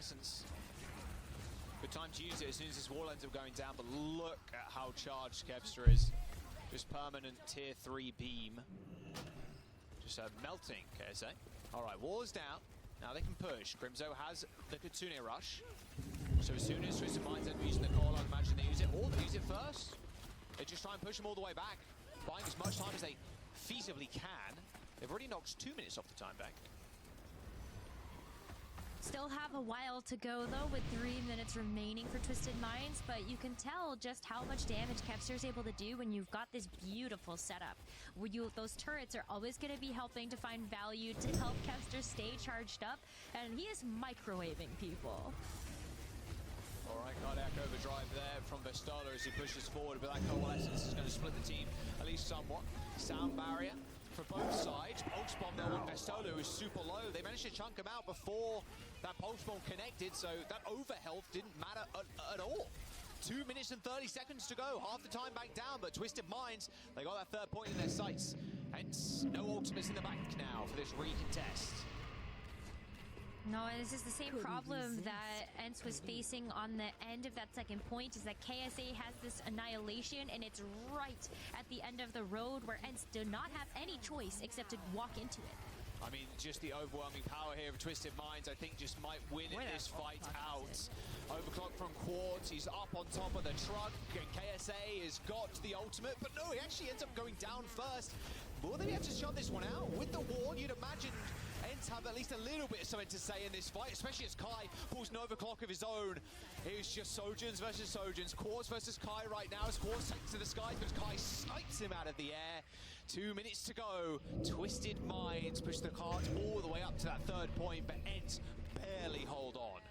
Coalescence. Good time to use it as soon as this wall ends up going down, but look at how charged Kevster is. Just permanent tier 3 beam. Just melting, KSA. Alright, wall's down. Now they can push. Crimzo has the Kitsune Rush. So as soon as Twisted Minds end up using the call, I'd imagine they use it, or they use it first. They just try and push them all the way back, buying as much time as they feasibly can. They've already knocked 2 minutes off the time bank. Still have a while to go though, with 3 minutes remaining for Twisted Minds, but you can tell just how much damage Kevster's able to do when you've got this beautiful setup. Those turrets are always going to be helping to find value to help Kevster stay charged up, and he is microwaving people. Alright, cardiac overdrive there from Vestola as he pushes forward, but that Coalescence is going to split the team at least somewhat. Sound barrier for both sides. Pulse bomb there on Vestola, who is super low. They managed to chunk him out before that pulse bomb connected, so that overhealth didn't matter at all. 2 minutes and 30 seconds to go, half the time back down, but Twisted Minds, they got that third point in their sights. Hence, no ultimates in the bank now for this recontest. No, and this is the same problem that ENCE was facing on the end of that second point, is that KSA has this annihilation, and it's right at the end of the road where ENCE do not have any choice except to walk into it. I mean, just the overwhelming power here of Twisted Minds, I think, just might win this fight out. Overclock from Quartz, he's up on top of the truck, and KSA has got the ultimate, but no, he actually ends up going down first. Will they be able to shut this one out? With the wall, you'd imagine ENCE have at least a little bit of something to say in this fight, especially as Kai pulls an overclock of his own. It's just Sojourns versus Sojourns, Quartz versus Kai right now, as Quartz takes to the skies, but Kai snipes him out of the air. 2 minutes to go. Twisted Minds push the cart all the way up to that third point, but ENCE barely hold on.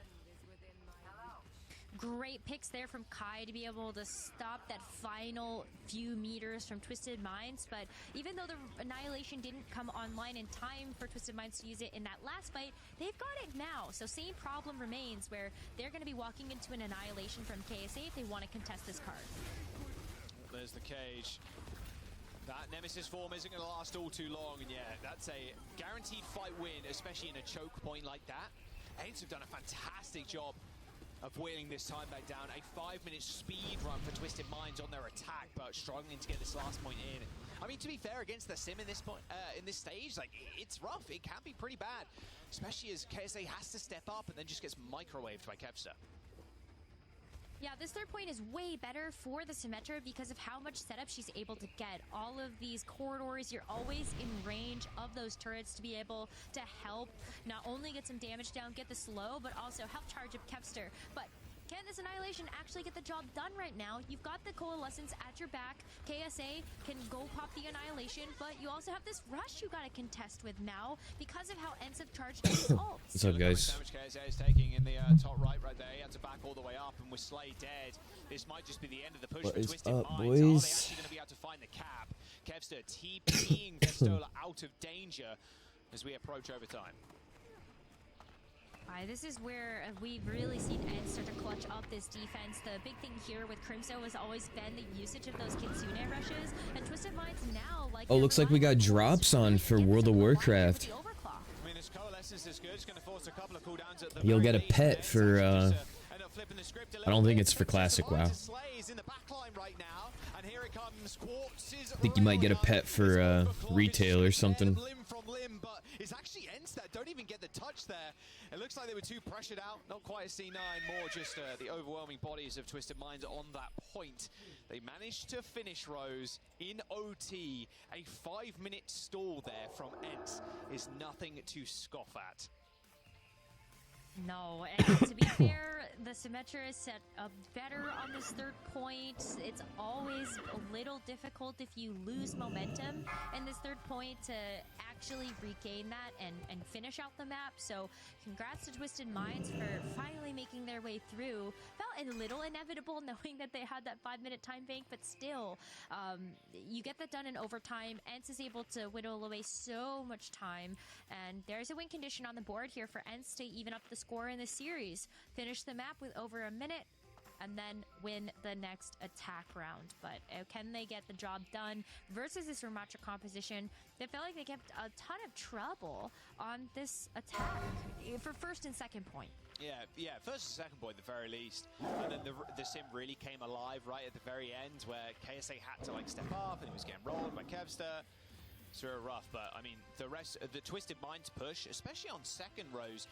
Great picks there from Kai to be able to stop that final few meters from Twisted Minds, but even though the Annihilation didn't come online in time for Twisted Minds to use it in that last fight, they've got it now. So same problem remains, where they're going to be walking into an Annihilation from KSA if they want to contest this card. There's the cage. That Nemesis form isn't going to last all too long, and yeah, that's a guaranteed fight win, especially in a choke point like that. ENCE have done a fantastic job of wheeling this time back down. A 5-minute speed run for Twisted Minds on their attack, but struggling to get this last point in. I mean, to be fair, against the Sim in this point, in this stage, like, it's rough. It can be pretty bad, especially as KSA has to step up and then just gets microwaved by Kevster. Yeah, this third point is way better for the Symmetra because of how much setup she's able to get. All of these corridors, you're always in range of those turrets to be able to help not only get some damage down, get the slow, but also help charge up Kevster. But can this Annihilation actually get the job done right now? You've got the Coalescence at your back. KSA can go pop the Annihilation, but you also have this rush you gotta contest with now because of how ENCE have charged his ults. What's up, guys? Damage KSA is taking in the top right there. He had to back all the way up, and with Slay dead, this might just be the end of the push What for is Twisted up, Minds. boys? Are they actually going to be able to find the cap? Kevster TPing Vestola out of danger as we approach overtime. This is where we've really seen ENCE start to clutch up this defense. The big thing here with Crimso has always been the usage of those Kitsune rushes, and Twisted Minds now, like, Oh, looks like we got drops on for World of Warcraft. I mean, this Coalescence is good. It's going to force a couple of cooldowns at the You'll very get a least. pet for, I don't think it's for Classic WoW. I think you might get a pet for retail or something. It's actually ENCE that don't even get the touch there. It looks like they were too pressured out. Not quite a C9, more just the overwhelming bodies of Twisted Minds on that point. They managed to finish Rose in OT. A 5-minute stall there from ENCE is nothing to scoff at. No, and to be fair, the Symmetra is set up better on this third point. It's always a little difficult if you lose momentum in this third point to actually regain that and finish out the map. So congrats to Twisted Minds for finally making their way through. Felt a little inevitable knowing that they had that 5-minute time bank, but still, you get that done in overtime. ENCE is able to whittle away so much time, and there's a win condition on the board here for ENCE to even up the score in the series. Finish the map with over a minute. and then win the next attack round. But can they get the job done versus this Ramatra composition? They felt like they kept a ton of trouble on this attack for first and second point. Yeah, first and second point at the very least. And then the sim really came alive right at the very end where KSA had to like step up and he was getting rolled by Kevster. It's very rough, but I mean, the rest, the Twisted Minds push, especially on second rows,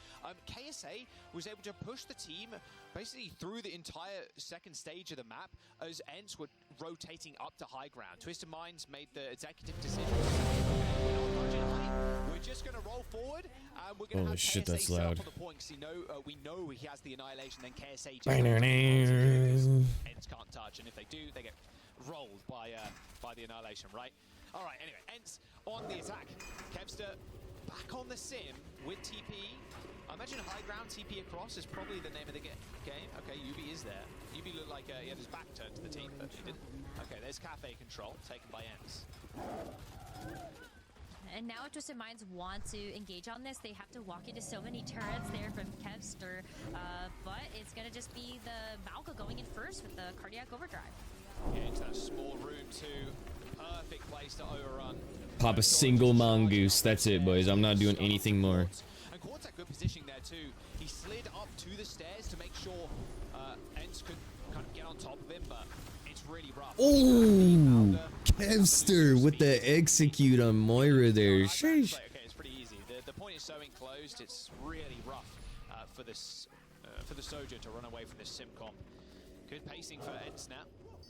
KSA was able to push the team basically through the entire second stage of the map as Ents were rotating up to high ground. Twisted Minds made the executive decision. We're just going to roll forward, and we're going to have shit, KSA that's set up loud. on the point, because we know he has the Annihilation, then KSA just Ents can't touch, and if they do, they get rolled by the Annihilation, right? All right, anyway, Ents on the attack. Kevster back on the sim with TP. I imagine high ground TP across is probably the name of the game. Okay, Yubi is there. Yubi looked like he had his back turned to the team, but he didn't. Okay, there's Cafe control taken by Ents. And now if Twisted Minds want to engage on this, they have to walk into so many turrets there from Kevster. But it's going to just be the Malga going in first with the Cardiac Overdrive. Yeah, into that small room too. Perfect place to overrun. Pop a single mongoose. That's it, boys. I'm not doing anything more. And Quartz had good positioning there too. He slid up to the stairs to make sure Ents could kind of get on top of him, but it's really rough. Oh, Kevster with the execute on Moira there. Sheesh. Okay, it's pretty easy. The point is so enclosed, it's really rough for the Soldier to run away from this sim comp. Good pacing for Ents now,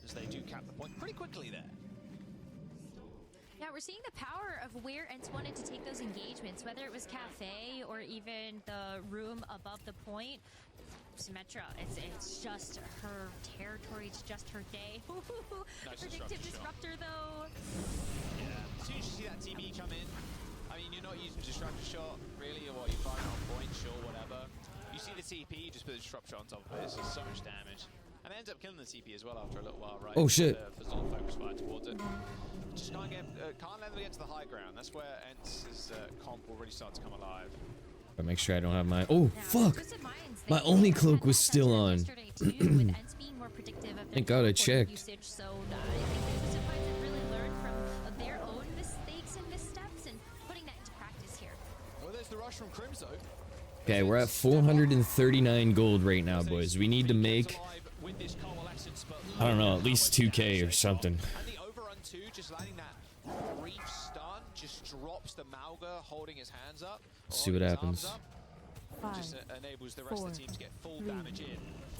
as they do cap the point pretty quickly there. Yeah, we're seeing the power of where Ents wanted to take those engagements, whether it was Cafe or even the room above the point. Symmetra, it's just her territory, it's just her day. Nice Predictive disruptor though. Yeah, as soon as you see that TP come in, I mean, you're not using disruptor shot really, or what, you're firing on point, sure, whatever. You see the TP, you just put the disruptor on top of it, it's just so much damage. And it ends up killing the TP as well after a little while, right? Oh shit. For Zon focus fire towards it. Just can't let them get to the high ground. That's where Ents' comp will really start to come alive. But make sure I don't have my. Oh Now, fuck! Twisted Minds, My they only had cloak was that still on. yesterday too, with Ents being more predictive of their Thank God I teleport checked. Usage, so I think the Twisted Minds have really learned from their own mistakes and missteps and putting that into practice here. Well, there's the rush from Crimzo. Okay, we're at 439 gold right now, boys. We need to make, I don't know, at least 2K or something. And the overrun too, just landing that brief stun, just drops the Malga holding his hands up. See what happens. Just enables the rest of the team to get full damage in.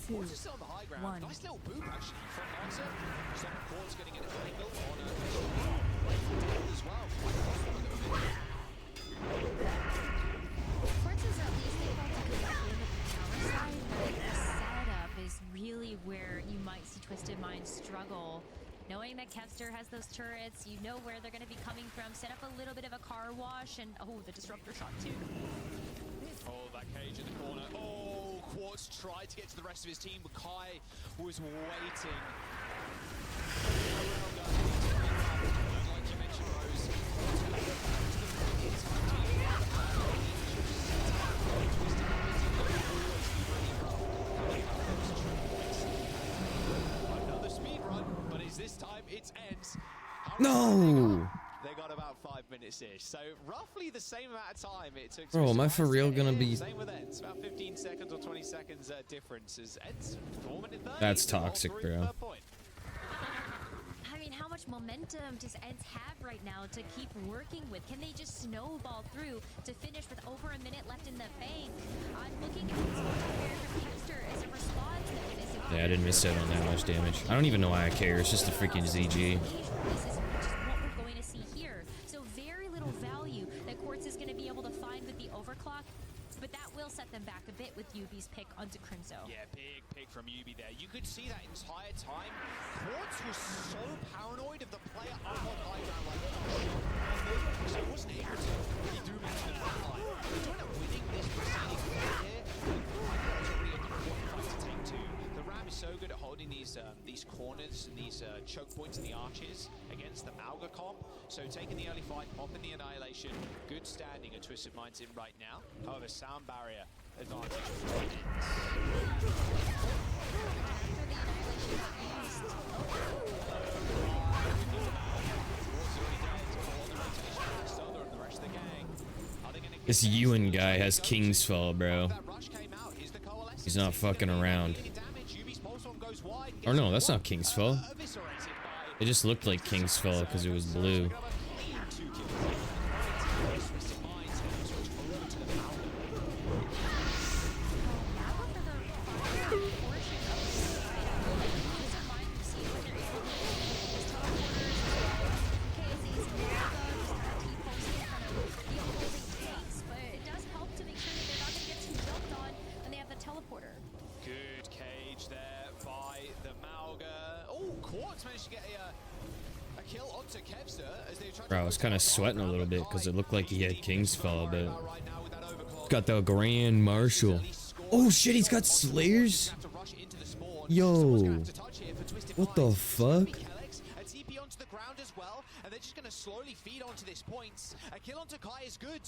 Quartz is still on the high ground. Nice little boop actually from Lancer. Second Quartz getting an angle on a as well. Quartz is at least able to get back in with the counter side, but the setup is really where you might see Twisted Minds struggle. Knowing that Kevster has those turrets, you know where they're going to be coming from. Set up a little bit of a car wash, and oh, the disruptor shot too. Oh, that cage in the corner. Oh, Quartz tried to get to the rest of his team, but Kai was waiting. Like you mentioned, Rose. Another speed run, but is this time it's Ents. No! They got about 5 minutes-ish, so roughly the same amount of time it took. Bro, am I for real gonna be? Same with Ents, about 15 seconds or 20 seconds difference as Ents 4 minutes 30. That's toxic, bro. I mean, how much momentum does Ents have right now to keep working with? Can they just snowball through to finish with over a minute left in the bank? I'm looking at this from Kevster as a response mechanism. Yeah, I didn't miss out on that much damage. I don't even know why I care. It's just a freaking ZG. This is just what we're going to see here. So very little value that Quartz is going to be able to find with the overclock, but that will set them back a bit with Yubi's pick onto Crimzo. Yeah, big pick from Yubi there. You could see that entire time. Quartz was so paranoid of the player up on high ground, like, so he wasn't able to really do much in the front line. If you end up winning this proceeding here, I think that's a really important fight to take too. The Ram is so good at holding these corners and these choke points and the arches against the Malga comp. So taking the early fight, popping the Annihilation, good standing at Twisted Minds in right now. However, sound barrier advantage for Ents. This Ewan guy has King's Fall, bro. He's not fucking around. Or no, that's not King's Fall. It just looked like King's Fall because it was blue. Bro, I was kind of sweating a little bit because it looked like he had King's Fall, but got the Grand Marshal. Oh shit, he's got Slayers? Yo, what the fuck? And they're just going to slowly feed onto this points. A kill onto Kai is good.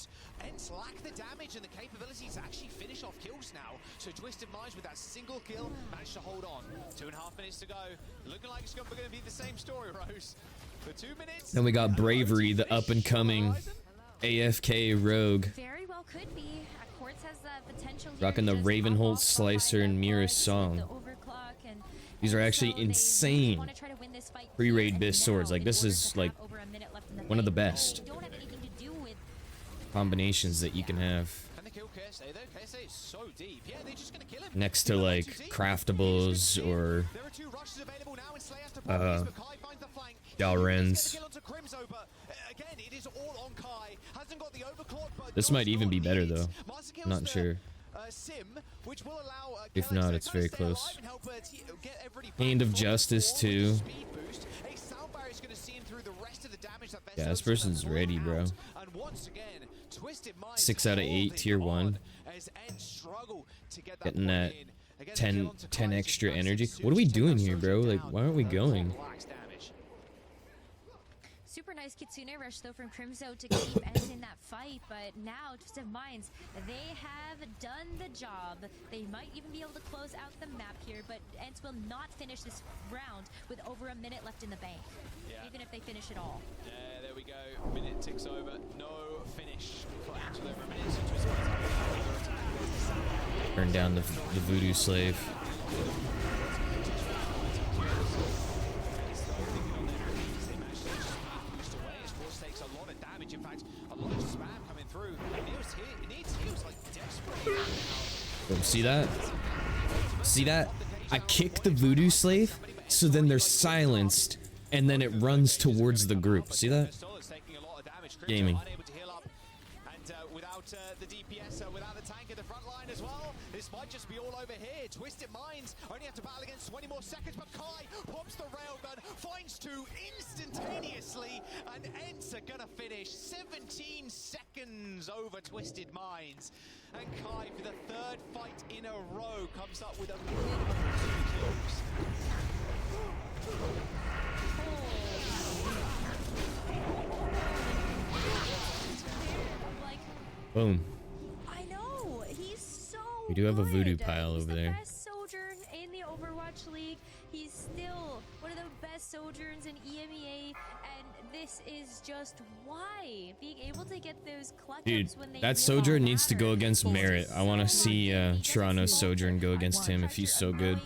Ents lack the damage and the capability to actually finish off kills now. So Twisted Minds with that single kill managed to hold on. 2.5 minutes to go. Looking like it's going to be the same story, Rose. For 2 minutes. Then we got Bravery, the up-and-coming AFK rogue. Very well could be. Quartz has the potential. Rocking the Ravenholt Slicer and Mira's Song. These are actually insane pre-raid Biss swords. Like, this is like one of the best combinations that you can have. Next to like craftables or Dalrens. This might even be better though. I'm not sure. If not, it's very close. Hand of Justice too. Yeah, this person's ready, bro. 6 out of 8 tier 1. Getting that 10 extra energy. What are we doing here, bro? Like, why aren't we going? Super nice Kitsune rush though from Crimzo to keep Ents in that fight, but now Twisted Minds, they have done the job. They might even be able to close out the map here, but Ents will not finish this round with over a minute left in the bank, even if they finish it all. Yeah, there we go. Minute ticks over. No finish for Ents with over a minute. So Twisted Minds Burn down the Voodoo Slave. In fact, a lot of spam coming through. It needs heals like desperately. Oh, see that? See that? I kick the Voodoo Slave, so then they're silenced, and then it runs towards the group. See that? Gaming. Without the DPS, without the tank in the front line as well, this might just be all over here. Twisted Minds only have to battle against 20 more seconds, but Kai pops the railgun, finds 2 instantaneously, and Ents are gonna finish 17 seconds over Twisted Minds. And Kai, for the 3rd fight in a row, comes up with a minimum of 2 kills. Boom. I know, he's so We do have a voodoo good. pile He's over the there. Best Sojourn in the Overwatch League. He's still one of the best Sojourns in EMEA, and this is just why being able to get those clutch ups when they that Sojourn needs to go against Merit. I want to see Toronto's Sojourn go against him if he's so good.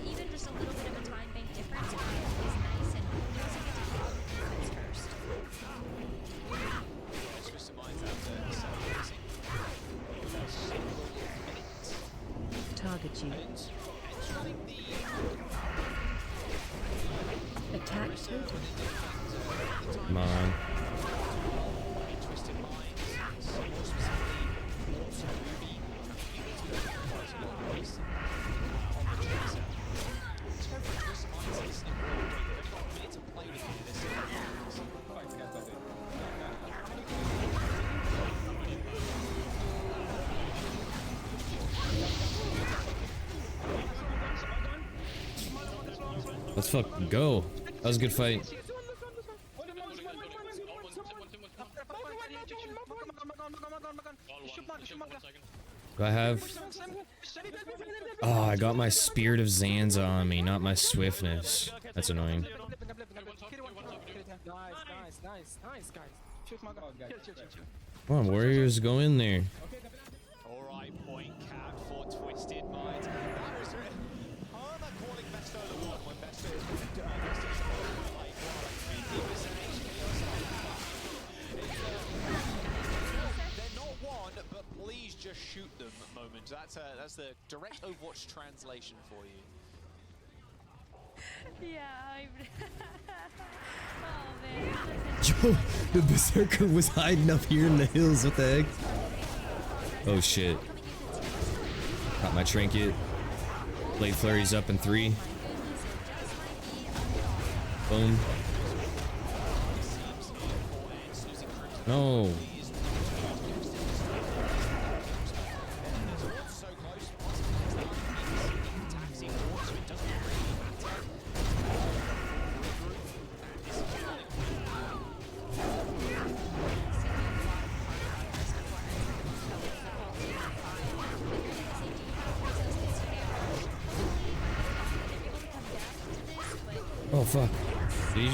Even just a little bit of a time bank difference is nice, and you also get to get defense first. Target you. Attack total. Come on. Let's fucking go. That was a good fight. Do I have... Oh, I got my Spirit of Zanza on me, not my Swiftness. That's annoying. Come on, Warriors, go in there. Alright, point cap for Twisted Minds. That was Arma calling Besto the one when Besto is like 50% they're not one, but please just shoot them moment. That's the direct Overwatch translation for you. Yeah, oh man. Yo, the Berserker was hiding up here in the hills. What the heck? Oh shit. Got my trinket. Blade Flurry's up in 3. Boom. No. Oh fuck. Did you...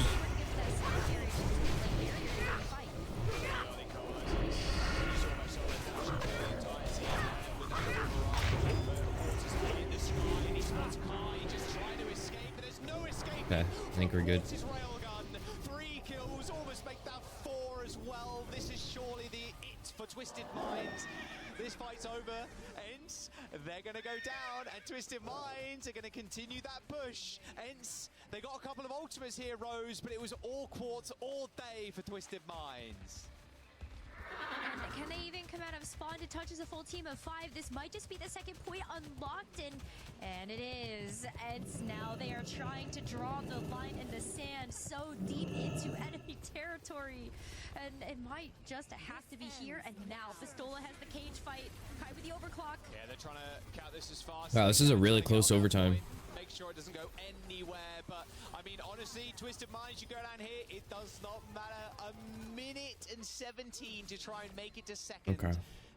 Okay, I think we're good. 3 kills, almost make that 4 as well. This is surely the it for Twisted Minds. This fight's over, Ents, they're gonna go down, and Twisted Minds are gonna continue that push. Ents, they got a couple of ultimates here, Rose, but it was all quartz all day for Twisted Minds. And can they even come out of spawn to touch as a full team of 5? This might just be the second point unlocked, and it is. And now they are trying to draw the line in the sand so deep into enemy territory. And it might just have to be here. And now Pistola has the cage fight. Kai with the overclock. Yeah, they're trying to count this as fast. Wow, this is a really close overtime. Make sure it doesn't go anywhere, but I mean, honestly, Twisted Minds, you go down here, it does not matter. A minute and 17 to try and make it to second. Okay,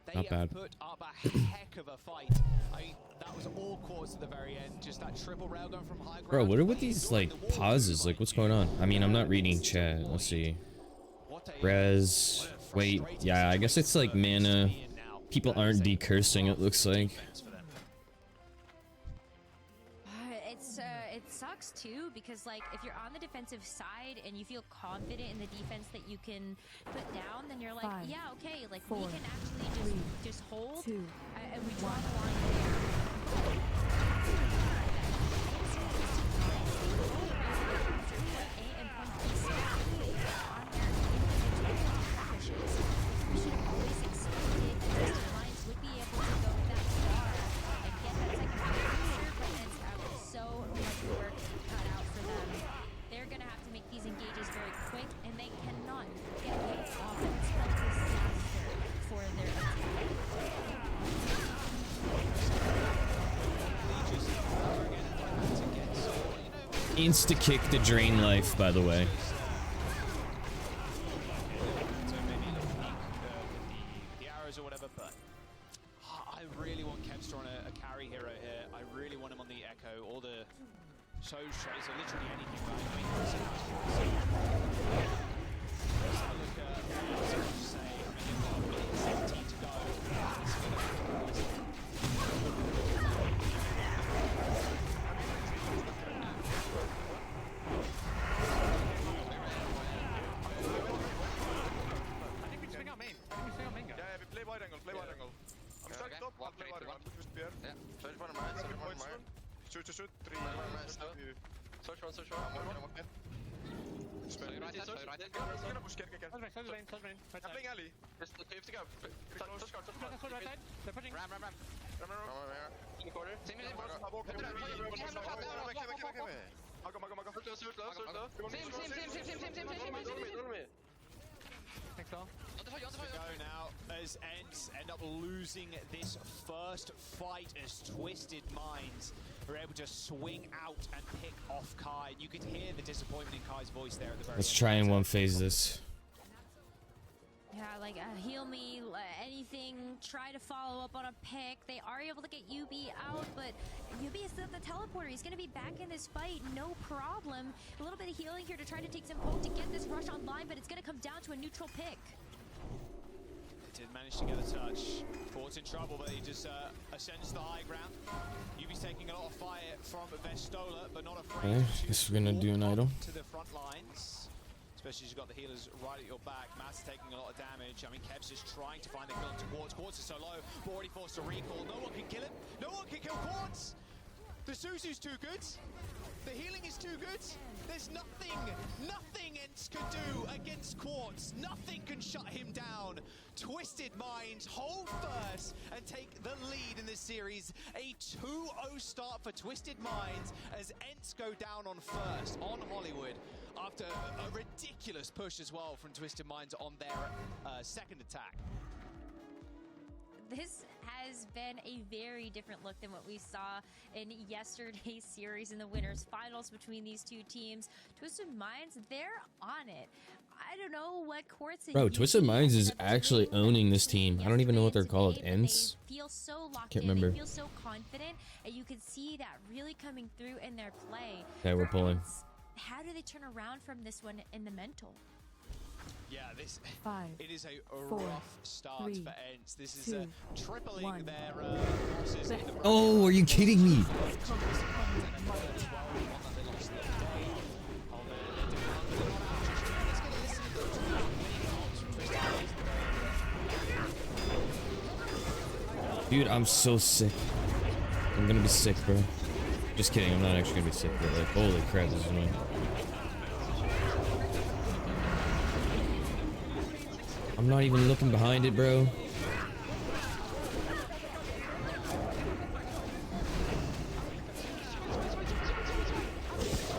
They not bad. put up a heck of a fight. I mean, that was all quartz at the very end. Just that triple railgun from high ground. Bro, what are with these like pauses? Like, what's going on? I mean, I'm not reading chat. Let's see. Res. Wait, yeah, I guess it's like mana. People aren't decursing, it looks like. It sucks too, because like if you're on the defensive side and you feel confident in the defense that you can put down, then you're like, 5, yeah, okay, like 4, we can actually just hold 2, and we draw the line there. We should have always expected that Twisted Minds would be able to go that far and get that second booster, but it's so much work cut out for them. They're gonna have to make these engages very quick, and they cannot get hits off. It's a disaster for their attack. Insta kick the drain life, by the way. The arrows or whatever, but I really want Kevstar on a carry hero here. I really want him on the Echo or the Soul Tracer, literally anything. I mean, let's have a look at what I say. I mean, you've got a minute 17 to go. Shoot. 3. Search one. Gonna push, get. I'm playing alley. Just you have to go. Touch guard. They're pushing. Ram. In the corner. Same as Go now. as Ents end up losing this first fight as Twisted Minds are able to swing out and pick off Kai. You could hear the disappointment in Kai's voice there at the very Let's end. try and one phase this. Yeah, like heal me, anything, try to follow up on a pick. They are able to get UB out, but UB is the teleporter. He's going to be back in this fight, no problem. A little bit of healing here to try to take some poke to get this rush online, but it's going to come down to a neutral pick. Did manage to get a touch. Quartz in trouble, but he just ascends the high ground. UB's taking a lot of fire from Vestola, but not afraid Okay, to guess we're gonna do an walk idol. to the front lines. Especially as you've got the healers right at your back. Matt's taking a lot of damage. I mean, Kev's just trying to find the kill into Quartz. Quartz is so low, but already forced to recall. No one can kill him. No one can kill Quartz. The Suzu's too good. The healing is too good. There's nothing Ents can do against Quartz. Nothing can shut him down. Twisted Minds hold first and take the lead in this series. A 2-0 start for Twisted Minds as Ents go down on first on Hollywood after a ridiculous push as well from Twisted Minds on their second attack. This has been a very different look than what we saw in yesterday's series in the winners finals between these two teams. Twisted Minds, they're on it. I don't know what Quartz. Bro, Twisted Minds is actually owning this team. I don't even know what they're called. Ents? They feel so locked Can't in. remember. They feel so confident, and you can see that really coming through in their play. Okay, we're For pulling. Ents, how do they turn around from this one in the mental? Yeah, this 5, it is a 4, rough start 3, for Ents. This is 2, tripling 1. their losses in the Oh, are you kidding me? Dude, I'm so sick. I'm gonna be sick, bro. Just kidding, I'm not actually gonna be sick, but like, holy crap, this is annoying. I'm not even looking behind it, bro.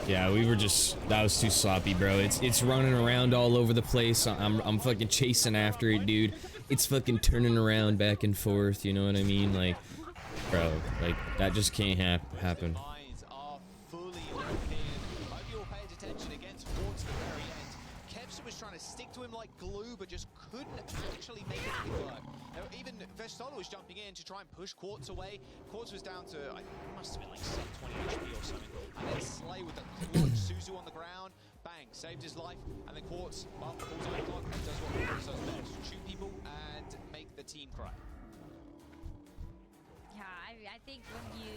Yeah, we were just, that was too sloppy, bro. It's running around all over the place. I'm fucking chasing after it, dude. It's fucking turning around back and forth, you know what I mean? Like, bro, like, that just can't happen. Minds are fully locked in. Hope you all paid attention against Quartz at the very end. Kevs was trying to stick to him like glue, but just couldn't actually make it work. Now, even Vestola was jumping in to try and push Quartz away. Quartz was down to, I must have been like 20 HP or something. And then Slay with the clutch Suzu on the ground. Bang, saved his life. And then Quartz, well, pulls out the clock and does what Quartz does best. Shoot people and make the team cry. Yeah, I think when you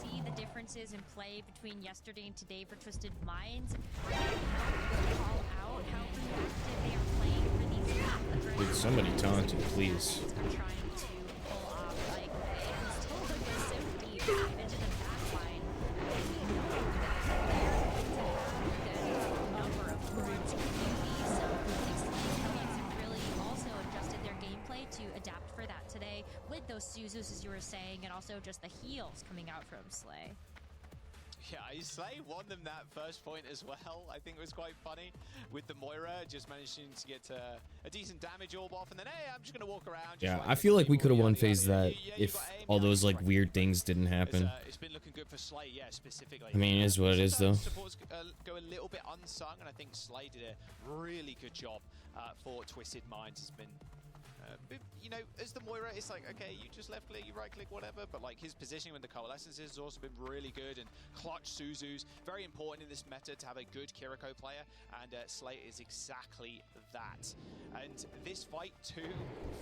see the differences in play between yesterday and today for Twisted Minds, you can call out how reactive they are playing for these Dude, somebody taunted, please. are trying to pull off. Like, it still goes so deep into the back line. We know that they're going to have a number of words with UV, so Twisted Minds have really also adjusted their gameplay to adapt for that today with those Suzus, as you were saying, and also just the heals coming out from Slay. Yeah, Slay won them that first point as well. I think it was quite funny with the Moira just managing to get a decent damage orb off, and then hey, I'm just gonna walk around. Yeah, I feel like we could have one phase that if all those like weird things didn't happen. It's been looking good for Slay, yeah, specifically. I mean, it is what it is, though. Supports go a little bit unsung, and I think Slay did a really good job for Twisted Minds. Has been. You know, as the Moira, it's like, okay, you just left click, you right click, whatever, but like his positioning with the Coalescence has also been really good, and clutch Suzu's very important in this meta to have a good Kiriko player, and Slay is exactly that. And this fight too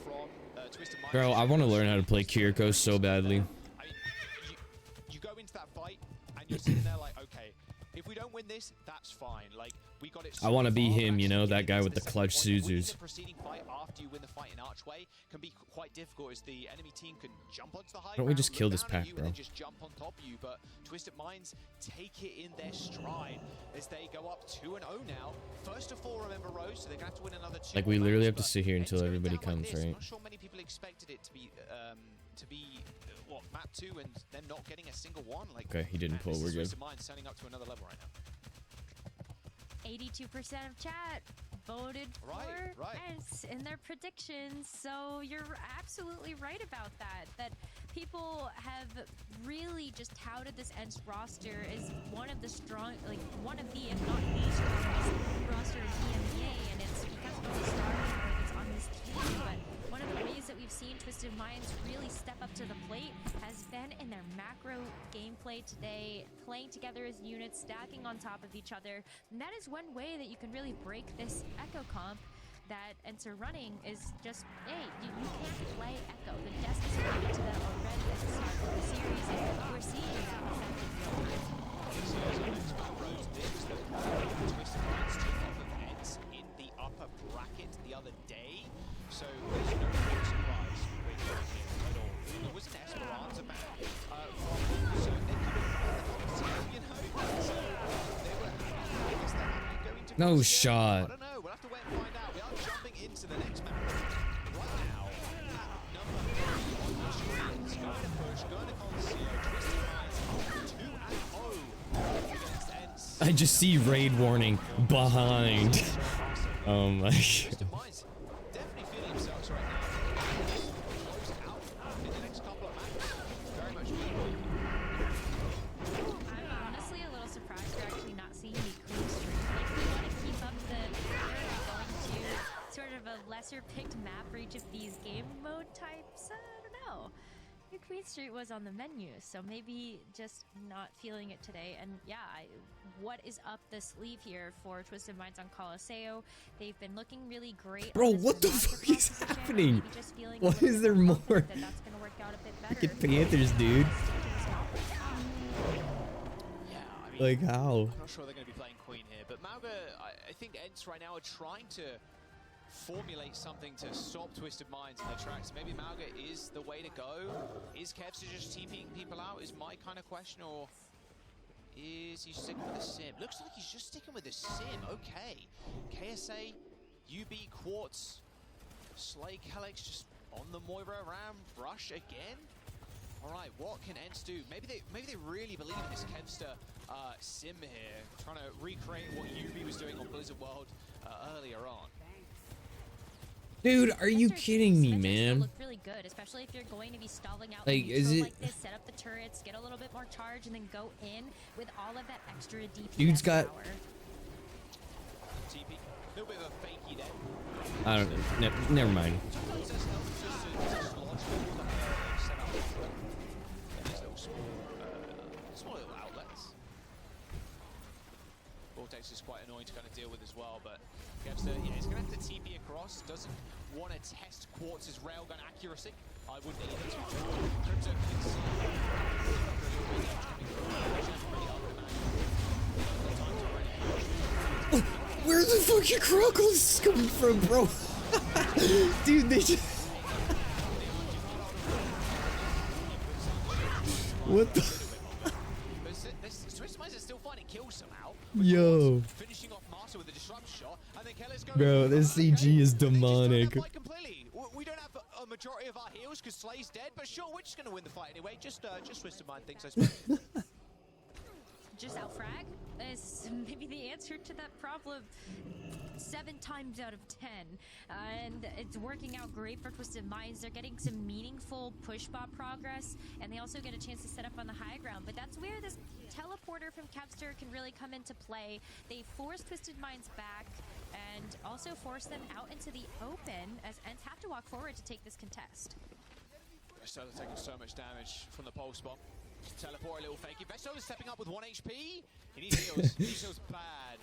from Twisted Minds. Bro, I want to learn how to play Kiriko so badly. I mean, you go into that fight and you're sitting there like, okay, if we don't win this, that's fine. Like, we got it. I want to be far, him, you know, that guy with the second clutch point. Winning Suzus. the preceding fight after you win the fight in Archway can be quite difficult, as the enemy team can jump onto the high Why don't we ground, just kill look this down at pack, you, bro? and then just jump on top of you. But Twisted Minds take it in their stride as they go up 2-0 now. First of 4, remember, Rose, so they're gonna have to win another 2. Like, we literally have to but sit here until it's going everybody down like comes, this. right? I'm not sure many people expected it to be what, map 2 and then not getting a single one. Like, Okay, he didn't man, pull, this we're is good. Twisted Minds turning up to another level right now. 82% of chat voted for Ents in their predictions, so you're absolutely right about that. That people have really just touted this Ents roster as one of the strong, like one of the, if not the strongest roster in EMEA, and it's because of the star power that's on this team. But one of the ways that we've seen Twisted Minds really step up to the plate has been in their macro gameplay today, playing together as units, stacking on top of each other. And that is one way that you can really break this Echo comp that Ents are running, is just, hey, you can't play Echo. The desk is coming to them already at the start of the series, and we're seeing that effect in real time. Twisted Minds took off of Ents in the upper bracket the other day, so there's no real surprise with him at all. There was an Esperanza ban so they could have found the you know, so they were happy. I guess they're happy going to No Costco. shot. I don't know, we'll have to wait and find out. We are jumping into the next map right now. Number 3 on the screen. It's going to push, going to Conceal. Twisted Minds 2-0 against Ents. I just see raid warning behind. Oh my god. Twisted Minds definitely feeling themselves right now. Close out in the next couple of matches. Very much feeling. I'm honestly a little surprised we're actually not seeing the clean streak. Like, we want to keep up the, they're going to sort of a lesser picked map for each of these game mode types. I don't know. Your Queen Street was on the menu, so maybe just not feeling it today. And yeah, what is up the sleeve here for Twisted Minds on Colosseo? They've been looking really great. Bro, on this what the roster fuck is composition, happening? maybe just feeling a Why little is bit there more more? confident that that's gonna work out a bit better. Freaking Panthers, dude. Yeah, I mean, Like how? I'm not sure they're going to be playing Queen here, but Mauga, I think Ents right now are trying to formulate something to stop Twisted Minds in their tracks. Maybe Mauga is the way to go. Is Kevster just TPing people out is my kind of question, or is he sticking with the sim? Looks like he's just sticking with the sim. Okay. KSA, UB, Quartz, Slay, Kellex just on the Moira Ram rush again. All right, what can Ents do? Maybe they really believe in this Kevster sim here, trying to recreate what UB was doing on Blizzard World earlier on. Dude, are you Kevster's kidding me, Symmetra still man? look really good, especially if you're going to be stalling out Like, the is neutral it- like this, set up the turrets, get a little bit more charge, and then go in with all of that extra DPS Dude's got- power. TP, a little bit of a fakey there. I don't know. Never mind. Sometimes this helps just to launch people that set up these little small little outlets. Vortex is quite annoying to kind of deal with as well, but Kevster, yeah, he's going to have to TP across. Doesn't want to test Quartz's railgun accuracy. I wouldn't either, to be fair. Crypto can see Where the fucking Crocos coming from, bro? Dude, they just... What the... Twisted Minds is still finding kills somehow. Yo. Finishing off Master with a disrupt shot, and then Keller's going. Bro, this CG is demonic. Completely. We don't have a majority of our heals because Slay's dead, but sure, we're just going to win the fight anyway. Just Twisted Mind thinks, I suppose. Just outfrag is maybe the answer to that problem 7 times out of 10. And it's working out great for Twisted Minds. They're getting some meaningful push bot progress, and they also get a chance to set up on the high ground. But that's where this teleporter from Kevster can really come into play. They force Twisted Minds back and also force them out into the open, as Ents have to walk forward to take this contest. Vestola taking so much damage from the pulse bomb. Teleport a little fakey. Vestola stepping up with 1 HP. He needs heals. He feels bad.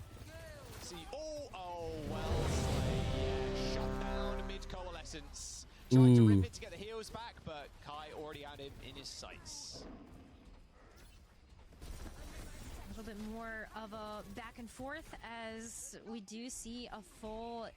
See, oh well, Slay, yeah, shut down mid coalescence. Trying to rip it to get the heals back, but Kai already had him in his sights. A little bit more of a back and forth as we do see a full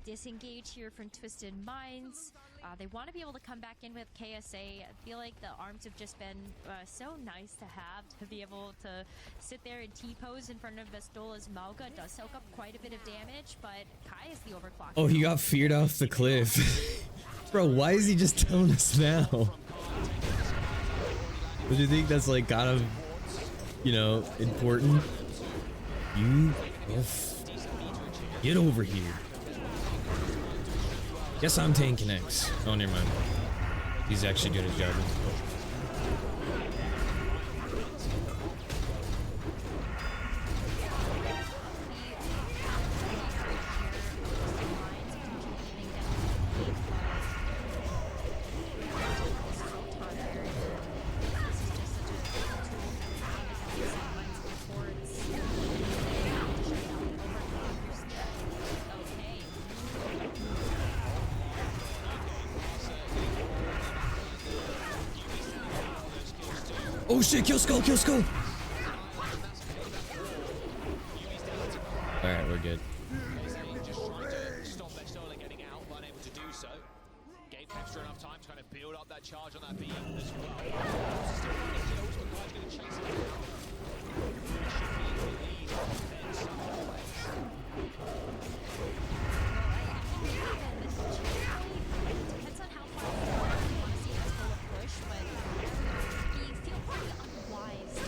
disengage here from Twisted Minds. They want to be able to come back in with KSA. I feel like the arms have just been so nice to have, to be able to sit there and T-pose in front of Vestola's Mauga. It does soak up quite a bit of damage, but Kai is the overclock. Oh, he got feared off the cliff. Bro, why is he just telling us now? But do you think that's like kind of, you know, important? You get over here. Guess I'm tanking X. Oh, never mind. He's actually doing his job. Oh shit, kill skull, kill skull! Alright, we're good. Just trying to stop their stolen getting out, but unable to do so. Gave Kevster enough time to kind of build up that charge on that beam as well. Still getting kills, but Kai's going to chase it out. Should be in the lead then somehow. Depends on how far you want to see us go a push, but we feel pretty unwise to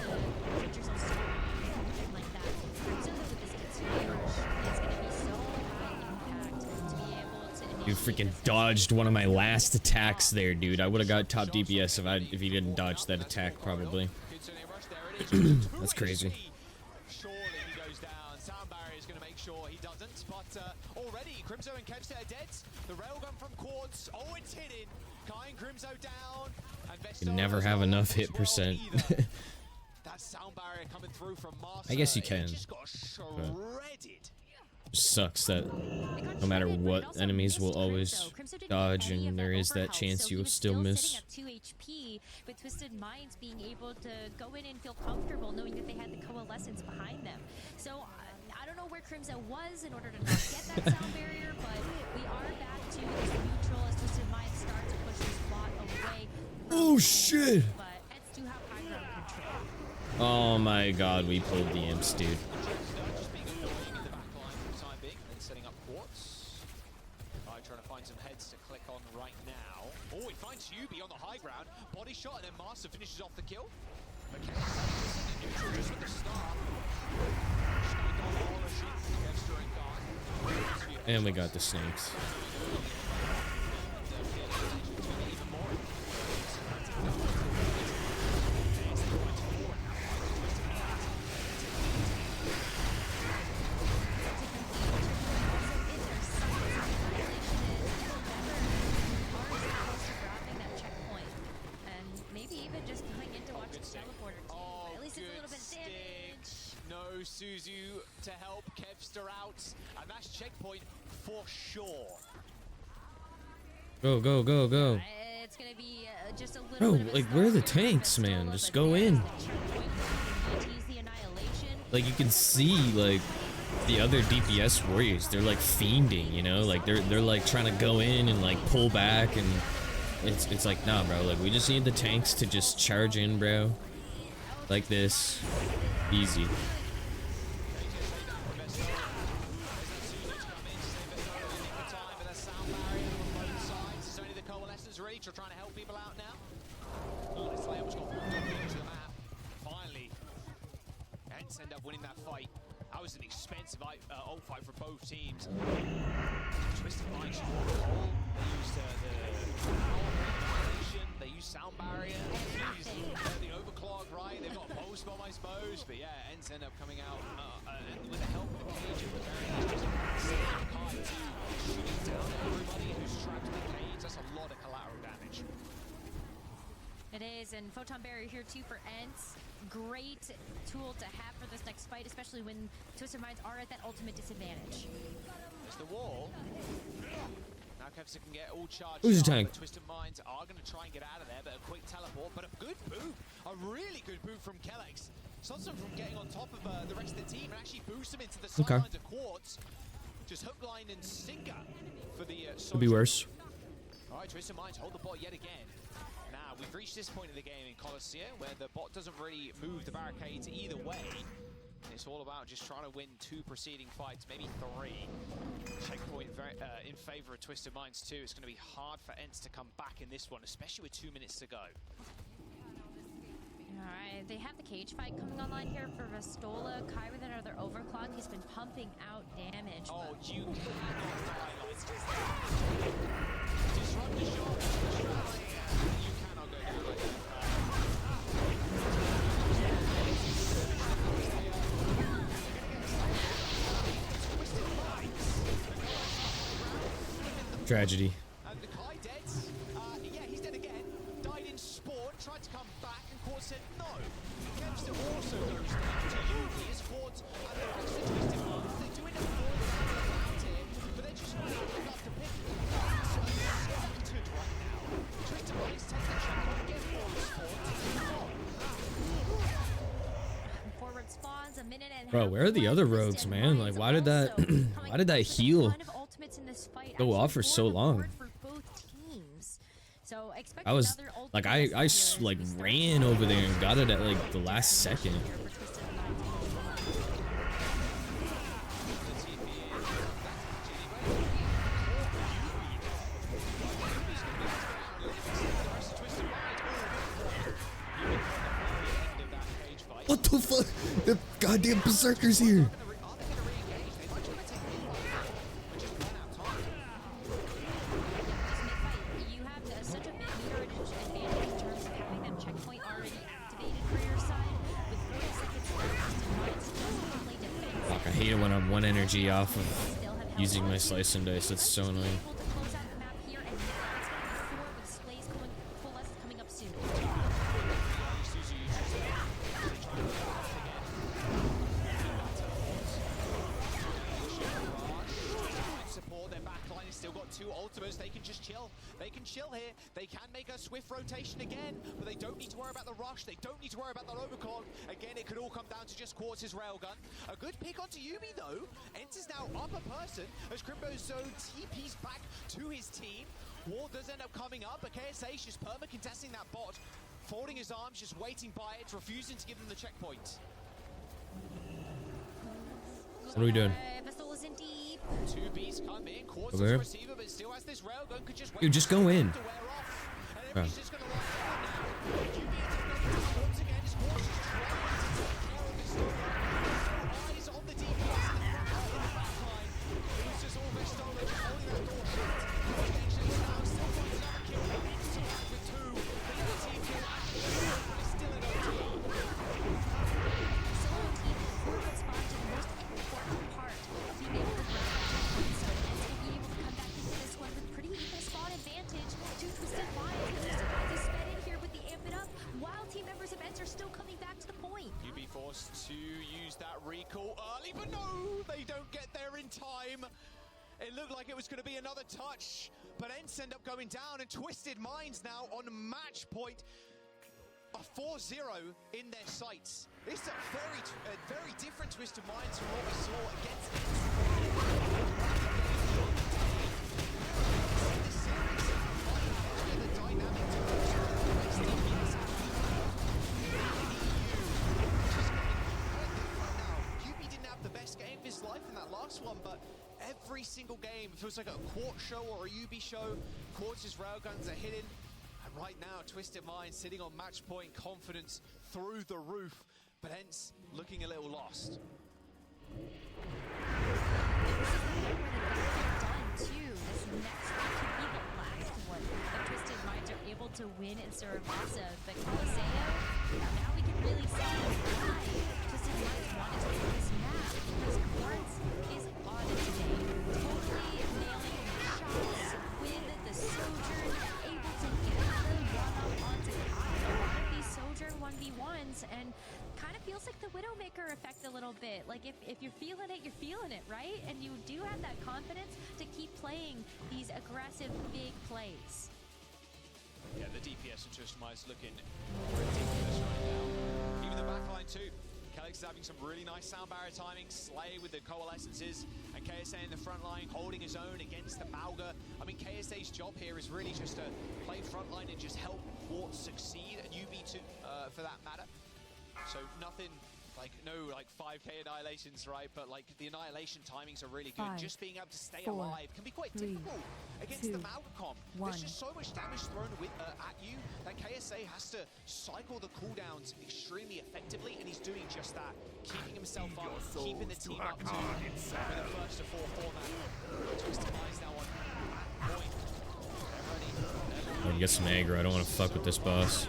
put yourself so something like that. Certainly with this Kitsune rush, it's going to be so high impact to be able to You freaking dodged one of my last attacks there, dude. I would have got top DPS if he didn't dodge that attack, probably. That's crazy. Surely he goes down. Sound barrier is going to make sure he doesn't. But already, Crimzo and Kevster are dead. The railgun from Quartz. Oh, it's hidden. Kai and Crimzo down. And You never have enough hit percent. That sound barrier coming through from Master. I guess you can. Just got shredded. Sucks that no matter what, enemies will always dodge, and there is that chance you will still miss. Sitting at 2 HP, with Twisted Minds being able to go in and feel comfortable knowing that they had the Coalescence behind them. So I don't know where Crimzo was in order to not get that sound barrier, but we are back to this neutral as Twisted Minds start to push this bot away. Oh shit! But Eds do have high ground control. Oh my god, we pulled the imps, dude. Just being annoying in the back line for the time being, and setting up Quartz. Trying to find some heads to click on right now. Oh, he finds Yubi on the high ground. Body shot, and then Master finishes off the kill. But neutral just with the star. And we got the snakes. No Suzu to help Kevster out, and that's checkpoint for sure. Go, go, go, go. It's gonna be just a little Bro, bit of a like, where are the slog tanks, for man? Vestola, Just but go there's in. the checkpoint. We need to use the Annihilation. Like, you can see, like, the other DPS warriors, they're like fiending, you know? Like, they're like trying to go in and like pull back, and it's like, nah, bro, like, we just need the tanks to just charge in, bro. Like this. Easy. Trying to help people out now. This layout was got moved up into the map. Finally, Ents end up winning that fight. That was an expensive ult fight for both teams. Twisted Minds fought the hole. They used the Annihilation. They used Sound Barrier. They used the Overclock, right? They've got a Pulse Bomb, I suppose. But yeah, Ents end up coming out with the help of the cage. It was very just Kai to shooting down everybody who's trapped in the cage. That's a lot of collateral damage. It is, and Photon Barrier here too for Ents. Great tool to have for this next fight, especially when Twisted Minds are at that ultimate disadvantage. There's the wall. Now Kevster can get all charged. Who's the tank? Twisted Minds are going to try and get out of there, but a quick teleport. But a good move, a really good move from Kellex. Stops them from getting on top of the rest of the team and actually boosts them into the sidelines of Quartz. Just hook, line, and sinker for the. Could be worse. All right, Twisted Minds hold the bot yet again. Now we've reached this point of the game in Colosseum where the bot doesn't really move the barricades either way. It's all about just trying to win 2 preceding fights, maybe 3. Checkpoint in favor of Twisted Minds too. It's going to be hard for Ents to come back in this one, especially with 2 minutes to go. Alright, they have the cage fight coming online here for Vastola. Kai with another overclock. He's been pumping out damage. Oh, you cannot die like that. Disrupt the shot. You cannot go through like that. Tragedy. And the Kai dead. Yeah, he's dead again. Died in spawn. Tried to come back, and Quad said no. Kevster also goes to Yuki. His Quads and the rest of Twisted Minds. They're doing a full around here, but they're just waiting enough to pick. So scattered right now. Twisted Minds take the checkpoint, get forward spawns. Forward spawns, a minute and Bro, where are the other rogues, man? Like, why did that why did that heal go off for so long? I was like, I like ran over there and got it at like the last second. What the fuck? The goddamn berserker's here. You have such a big meter advantage in terms of having that checkpoint already activated for your side. With 40 seconds left, to play defense. Fuck, I hate it when I'm one energy off of using my slice and dice. That's so annoying. Able to close out the map here, and now it's going to be 4 with Slays coming up soon. Support their backline has still got 2 ultimates. They can just chill. They can chill here. They can make a swift rotation again, but they don't need to worry about the rush. They don't need to worry about the overclock. Again, it could all come down to just Quartz's railgun. A good pick onto Yubi though. Enters now up a person as Crimbozo TP's back to his team. Ward does end up coming up, but KSA's just perma-contesting that bot, folding his arms, just waiting by it, refusing to give them the checkpoint. What are we doing? Vastola's in deep. 2 Bs come in, Quartz is Over. a receiver, but still has this railgun, could just wait. Dude, just go in. To wear off. And everybody's just gonna lock down now. QB once again, his horse is trying to take care of this story. Eyes on the DPS in the back line. It was just all Vastola just holding that door shut. Potentially now still finds another kill. Into back with 2. The other team kill actually is still an OT. Solo team, forward spot to the most important part. Being able to break that checkpoint, so Ents will be able to come back into this one with pretty equal spawn advantage. 2 Twisted Minds, and Twisted Minds is sped in here with the amp it up, while team members of Ents are still coming back to the point. You'd be forced to use that recall early, but no, they don't get there in time. It looked like it was going to be another touch, but Ents end up going down, and Twisted Minds now on match point. A 4-0 in their sights. This is a very different Twisted Minds from what we saw against the dynamic QB didn't have the best game of his life in that last one, but every single game feels like a Quartz show or a UB show. Quartz's railguns are hidden. And right now, Twisted Minds sitting on match point, confidence through the roof, but hence looking a little lost. Twisted Minds are able to win in Saravasa, but Coliseo, now we can really see why Twisted Minds wanted to win this map, because Quartz is on it today, totally nailing the shots with the Sojourn, able to get the run-up onto Kai. A lot of these Sojourn 1v1s, and kind of feels like the Widowmaker effect a little bit. Like if you're feeling it, you're feeling it, right? And you do have that confidence to keep playing these aggressive big plays. Yeah, the DPS and Twisted Minds looking ridiculous right now. Even the backline too. Kelly's having some really nice sound barrier timing. Slay with the coalescences, and KSA in the front line holding his own against the Mauga. I mean, KSA's job here is really just to play front line and just help Quartz succeed, and UB2 for that matter. So nothing like no like 5k annihilations, right? But like the annihilation timings are really good. 5, Just being able to stay 4, alive can be quite 3, difficult against 2, the Malcom. 1. There's just so much damage thrown at you that KSA has to cycle the cooldowns extremely effectively, and he's doing just that, keeping himself up, keeping the team up too with the first to 4 format. Twisted Minds now on that point. They're ready. They're I can get some aggro. I don't want to fuck with this boss.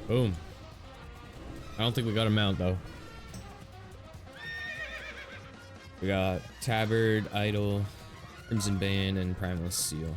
Boom. I don't think we got a mount though. We got Tabard, Idol, Crimson Bane, and Primal Seal.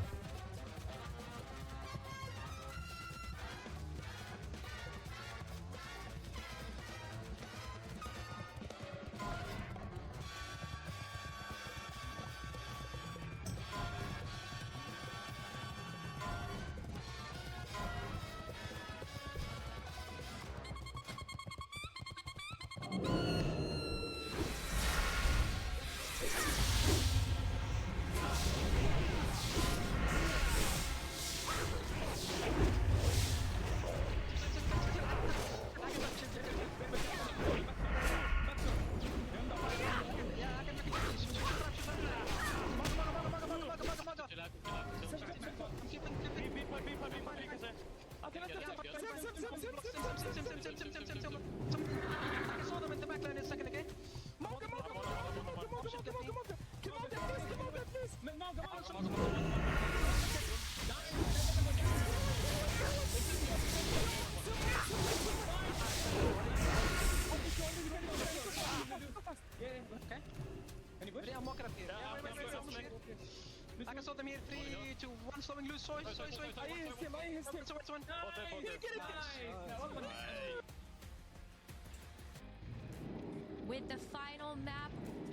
I can sort them here. 3, 2, 1. Slowing loose. Soy. With the final map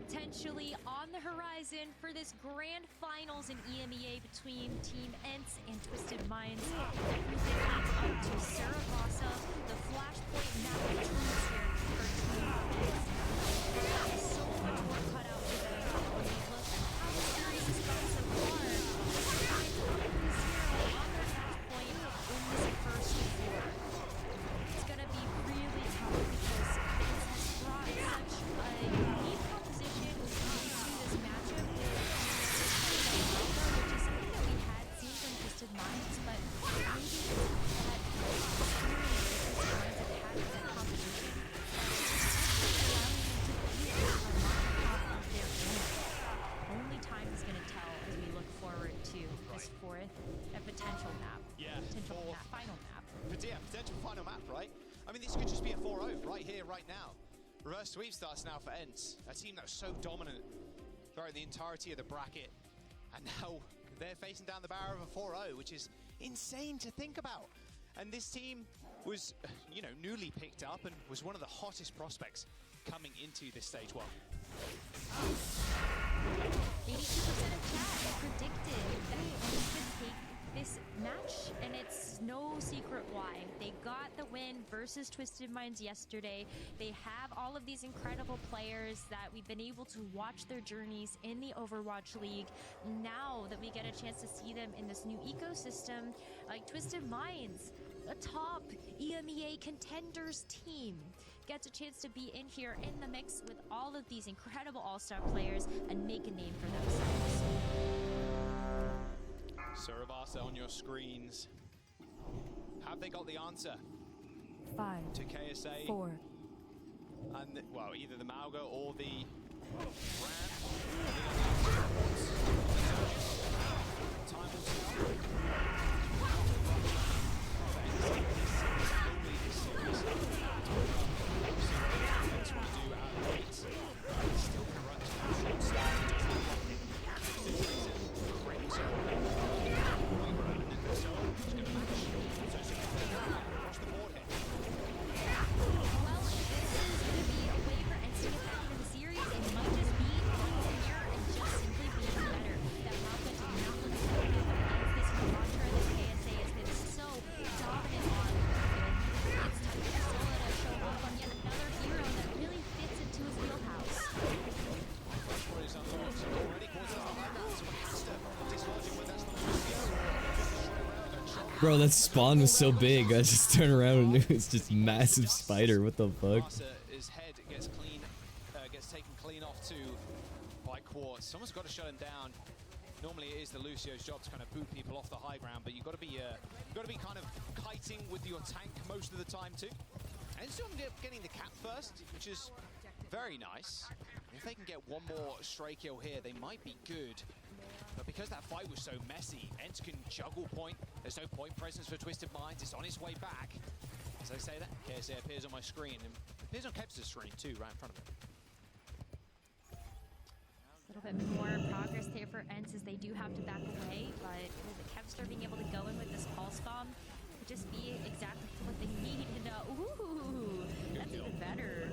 potentially on the horizon for this grand finals in EMEA between Team ENCE and Twisted Minds, everything leads up to Saragossa, the flashpoint map of truths here for Team ENCE. There is so much more cut out for them when we look at how the series has gone so far. Twisted Minds up 3-0 on their match point in this first four. It's gonna be really tough because ENCE has brought such a unique composition into this matchup with which is something that we had seen from Twisted Minds, but maybe it's that experience that Twisted Minds have had with that composition allowing them to be on top of their game. Only time is going to tell as we look forward to this fourth and potential map. Yeah, Final map. But yeah, potential final map, right? I mean, this could just be a 4-0 right here, right now. Reverse sweep starts now for ENCE, a team that was so dominant throughout the entirety of the bracket, and now they're facing down the barrel of a 4-0, which is insane to think about. And this team was, you know, newly picked up and was one of the hottest prospects coming into this stage 1. 82% of chat predicted that they could take this match, and it's no secret why. They got the win versus Twisted Minds yesterday. They have all of these incredible players that we've been able to watch their journeys in the Overwatch League. Now that we get a chance to see them in this new ecosystem, like Twisted Minds, a top EMEA contenders team, gets a chance to be in here in the mix with all of these incredible all-star players and make a name for themselves. Saravasa on your screens. Have they got the answer? 5 to KSA? 4. And well, either the Malga or the Ram. Time will tell. Bro, that spawn was so big. I just turned around and it was just massive spider. What the fuck? His head gets clean, gets taken clean off too by Quartz. Someone's got to shut him down. Normally it is the Lucio's job to kind of boot people off the high ground, but you've got to be kind of kiting with your tank most of the time too. And so ended up getting the cap first, which is very nice. If they can get one more stray kill here, they might be good. But because that fight was so messy, Ents can juggle point. There's no point presence for Twisted Minds. It's on its way back. As I say that, KSA appears on my screen and appears on Kev's screen too, right in front of him. A little bit more progress there for Ents as they do have to back away, but with Kevster being able to go in with this pulse bomb would just be exactly what they need. And ooh, that's even better.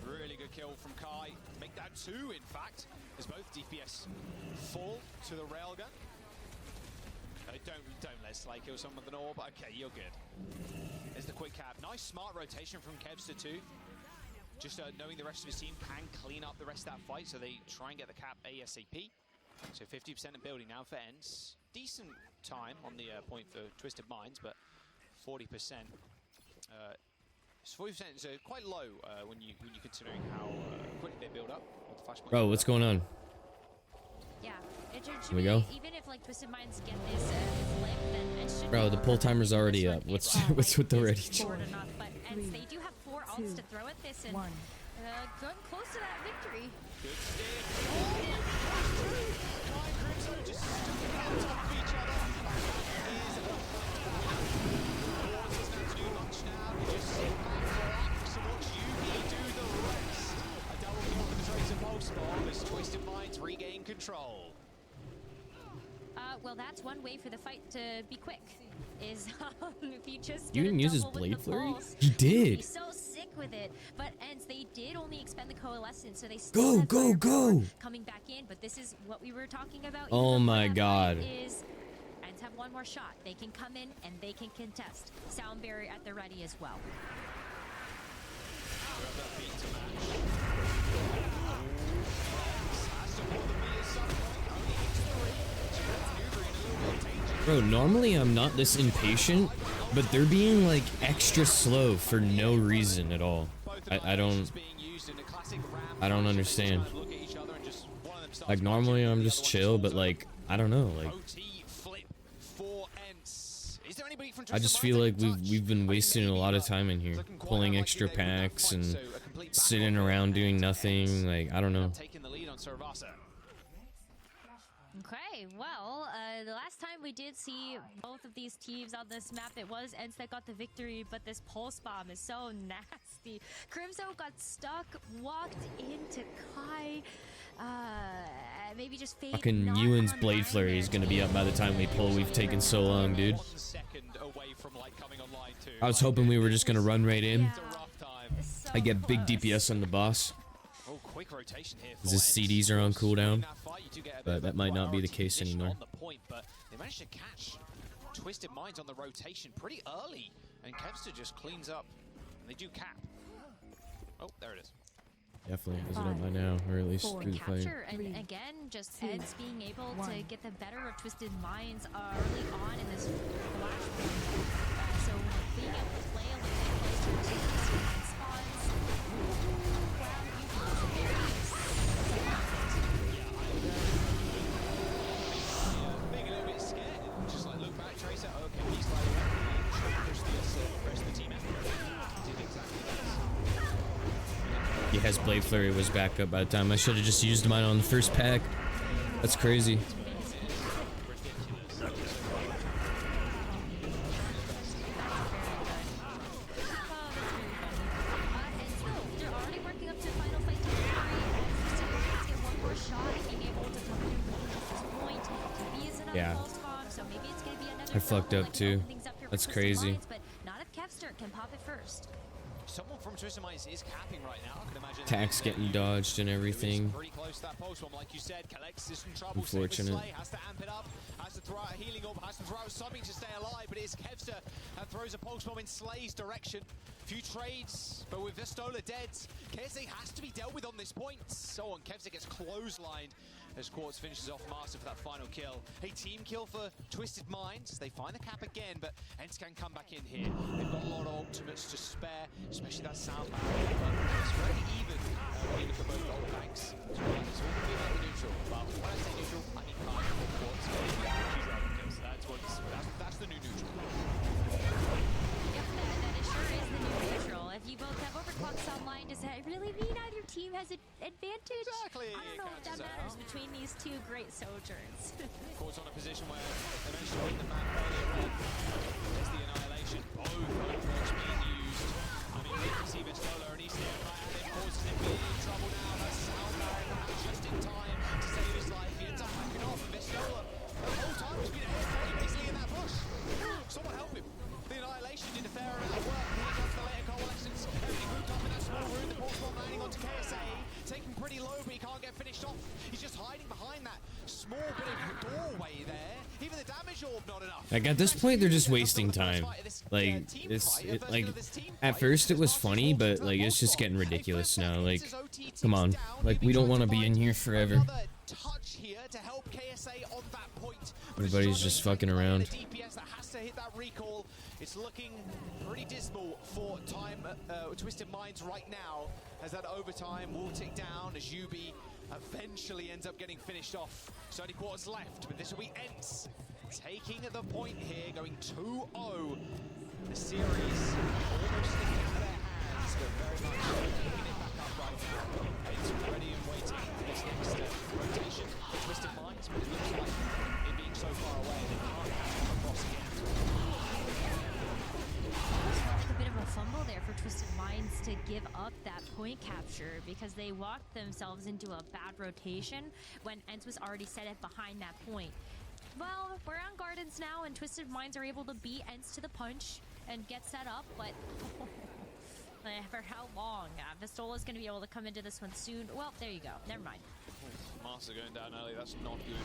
Really good kill from Kai. Make that 2, in fact, as both DPS fall to the railgun. Don't let Slay kill someone with an orb. Okay, you're good. There's the quick cap. Nice smart rotation from Kevster too. Just knowing the rest of his team can clean up the rest of that fight, so they try and get the cap ASAP. So 50% of building now for Ents. Decent time on the point for Twisted Minds, but 40%. 40% is quite low when you considering how quickly they build up. Bro, what's going on? Yeah, it should Here we go. Even if like Twisted Minds get this flip, then it should. Bro, the pull timer's already up. What's with the ready? But Ents, they do have 4 ults to throw at this, and getting close to that victory. Good stick. Kai and Crimson just stood on top of each other. Quartz doesn't have to do much now. You just sit back, relax, and watch Yugi do the rest. A double kill for the Tracer Pulse Bomb as Twisted Minds regain control. Well, that's one way for the fight to be quick. Is if you just You didn't use his blade flurry? He did. He's so sick with it. But Ents, they did only expend the coalescence, so they still have go coming back in. But this is what we were talking about. Oh my god. Is Ents have one more shot. They can come in and they can contest. Sound barrier at the ready as well. Bro, normally I'm not this impatient, but they're being like extra slow for no reason at all. I don't understand. Like normally I'm just chill, but like I don't know, like I just feel like we've been wasting a lot of time in here, pulling extra packs and sitting around doing nothing. Like I don't know. Okay, well, the last time we did see both of these teams on this map, it was Ents that got the victory, but this pulse bomb is so nasty. Crimzo got stuck, walked into Kai, maybe just fade. Fucking Ewan's blade flurry is gonna be up by the time we pull. We've taken so long, dude. I was hoping we were just gonna run right in. I get big DPS on the boss. Oh, quick rotation here. His CDs are on cooldown, but that might not be the case anymore. On the point, but they managed to catch Twisted Minds on the rotation pretty early, and Kevster just cleans up. And they do cap. Oh, there it is. Definitely has it up by now, or at least through the fight. Capture, and again, just Eds being able to get the better of Twisted Minds early on in this flashpoint. So being able to play a little bit closer to Twisted Mind spawns. Wow, Being a little bit scared, just like look back, Tracer. Okay, he's like trying to push the rest of the team out. Did exactly that. Yeah, his Blade Flurry was back up by the time I should have just used mine on the first pack. That's crazy. Yeah. I fucked up too. That's crazy. But not if Kevster can pop it first. Someone from Twisted Minds is capping right now. I can imagine. Tax getting dodged and everything. Pretty close to that pulse bomb, like you said. Collects is in trouble. Unfortunate. Slay has to amp it up. Has to throw out a healing orb. Has to throw out something to stay alive. But it is Kevster that throws a pulse bomb in Slay's direction. Few trades, but with Vistola dead, KSA has to be dealt with on this point. So on, Kevster gets clotheslined as Quartz finishes off Master for that final kill. A team kill for Twisted Minds. They find the cap again, but Ents can come back in here. They've got a lot of ultimates to spare, especially that sound barrier. But it's very even when you look at both gold banks. It's all going to be about the neutral. But when I say neutral, I mean kind of Quartz. That's the new neutral. Yep, that it sure is the new neutral. If you both have overclocks online, does that really mean either team has an advantage? Exactly. I don't know if that matters between these two great sojourns. Quartz on a position where they managed to win the map earlier on. There's the annihilation. Both overclocks being used. I mean, we can see Vistola and he's there right at him, causes him big trouble now. That sound barrier just in time to save his life. He ends up backing off. Vistola, the whole time, has been ahead basically in that push. Someone help him. The annihilation did a fair amount of work. Here comes the later coalescence. Everything grouped up in that small room. The pulse bomb landing onto KSA. Taking pretty low, but he can't get finished off. He's just hiding behind that small bit of doorway there. Even the damage orb not enough. Like at this point, they're just wasting time. Like at first it was funny, but like it's just getting ridiculous now. Like, come on, like we don't want to be in here forever. Touch here to help KSA on that point. Everybody's just fucking around. DPS that has to hit that recall. It's looking pretty dismal for time Twisted Minds right now, as that overtime will tick down as UB eventually ends up getting finished off. So only quarters left, but this will be Ents taking the point here, going 2-0. The series almost slipping into their hands, but very much picking it back up right now. Ents ready and waiting for this next rotation. Twisted Minds, but it looks like it being so far away, they can't come across again. A bit of a fumble there for Twisted Minds to give up that point capture because they walked themselves into a bad rotation when Ents was already set it behind that point. Well, we're on Gardens now, and Twisted Minds are able to beat Ents to the punch and get set up, but for how long? Vistola's going to be able to come into this one soon. Well, there you go. Never mind. Master going down early, that's not good.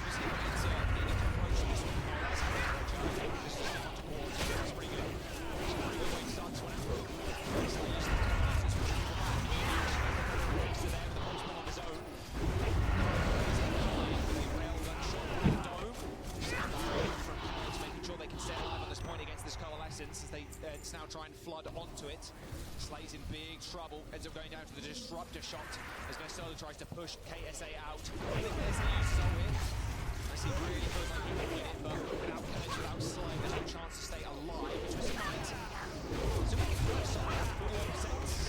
Just needing to approach this one. That's how they approach it. Just to step onto Quartz. That's pretty good. It's a pretty good way to start this one out. It's like using the combinations which he provided. He's there with the pulse bomb of his own. He's in behind with a railgun shot on the dome. Stand behind from Cards, making sure they can stay alive on this point against this coalescence as they now try and flood onto it. Slay's in big trouble, ends up going down to the disruptor shot as Vistola tries to push KSA out. I think KSA uses ult here, as he really feels like he can win it, but without Killage, without Slay, there's no chance to stay alive. Twisted Minds, so make it worse, 41%.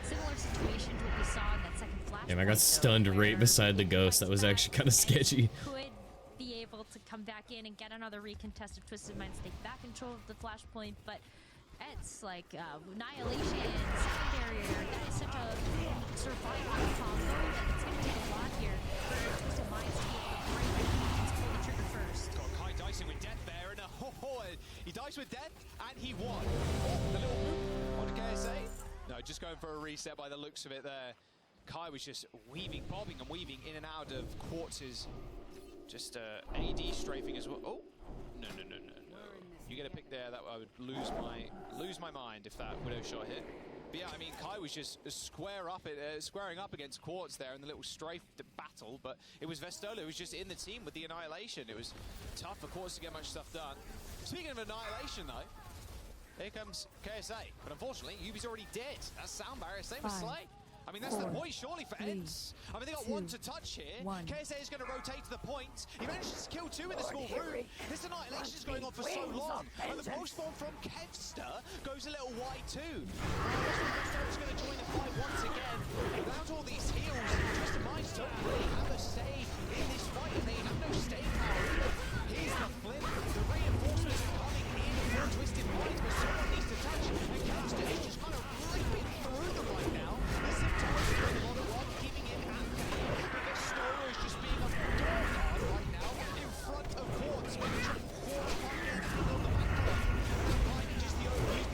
Similar situation to what we saw in that second flash. Damn, I got stunned right beside the ghost. That was actually kind of sketchy. Could be able to come back in and get another recontest if Twisted Minds take back control of the flashpoint, but it's like annihilation, sound barrier. That is such a survival combo that it's going to take a lot here for Twisted Minds to be able to break the and pull the trigger first. Got Kai dicing with death there, and he diced with death, and he won. The little going for a reset by the looks of it there. Kai was just weaving, bobbing and weaving in and out of Quartz's just AD strafing as well. Oh, no. You get a pick there, that I would lose my mind if that Widow shot hit. But yeah, I mean, Kai was just squaring up against Quartz there in the little strafe battle, but it was Vestola who was just in the team with the Annihilation. It was tough for Quartz to get much stuff done. Speaking of Annihilation, though, here comes KSA. But unfortunately, Yubi's already dead. That's sound barrier, same as Slay. I mean, that's the point, surely, for Ents. I mean, they got one to touch here. KSA is going to rotate to the point. He manages to kill two in the small room. This Annihilation is going on for so long. And the pulse form from Kevster goes a little wide, too. Kevster is going to join the fight once again. Without all these heals, Twisted Minds don't really have a say in this fight, and they have no stay power either. Here's the flip. The reinforcements are coming in for Twisted Minds, but someone needs to touch. And Kevster is just kind of ripping through them right now. Doing a lot of work, keeping him at bay. But Vestola is just being a dog hard right now in front of Quartz. Trying to force one and on the back line. And finding just the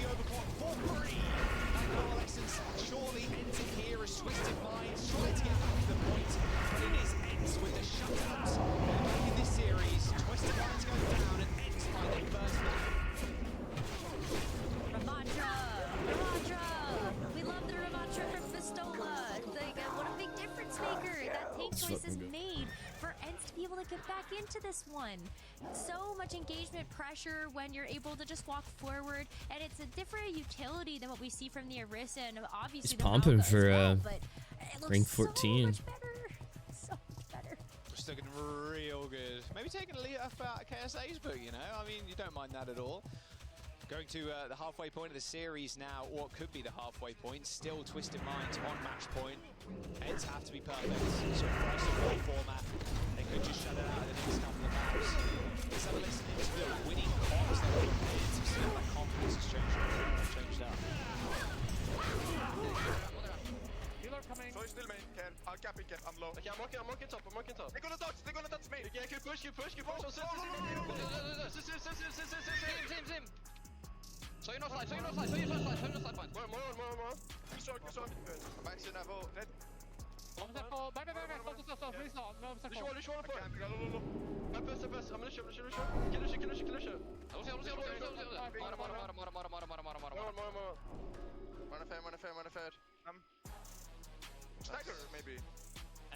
overclock for free. And Coalescence surely ending here as Twisted Minds trying to get back to the point. But it is Ents with the shutouts. And back in this series, Twisted Minds go down and Ents find their first map. Ramatra! We love the Ramatra from Vestola. What a big difference maker that tank choice has made for Ents to be able to get back into this one. So much engagement pressure when you're able to just walk forward, and it's a different utility than what we see from the Orisa and obviously He's pumping for but it looks ring 14. So much better. So much better. Just looking real good. Maybe taking a lead off KSA's book, you know? I mean, you don't mind that at all. Going to the halfway point of the series now, or what could be the halfway point. Still Twisted Minds on match point. Ents have to be perfect. So first of all format, they could just shut it out in the next couple of maps. Let's have a listen to the winning comps that were played to see how that confidence has changed out. Healer coming. So still main, Ken. I'll cap it, I'm low. Okay, I'm walking top. They're gonna touch me. Yeah, keep push. Sim. So you no slide point. More. Good shot. I'm back to Navo. Dead. Back. Du kör på. Böss. I'm gonna shoot. Killer. Mara fair. Stagger, maybe.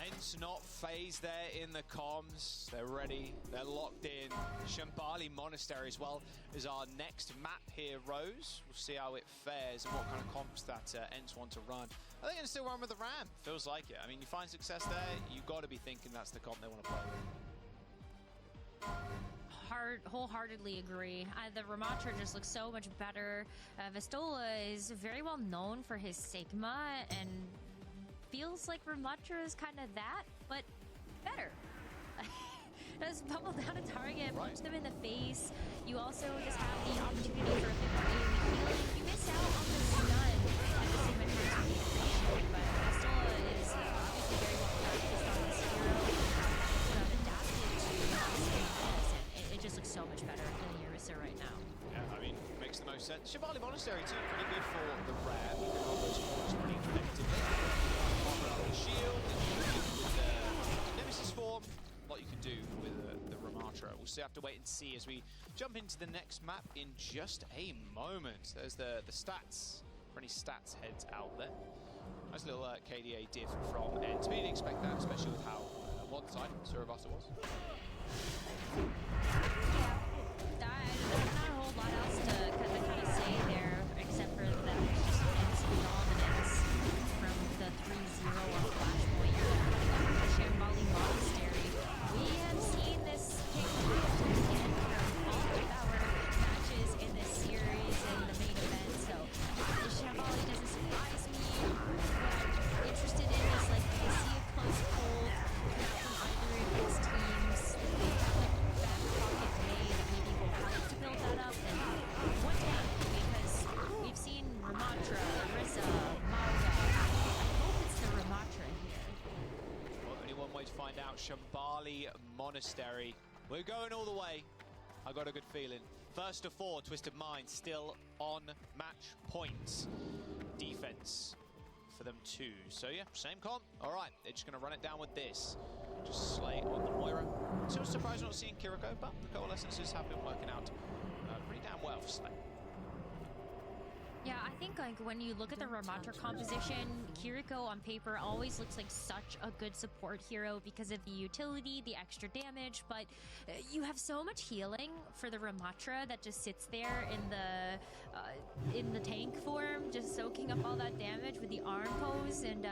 Ents not phased there in the comms. They're ready. They're locked in. Shambali Monastery as well is our next map here, Rose. We'll see how it fares and what kind of comps that Ents want to run. I think it's still run with the Ram. Feels like it. I mean, you find success there, you got to be thinking that's the comp they want to play with. Wholeheartedly agree. The Ramatra just looks so much better. Vestola is very well known for his Sigma, and feels like Ramatra is kind of that, but better. Just bubble down a target, punch them in the face. You also just have the opportunity for a bit more AoE healing. You miss out on the stun that the Sigma tries to be efficient, but Vestola is obviously very well practiced on this hero. Sort of adapted to this, and it just looks so much better than the Orisa right now. Yeah, I mean, makes the most sense. Shambali Monastery too, pretty good for the Ram. It's pretty effective. The shield, with the Nemesis form, a lot you can do with the Ramatra. We'll still have to wait and see as we jump into the next map in just a moment. There's the stats, for any stats heads out there. Nice little KDA diff from Ents. We didn't expect that, especially with how one-sided Surabasa was. Yeah, there's not a whole lot else to kind of say there, except for that it's just Ents dominance from the 3-0 on Flashpoint. Shambali Monastery. We have seen this pick from all of our matches in this series and the main event, so Shambali doesn't surprise me. What I'm interested in is, like, I see a close hold from either of these teams. They have like back pocket May that maybe will help to build that up, and one day, because we've seen Ramatra, Orisa, Mauga. I hope it's the Ramatra here. Well, only one way to find out. Shambali Monastery. We're going all the way. I got a good feeling. First of four, Twisted Minds still on match points. Defense for them too. So yeah, same comp. All right, they're just going to run it down with this. Just Slay on the Moira. Still surprised not seeing Kiriko, but the coalescences have been working out pretty damn well for Slay. Yeah, I think like when you look at the Ramattra composition, Kiriko on paper always looks like such a good support hero because of the utility, the extra damage, but you have so much healing for the Ramattra that just sits there in the tank form, just soaking up all that damage with the arm pose, and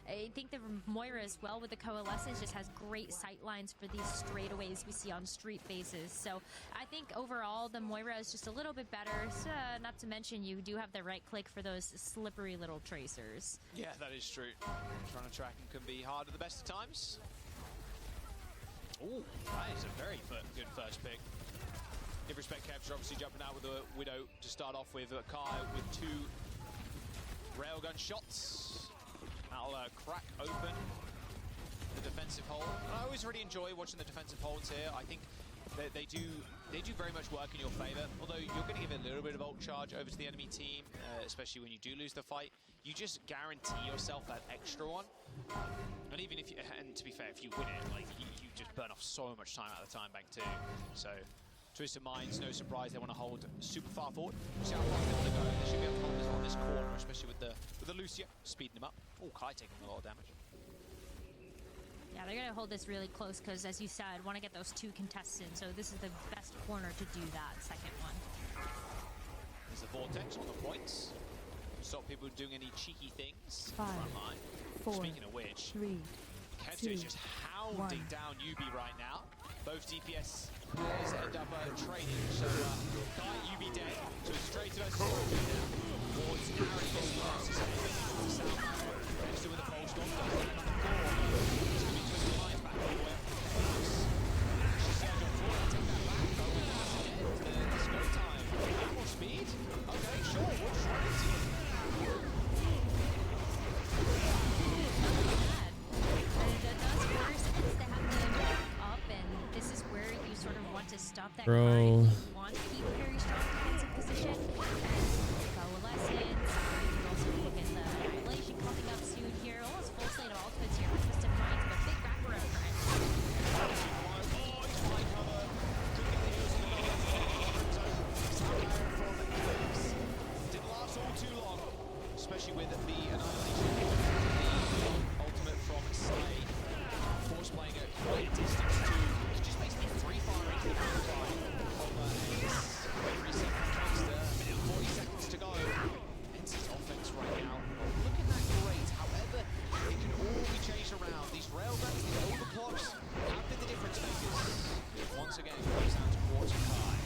I think the Moira as well with the coalescence just has great sight lines for these straightaways we see on street phases. So I think overall the Moira is just a little bit better, not to mention you do have the right click for those slippery little tracers. Yeah, that is true. Trying to track him can be hard at the best of times. Ooh, that is a very good first pick. Give respect, Kev's obviously jumping out with a Widow to start off with. Kai with 2 railgun shots. That'll crack open the defensive hole. And I always really enjoy watching the defensive holes here. I think they do very much work in your favor. Although you're going to give a little bit of ult charge over to the enemy team, especially when you do lose the fight. You just guarantee yourself that extra one. And even if you, and to be fair, if you win it, like you just burn off so much time out of the time bank too. So Twisted Minds, no surprise, they want to hold super far forward. See how far they want to go. They should be able to hold this on this corner, especially with the Lucia speeding them up. Oh, Kai taking a lot of damage. Yeah, they're gonna hold this really close because, as you said, want to get those 2 contestants. So this is the best corner to do that second one. There's a Vortex on the points. Stop people doing any cheeky things. 5, 4, Speaking of which, 3, Kevster is 2, just hounding 1. down Yubi right now. Both DPS players end up trading. So Kai, Yubi dead. So straight to us. Towards Aaron getting lost. Kevster with a pulse bomb. Does land on the core. It's going to be Twisted Minds back all the way up to the box. Actually, Sergio Ford, take that back. Oh, and that's dead. It's go time. More speed? Okay, sure. We'll try it. To stop that Bro. climb, you want to keep a very strong defensive position, and coalescence. You can also look at the annihilation coming up soon here. Almost full slate of ultimates here with Twisted Minds, but big wraparound for him. Didn't last all too long, especially with the annihilation. The ultimate from Slay. Force playing at quite a distance too. Just basically free-firing the backline of Ace. Reset from Kevster, a minute and 40 seconds to go. Menzi's offense right now, looking that great. However, it can all be changed around. These railguns, these overclocks, have been the difference makers. Once again, it comes down to Quartz and Kai.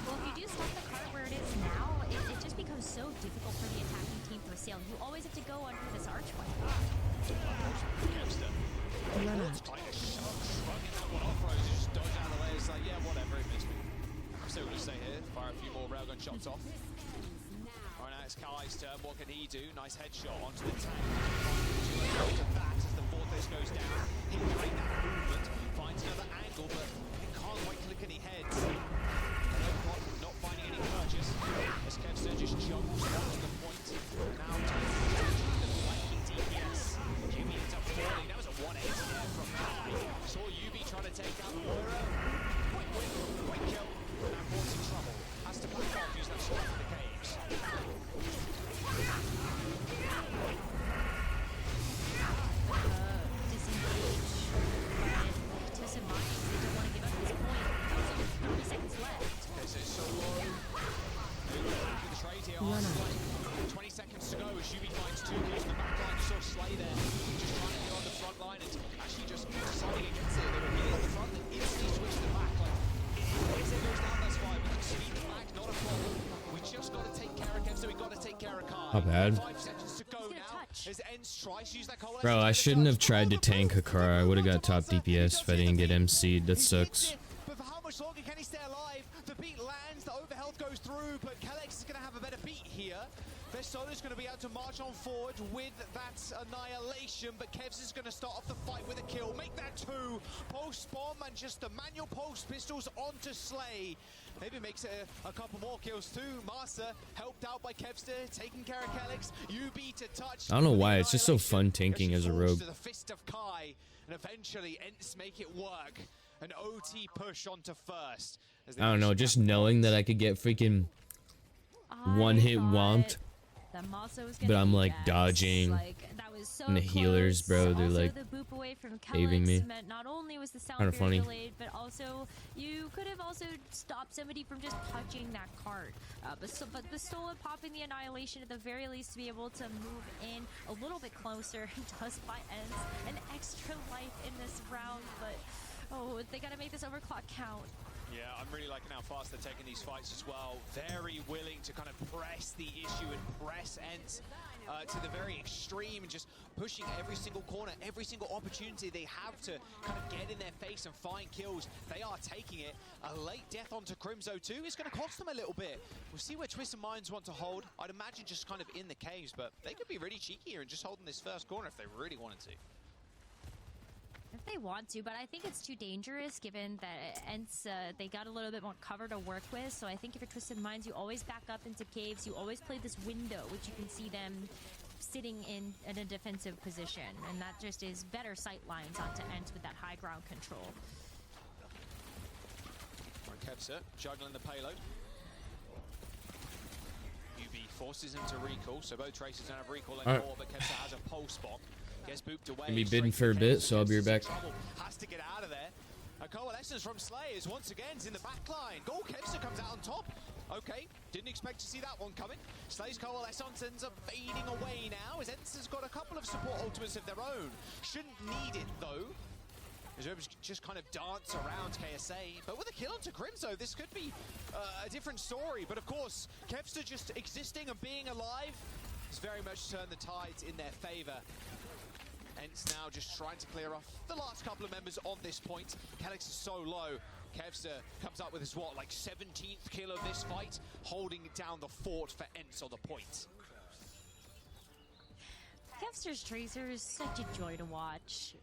Well, if you do stop the cart where it is now, it just becomes so difficult for the attacking team to assail. You always have to go under this archway. Kevster. It's kind of shrugging that one off, Rose. Just dodge out of the way. It's like, yeah, whatever, it missed me. I'm still going to stay here, fire a few more railgun shots off. Alright, now it's Kai's turn. What can he do? Nice headshot onto the tank. After that, as the Vortex goes down, he can make that movement, finds another angle, but he can't quite click any heads. Not finding any purchase, as Kevster just jumps onto the point. Now, the flanking DPS. Yubi ends up falling. That was a 180 there from Kai. Saw Yubi trying to take out Moira. Quick win, quick kill. Now Quartz in trouble. Has to back off, use that sword for the caves. Disengage. But Twisted Minds, they don't want to give up this point. There's only 30 seconds left. Okay, so it's so low. With the trade here on Slay. 20 seconds to go as Yubi finds 2 kills in the back line. You saw Slay there, just trying to get on the front line and actually just deciding against it. They were healing on the front and instantly switched it back. Like, if it goes down, that's fine. We can speed it back, not a problem. We just got to take care of Kev, so we got to take care of Kai. Not bad. 5 seconds to go now. As Ends tries to use that coalescence. Bro, I shouldn't have tried to tank Hakara. I would have got top DPS if I didn't get MC'd. That sucks. But for how much longer can he stay alive? The beat lands, the overhealth goes through, but Kalex is going to have a better beat here. Vestola's going to be able to march on forward with that annihilation, but Kevs is going to start off the fight with a kill. Make that 2. Pulse bomb and just the manual pulse pistols onto Slay. Maybe makes it a couple more kills too. Master helped out by Kevster, taking care of Kelix. UB to touch. I don't know why, it's just so fun tanking as a rogue. To the fist of Kai, and eventually Ents make it work. An OT push onto first. I don't know, just knowing that I could get freaking one hit whomped. But I'm like dodging. That was so and the healers, bro, they're also, like the boop away from saving me. Meant not only was the sound Kinda funny. delayed, but also you could have also stopped somebody from just touching that cart. But Bastola popping the annihilation at the very least to be able to move in a little bit closer does buy Ents an extra life in this round. But oh, they gotta make this overclock count. Yeah, I'm really liking how fast they're taking these fights as well. Very willing to kind of press the issue and press Ents to the very extreme and just pushing every single corner, every single opportunity they have to kind of get in their face and find kills. They are taking it. A late death onto Crimzo too is going to cost them a little bit. We'll see where Twisted Minds want to hold. I'd imagine just kind of in the caves, but they could be really cheeky here and just holding this first corner if they really wanted to. If they want to, but I think it's too dangerous given that Ents, they got a little bit more cover to work with. So I think if you're Twisted Minds, you always back up into caves. You always play this window, which you can see them sitting in a defensive position. And that just is better sight lines onto Ents with that high ground control. Kevser juggling the payload. UB forces him to recall, so both Tracers don't have recall anymore, but Kevser has a pulse bomb. Gets booped away. Gonna be bidding for a bit, so I'll be right back. Has to get out of there. A coalescence from Slayers once again is in the back line. Goal Kevster comes out on top. Okay, didn't expect to see that one coming. Slay's coalescence ends up fading away now, as Ents has got a couple of support ultimates of their own. Shouldn't need it though. As just kind of dance around KSA, but with a kill onto Crimzo, this could be a different story. But of course, Kevster just existing and being alive has very much turned the tides in their favor. Ents now just trying to clear off the last couple of members on this point. Kelix is so low. Kevster comes up with his, what, like 17th kill of this fight, holding down the fort for Ents on the point. Kevster's Tracer is such a joy to watch.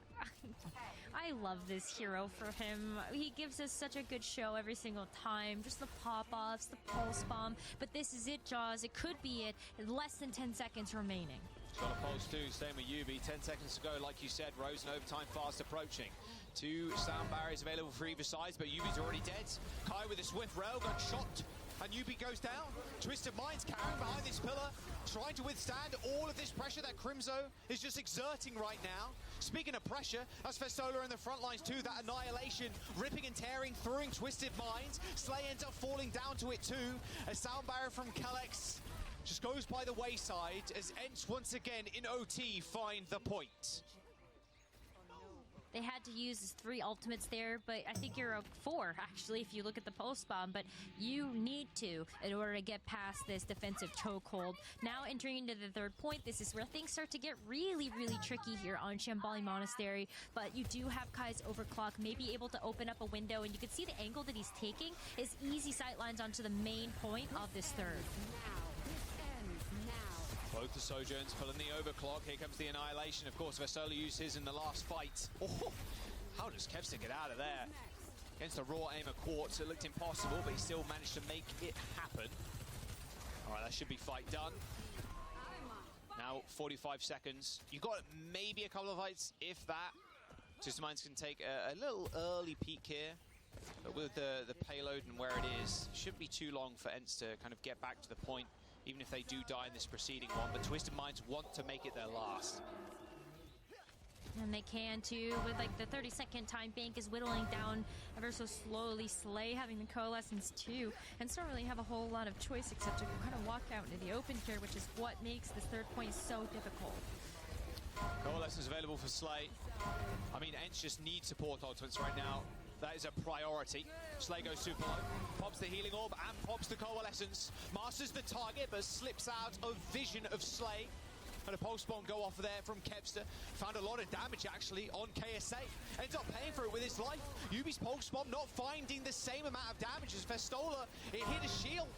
I love this hero for him. He gives us such a good show every single time. Just the pop-offs, the pulse bomb. But this is it, Jaws. It could be it. Less than 10 seconds remaining. Got a pulse too, staying with UB. 10 seconds to go, like you said, Rose, and overtime fast approaching. 2 sound barriers available for either side, but UB's already dead. Kai with a swift railgun shot, and UB goes down. Twisted Minds carrying behind this pillar, trying to withstand all of this pressure that Crimzo is just exerting right now. Speaking of pressure, that's Festola in the front lines too. That annihilation, ripping and tearing, throwing Twisted Minds. Slay ends up falling down to it too. A sound barrier from Kelix just goes by the wayside as Ents once again in OT find the point. They had to use 3 ultimates there, but I think you're a 4, actually, if you look at the post bomb. But you need to in order to get past this defensive chokehold. Now entering into the 3rd point, this is where things start to get really, really tricky here on Shambali Monastery. But you do have Kai's overclock, maybe able to open up a window, and you can see the angle that he's taking is easy sightlines onto the main point of this 3rd. Both the Sojourns pulling the overclock. Here comes the annihilation. Of course, Vestola used his in the last fight. Oh, how does Kevster get out of there? Against the raw aim of Quartz, it looked impossible, but he still managed to make it happen. All right, that should be fight done. Now, 45 seconds. You've got maybe a couple of fights, if that. Twisted Minds can take a little early peek here. But with the payload and where it is, it shouldn't be too long for Ents to kind of get back to the point, even if they do die in this preceding one. But Twisted Minds want to make it their last. And they can too, with like the 30-second time bank is whittling down ever so slowly. Slay having the coalescence too, and don't really have a whole lot of choice except to kind of walk out into the open here, which is what makes this 3rd point so difficult. Coalescence available for Slay. I mean, Ents just need support ultimates right now. That is a priority. Slay goes super low, pops the healing orb and pops the coalescence. Masters the target but slips out of vision of Slay. And a pulse bomb go off there from Kevster. Found a lot of damage actually on KSA. Ends up paying for it with his life. UB's pulse bomb not finding the same amount of damage as Festola. It hit a shield.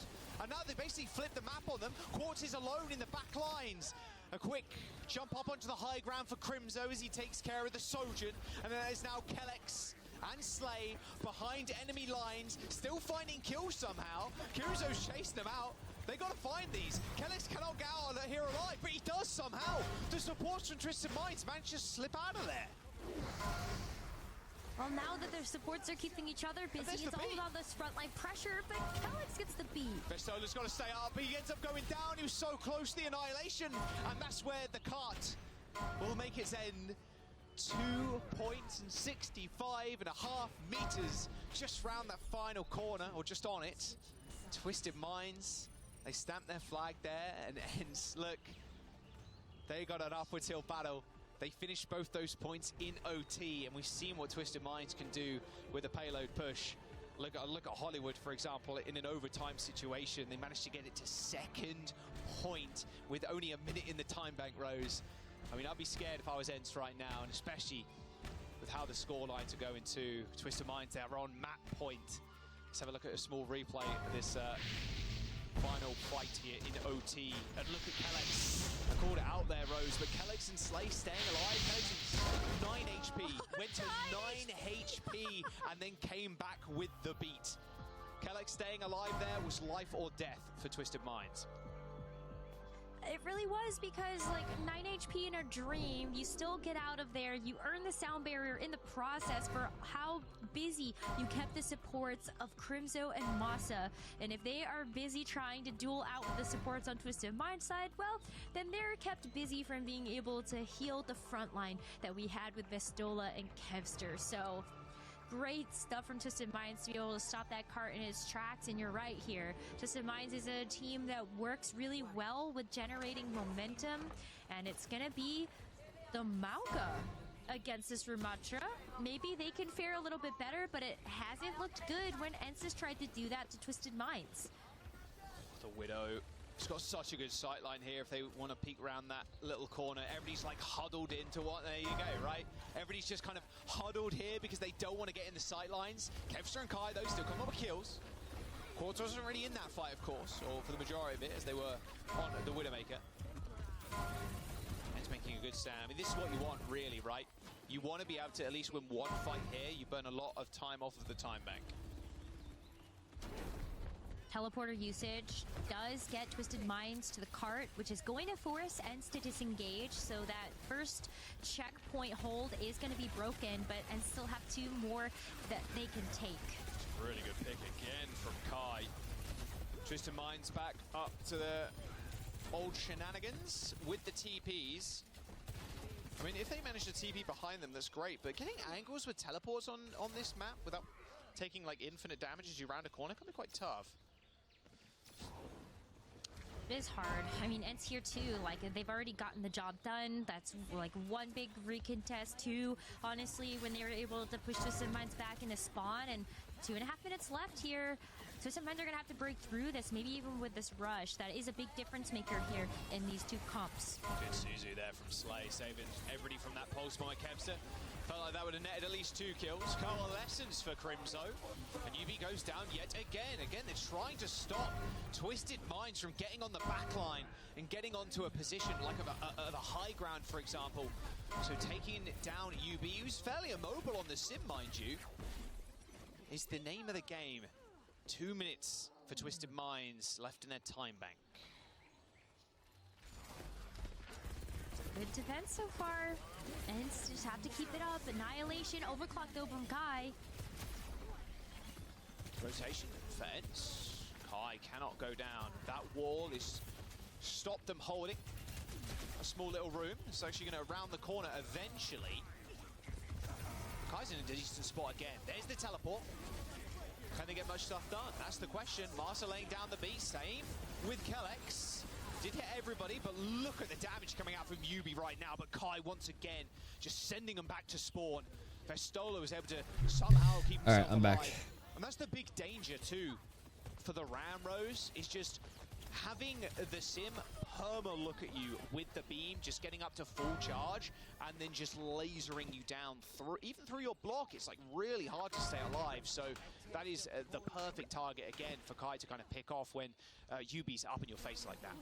And now they basically flipped the map on them. Quartz is alone in the back lines. A quick jump up onto the high ground for Crimzo as he takes care of the Sojourn. And then there's now Kellex and Slay behind enemy lines, still finding kills somehow. Crimzo's chasing them out. They gotta find these. Kellex cannot get out of here alive, but he does somehow. The supports from Twisted Minds manage to slip out of there. Well, now that their supports are keeping each other busy, it's all about this frontline pressure, but Kellex gets the beat. Vestola's got to stay up, but he ends up going down. He was so close to the annihilation, and that's where the cart will make its end. 2 points and 65.5 meters just round that final corner, or just on it. Twisted Minds, they stamp their flag there, and ends. Look, they got an upwards hill battle. They finished both those points in OT, and we've seen what Twisted Minds can do with a payload push. Look at Hollywood, for example, in an overtime situation. They managed to get it to second point with only a minute in the time bank, Rose. I mean, I'd be scared if I was Ents right now, and especially with how the score lines are going to Twisted Minds. They're on map point. Let's have a look at a small replay of this final fight here in OT. And look at Kellex. I called it out there, Rose, but Kellex and Slay staying alive. Kellex is 9 HP, went to 9 HP, and then came back with the beat. Kellex staying alive there was life or death for Twisted Minds. It really was, because like 9 HP in a dream, you still get out of there. You earn the sound barrier in the process for how busy you kept the supports of Crimzo and Masa. And if they are busy trying to duel out with the supports on Twisted Mind's side, well, then they're kept busy from being able to heal the front line that we had with Vestola and Kevster. So great stuff from Twisted Minds to be able to stop that cart in its tracks, and you're right here. Twisted Minds is a team that works really well with generating momentum, and it's gonna be the Mauka against this Ramattra. Maybe they can fare a little bit better, but it hasn't looked good when Ents has tried to do that to Twisted Minds. The Widow. It's got such a good sight line here if they want to peek around that little corner. Everybody's like huddled into what, there you go, right? Everybody's just kind of huddled here because they don't want to get in the sight lines. Kevster and Kai, though, still come up with kills. Quartz wasn't really in that fight, of course, or for the majority of it, as they were on the Widowmaker. It's making a good stand. I mean, this is what you want, really, right? You want to be able to at least win one fight here. You burn a lot of time off of the time bank. Teleporter usage does get Twisted Minds to the cart, which is going to force Ents to disengage, so that first checkpoint hold is going to be broken, but Ents still have 2 more that they can take. Really good pick again from Kai. Twisted Minds back up to the old shenanigans with the TPs. I mean, if they manage to TP behind them, that's great, but getting angles with teleports on this map without taking like infinite damage as you round a corner can be quite tough. It is hard. I mean, Ents here too, like, they've already gotten the job done. That's like 1 big recontest, 2, honestly, when they were able to push Twisted Minds back into spawn, and 2.5 minutes left here. Twisted Minds are gonna have to break through this, maybe even with this rush. That is a big difference maker here in these 2 comps. Good Suzu there from Slay, saving everybody from that pulse by Kevster. Felt like that would have netted at least 2 kills. Coalescence for Crimzo. And UB goes down yet again. Again, they're trying to stop Twisted Minds from getting on the back line and getting onto a position like of a high ground, for example. So taking down UB, who's fairly immobile on the sim, mind you, is the name of the game. 2 minutes for Twisted Minds left in their time bank. Good defense so far. Ents just have to keep it up. Annihilation, overclock though from Kai. Rotation for Ents. Kai cannot go down. That wall is stopped them holding a small little room. It's actually going to round the corner eventually. Kai's in a decent spot again. There's the teleport. Can they get much stuff done? That's the question. Marsa laying down the beat. Same with Kellex. Did hit everybody, but look at the damage coming out from Yubi right now. But Kai, once again, just sending them back to spawn. Vestola was able to somehow keep himself alive. I'm back. And that's the big danger, too, for the Ramros, is just having the Sim perma look at you with the beam, just getting up to full charge, and then just lasering you down through, even through your block, it's like really hard to stay alive. So that is the perfect target again for Kai to kind of pick off when UB's up in your face like that.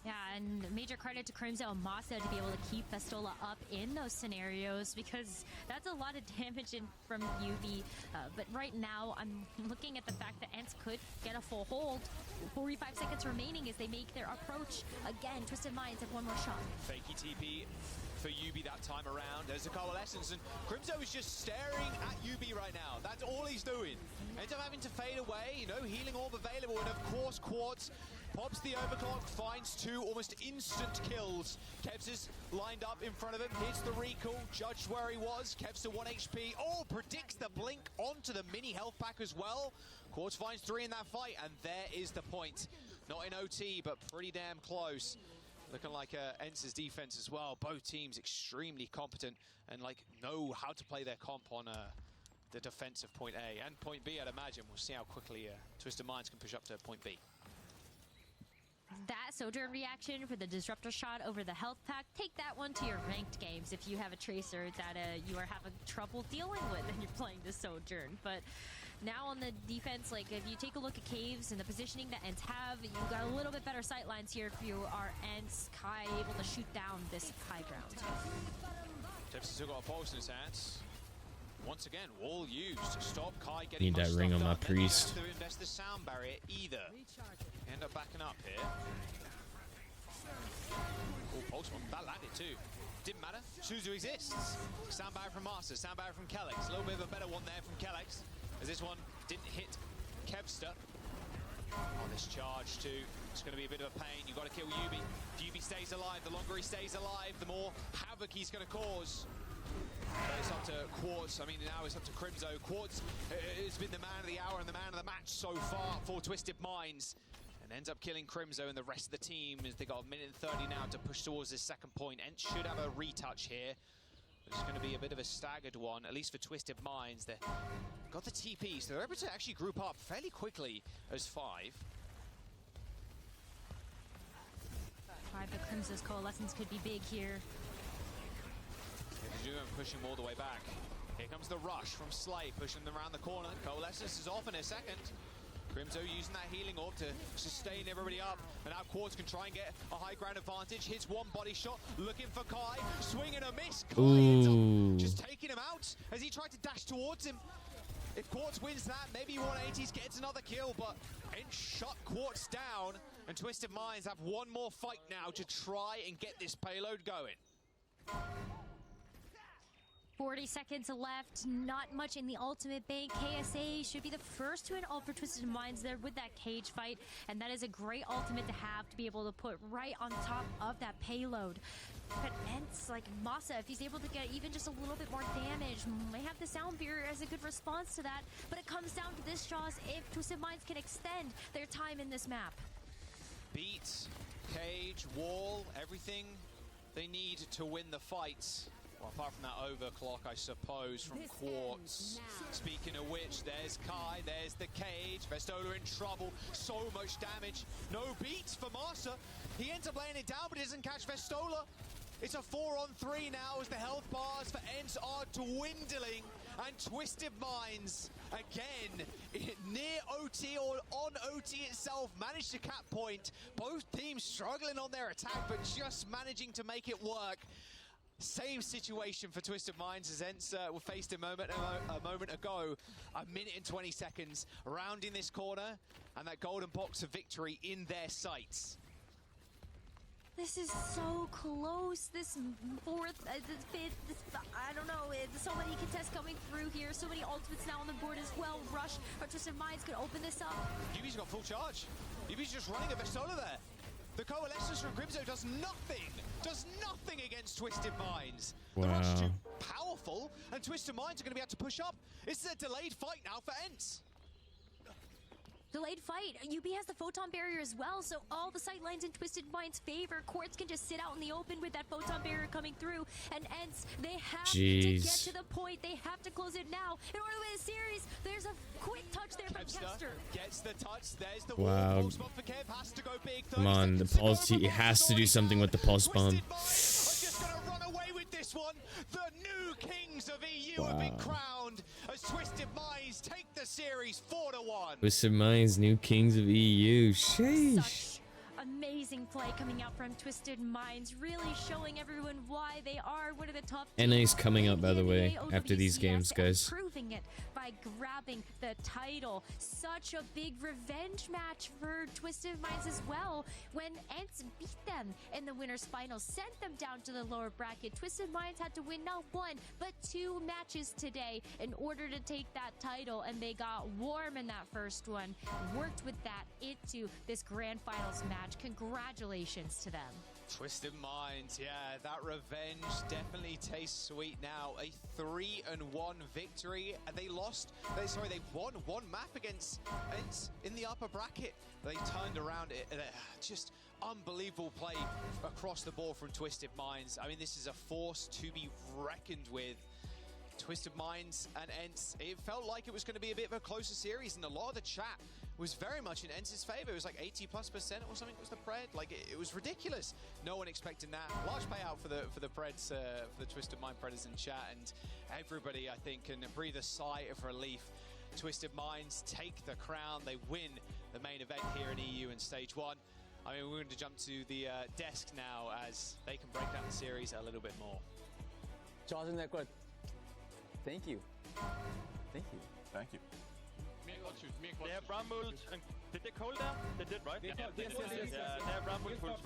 Yeah, and major credit to Crimzo and Masa to be able to keep Festola up in those scenarios, because that's a lot of damage in from UB. But right now, I'm looking at the fact that Ents could get a full hold. 45 seconds remaining as they make their approach. Again, Twisted Minds have one more shot. Fakey TP for UB that time around. There's a coalescence, and Crimzo is just staring at UB right now. That's all he's doing. Ends up having to fade away, you know, healing orb available, and of course, Quartz pops the overclock, finds 2 almost instant kills. Kevs is lined up in front of him, hits the recall, judged where he was. Kevs to 1 HP. Oh, predicts the blink onto the mini health pack as well. Quartz finds 3 in that fight, and there is the point. Not in OT, but pretty damn close. Looking like Ents' defense as well. Both teams extremely competent and like know how to play their comp on the defense of point A and point B. I'd imagine we'll see how quickly Twisted Minds can push up to point B. That Sojourn reaction for the Disruptor shot over the health pack, take that one to your ranked games if you have a Tracer that you are having trouble dealing with and you're playing the Sojourn. But now on the defense, like if you take a look at Caves and the positioning that Ents have, you've got a little bit better sight lines here if you are Ents. Kai able to shoot down this high ground. Jeff's still got a pulse in his hands. Once again, wall used to stop Kai getting Need that ring on my priest. Don't have to invest the sound barrier either. End up backing up here. Oh, pulse one. That landed too. Didn't matter. Suzu exists. Sound barrier from Master. Sound barrier from Kellex. A little bit of a better one there from Kellex, as this one didn't hit Kevster. Oh, this charge too. It's going to be a bit of a pain. You've got to kill Yubi. If Yubi stays alive, the longer he stays alive, the more havoc he's going to cause. It's up to Quartz. I mean, now it's up to Crimzo. Quartz has been the man of the hour and the man of the match so far for Twisted Minds, and ends up killing Crimzo and the rest of the team. As they got a minute and 30 now to push towards this second point. Ents should have a retouch here. It's going to be a bit of a staggered one, at least for Twisted Minds. They've got the TP, so they're able to actually group up fairly quickly as 5. But Crimso's coalescence could be big here. Pushing him all the way back. Here comes the rush from Slay, pushing them around the corner. Coalescence is off in a second. Crimzo using that healing orb to sustain everybody up. And now Quartz can try and get a high ground advantage. Hits one body shot, looking for Kai. Swing and a miss. Kai ends up just taking him out as he tried to dash towards him. If Quartz wins that, maybe 180s gets another kill, but Ents shut Quartz down. And Twisted Minds have one more fight now to try and get this payload going. 40 seconds left, not much in the ultimate bank. KSA should be the first to an ult for Twisted Minds there with that cage fight, and that is a great ultimate to have to be able to put right on top of that payload. But Ents, like Masa, if he's able to get even just a little bit more damage, may have the sound barrier as a good response to that, but it comes down to this, Jaws, if Twisted Minds can extend their time in this map. Beat, cage, wall, everything they need to win the fight. Well, apart from that overclock, I suppose, from Quartz. Speaking of which, there's Kai, there's the cage. Festola in trouble, so much damage. No beats for Masa. He ends up laying it down, but he doesn't catch Festola. It's a 4-on-3 now as the health bars for Ents are dwindling. And Twisted Minds, again, near OT or on OT itself, managed to cap point. Both teams struggling on their attack, but just managing to make it work. Same situation for Twisted Minds as Ents were faced a moment ago. A minute and 20 seconds, rounding this corner, and that golden box of victory in their sights. This is so close. This fourth, this fifth, this, I don't know. So many contests coming through here. So many ultimates now on the board as well. Rush or Twisted Minds could open this up. Yubi's got full charge. Yubi's just running a Festola there. The coalescence from Crimzo does nothing against Twisted Minds. Wow. The rush too powerful, and Twisted Minds are going to be able to push up. This is a delayed fight now for Ents. Delayed fight. UB has the photon barrier as well, so all the sight lines in Twisted Mind's favor. Quartz can just sit out in the open with that photon barrier coming through, and ENCE, they have to get to the point. They have to close it now in order to win the series. There's a quick touch there from Kevster. Gets the touch. There's the wow. wall. For Kev has to go big. Come on, the pulse. He has to do something with the pulse bomb. Just gonna run away with this one. The new kings of EU have been crowned as Twisted Minds take the series 4-1. Twisted Minds, new kings of EU. Sheesh. Such amazing play coming out from Twisted Minds, really showing everyone why they are one of the top teams. NA's coming up, by the way, after these games, guys. Proving it by grabbing the title. Such a big revenge match for Twisted Minds as well. When ENCE beat them in the winners final, sent them down to the lower bracket. Twisted Minds had to win not one, but 2 matches today in order to take that title, and they got warm in that first one. Worked with that into this grand finals match. Congratulations to them. Twisted Minds, yeah, that revenge definitely tastes sweet now. A 3-1 victory, and they won one map against ENCE in the upper bracket. They turned around it. Just unbelievable play across the board from Twisted Minds. I mean, this is a force to be reckoned with. Twisted Minds and ENCE, it felt like it was going to be a bit of a closer series, and a lot of the chat was very much in ENCE's favor. It was like 80+% or something was the pred. Like it was ridiculous. No one expecting that. Large payout for the Preds, for the Twisted Mind Predators in chat, and everybody I think can breathe a sigh of relief. Twisted Minds take the crown. They win the main event here in EU in stage 1. I mean, we're going to jump to the desk now as they can break down the series a little bit more. Jordan, good. Thank you. Thank you. Thank you. They have Rumble. Did they call them? They did, right? Yeah, they have Rumble pulls.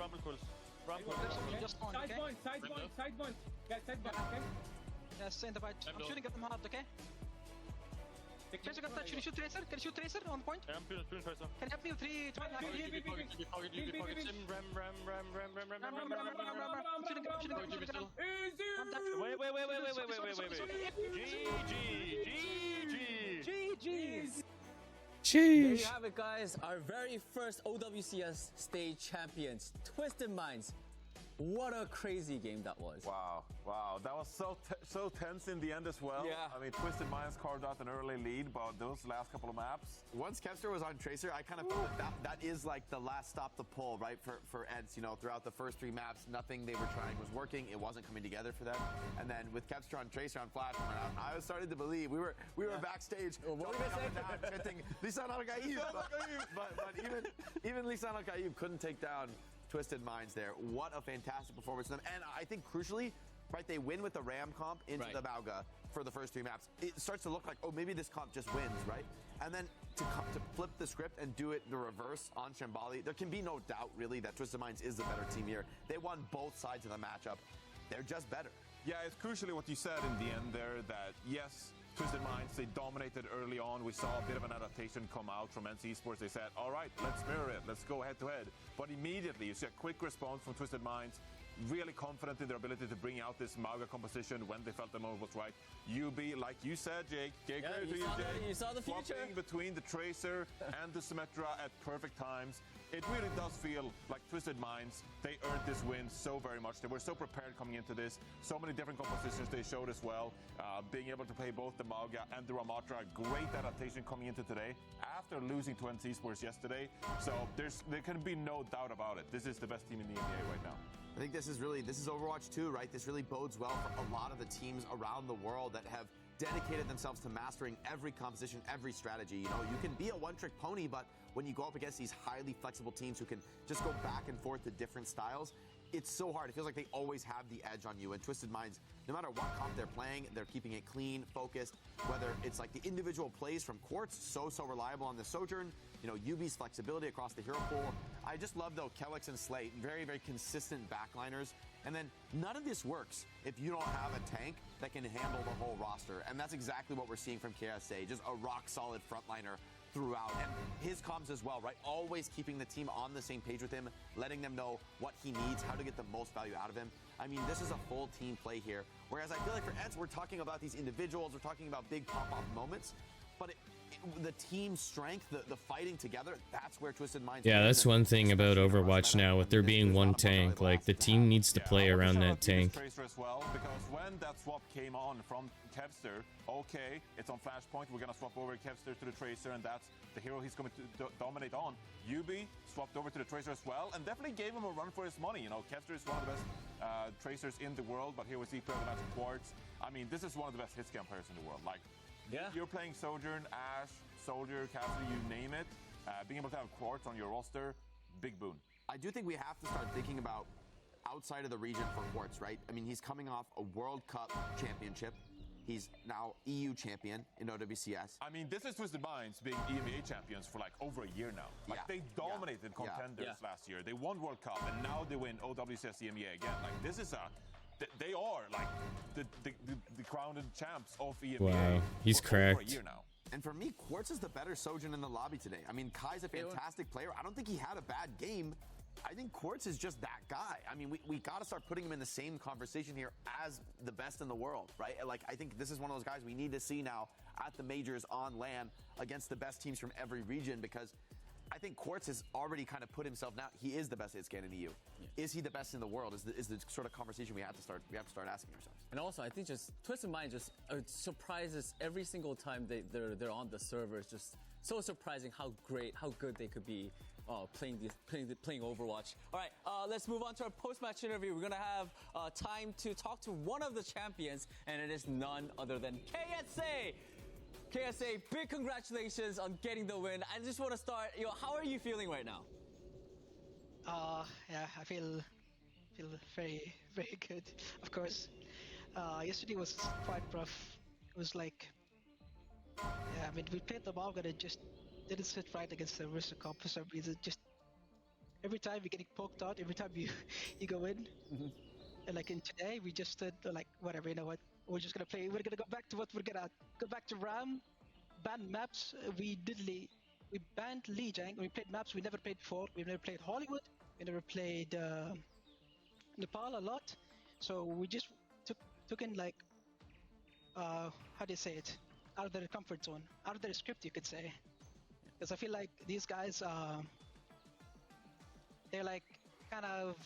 Just one, okay? Side one. Yeah, side one, okay? Yes, in the fight. I'm shooting at them hard, okay? Tracer got that. Should you shoot Tracer? Can you shoot Tracer on point? Yeah, I'm shooting Tracer. Can you help me with 3 2 1? GG's. Sheesh. There you have it, guys. Our very first OWCS stage champions, Twisted Minds. What a crazy game that was. Wow, that was so tense in the end as well. Yeah. I mean, Twisted Minds carved out an early lead, but those last couple of maps. Once Kevster was on Tracer, I kind of felt that is like the last stop to pull, right, for ENCE. You know, throughout the first 3 maps, nothing they were trying was working. It wasn't coming together for them. And then with Kevster on Tracer on Flash, I was starting to believe. We were backstage. What were you saying? Chanting, Lisan al-Gaib. But even Lisan al-Gaib couldn't take down Twisted Minds there. What a fantastic performance from them. And I think crucially, right, they win with the Ram comp into the Bauga for the first 3 maps. It starts to look like, oh, maybe this comp just wins, right? And then to flip the script and do it the reverse on Shambali, there can be no doubt really that Twisted Minds is the better team here. They won both sides of the matchup. They're just better. Yeah, it's crucially what you said in the end there, that yes, Twisted Minds, they dominated early on. We saw a bit of an adaptation come out from ENCE Esports. They said, all right, let's mirror it. Let's go head to head. But immediately, you see a quick response from Twisted Minds, really confident in their ability to bring out this Mauga composition when they felt the moment was right. UB, like you said, Jake, You saw the future. Swapping between the Tracer and the Symmetra at perfect times. It really does feel like Twisted Minds, they earned this win so very much. They were so prepared coming into this. So many different compositions they showed as well. Being able to play both the Mauga and the Ramatra. Great adaptation coming into today after losing to ENCE Esports yesterday. So there can be no doubt about it. This is the best team in the NBA right now. I think this is Overwatch 2, right? This really bodes well for a lot of the teams around the world that have dedicated themselves to mastering every composition, every strategy. You know, you can be a one-trick pony, but when you go up against these highly flexible teams who can just go back and forth to different styles, it's so hard. It feels like they always have the edge on you. And Twisted Minds, no matter what comp they're playing, they're keeping it clean, focused. Whether it's like the individual plays from Quartz, so reliable on the Sojourn, you know, UB's flexibility across the hero pool. I just love, though, Kelix and Slate, very consistent backliners. And then none of this works if you don't have a tank that can handle the whole roster. And that's exactly what we're seeing from KSA, just a rock-solid frontliner throughout. And his comms as well, right? Always keeping the team on the same page with him, letting them know what he needs, how to get the most value out of him. I mean, this is a full team play here. Whereas I feel like for ENCE, we're talking about these individuals, we're talking about big pop-off moments, but the team strength, the fighting together, that's where Twisted Minds. Yeah, that's one thing about Overwatch now, with there being one tank. Like, the team needs to play around that tank. Tracer as well, because when that swap came on from Kevster, okay, it's on Flashpoint, we're gonna swap over Kevster to the Tracer, and that's the hero he's going to dominate on. Yubi swapped over to the Tracer as well, and definitely gave him a run for his money. You know, Kevster is one of the best Tracers in the world, but here was he playing the match of Quartz. I mean, this is one of the best hitscan players in the world. Like, you're playing Sojourn, Ashe, Soldier, Cassidy, you name it. Being able to have Quartz on your roster, big boon. I do think we have to start thinking about outside of the region for Quartz, right? I mean, he's coming off a World Cup championship. He's now EU champion in OWCS. I mean, this is Twisted Minds being EMEA champions for like over a year now. Like, they dominated contenders last year. They won World Cup, and now they win OWCS EMEA again. Like, this is they are like the crowned champs of EMEA. Wow, he's cracked. For a year now. And for me, Quartz is the better Sojourn in the lobby today. I mean, Kai's a fantastic player. I don't think he had a bad game. I think Quartz is just that guy. I mean, we got to start putting him in the same conversation here as the best in the world, right? Like, I think this is one of those guys we need to see now at the majors on LAN against the best teams from every region, because I think Quartz has already kind of put himself now. He is the best hit scan in EU. Yeah. Is he the best in the world? Is the sort of conversation we have to start asking ourselves. And also, I think just Twisted Mind just surprises every single time they're on the server. It's just so surprising how good they could be playing Overwatch. All right, let's move on to our post-match interview. We're gonna have time to talk to one of the champions, and it is none other than KSA. KSA, big congratulations on getting the win. I just want to start, how are you feeling right now? Yeah, I feel very, very good. Of course, yesterday was quite rough. It was like, yeah, I mean, we played the Mauga, it just didn't sit right against the Rooster Cop for some reason. Just every time you're getting poked out, every time you go in. And like in today, we just stood like, whatever, you know what? We're just gonna play. We're gonna go back to what we're gonna go back to RAM, ban maps. We banned Lijiang. We played maps we never played before. We've never played Hollywood. We never played Nepal a lot. So we just took in like how do you say it? Out of their comfort zone, out of their script, you could say. Because I feel like these guys, they're like kind of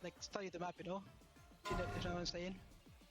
like study the map, you know? You know what I'm saying?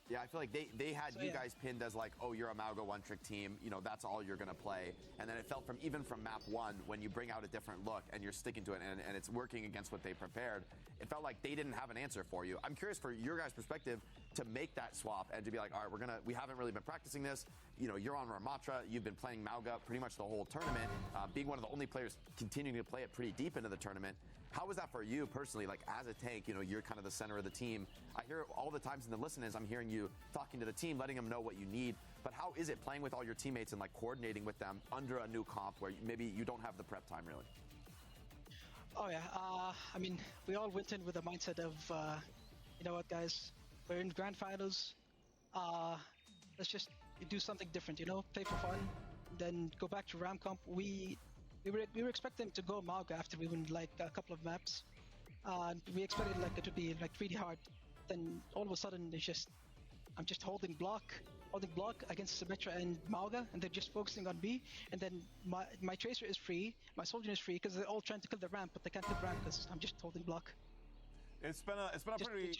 Yeah, I feel like they had you guys pinned as like, oh, you're a Mauga one-trick team, you know, that's all you're gonna play. And then it felt even from map one, when you bring out a different look and you're sticking to it and it's working against what they prepared, it felt like they didn't have an answer for you. I'm curious for your guys' perspective to make that swap and to be like, all right, we haven't really been practicing this. You know, you're on Ramatra, you've been playing Mauga pretty much the whole tournament, being one of the only players continuing to play it pretty deep into the tournament. How was that for you personally? Like, as a tank, you know, you're kind of the center of the team. I hear all the times in the listen-ins, I'm hearing you talking to the team, letting them know what you need. But how is it playing with all your teammates and like coordinating with them under a new comp where maybe you don't have the prep time really? Oh yeah, I mean, we all went in with a mindset of, you know what, guys, we're in grand finals. Let's just do something different, you know, play for fun, then go back to Ram Comp. We were expecting to go Mauga after we won like a couple of maps. We expected like it to be like really hard. Then all of a sudden I'm just holding block against Symmetra and Mauga, and they're just focusing on me. And then my Tracer is free, my Soldier is free because they're all trying to kill the ramp, but they can't kill the ramp because I'm just holding block. It's been a pretty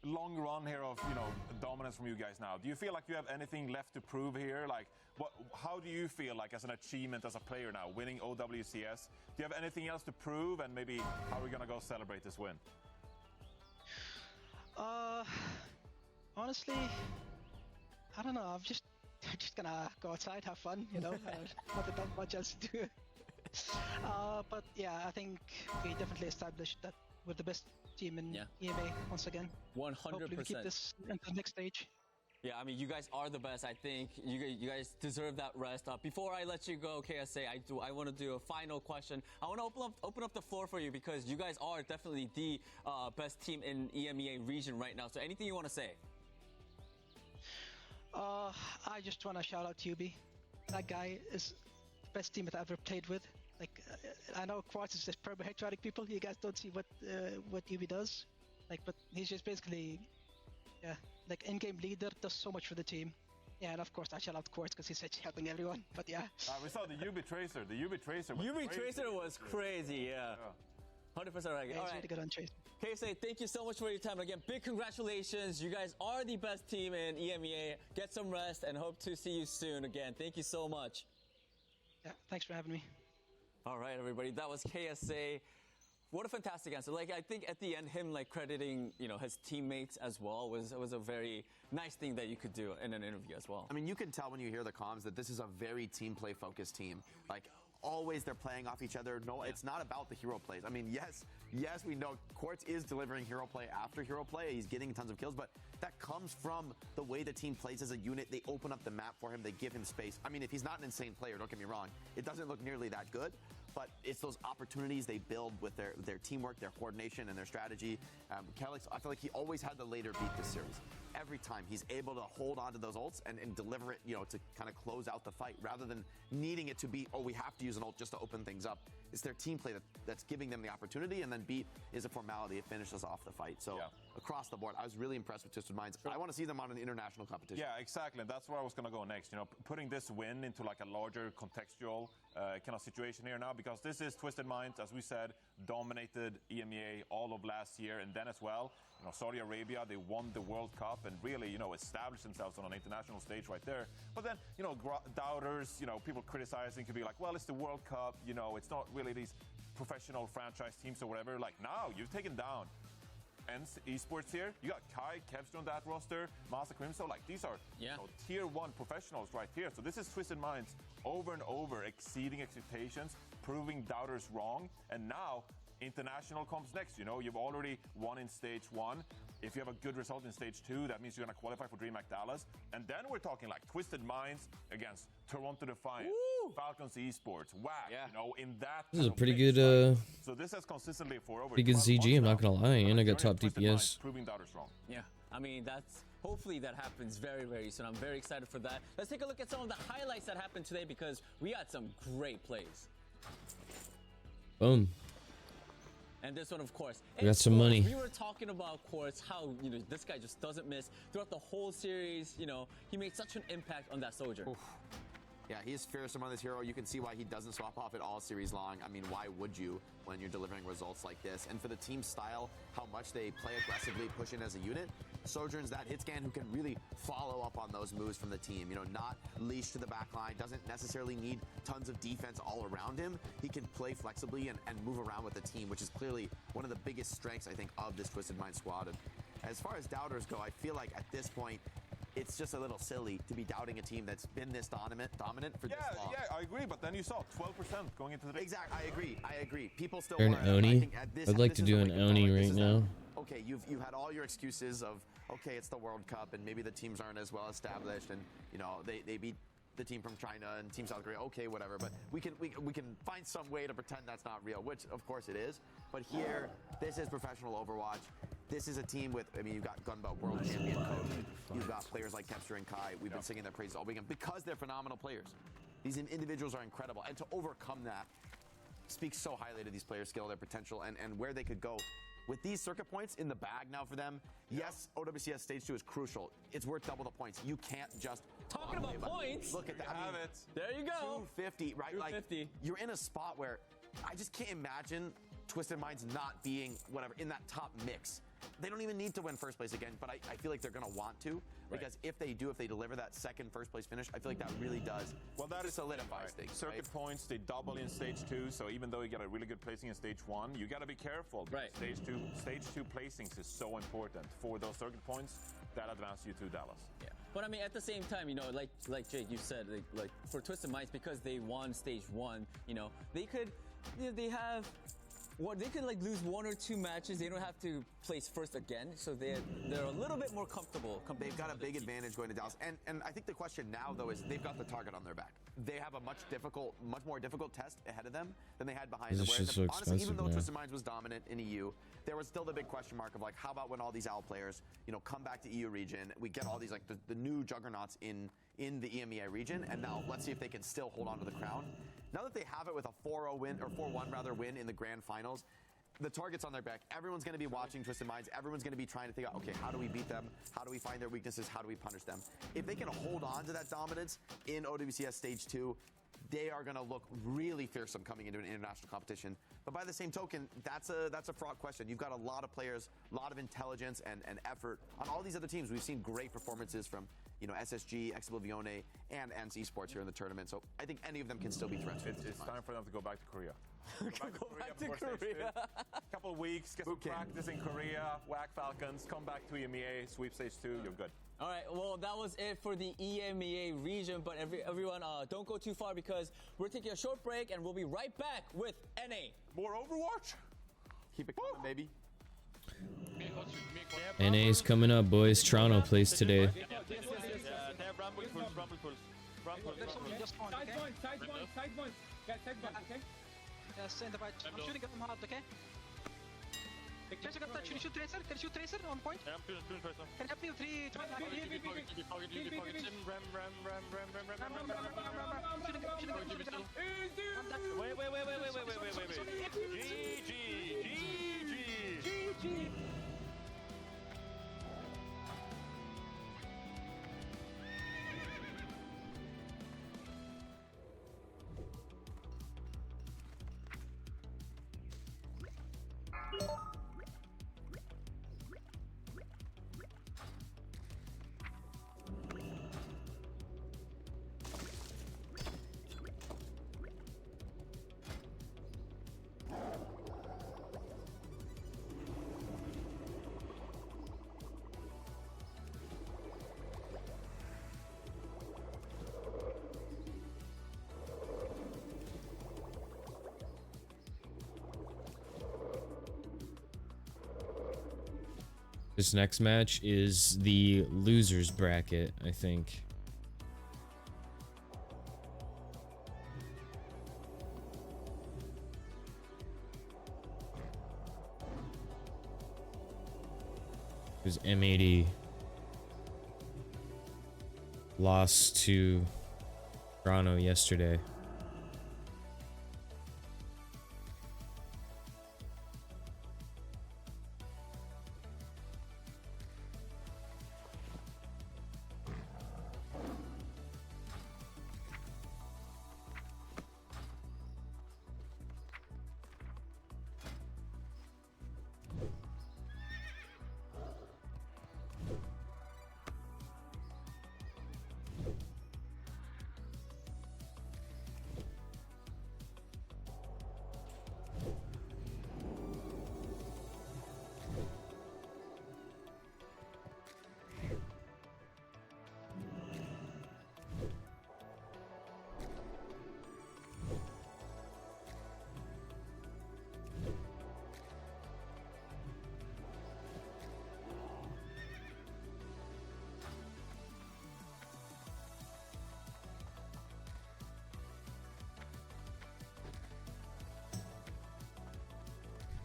long run here of, you know, dominance from you guys now. Do you feel like you have anything left to prove here? Like, how do you feel like as an achievement as a player now, winning OWCS? Do you have anything else to prove, and maybe how are we gonna go celebrate this win? Honestly, I don't know. I'm just gonna go outside, have fun, you know. Not much else to do. But yeah, I think we definitely established that we're the best team in EMA once again. 100%. Hopefully we keep this into the next stage. Yeah, I mean, you guys are the best. I think you guys deserve that rest. Before I let you go, KSA, I want to do a final question. I want to open up the floor for you because you guys are definitely the best team in EMEA region right now. So anything you want to say? I just want to shout out Yubi. That guy is the best team that I've ever played with. Like, I know Quartz is just purple patriotic people. You guys don't see what Yubi does. Like, but he's just basically, yeah, like in-game leader, does so much for the team. Yeah, and of course I shout out Quartz because he's helping everyone. But yeah. We saw the UB Tracer. The UB Tracer. Was UB crazy. Tracer was crazy, yeah. 100% right. Yeah, All he's right. really good on Tracer. KSA, thank you so much for your time. Again, big congratulations. You guys are the best team in EMEA. Get some rest and hope to see you soon again. Thank you so much. Yeah, thanks for having me. All right, everybody. That was KSA. What a fantastic answer. Like, I think at the end, him like crediting, you know, his teammates as well was a very nice thing that you could do in an interview as well. I mean, you can tell when you hear the comms that this is a very team play focused team. Like, always they're playing off each other. No, it's not about the hero plays. I mean, yes, we know Quartz is delivering hero play after hero play. He's getting tons of kills, but that comes from the way the team plays as a unit. They open up the map for him. They give him space. I mean, if he's not an insane player, don't get me wrong, it doesn't look nearly that good. But it's those opportunities they build with their teamwork, their coordination, and their strategy. Calix, I feel like he always had the later beat this series. Every time he's able to hold on to those ults and deliver it, you know, to kind of close out the fight rather than needing it to be, oh, we have to use an ult just to open things up. It's their team play that's giving them the opportunity, and then beat is a formality. It finishes off the fight. So across the board, I was really impressed with Twisted Minds. I want to see them on an international competition. Yeah, exactly. That's where I was going to go next. You know, putting this win into like a larger contextual kind of situation here now, because this is Twisted Minds, as we said, dominated EMEA all of last year, and then as well, you know, Saudi Arabia, they won the World Cup and really, you know, established themselves on an international stage right there. But then, you know, doubters, you know, people criticizing could be like, well, it's the World Cup, you know, it's not really these professional franchise teams or whatever. Like, now you've taken down esports here. You got Kai, Kevster on that roster, Masa Crimson. Like, these are you know, tier 1 professionals right here. So this is Twisted Minds over and over exceeding expectations, proving doubters wrong. And now international comes next. You know, you've already won in stage 1. If you have a good result in stage 2, that means you're going to qualify for DreamHack Dallas. And then we're talking like Twisted Minds against Toronto Defiant, Falcons Esports, WAC, you know, in that. This is a pretty good, so this has consistently for over pretty good CG, I'm not gonna lie, and I got top DPS. Proving doubters wrong. Yeah, I mean, hopefully that happens very, very soon. I'm very excited for that. Let's take a look at some of the highlights that happened today, because we had some great plays. Boom. And this one, of course. We got some money. We were talking about Quartz, how, you know, this guy just doesn't miss throughout the whole series. You know, he made such an impact on that soldier. Oof. Yeah, he's fearsome on this hero. You can see why he doesn't swap off it all series long. I mean, why would you when you're delivering results like this? And for the team style, how much they play aggressively, push in as a unit, Sojourn's that hit scan who can really follow up on those moves from the team. You know, not leashed to the back line, doesn't necessarily need tons of defense all around him. He can play flexibly and move around with the team, which is clearly one of the biggest strengths, I think, of this Twisted Mind squad. And as far as doubters go, I feel like at this point, it's just a little silly to be doubting a team that's been this dominant for this long. Yeah, I agree, but then you saw 12% going into the next. Exactly, I agree. People still An want Oni? I'd like to do an Oni right now. Okay, you've had all your excuses of, okay, it's the World Cup and maybe the teams aren't as well established, and you know they beat the team from China and Team South Korea. Okay, whatever, but we can find some way to pretend that's not real, which of course it is. But here, this is professional Overwatch. This is a team with, I mean, you've got Gunboat world champion coach. You've got players like Kevster and Kai. We've been singing their praises all weekend because they're phenomenal players. These individuals are incredible, and to overcome that speaks so highly to these players' skill, their potential, and where they could go. With these circuit points in the bag now for them, yes, OWCS Stage 2 is crucial. It's worth double the points. You can't just... Talking about points! Look at that. Have it. There you go. 250, right? 250. Like, you're in a spot where I just can't imagine Twisted Minds not being, whatever, in that top mix. They don't even need to win first place again, but I feel like they're going to want to, because if they deliver that second first place finish, I feel like that really does solidifies things. Circuit points, they double in stage 2, so even though you get a really good placing in stage 1, you got to be careful. Right. Stage two placings is so important for those circuit points that advance you to Dallas. Yeah. But I mean, at the same time, you know, like Jake, you said, like for Twisted Minds, because they won stage 1, you know, they could, you know, they could like lose 1 or 2 matches. They don't have to place first again, so they're a little bit more comfortable. They've got a big advantage going to Dallas, and I think the question now though is they've got the target on their back. They have a much more difficult test ahead of them than they had behind them. This shit's so honestly, even though expensive now. Twisted Minds was dominant in EU, there was still the big question mark of like, how about when all these OWL players, you know, come back to EU region? We get all these like the new juggernauts in the EMEA region, and now let's see if they can still hold on to the crown. Now that they have it with a 4-0 win, or 4-1 rather win in the grand finals, the target's on their back. Everyone's going to be watching Twisted Minds. Everyone's going to be trying to figure out, okay, how do we beat them? How do we find their weaknesses? How do we punish them? If they can hold on to that dominance in OWCS Stage 2, they are going to look really fearsome coming into an international competition. But by the same token, that's a fraught question. You've got a lot of players, a lot of intelligence and effort on all these other teams. We've seen great performances from, you know, SSG, Exoblivione, and ENCE Esports here in the tournament. So I think any of them can still be threats. It's time for them to go back to Korea. Go back to Korea. Couple of weeks, get some practice in Korea, whack Falcons, come back to EMEA, sweep stage 2, you're good. All right, well, that was it for the EMEA region, but everyone, don't go too far because we're taking a short break and we'll be right back with NA. More Overwatch? Keep it coming, baby. NA's coming up, boys. Toronto plays today. Just one, okay? Side one. Okay? Yes, in the fight. I'm shooting him hard, okay? Tracer got touch. Can you shoot Tracer? Can you shoot Tracer on point? Yeah, I'm shooting Tracer. Can you help me with 3 Ram. GG. This next match is the losers bracket, I think. Because M80 lost to Toronto yesterday.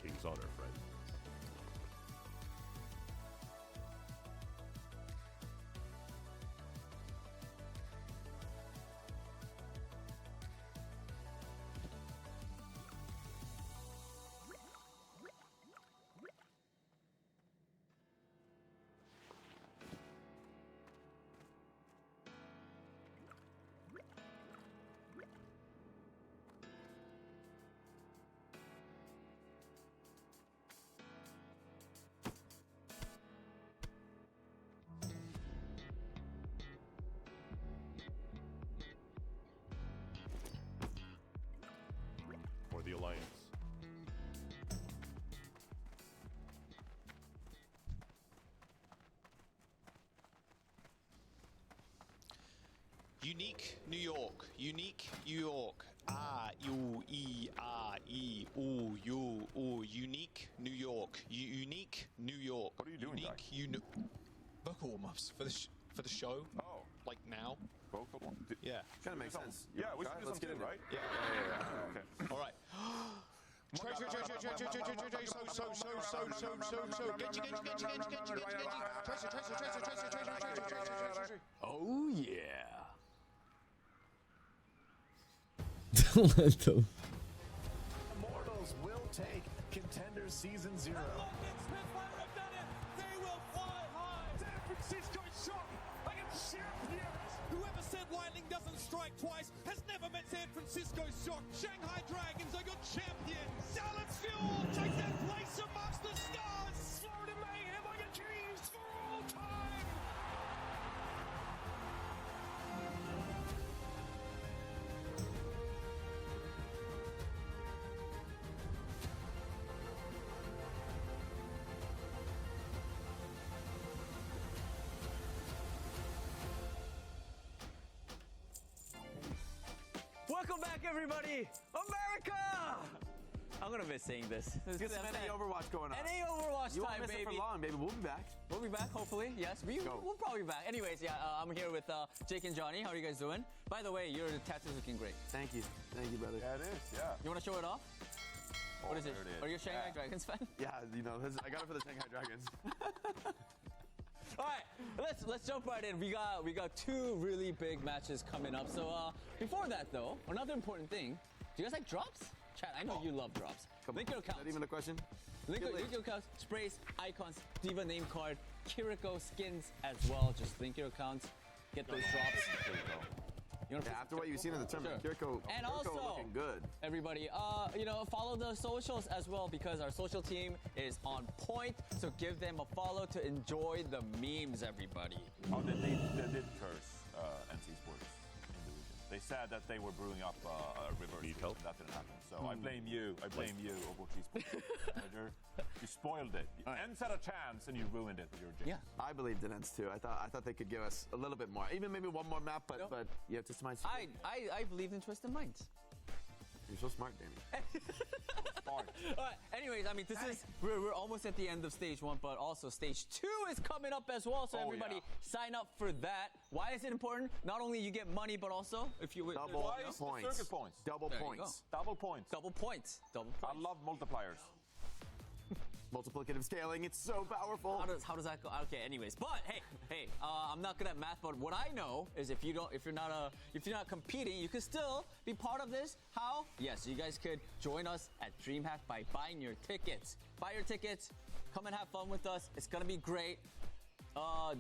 King's honor, friend. For the Alliance. Unique New York. Unique New York. Unique New York. Unique New York. What are you doing, Unique vocal warm-ups for the show. Oh. Like now. Vocal one? Yeah. Kind of makes sense. Yeah, we should do Let's some get too, into right? Yeah. Okay. All right. Oh, yeah. What the? Immortals will take contenders Season 0. They will fly high. San Francisco Shock like a champion. Whoever said lightning doesn't strike twice has never met San Francisco Shock. Shanghai Dragons are your champions. Dallas Fuel take their place amongst the stars. Florida Mayhem are your kings for all time. Welcome back, everybody! America! I'm gonna miss saying this. Get some NA Overwatch going on. NA Overwatch You time, won't miss baby. it for long, baby. We'll be back. We'll be back, hopefully. Yes, we'll probably be back. Anyways, yeah, I'm here with Jake and Johnny. How are you guys doing? By the way, your tattoo's looking great. Thank you. Thank you, brother. Yeah, it is. Yeah. You want to show it off? What is it? There it is. Are you a Shanghai Dragons fan? Yeah, you know, I got it for the Shanghai Dragons. All right, let's jump right in. We got two really big matches coming up. So before that, though, another important thing. Do you guys like drops? Chat, I know you love drops. Link your accounts. Is that even a question? Link your accounts, sprays, icons, Diva name card, Kiriko skins as well. Just link your accounts, get those drops. You know, after what you've seen in the tournament, Sure. Kiriko looking good. Everybody, follow the socials as well because our social team is on point. So give them a follow to enjoy the memes, everybody. Oh, they did curse NC Sports in the region. They said that they were brewing up a reverse. Need help? That didn't happen. So I blame you. I blame you, Overwatch Esports manager. You spoiled it. Ents had a chance and you ruined it with your jinx. Yeah. I believed in Ents too. I thought they could give us a little bit more, even maybe one more map. But yeah, Twisted Minds. I believed in Twisted Minds. You're so smart, Danny. All right. Anyways, I mean, we're almost at the end of stage 1, but also stage 2 is coming up as well. So everybody sign up for that. Why is it important? Not only you get money, but also if you double points. Circuit points. Double points. Double points. Double points. Double points. I love multipliers. Multiplicative scaling, it's so powerful. How does that go? Okay, anyways, but hey, I'm not good at math, but what I know is if you're not competing, you can still be part of this. How? Yes, you guys could join us at DreamHack by buying your tickets. Buy your tickets, come and have fun with us. It's gonna be great. I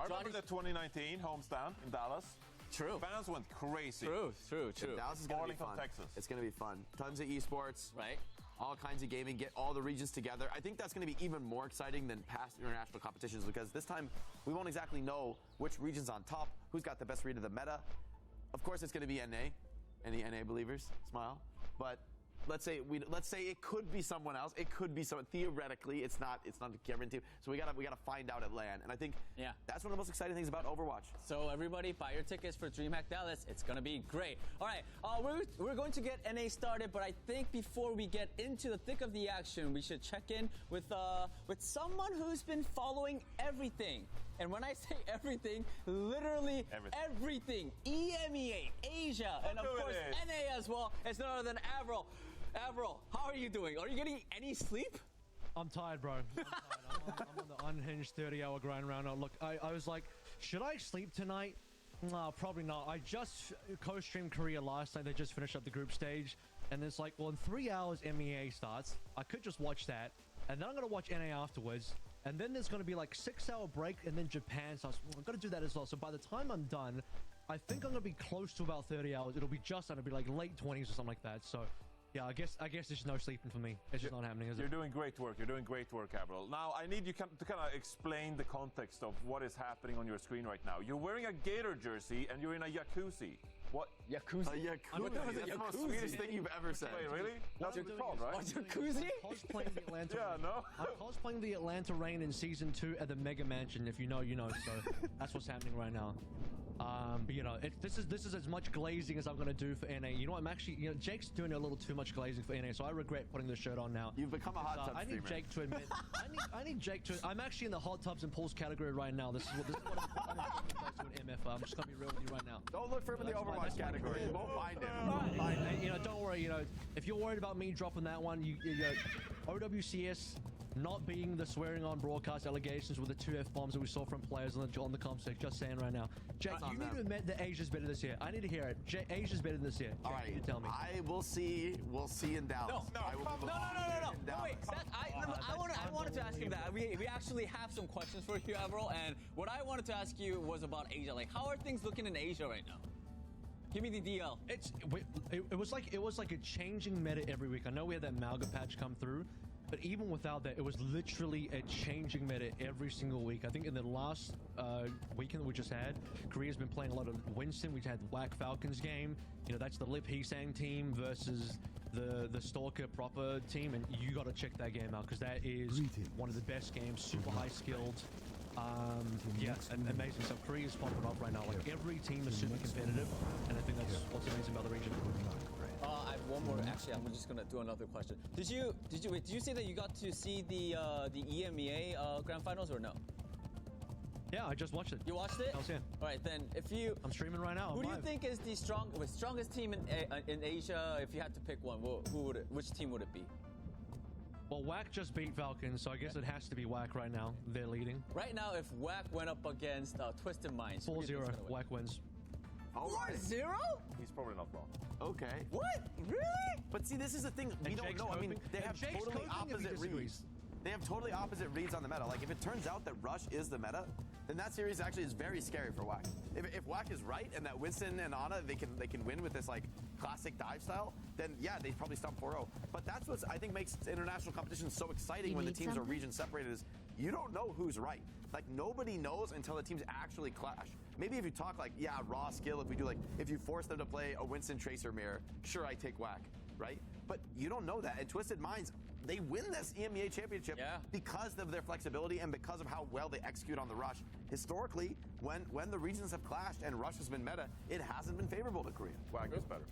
remember the 2019 homestand in Dallas. True. Fans went crazy. True. Dallas is gonna be fun. Texas. It's gonna be fun. Tons of esports. Right. All kinds of gaming, get all the regions together. I think that's going to be even more exciting than past international competitions because this time we won't exactly know which region's on top, who's got the best read of the meta. Of course, it's going to be NA. Any NA believers? Smile. But let's say it could be someone else. It could be someone. Theoretically, it's not guaranteed. So we gotta find out at LAN. And I think that's one of the most exciting things about Overwatch. So everybody, buy your tickets for DreamHack Dallas. It's gonna be great. All right, we're going to get NA started, but I think before we get into the thick of the action, we should check in with someone who's been following everything. And when I say everything, literally everything. EMEA, Asia, and of course NA as well. It's none other than Avril. Avril, how are you doing? Are you getting any sleep? I'm tired, bro. I'm on the unhinged 30-hour grind right now. Look, I was like, should I sleep tonight? No, probably not. I just co-streamed Korea last night. They just finished up the group stage. And it's like, well, in 3 hours, MEA starts. I could just watch that. And then I'm going to watch NA afterwards. And then there's going to be like 6-hour break. And then Japan starts. I'm going to do that as well. So by the time I'm done, I think I'm going to be close to about 30 hours. It'll be like late 20s or something like that. So yeah, I guess there's no sleeping for me. It's just not happening, is it? You're doing great work. You're doing great work, Avril. Now, I need you to kind of explain the context of what is happening on your screen right now. You're wearing a Gator jersey and you're in a jacuzzi. What? Jacuzzi? A jacuzzi. That's the most Swedish thing you've ever said. Wait, really? That's what it's called, right? Jacuzzi? I'm cosplaying the Atlanta Yeah, Rain. no? I'm cosplaying the Atlanta Rain in Season 2 at the Mega Mansion. If you know, you know. So that's what's happening right now. But you know, this is as much glazing as I'm gonna do for NA. You know, I'm actually, you know, Jake's doing a little too much glazing for NA, so I regret putting this shirt on now. You've become a hot tub I need streamer. Jake to admit. I need Jake to. I'm actually in the hot tubs and pools category right now. This is what I'm doing to an MF. I'm just gonna be real with you right now. Don't look for him in the Overwatch category. You won't find him. And, you know, don't worry. You know, if you're worried about me dropping that one, you OWCS. not being the swearing on broadcast allegations with the 2 F-bombs that we saw from players on the comp stage. Just saying right now. Jake, you need to admit that Asia's better this year. I need to hear it. Asia's better this year. All right, you tell me. We'll see in Dallas. No. Wait, I wanted to ask him that. We actually have some questions for you, Avril, and what I wanted to ask you was about Asia. Like, how are things looking in Asia right now? Give me the DL. It was like a changing meta every week. I know we had that Malga patch come through, but even without that, it was literally a changing meta every single week. I think in the last weekend that we just had, Korea's been playing a lot of Winston. We had Whack Falcons game. You know, that's the Lip Heesang team versus the Stalker proper team, and you got to check that game out because that is one of the best games. Super high skilled. Yeah, amazing stuff. Korea's popping up right now. Like every team is super competitive, and I think that's what's amazing about the region. I have one more. Actually, I'm just gonna do another question. Did you say that you got to see the EMEA grand finals or no? Yeah, I just watched it. You watched it? Yeah. All right, then if you... I'm streaming right now. Who do you think is the strongest team in Asia? If you had to pick one, which team would it be? Well, Whack just beat Falcons, so I guess it has to be Whack right now. They're leading. Right now, if Whack went up against Twisted Minds, 4-0, Whack wins. 4-0? He's probably not wrong. Okay. What? Really? But see, this is the thing. We don't know. I mean, they have totally opposite reads. They have totally opposite reads on the meta. Like, if it turns out that Rush is the meta, then that series actually is very scary for Whack. If Whack is right and that Winston and Ana, they can win with this, like, classic dive style, then, yeah, they probably stomp 4-0. But that's what I think makes international competition so exciting when the teams are region separated is you don't know who's right. Like, nobody knows until the teams actually clash. Maybe if you talk, like, yeah, raw skill, if you force them to play a Winston Tracer mirror, sure, I take Whack, right? But you don't know that. And Twisted Minds, they win this EMEA championship because of their flexibility and because of how well they execute on the Rush. Historically, when the regions have clashed and Rush has been meta, it hasn't been favorable to Korea. Whack is better.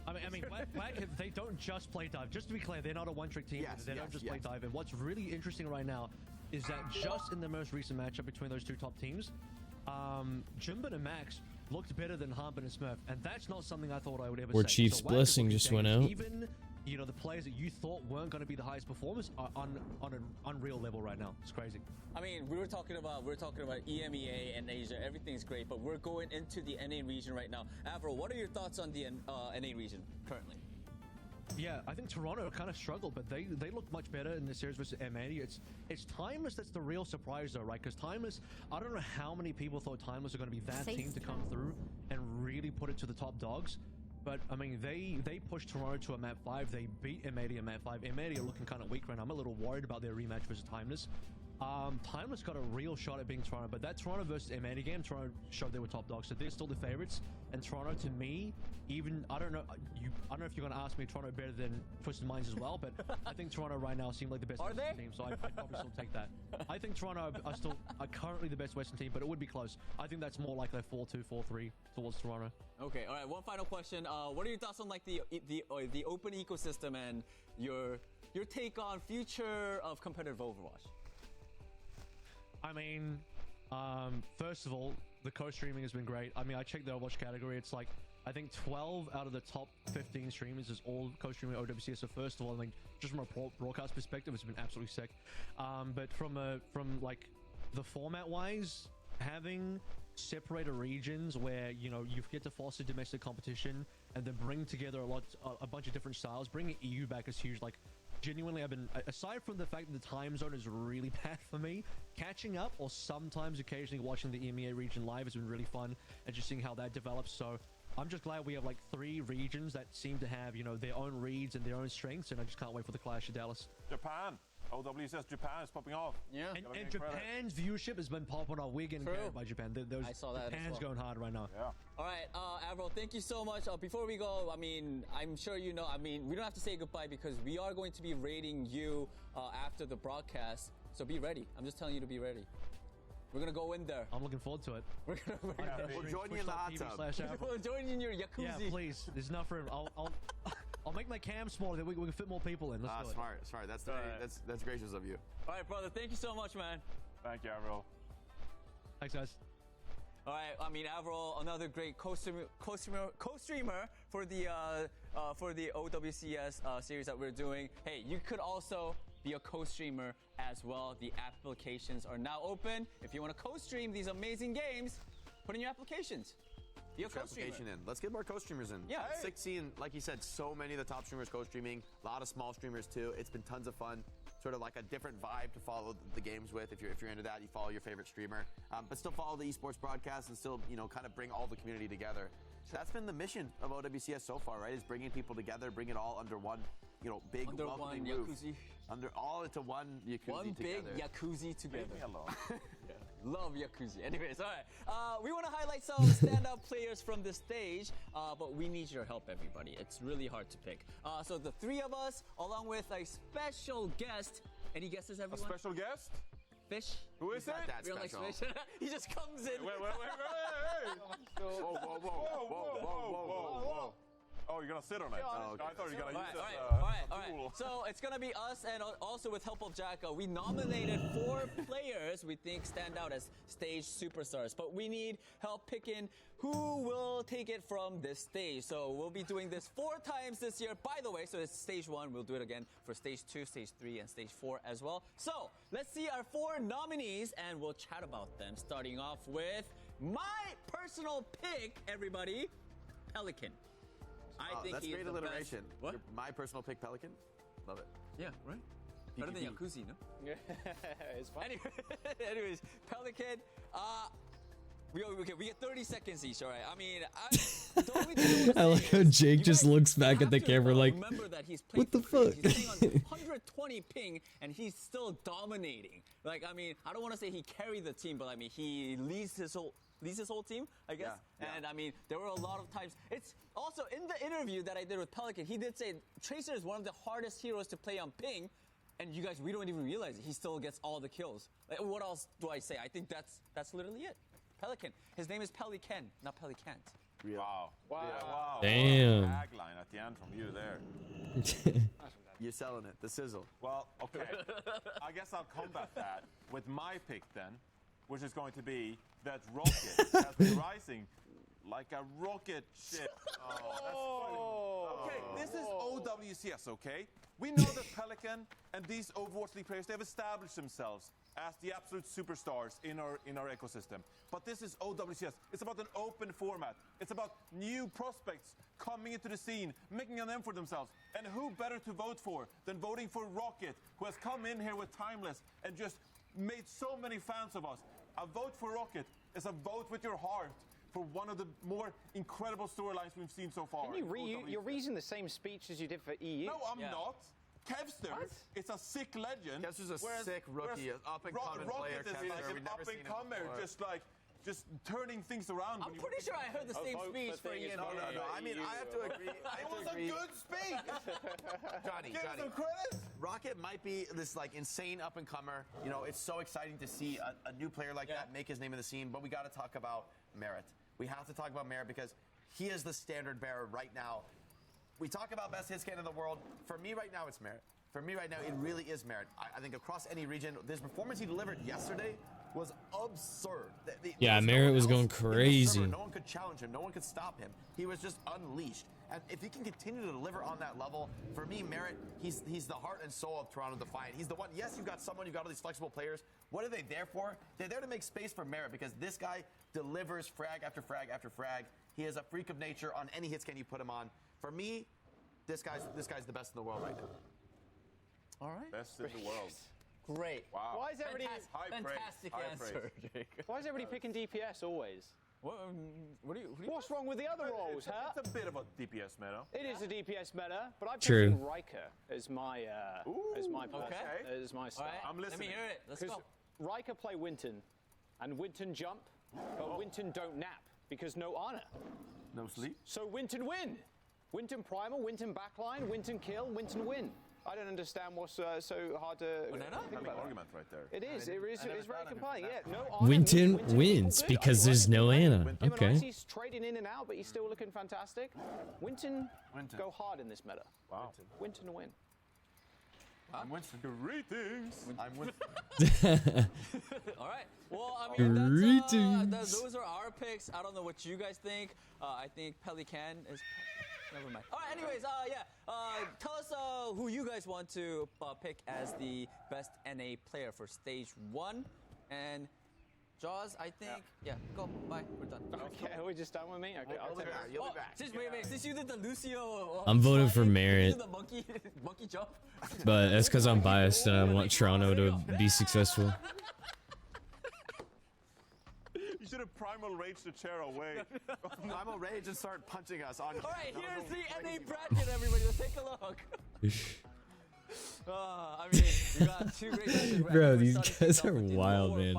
I mean, Whack, they don't just play dive. Just to be clear, they're not a one-trick team. They don't just play dive. And what's really interesting right now is that just in the most recent matchup between those two top teams, Jimbin and Max looked better than Harpin and Smurf, and that's not something I thought I would ever say. Or Chief's Blessing just went out. Even, you know, the players that you thought weren't going to be the highest performers are on an unreal level right now. It's crazy. I mean, we're talking about EMEA and Asia. Everything's great, but we're going into the NA region right now. Avril, what are your thoughts on the NA region currently? Yeah, I think Toronto kind of struggled, but they look much better in this series versus M80. It's Timeless that's the real surprise though, right? Because Timeless, I don't know how many people thought Timeless are going to be that team to come through and really put it to the top dogs. But, I mean, they pushed Toronto to a map 5. They beat M80 at map 5. M80 are looking kind of weak right now. I'm a little worried about their rematch versus Timeless. Timeless got a real shot at being Toronto, but that Toronto versus M80 game, Toronto showed they were top dogs, so they're still the favorites. And Toronto, to me, even I don't know if you're going to ask me Toronto better than Twisted Minds as well, but I think Toronto right now seem like the best Western team, so I'd probably still take that. I think Toronto are currently the best Western team, but it would be close. I think that's more like a 4-2, 4-3 towards Toronto. Okay, all right. One final question. What are your thoughts on like the open ecosystem and your take on future of competitive Overwatch? I mean, first of all, the co-streaming has been great. I mean, I checked the Overwatch category. It's like, I think 12 out of the top 15 streamers is all co-streaming OWCS. So first of all, I think just from a broadcast perspective, it's been absolutely sick. But from like the format-wise, having separated regions where, you know, you get to foster domestic competition and then bring together a bunch of different styles, bringing EU back is huge. Like, genuinely, I've been, aside from the fact that the time zone is really bad for me, catching up or sometimes occasionally watching the EMEA region live has been really fun and just seeing how that develops. So I'm just glad we have like 3 regions that seem to have, you know, their own reads and their own strengths, and I just can't wait for the clash of Dallas. Japan. OWCS Japan is popping off. Yeah. And Japan's viewership has been popping off. We're getting carried by Japan. I saw that. Japan's going hard right now. Yeah. All right, Avril, thank you so much. Before we go, I mean, I'm sure you know, I mean, we don't have to say goodbye because we are going to be rating you after the broadcast. So be ready. I'm just telling you to be ready. We're going to go in there. I'm looking forward to it. We'll join you in the hot tub. We'll join you in your jacuzzi. Yeah, please. There's enough room. I'll make my cam smaller that we can fit more people in. Let's do it. Smart. That's gracious of you. All right, brother. Thank you so much, man. Thank you, Avril. Thanks, guys. All right, I mean, Avril, another great co-streamer for the OWCS series that we're doing. Hey, you could also be a co-streamer as well. The applications are now open. If you want to co-stream these amazing games, put in your applications. Be a Get your co-streamer. application in. Let's get more co-streamers in. Yeah. 16, like you said, so many of the top streamers co-streaming. A lot of small streamers too. It's been tons of fun. Sort of like a different vibe to follow the games with. If you're into that, you follow your favorite streamer, but still follow the esports broadcast and still kind of bring all the community together. That's been the mission of OWCS so far, right? Is bringing people together, bring it all under one, big Under welcoming one roof. jacuzzi. Under all into one jacuzzi One big together. jacuzzi together. Leave me alone. Love jacuzzi. Anyways, all right. We want to highlight some standout players from this stage, but we need your help, everybody. It's really hard to pick. So the three of us, along with a special guest. Any guesses, A everyone? special guest? Fish? Who is it? Not that Real life special. fish. He just comes in. Wait. Whoa. Oh, you're gonna sit on it. Oh, okay. I thought you were gonna use it. All right. So it's gonna be us, and also with help of Jacko, we nominated 4 players we think stand out as stage superstars. But we need help picking who will take it from this stage. So we'll be doing this 4 times this year. By the way, so it's stage 1. We'll do it again for stage 2, stage 3, and stage 4 as well. So let's see our 4 nominees, and we'll chat about them. Starting off with my personal pick, everybody, Pelican. I think that's he's great the alliteration. best. What? My personal pick, Pelican. Love it. Yeah, right? Better than PQP. Jacuzzi, no? It's fine. Anyways, Pelican, we get 30 seconds each, all right? I mean, the only thing I like how Jake just looks back at the camera like, remember that he's playing what the for fuck? He's playing on 120 ping, and he's still dominating. Like, I mean, I don't want to say he carried the team, but I mean, he leads his whole team, I guess. Yeah. And I mean, there were a lot of times. It's also in the interview that I did with Pelican, he did say Tracer is one of the hardest heroes to play on ping. And you guys, we don't even realize it. He still gets all the kills. Like, what else do I say? I think that's literally it. Pelican. His name is Pelican, not Pelicant. Wow. Damn. Tagline at the end from you there. You're selling it. The sizzle. Well, okay. I guess I'll combat that with my pick then, which is going to be that Rocket has been rising like a rocket ship. Oh, that's funny. Okay, this is OWCS, okay? We know that Pelican and these Overwatch League players, they've established themselves as the absolute superstars in our ecosystem. But this is OWCS. It's about an open format. It's about new prospects coming into the scene, making a name for themselves. And who better to vote for than voting for Rocket, who has come in here with Timeless and just made so many fans of us. A vote for Rocket is a vote with your heart for one of the more incredible storylines we've seen so far. You're reusing the same speech as you did for EU. No, I'm not. Kevster is a sick legend. Kevster's a sick rookie, an up-and-coming player. Rocket is Kevster, like we've an never seen him up-and-comer, before. just turning things around. I'm pretty sure I heard the same speech for Ian. No. I mean, I have to agree. It was a good speech. Johnny. Give him some credit. Rocket might be this like insane up-and-comer. You know, it's so exciting to see a new player like that make his name in the scene. But we got to talk about Merit. We have to talk about Merit because he is the standard bearer right now. We talk about best hit scan in the world. For me right now, it's Merit. For me right now, it really is Merit. I think across any region, this performance he delivered yesterday was absurd. Yeah, Merit was going crazy. No one could challenge him. No one could stop him. He was just unleashed. And if he can continue to deliver on that level, for me, Merit, he's the heart and soul of Toronto Defiant. He's the one. Yes, you've got someone, you've got all these flexible players. What are they there for? They're there to make space for Merit because this guy delivers frag after frag after frag. He is a freak of nature on any hit scan you put him on. For me, this guy's the best in the world right now. All right. Best in the world. Great. Wow. Why is everybody? Fantastic High answer, praise. Jake. Why is everybody picking DPS always? What do you? What's wrong with the other roles, huh? It's a bit of a DPS meta. It is a DPS meta, but I'm True. picking Riker as my Okay. as my All star. right. I'm listening. Let me hear it. Let's go. Riker play Winton, and Winton jump, but Winton don't nap because no honor. No sleep? So Winton win. Winton primer, Winton backline, Winton kill, Winton win. I don't understand what's so hard to Banana? think Big about. argument right there. It is. I It's never very thought of it compelling. from Yeah. that No honor. Winton means wins all good. because I there's like no him. Ana. Him and Okay. Icy's trading in and out, but he's still looking fantastic. Winton go hard in this meta. Wow. Winton win. I'm Winston. Greetings. I'm Winston. All right. Well, I mean, Greetings. those are our picks. I don't know what you guys think. I think Pelican is. Never mind. All right. Anyways, tell us who you guys want to pick as the best NA player for stage 1, and Jaws, I think. Yeah. Go. Bye. We're done. Okay, are we just done with me? Okay, I'll take it. You'll be back. Since you did the Lucio. I'm voting for sliding, Merit. you did the monkey jump. But that's because I'm biased and I want Toronto to be successful. You should have Primal Rage the chair away. Primal Rage and start punching us on. All right, here's the NA bracket, everybody. Let's take a look. I mean, you got 2 great matches. Bro, these guys are wild, man.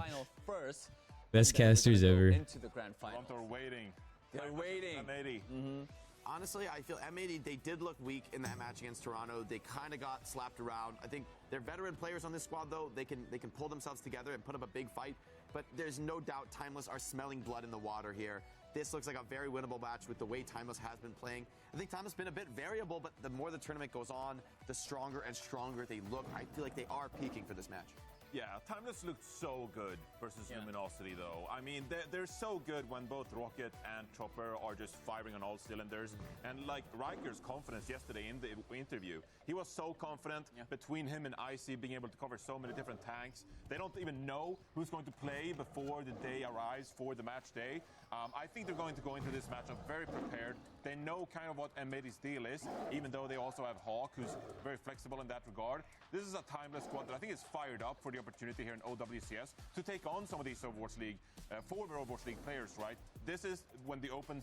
First, Best casters ever. into the grand final. They're waiting. They're waiting. M80. Honestly, I feel M80, they did look weak in that match against Toronto. They kind of got slapped around. I think they're veteran players on this squad, though. They can pull themselves together and put up a big fight. But there's no doubt Timeless are smelling blood in the water here. This looks like a very winnable match with the way Timeless has been playing. I think Timeless has been a bit variable, but the more the tournament goes on, the stronger and stronger they look. I feel like they are peaking for this match. Yeah, Timeless looked so good versus Luminosity, though. I mean, they're so good when both Rocket and Chopper are just firing on all cylinders. And like Riker's confidence yesterday in the interview, he was so confident between him and Icy being able to cover so many different tanks. They don't even know who's going to play before the day arrives for the match day. I think they're going to go into this matchup very prepared. They know kind of what M80's deal is, even though they also have Hawk, who's very flexible in that regard. This is a Timeless squad that I think is fired up for the opportunity here in OWCS to take on some of these Overwatch League, former Overwatch League players, right? This is when the open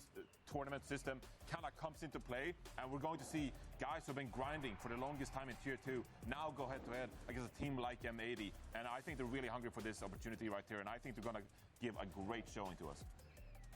tournament system kind of comes into play, and we're going to see guys who've been grinding for the longest time in Tier 2 now go head-to-head against a team like M80, and I think they're really hungry for this opportunity right here, and I think they're going to give a great showing to us.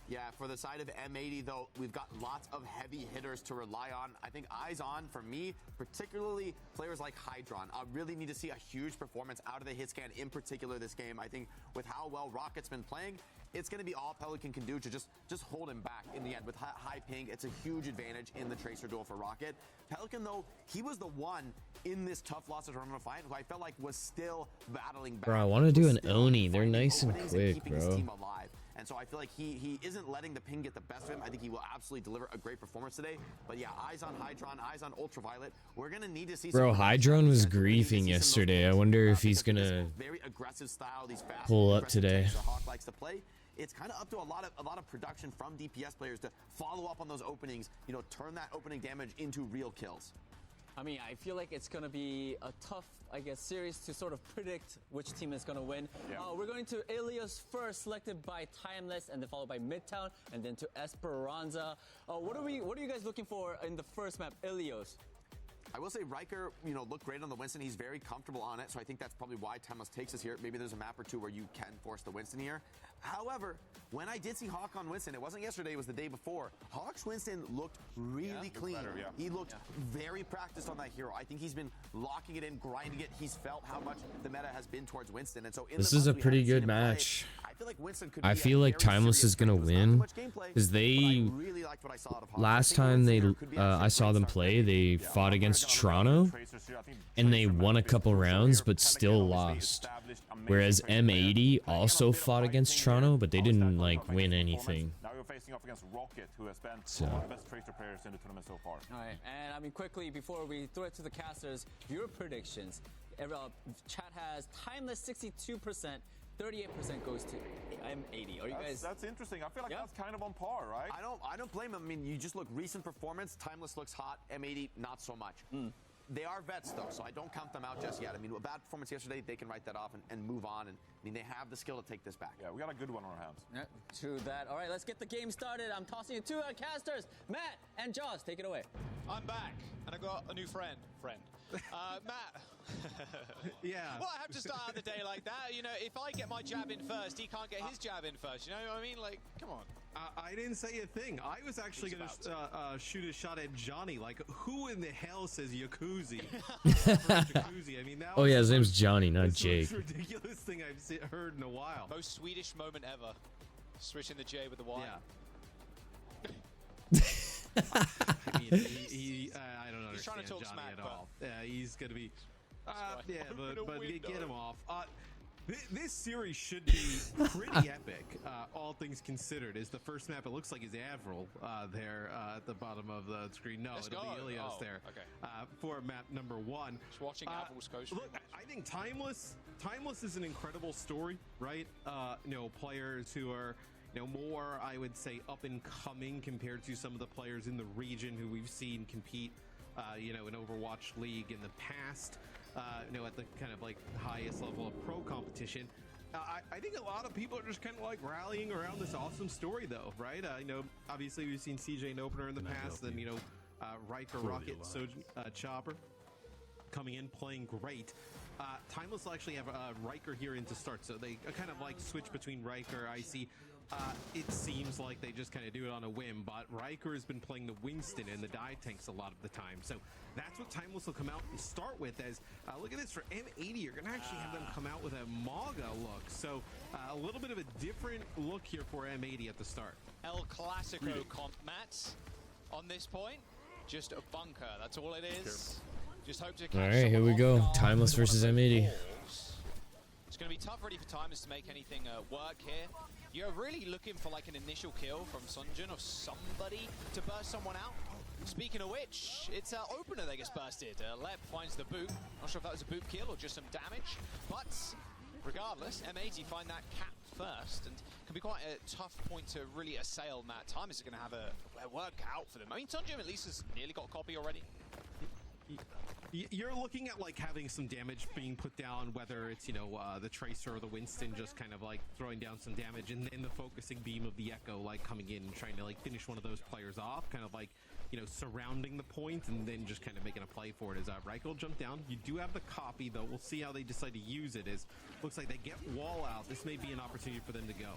Yeah, for the side of M80, though, we've got lots of heavy hitters to rely on. I think eyes on, for me, particularly players like Hydron. I really need to see a huge performance out of the hit scan, in particular this game. I think with how well Rocket's been playing, it's going to be all Pelican can do to just hold him back in the end. With high ping, it's a huge advantage in the Tracer duel for Rocket. Pelican, though, he was the one in this tough loss of tournament fight who I felt like was still battling back. Bro, I want to do an Oni. They're nice and quick, his bro. team alive. And so I feel like he isn't letting the ping get the best of him. I think he will absolutely deliver a great performance today. But yeah, eyes on Hydron, eyes on Ultraviolet. We're going to need to see Bro, Hydron was griefing yesterday. I wonder if he's going to very aggressive style, these fast pull up today. Hawk likes to play. It's kind of up to a lot of production from DPS players to follow up on those openings, you know, turn that opening damage into real kills. I mean, I feel like it's going to be a tough, I guess, series to sort of predict which team is going to win. Yeah. We're going to Ilios first, selected by Timeless, and then followed by Midtown, and then to Esperanza. What are you guys looking for in the first map, Ilios? I will say Riker, you know, looked great on the Winston. He's very comfortable on it, so I think that's probably why Timeless takes us here. Maybe there's a map or two where you can force the Winston here. However, when I did see Hawk on Winston, it wasn't yesterday, it was the day before. Hawk's Winston looked really clean. Better, He looked very practiced on that hero. I think he's been locking it in, grinding it. He's felt how much the meta has been towards Winston. And so this is a pretty good match. I feel like Timeless is gonna win because they last time I saw them play, they fought against Toronto and they won a couple rounds but still lost. Whereas M80 also fought against Toronto, but they didn't like win anything. Now you're facing off against Rocket, who has been one of the best Tracer players in the tournament so far. All right, and I mean quickly before we throw it to the casters, viewer predictions. Chat has Timeless 62%. 38% goes to M80. Are you guys? That's interesting. I feel like that's kind of on par, right? I don't blame him. I mean, you just look recent performance. Timeless looks hot. M80 not so much. They are vets though, so I don't count them out just yet. I mean, a bad performance yesterday, they can write that off and move on. And I mean, they have the skill to take this back. Yeah, we got a good one on our hands. Yeah, true that. All right, let's get the game started. I'm tossing it to our casters, Matt and Jaws. Take it away. I'm back, and I got a new friend. Matt. Yeah. Well, I have to start out the day like that. You know, if I get my jab in first, he can't get his jab in first. You know what I mean? Like, come on. I didn't say a thing. I was actually going to shoot a shot at Johnny. Like, who in the hell says Jacuzzi? Jacuzzi. I mean, that oh yeah, his name's Johnny, not Jake. That's the most ridiculous thing I've heard in a while. Most Swedish moment ever. Switching the J with the Y. Yeah. I mean, I don't understand he's trying to talk Johnny smack, at all. Yeah, he's going to be... yeah, but get him off. This series should be pretty epic, all things considered. Is the first map, it looks like, is Avril there at the bottom of the screen. No, it'll be Ilios there for map number 1. Just watching Avril's coach. Look, I think Timeless is an incredible story, right? You know, players who are, you know, more, I would say, up and coming compared to some of the players in the region who we've seen compete, you know, in Overwatch League in the past. You know, at the kind of like highest level of pro competition. I think a lot of people are just kind of like rallying around this awesome story, though, right? You know, obviously we've seen CJ and Opener in the past, then, you know, Riker, Rocket, Chopper coming in, playing great. Timeless will actually have Riker here in to start, so they kind of like switch between Riker, Icy. It seems like they just kind of do it on a whim, but Riker has been playing the Winston and the dive tanks a lot of the time, so that's what Timeless will come out and start with. As look at this, for M80, you're gonna actually have them come out with a Maga look, so a little bit of a different look here for M80 at the start. El Clasico comp, Matt, on this point, just a bunker, that's all it is. Just hope to catch. All right, here we go. Timeless versus M80. It's going to be tough really for Timeless to make anything work here. You're really looking for like an initial kill from Sunjun or somebody to burst someone out. Speaking of which, it's Opener that gets bursted. Lep finds the boot. Not sure if that was a boot kill or just some damage, but regardless, M80 find that cap first, and can be quite a tough point to really assail Matt. Timeless is going to have a work out for them. I mean, Sunjun at least has nearly got a copy already. You're looking at like having some damage being put down, whether it's, you know, the Tracer or the Winston just kind of like throwing down some damage, and then the focusing beam of the Echo like coming in and trying to like finish one of those players off, kind of like, you know, surrounding the point and then just kind of making a play for it. As Riker will jump down. You do have the copy though. We'll see how they decide to use it. As looks like they get wall out. This may be an opportunity for them to go.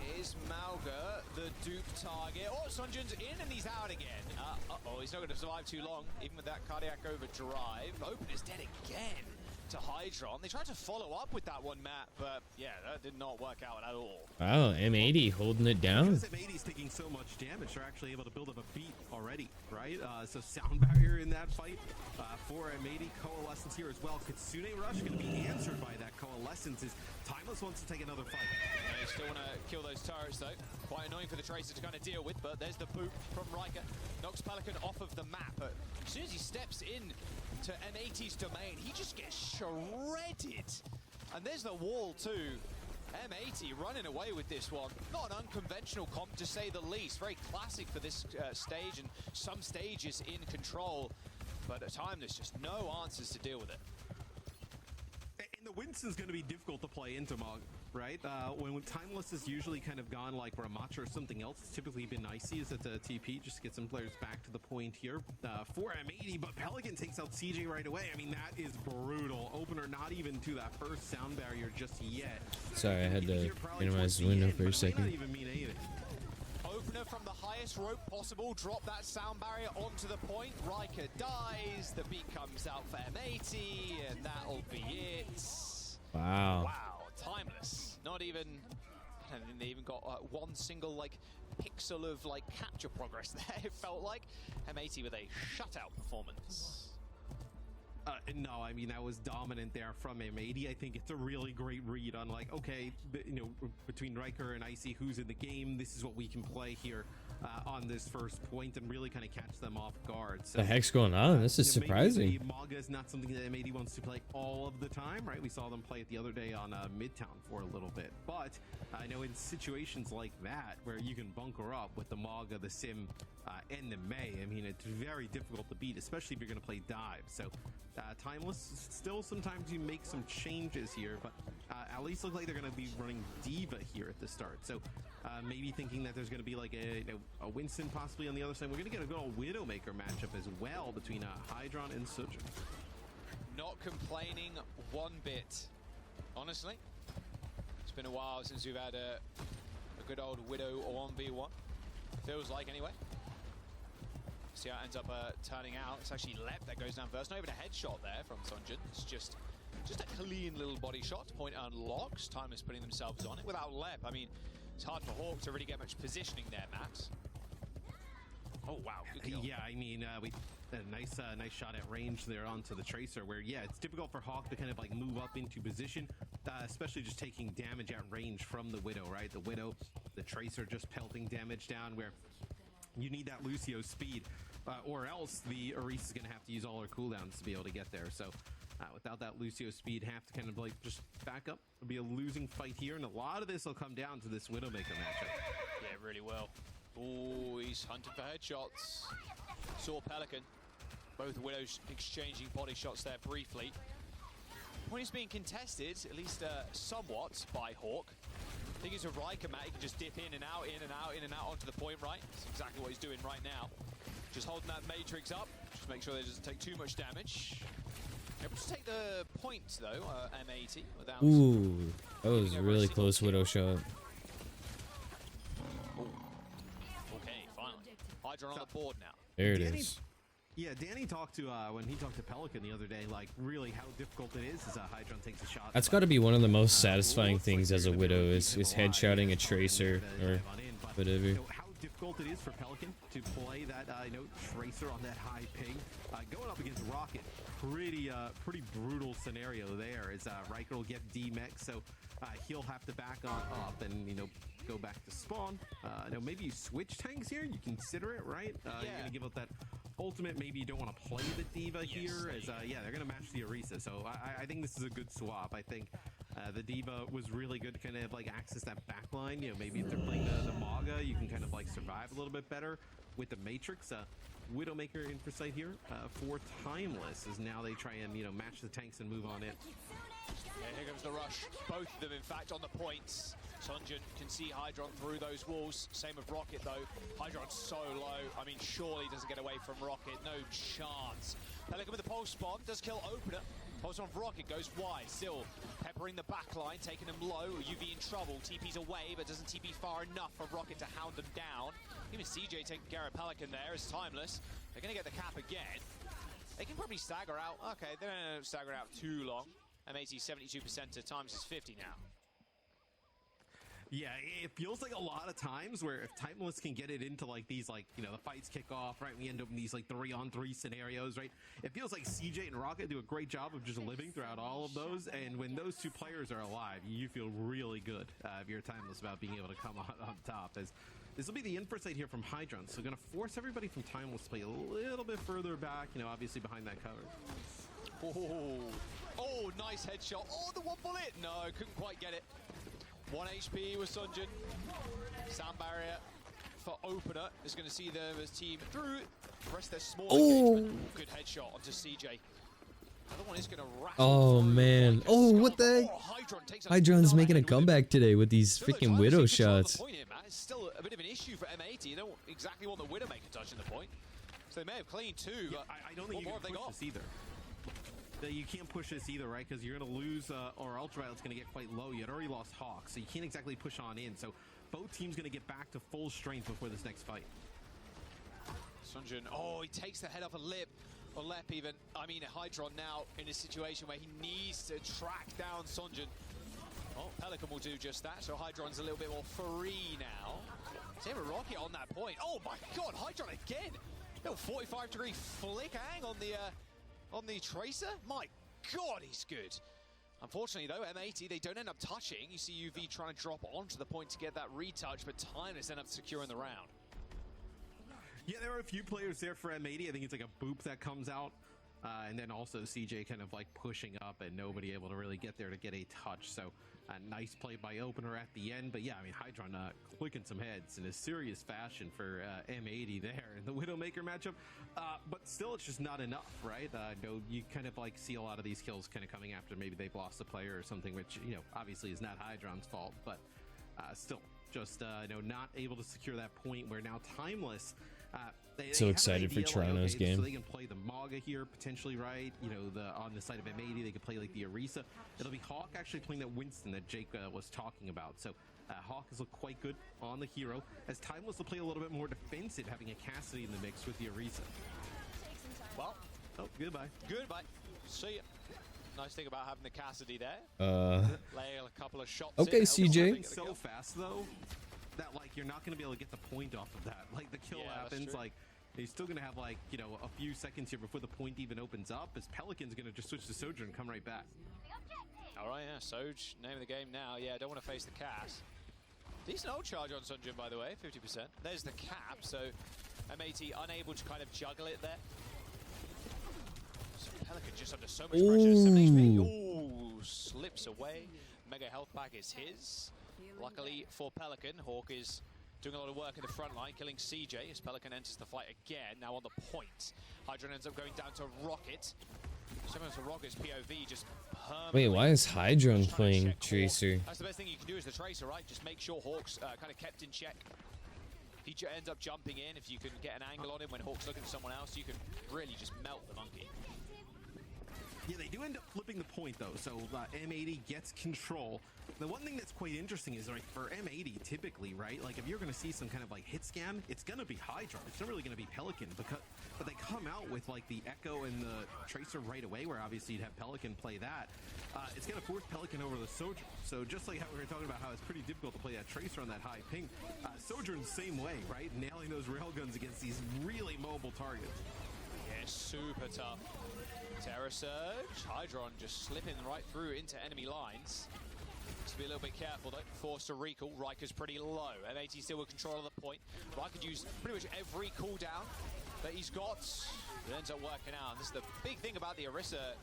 Here's Malga, the dupe target. Oh, Sunjun's in and he's out again. Uh-oh, he's not going to survive too long, even with that cardiac overdrive. Opener's dead again to Hydron. They tried to follow up with that one, Matt, but yeah, that did not work out at all. Wow, M80 holding it down. Because M80's taking so much damage, they're actually able to build up a beat already, right? So sound barrier in that fight for M80. Coalescence here as well. Kitsune Rush going to be answered by that Coalescence as Timeless wants to take another fight. They still want to kill those turrets though. Quite annoying for the Tracer to kind of deal with, but there's the boot from Riker. Knocks Pelican off of the map, but as soon as he steps in to M80's domain, he just gets shredded. And there's the wall too. M80 running away with this one. Not an unconventional comp to say the least. Very classic for this stage, and some stages in control. But at time there's just no answers to deal with it. And the Winston's going to be difficult to play into Mog, right? When Timeless has usually kind of gone like Ramacha or something else, it's typically been Icy as at TP, just to get some players back to the point here for M80, but Pelican takes out CJ right away. I mean, that is brutal. Opener not even to that first sound barrier just yet. Sorry, I had to minimize the window for a second. Not even mean anything. Opener from the highest rope possible, drop that sound barrier onto the point. Riker dies, the beat comes out for M80, and that'll be it. Wow. Wow, Timeless. Not even, I don't think they even got one single like pixel of like capture progress there, it felt like. M80 with a shutout performance. No, I mean, that was dominant there from M80. I think it's a really great read on like, okay, you know, between Riker and Icy, who's in the game, this is what we can play here on this first point and really kind of catch them off guard. So, the heck's going on? This is surprising. Maga is not something that M80 wants to play all of the time, right? We saw them play it the other day on Midtown for a little bit. But I know in situations like that, where you can bunker up with the Maga, the Sim, and the Mei, I mean, it's very difficult to beat, especially if you're going to play dive. So Timeless, still sometimes you make some changes here, but at least look like they're going to be running Diva here at the start. So maybe thinking that there's going to be like a Winston possibly on the other side. We're going to get a good old Widowmaker matchup as well between Hydron and Sujin. Not complaining one bit, honestly. It's been a while since we've had a good old Widow 1v1. Feels like anyway. See how it ends up turning out. It's actually Lep that goes down first. Not even a headshot there from Sunjun. It's just a clean little body shot. Point unlocks. Timeless putting themselves on it. Without Lep, I mean, it's hard for Hawk to really get much positioning there, Matt. Oh, wow. Good kill. Yeah, I mean, a nice shot at range there onto the Tracer, where yeah, it's difficult for Hawk to kind of like move up into position, especially just taking damage at range from the Widow, right? The Widow, the Tracer just pelting damage down, where you need that Lucio speed, or else the Orisa is going to have to use all her cooldowns to be able to get there. So without that Lucio speed, have to kind of like just back up. It'll be a losing fight here, and a lot of this will come down to this Widowmaker matchup. Yeah, really well. Oh, he's hunting for headshots. Saw Pelican. Both Widows exchanging body shots there briefly. Point is being contested, at least somewhat, by Hawk. I think it's a Riker, Matt. He can just dip in and out, in and out, in and out onto the point, right? That's exactly what he's doing right now. Just holding that Matrix up. Just make sure they doesn't take too much damage. Able to take the point, though, M80. Without Ooh, that was a really close Widow shot. Okay, finally. Hydron on the board now. There it is. Yeah, Danny talked to, when he talked to Pelican the other day, like, really how difficult it is as Hydron takes a shot. That's got to be one of the most satisfying things as a Widow is headshotting a Tracer or whatever. How difficult it is for Pelican to play that, Tracer on that high ping. Going up against Rocket, pretty brutal scenario there, as Riker will get D-Mech, so he'll have to back on up and, go back to spawn. Maybe you switch tanks here, you consider it, right? You're going to give up that ultimate. Maybe you don't want to play the D.Va here, as they're gonna match the Orisa, so I think this is a good swap. I think the D.Va was really good to kind of like access that backline. Maybe if they're playing the Maga, you can kind of like survive a little bit better with the Matrix. Widowmaker in for sight here for Timeless, as now they try and match the tanks and move on it. Yeah, here comes the rush. Both of them, in fact, on the points. Sunjin can see Hydron through those walls. Same with Rocket, though. Hydron's so low. I mean, surely doesn't get away from Rocket. No chance. Pelican with the pulse bomb does kill Opener. Pulse on Rocket goes wide. Still peppering the back line, taking them low. UV in trouble. TP's away, but doesn't TP far enough for Rocket to hound them down. Even CJ taking care of Pelican there is Timeless. They're going to get the cap again. They can probably stagger out. Okay, they don't stagger out too long. M80 72% to Timeless is 50 now. Yeah, it feels like a lot of times where if Timeless can get it into like these, like, the fights kick off, right? We end up in these like 3-on-3 scenarios, right? It feels like CJ and Rocket do a great job of just living throughout all of those. And when those two players are alive, you feel really good if you're Timeless about being able to come on top. As this will be the insight here from Hydron. So going to force everybody from Timeless to play a little bit further back, obviously behind that cover. Oh, nice headshot. Oh, the one bullet. No, couldn't quite get it. 1 HP with Sunjin. Sound barrier for Opener is going to see the team through. The rest of their small engagement. Good headshot onto CJ. Another one is going to Oh man. Oh, what the heck? Hydron's making a comeback today with these freaking Widow shots. It's still a bit of an issue for M80. They don't exactly want the Widowmaker touching the point. So they may have cleaned two, but I don't think you can push this either. You can't push this either, right? Because you're going to lose, or Ultraviolet's going to get quite low. You had already lost Hawk, so you can't exactly push on in. So both teams going to get back to full strength before this next fight. Sunjin, he takes the head off a lip, or lep even. I mean, Hydron now in a situation where he needs to track down Sunjin. Oh, Pelican will do just that, so Hydron's a little bit more free now. Same with Rocket on that point. Oh my god, Hydron again! Little 45-degree flick hang on the Tracer? My god, he's good. Unfortunately, though, M80, they don't end up touching. You see UV trying to drop onto the point to get that retouch, but Timeless end up securing the round. Yeah, there are a few players there for M80. I think it's like a boop that comes out. And then also CJ kind of like pushing up and nobody able to really get there to get a touch. So a nice play by Opener at the end. But yeah, I mean, Hydron clicking some heads in a serious fashion for M80 there in the Widowmaker matchup. But still, it's just not enough, right? You kind of like see a lot of these kills kind of coming after maybe they've lost a player or something, which, obviously is not Hydron's fault. But still, just not able to secure that point where now Timeless... So excited for Toronto's game. So they can play the Maga here potentially, right? On the side of M80, they could play like the Orisa. It'll be Hawk actually playing that Winston that Jake was talking about. So Hawk has looked quite good on the hero, as Timeless will play a little bit more defensive, having a Cassidy in the mix with the Orisa. Well, goodbye. Goodbye. See ya. Nice thing about having the Cassidy there. Lay a couple of shots. Okay, CJ. So fast though that like you're not going to be able to get the point off of that. Like the kill happens, like He's still going to have, like, you know, a few seconds here before the point even opens up, as Pelican's going to just switch to Sojourn and come right back. All right, yeah, Soj, name of the game now. Yeah, don't want to face the cast. Decent old charge on Sunjin, by the way, 50%. There's the cap, so M80 unable to kind of juggle it there. So Pelican just under so much pressure. 7 HP. Ooh, slips away. Mega health pack is his. Luckily for Pelican, Hawk is doing a lot of work in the front line, killing CJ as Pelican enters the fight again. Now on the point, Hydron ends up going down to Rocket. Similar to Rocket's POV, just Wait, why is Hydron playing Tracer? That's the best thing you can do as the Tracer, right? Just make sure Hawk's kind of kept in check. If he ends up jumping in, if you can get an angle on him when Hawk's looking at someone else, you can really just melt the monkey. Yeah, they do end up flipping the point, though, so M80 gets control. The one thing that's quite interesting is, like, for M80, typically, right, like, if you're going to see some kind of, like, hit scam, it's going to be Hydra. It's not really going to be Pelican, but they come out with, like, the Echo and the Tracer right away, where obviously you'd have Pelican play that. It's going to force Pelican over the Sojourn. So just like how we were talking about how it's pretty difficult to play that Tracer on that high ping, Sojourn's same way, right? Nailing those railguns against these really mobile targets. Yeah, super tough. Terror Surge, Hydron just slipping right through into enemy lines. Just be a little bit careful though. Forced to recall. Riker's pretty low. M80 still with control of the point. Riker used pretty much every cooldown that he's got. It ends up working out. And this is the big thing about the Orisa.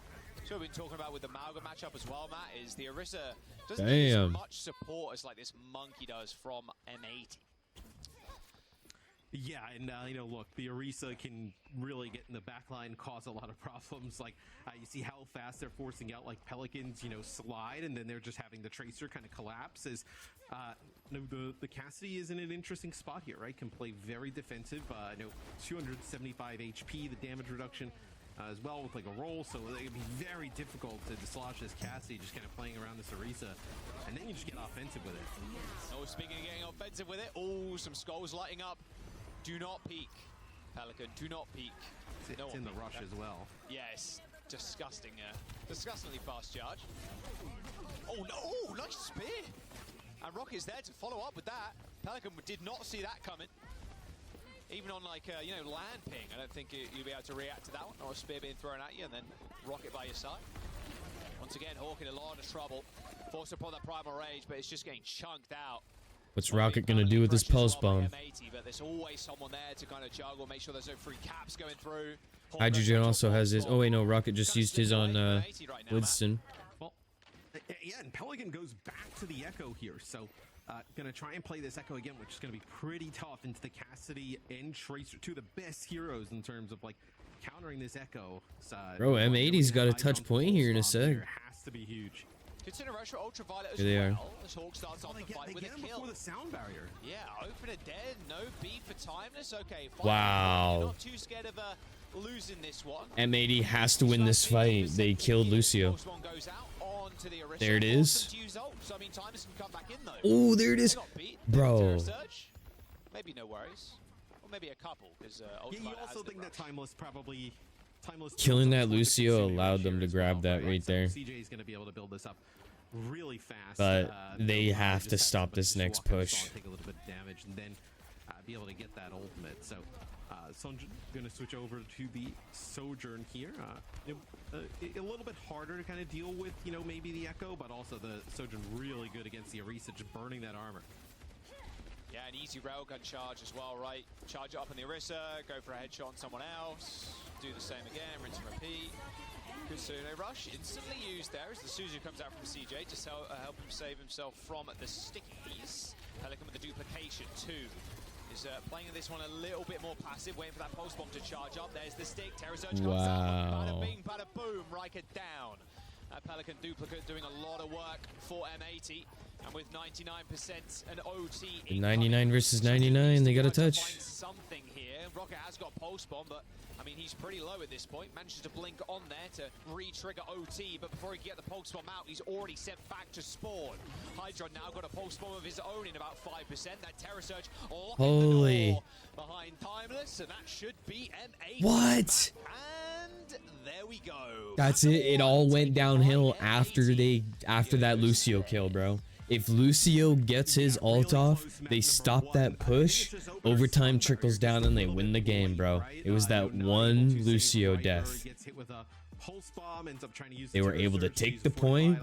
So we've been talking about with the Malga matchup as well, Matt, is the Orisa doesn't need as much support as like this monkey does from M80. Yeah, and you know, look, the Orisa can really get in the backline, cause a lot of problems. Like, you see how fast they're forcing out, like, Pelicans, you know, slide, and then they're just having the Tracer kind of collapse. As the Cassidy is in an interesting spot here, right? Can play very defensive. You know, 275 HP, the damage reduction as well with like a roll, so it would be very difficult to dislodge this Cassidy, just kind of playing around this Orisa, and then you just get offensive with it. Oh, speaking of getting offensive with it, oh, some skulls lighting up. Do not peek, Pelican. Do not peek. It's in the rush as well. Yes, disgusting. Disgustingly fast charge. Oh no! Oh, nice spear. And Rocket's there to follow up with that. Pelican did not see that coming. Even on like you know, land ping, I don't think you'll be able to react to that one. Or a spear being thrown at you, and then Rocket by your side. Once again, Hawk in a lot of trouble. Forced upon that primal rage, but it's just getting chunked out. What's Rocket gonna do with this pulse bomb? But there's always someone there to kind of juggle, make sure there's no free caps going through. Hydrogen also has his. Oh wait, no, Rocket just used his on Winston. Well, yeah, and Pelican goes back to the Echo here, so gonna try and play this Echo again, which is gonna be pretty tough into the Cassidy and Tracer, two of the best heroes in terms of like countering this Echo. Bro, M80's got a touch point here in a sec. Has to be huge. Consider Russia Ultraviolet as Here they well. As Hawk starts off the fight with a kill. Before the sound barrier. Yeah, opener dead, no beef for Timeless. Okay, fine. Wow. Not too scared of losing this one. M80 has to win this fight. They killed Lucio. There it is. Oh, there it is. Bro. Maybe no worries. Or maybe a couple. Yeah, you also think that Timeless probably... Killing that Lucio allowed them to grab that right there. CJ is going to be able to build this up really fast. But they have to stop this next push. Take a little bit of damage and then be able to get that ultimate. So Sunjin going to switch over to the Sojourn here. A little bit harder to kind of deal with, you know, maybe the Echo, but also the Sojourn really good against the Orisa, just burning that armor. Yeah, an easy railgun charge as well, right? Charge it up on the Orisa, go for a headshot on someone else, do the same again, rinse and repeat. Kusuno rush instantly used there as the Suzu comes out from CJ to help him save himself from the stickies. Pelican with the duplication too. Is playing this one a little bit more passive, waiting for that pulse bomb to charge up. There's the stick, Terror Surge comes out, bada bing, bada boom, Riker down. Pelican duplicate doing a lot of work for M80. And with 99% and OT 99 versus 99, they got a touch. Something here. Rocket has got pulse bomb, but I mean he's pretty low at this point. Manages to blink on there to re-trigger OT, but before he can get the pulse bomb out, he's already sent back to spawn. Hydra now got a pulse bomb of his own in about 5%. That Terror Surge holy behind Timeless, and that should be M8. What? And there we go. That's it. It all went downhill after that Lucio kill, bro. If Lucio gets his ult off, they stop that push, overtime trickles down, and they win the game, bro. It was that one Lucio death. They were able to take the point,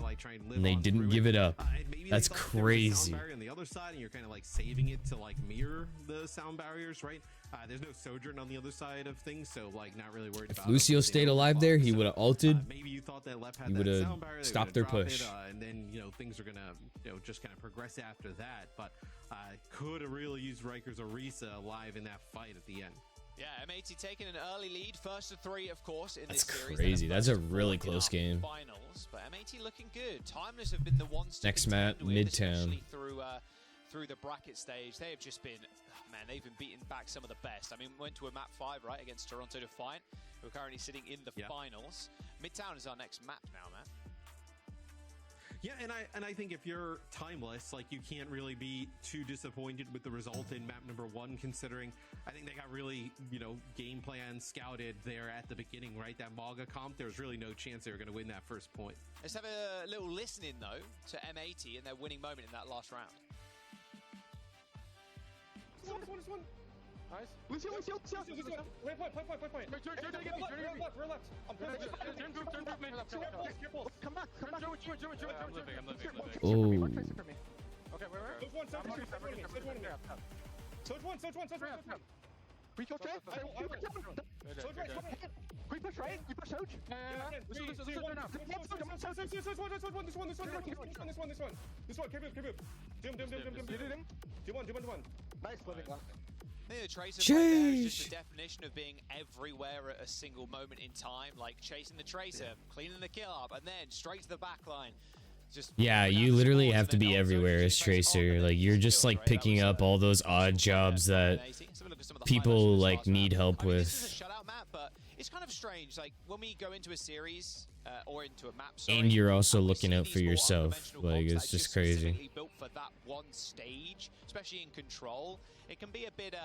and they didn't give it up. That's crazy. On the other side, and you're kind of like saving it to like mirror the sound barriers, right? There's no Sojourn on the other side of things, so like not really worried about. If Lucio stayed alive there, he would have ulted. Maybe you thought that Lep had He that would have sound barrier, they stopped would've their dropped push. it, and then things are gonna just kind of progress after that. But could have really used Riker's Orisa alive in that fight at the end. Yeah, M80 taking an early lead, first of 3, of course, in That's this series. crazy. That's a really close game. Finals, but M80 looking good. Timeless have been the ones to Next contend map, with, Midtown. especially through the bracket stage. They have just been, man, they've been beating back some of the best. I mean, we went to a map 5, right, against Toronto Defiant, who are currently sitting in the finals. Midtown is our next map now, man. Yeah, and I think if you're Timeless, like you can't really be too disappointed with the result in map number 1, considering I think they got really, game plan scouted there at the beginning, right? That Maga comp, there was really no chance they were going to win that first point. Let's have a little listening, though, to M80 and their winning moment in that last round. This one. Nice. Lucio. Play point. We're left. I'm playing. Come back. I'm living. Oh. Okay, where? Soch one. Pre-kill trade? We push right? We push Soch? This one. Dim. Nice living up. I think the Tracer right there is just the definition of being everywhere at a single moment in time, like chasing the Tracer, cleaning the kill up, and then straight to the back line. Yeah, you literally have to be everywhere as Tracer. Like, you're just like picking up all those odd jobs that people like need help with. This is a shutout map, but it's kind of strange. Like, when we go into a series or into a map, And you're also looking out for yourself. Like, it's just crazy. Built for that one stage, especially in control, it can be a bit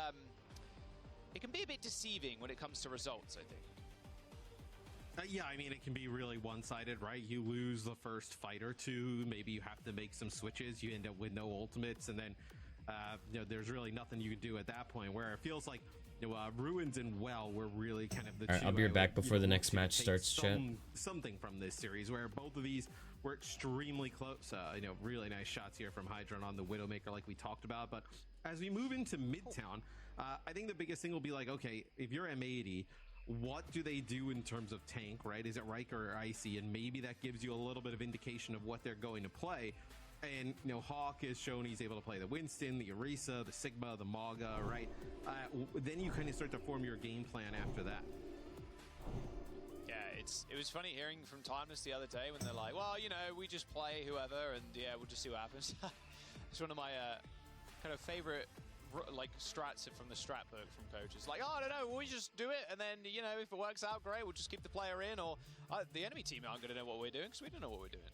deceiving when it comes to results, I think. Yeah, I mean, it can be really one-sided, right? You lose the first fight or two, maybe you have to make some switches, you end up with no ultimates, and then there's really nothing you can do at that point, where it feels like Ruins and Well were really kind of the two. Alright, I'll be right back before the next match starts, chat. Something from this series, where both of these were extremely close. Really nice shots here from Hydron on the Widowmaker, like we talked about. But as we move into Midtown, I think the biggest thing will be like, okay, if you're M80, what do they do in terms of tank, right? Is it Riker or Icy? And maybe that gives you a little bit of indication of what they're going to play. And, Hawk has shown he's able to play the Winston, the Orisa, the Sigma, the Maga, right? Then you kind of start to form your game plan after that. Yeah, it was funny hearing from Timeless the other day when they're like, well, we just play whoever, and yeah, we'll just see what happens. It's one of my kind of favorite strats from the strat book from coaches. Like, oh, I don't know, we just do it, and then, if it works out, great, we'll just keep the player in, or the enemy team aren't going to know what we're doing, because we don't know what we're doing.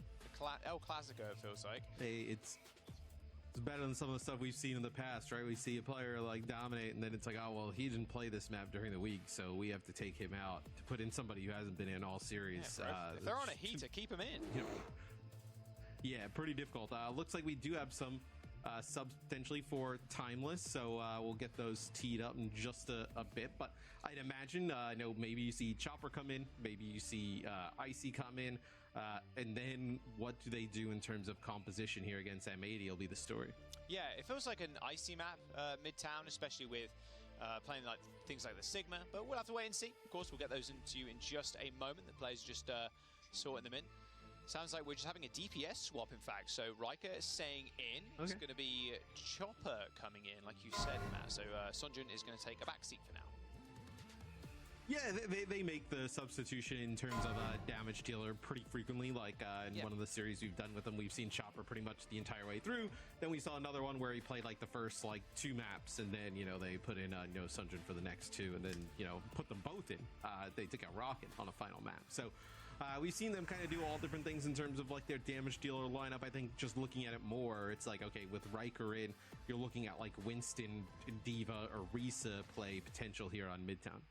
El Clasico, it feels like. Hey, it's better than some of the stuff we've seen in the past, right? We see a player dominate, and then it's like, oh, well, he didn't play this map during the week, so we have to take him out to put in somebody who hasn't been in all series. Yeah, if they're on a heater, keep them in. Yeah, pretty difficult. Looks like we do have some subs potentially for Timeless, so we'll get those teed up in just a bit. But I'd imagine, maybe you see Chopper come in, maybe you see Icy come in, and then what do they do in terms of composition here against M80 will be the story. Yeah, it feels like an Icy map, Midtown, especially with playing things like the Sigma, but we'll have to wait and see. Of course, we'll get those into you in just a moment. The players just sorting them in. Sounds like we're just having a DPS swap, in fact. So Riker is staying in. Okay. It's going to be Chopper coming in, like you said, Matt. So Sunjun is going to take a backseat for now. Yeah, they make the substitution in terms of damage dealer pretty frequently. Like in one of the series we've done with them, we've seen Chopper pretty much the entire way through. Then we saw another one where he played the first 2 maps, and then they put in Sunjun for the next 2, and then put them both in. They took out Rocket on a final map. So. We've seen them kind of do all different things in terms of their damage dealer lineup. I think just looking at it more, it's okay, with Riker in, you're looking at Winston, Diva, or Risa play potential here on Midtown.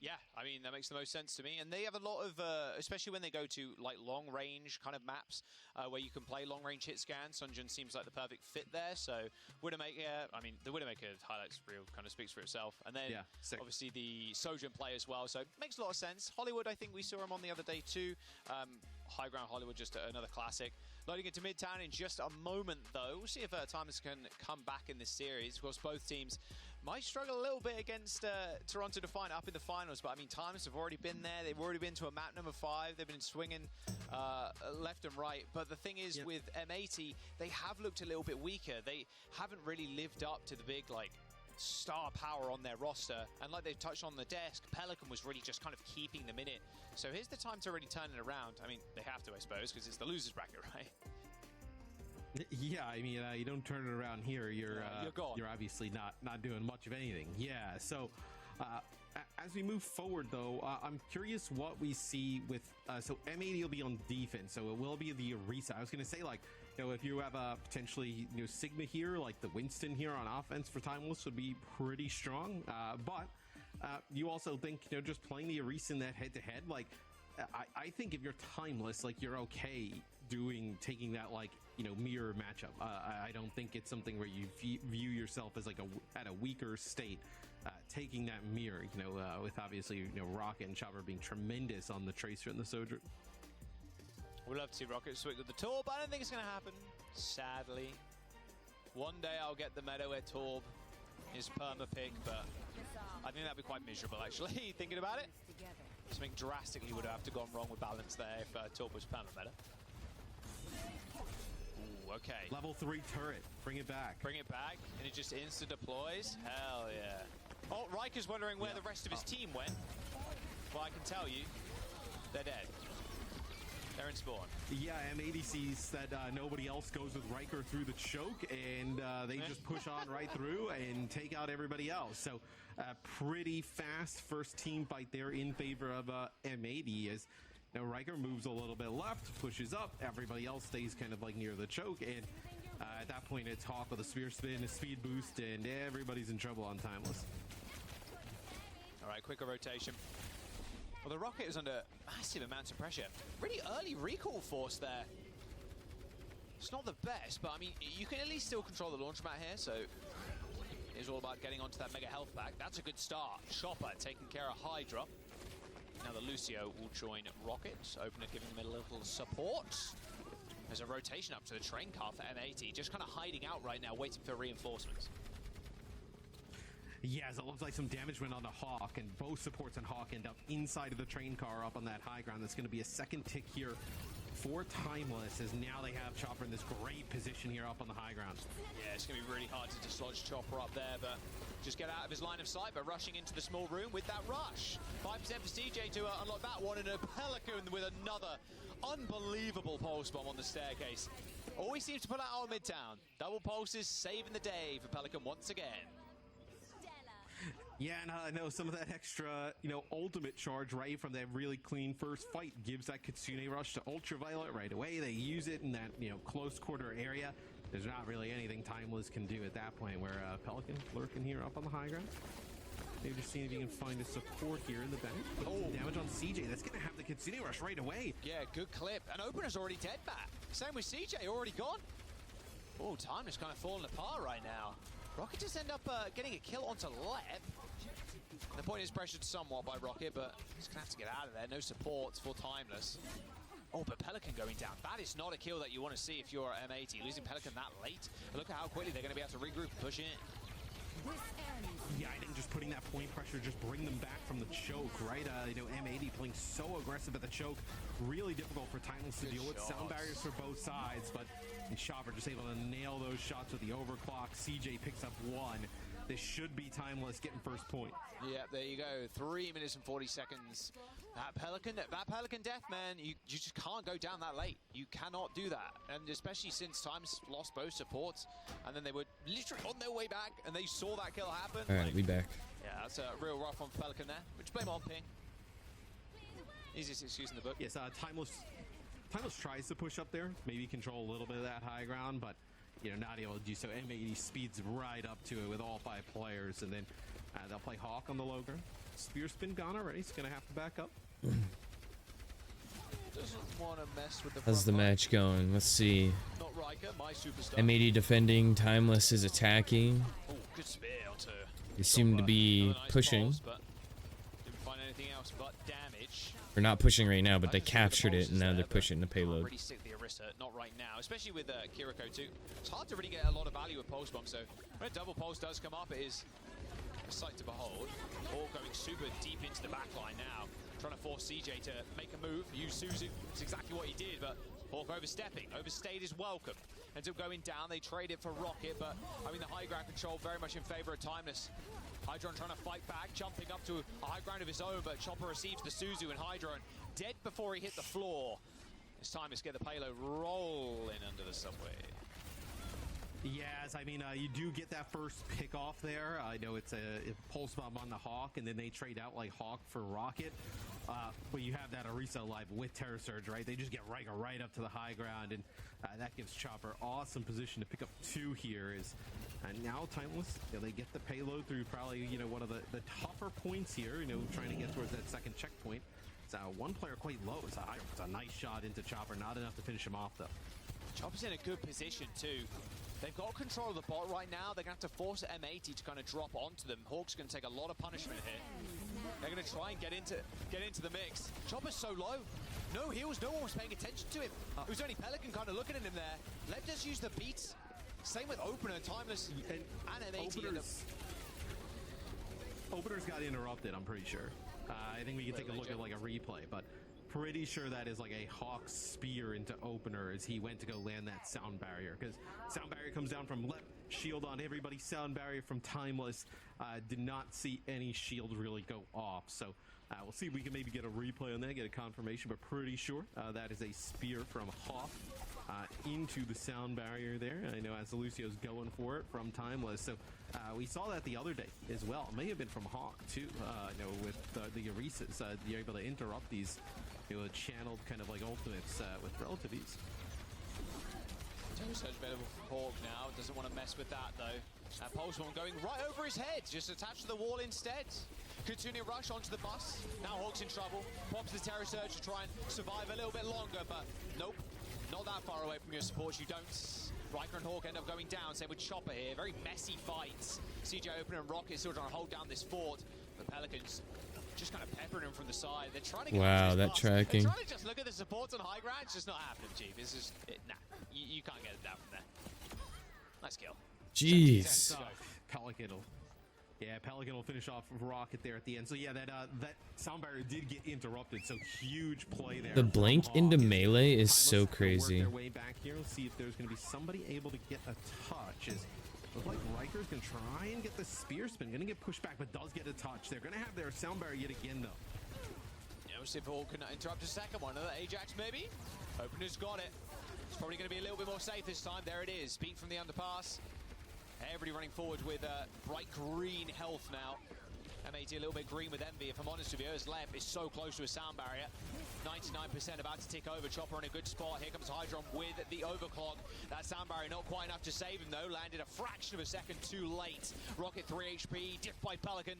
Yeah, I mean, that makes the most sense to me. And they have a lot of, especially when they go to like long range kind of maps where you can play long range hit scans. Sunjun seems like the perfect fit there. So Widowmaker, I mean, the Widowmaker highlights reel kind of speaks for itself. And then obviously the Sojourn play as well. So it makes a lot of sense. Hollywood, I think we saw him on the other day too. High Ground Hollywood, just another classic. Loading into Midtown in just a moment, though. We'll see if Timeless can come back in this series. Of course, both teams might struggle a little bit against Toronto Defiant up in the finals, but I mean, Timeless have already been there. They've already been to a map number 5. They've been swinging left and right. But the thing is, with M80, they have looked a little bit weaker. They haven't really lived up to the big, like, star power on their roster, and like they've touched on the desk, Pelican was really just kind of keeping them in it. So here's the time to really turn it around. I mean, they have to, I suppose, because it's the losers bracket, right? Yeah, I mean, you don't turn it around here. You're gone. You're obviously not doing much of anything. Yeah. So as we move forward, though, I'm curious what we see with. So M80 will be on defense, so it will be the Orisa. I was going to say, like, you know, if you have a potentially Sigma here, like the Winston here on offense for Timeless would be pretty strong. But you also think, just playing the Orisa in that head-to-head, like, I think if you're Timeless, like, you're okay taking that, like, mirror matchup. I don't think it's something where you view yourself as like at a weaker state, taking that mirror, with obviously, Rocket and Chopper being tremendous on the Tracer and the Sojourn. We'd love to see Rocket swing with the Torb. I don't think it's going to happen, sadly. One day I'll get the meta where Torb is perma-pick, but I think that'd be quite miserable, actually, thinking about it. Something drastically would have to gone wrong with balance there if Torb was perma-meta. Ooh, okay. Level 3 turret. Bring it back. Bring it back, and it just insta-deploys. Hell yeah. Oh, Riker's wondering where the rest of his team went. Well, I can tell you, they're dead. They're in spawn. Yeah, M80 sees that nobody else goes with Riker through the choke, and they just push on right through and take out everybody else. So pretty fast first team fight there in favor of M80 as now Riker moves a little bit left, pushes up, everybody else stays kind of like near the choke, and at that point it's Hawk with a spear spin, a speed boost, and everybody's in trouble on Timeless. All right, quicker rotation. Well, the Rocket is under massive amounts of pressure. Really early recall force there. It's not the best, but I mean, you can at least still control the launch mat here, so it's all about getting onto that mega health pack. That's a good start. Chopper taking care of Hydra. Now the Lucio will join Rocket. Opener giving them a little support. There's a rotation up to the train car for M80, just kind of hiding out right now, waiting for reinforcements. Yes, it looks like some damage went on to Hawk, and both supports and Hawk end up inside of the train car up on that high ground. That's going to be a second tick here for Timeless, as now they have Chopper in this great position here up on the high ground. Yeah, it's going to be really hard to dislodge Chopper up there, but just get out of his line of sight by rushing into the small room with that rush. 5% for CJ to unlock that one, and a Pelican with another unbelievable pulse bomb on the staircase. Always seems to pull out our Midtown. Double pulses saving the day for Pelican once again. Yeah, and I know some of that extra, ultimate charge, right, from that really clean first fight gives that Kitsune rush to Ultraviolet right away. They use it in that, close quarter area. There's not really anything Timeless can do at that point, where Pelican lurking here up on the high ground. Maybe just seeing if you can find a support here in the back. Some damage on CJ. That's going to have the Kitsune rush right away. Yeah, good clip. And Opener's already dead back. Same with CJ, already gone. Oh, Timeless kind of falling apart right now. Rocket just end up getting a kill onto Lep. The point is pressured somewhat by Rocket, but he's going to have to get out of there. No support for Timeless. Oh, but Pelican going down. That is not a kill that you want to see if you're M80. Losing Pelican that late. Look at how quickly they're going to be able to regroup and push in. Yeah, I think just putting that point pressure, just bring them back from the choke, right? M80 playing so aggressive at the choke. Really difficult for Timeless to deal with. Sound barriers for both sides, but Chopper just able to nail those shots with the overclock. CJ picks up one. This should be Timeless getting first point. Yeah, there you go. 3 minutes and 40 seconds. That Pelican death, man, you just can't go down that late. You cannot do that. And especially since Timeless lost both supports, and then they were literally on their way back, and they saw that kill happen. All right, we back. Yeah, that's a real rough one for Pelican there. Which blame on ping. Easiest excuse in the book. Yes, Timeless tries to push up there, maybe control a little bit of that high ground, but not able to do so. M80 speeds right up to it with all 5 players, and then they'll play Hawk on the low ground. spear spin gone already. He's gonna have to back up. Doesn't want to mess with the How's the front line. match going? Let's see. Not Riker, my superstar. M80 defending, Timeless is attacking. Oh, good spear onto They seem to be another nice pushing. pulse, but didn't find anything else but damage. They're not pushing right now, but they captured it, and now they're pushing the Can't payload. really stick the Orisa, not right now, especially with Kiriko too. It's hard to really get a lot of value with pulse bomb, so when a double pulse does come up, it is a sight to behold. All going super deep into the back line now, trying to force CJ to make a move, use Suzu. That's exactly what he did, but Hawk overstepping, overstayed his welcome. Ends up going down, they trade it for Rocket, but I mean the high ground control very much in favor of Timeless. Hydron trying to fight back, jumping up to a high ground of his own, but Chopper receives the Suzu, and Hydron dead before he hit the floor. It's time to get the payload rolling under the subway. Yes, I mean, you do get that first pick off there. I know it's a pulse bomb on the Hawk, and then they trade out like Hawk for Rocket. But you have that Orisa alive with Terror Surge, right? They just get Riker right up to the high ground, and that gives Chopper awesome position to pick up 2 here. And now Timeless, they get the payload through probably, one of the tougher points here, trying to get towards that second checkpoint. It's one player quite low. It's a nice shot into Chopper, not enough to finish him off, though. Chopper's in a good position too. They've got control of the bot right now. They're going to have to force M80 to kind of drop onto them. Hawk's going to take a lot of punishment here. They're going to try and get into the mix. Chopper's so low. No heals, no one was paying attention to him. It was only Pelican kind of looking at him there. Let just use the beats. Same with Opener, Timeless, and M80. Opener's got interrupted, I'm pretty sure. I think we can take a look at like a replay, but pretty sure that is like a Hawk spear into Opener as he went to go land that sound barrier, because sound barrier comes down from left, shield on everybody, sound barrier from Timeless. Did not see any shield really go off, so we'll see if we can maybe get a replay on that, get a confirmation, but pretty sure that is a spear from Hawk into the sound barrier there. I know as Lucio's going for it from Timeless, so we saw that the other day as well. It may have been from Hawk too, with the Orisas. You're able to interrupt these channeled kind of like ultimates with relative ease. Surge better with Hawk now. Doesn't want to mess with that though. Pulse bomb going right over his head, just attached to the wall instead. Kitsune rush onto the bus. Now Hawk's in trouble. Pops the Terror Surge to try and survive a little bit longer, but nope. Not that far away from your supports, you don't. Riker and Hawk end up going down, same with Chopper here. Very messy fights. CJ Opener and Rocket still trying to hold down this fort. The Pelicans just kind of peppering him from the side. They're trying to get Wow, that tracking. They're trying to just look at the supports on high ground. It's just not happening, Chief. It's just, nah. You can't get it down from there. Nice kill. Jeez. Pelican will finish off Rocket there at the end. So yeah, that sound barrier did get interrupted. So huge play there. The blink into melee is so crazy. Work their way back here. Let's see if there's going to be somebody able to get a touch. Looks like Riker's going to try and get the spear spin. Going to get pushed back, but does get a touch. They're going to have their sound barrier yet again, though. Yeah, we'll see if Hawk can interrupt a second one. Another Ajax, maybe? Opener's got it. It's probably going to be a little bit more safe this time. There it is. Beat from the underpass. Everybody running forward with bright green health now. M80 a little bit green with envy, if I'm honest with you. His left is so close to a sound barrier. 99% about to tick over. Chopper in a good spot. Here comes Hydron with the overclock. That sound barrier not quite enough to save him though. Landed a fraction of a second too late. Rocket 3 HP, dipped by Pelican.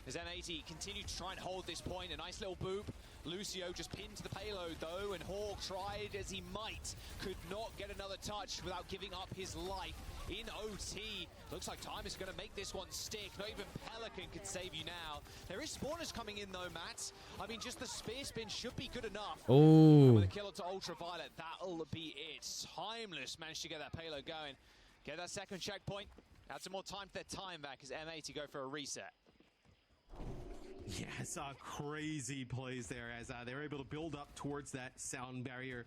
As M80 continued to try and hold this point. A nice little boop. Lucio just pinned to the payload though, and Hawk tried as he might. Could not get another touch without giving up his life. In OT, looks like time is going to make this one stick. Not even Pelican can save you now. There is spawners coming in though, Matt. I mean, just the spear spin should be good enough. Oh. With a kill to Ultraviolet, that'll be it. Timeless managed to get that payload going. Get that second checkpoint. Add some more time to their time back as M80 go for a reset. Yeah, I saw crazy plays there as they were able to build up towards that sound barrier.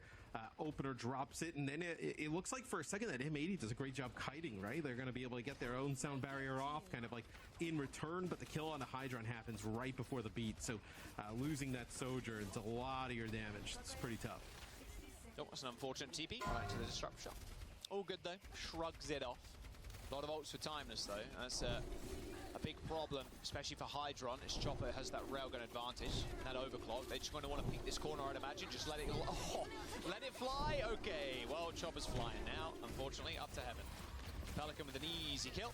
Opener drops it, and then it looks like for a second that M80 does a great job kiting, right? They're going to be able to get their own sound barrier off, kind of like in return, but the kill on the Hydron happens right before the beat, so losing that Soldier, it's a lot of your damage. It's pretty tough. That was an unfortunate TP, right to the disrupt shot. All good though, shrugs it off. A lot of ults for Timeless though, that's a big problem, especially for Hydron, as Chopper has that railgun advantage, that overclock. They're just going to want to peek this corner, I'd imagine, just let it, let it fly. Okay, well, Chopper's flying now, unfortunately, up to heaven. Pelican with an easy kill.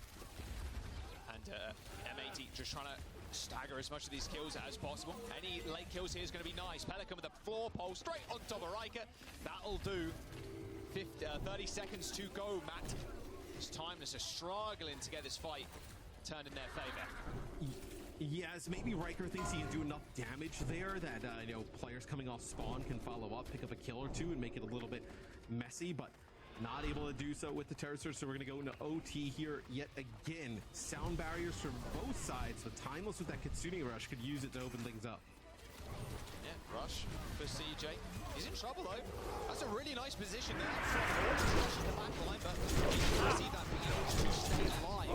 And And M80 just trying to stagger as much of these kills as possible. Any late kills here is going to be nice. Pelican with a floor pole straight on top of Riker. That'll do. 30 seconds to go, Matt. It's Timeless are struggling to get this fight turned in their favor. Yes, maybe Riker thinks he can do enough damage there that you know, players coming off spawn can follow up, pick up a kill or two, and make it a little bit messy, but not able to do so with the Terror Surge, so we're going to go into OT here yet again. Sound barriers from both sides, but Timeless with that Kitsune Rush could use it to open things up. Yeah, Rush for CJ. He's in trouble though. That's a really nice position there. Rush in the back line, but you can see that to stay alive.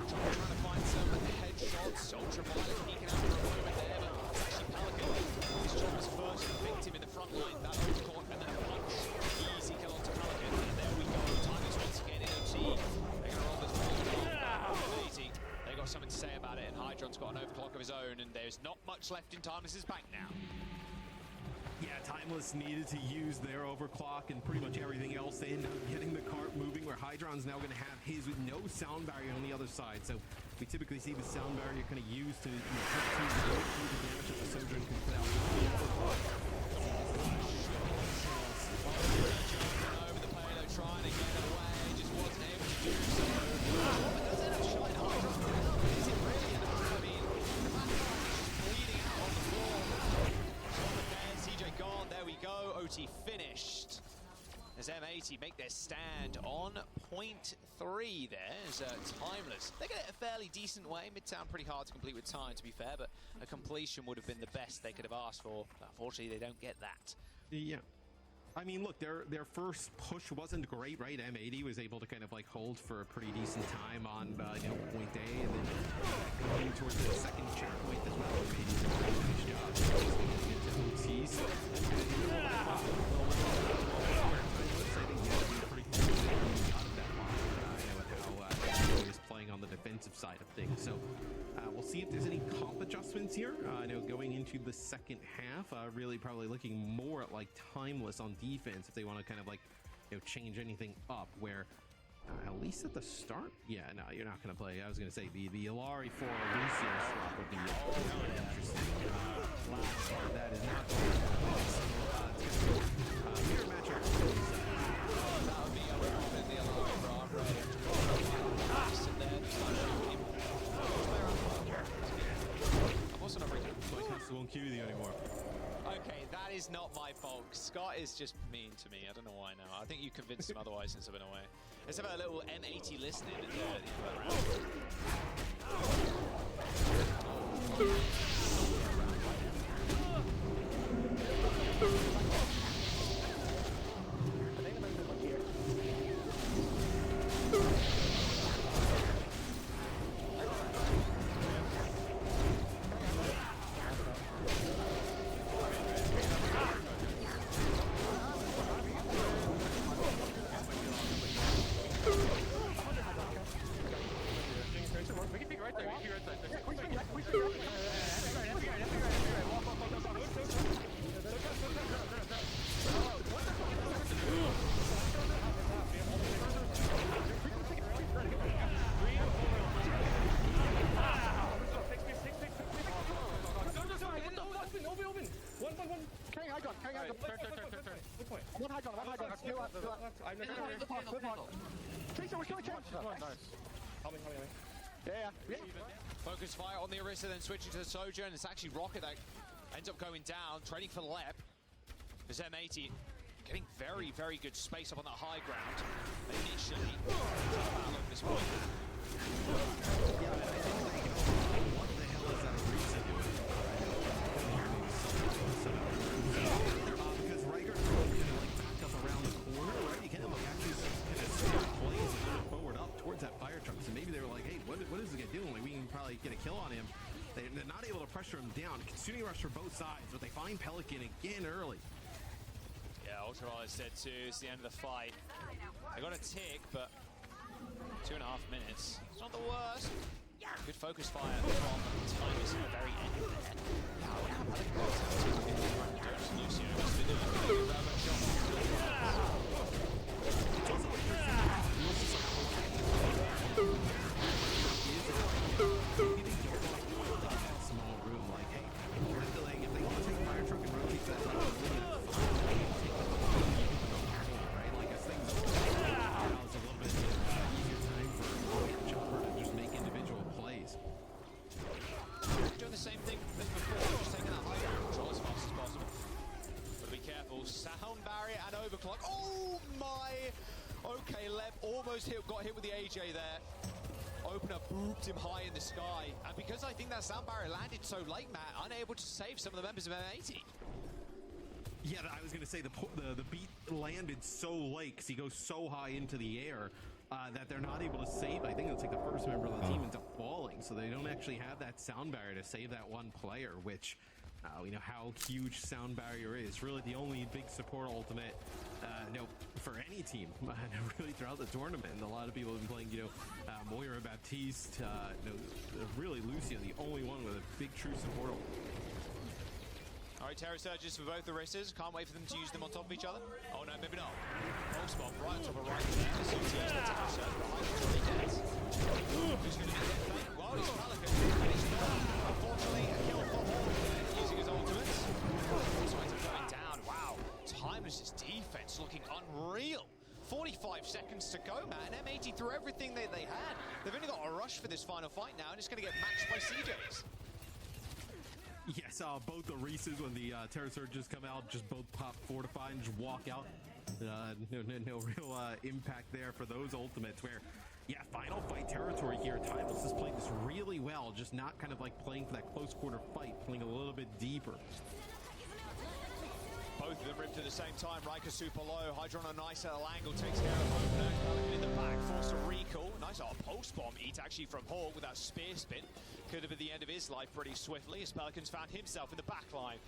Trying to find some headshots. Ultraviolet peeking out for a moment there, but it's actually Pelican. His job was first victim in the front line. That overclock and then a punch. Easy kill onto Pelican. And there we go. Timeless once again in OT. They're going to roll this ball. 80. They got something to say about it, and Hydron's got an overclock of his own, and there's not much left in Timeless's bank now. Yeah, Timeless needed to use their overclock and pretty much everything else. They ended up getting the cart moving, where Hydron's now going to have his with no sound barrier on the other side. So we typically see the sound barrier kind of used to, you know, the damage that the Sojourn can put out. Over the payload, trying to get it away, just wasn't able to do so. Does end up showing Hydron out, but is it really enough? I mean, the back line is bleeding out on the floor. CJ gone, there we go, OT finished. As M80 make their stand on point 3 there, as Timeless. They get it a fairly decent way. Midtown pretty hard to complete with time, to be fair, but a completion would have been the best they could have asked for. Unfortunately, they don't get that. Yeah. I mean, look, their first push wasn't great, right? M80 was able to kind of like hold for a pretty decent time on you know, point A, and then going towards the second checkpoint as well. M80 did a pretty nice job into OT, so playing on the defensive side of things. So we'll see if there's any comp adjustments here. I know going into the second half, really probably looking more at like Timeless on defense if they want to kind of like, you know, change anything up where at least at the start. Yeah, no, you're not going to play. I was going to say the Ilari for Lucio swap would be interesting. Last part, that is not going to happen. It's going to be mirror matchup. That would be a Robin, the Ilari for our brother. I'm also not breaking up. Podcast won't queue with you anymore. Okay, that is not my fault. Scott is just mean to me. I don't know why now. I think you convinced him otherwise since I've been away. Let's have a little M80 listening at the end of the round. Focus fire on the Orisa, then switching to the Sojourn. It's actually Rocket that ends up going down, trading for Lep. There's M80 getting very, very good space up on that high ground. Initially, at this point. Yeah, I think what the hell is that Orisa doing? Because Riker's kind of like back up around the corner, right? You can't like actually kind of steer plays and move forward up towards that fire truck. So maybe they were like, hey, what is this guy doing? Like, we can probably get a kill on him. They're not able to pressure him down. Kitsune rush for both sides, but they find Pelican again early. Yeah, Ultraviolet said too, it's the end of the fight. They got a tick, but 2.5 minutes. It's not the worst. Good focus fire from Timeless at the very end of there. Lucio must be doing a good shot. It's also like Overclock. Oh my! Okay, Leb almost got hit with the AJ there. Opener booped him high in the sky. And because I think that sound barrier landed so late, Matt, unable to save some of the members of M80. Yeah, I was going to say the beat landed so late because he goes so high into the air that they're not able to save. I think it's like the first member of the team into falling, so they don't actually have that sound barrier to save that one player, which we know how huge sound barrier is. Really the only big support ultimate for any team really throughout the tournament. And a lot of people have been playing, Moira, Baptiste, really Lucio, the only one with a big true support ultimate. All right, Terror Surges for both the Rissers. Can't wait for them to use them on top of each other. Oh no, maybe not. Pulse bomb right on top of right there. Just use the Terror Surge behind the gets. Who's going to get hit? Well, it's Pelican. And it's not, unfortunately, a kill for Hawk using his ultimates. Also ends up going down. Wow. Timeless's defense looking unreal. 45 seconds to go, man. M80 threw everything they had. They've only got a rush for this final fight now, and it's going to get matched by CJs. Yes, both the Reeses when the Terror Surges come out, just both pop fortify and just walk out. No real impact there for those ultimates where, yeah, final fight territory here. Timeless has played this really well, just not kind of like playing for that close quarter fight, playing a little bit deeper. Both of them ripped at the same time. Riker super low. Hydron on a nice little angle takes care of Opener. Pelican in the back, forced a recall. Nice pulse bomb eat actually from Hawk with that spear spin. Could have been the end of his life pretty swiftly as Pelican's found himself in the back line.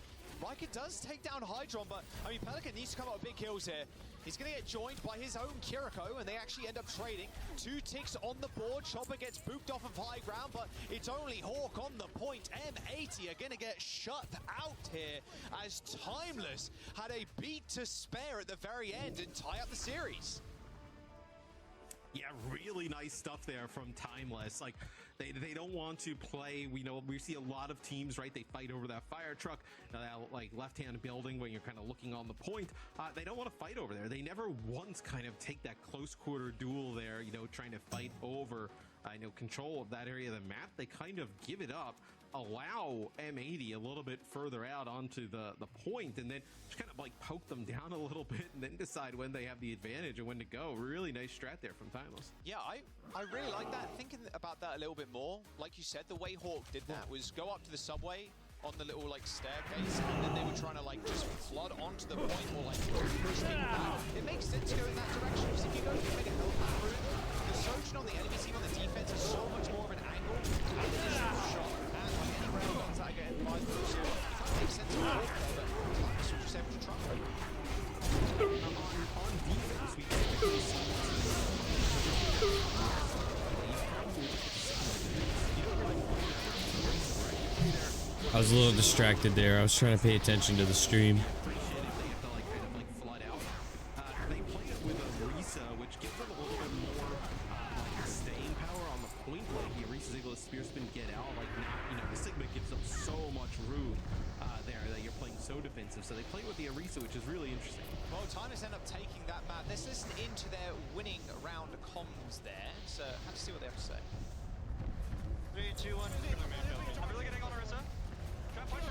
Riker does take down Hydron, but I mean, Pelican needs to come out with big kills here. He's going to get joined by his own Kiriko, and they actually end up trading. 2 ticks on the board. Chopper gets booped off of high ground, but it's only Hawk on the point. M80 are going to get shut out here as Timeless had a beat to spare at the very end and tie up the series. Yeah, really nice stuff there from Timeless. Like, they don't want to play. We see a lot of teams, right? They fight over that fire truck, that like left-hand building when you're kind of looking on the point. They don't want to fight over there. They never once kind of take that close quarter duel there, trying to fight over, control of that area of the map. They kind of give it up, allow M80 a little bit further out onto the point, and then just kind of like poke them down a little bit and then decide when they have the advantage and when to go. Really nice strat there from Timeless. Yeah, I really like that. Thinking about that a little bit more, like you said, the way Hawk did that was go up to the subway on the little like staircase, and then they were trying to like just flood onto the point or like push people out. It makes sense to go in that direction because if you go for a health route, the Sojourn on the enemy team on the defense is so much more of an angle and it is a shot. And like any railguns that get by the Lucio, it kind of makes sense to Hawk there, but Timeless was just able to trump it. On defense, we typically see I was a little distracted there. I was trying to pay attention to the stream. appreciate if they have to like kind of like flood out. They play it with a Risa, which gives them a little bit more like staying power on the point. Like Risa's able to spear spin, get out. Like not, the Sigma gives them so much room there that you're playing so defensive. So they play with the Arisa, which is really interesting. Well, Timeless end up taking that map. Let's listen into their winning round comms there. So have to see what they have to say. 3, 2, 1. I'm really getting on Arisa. Trap push.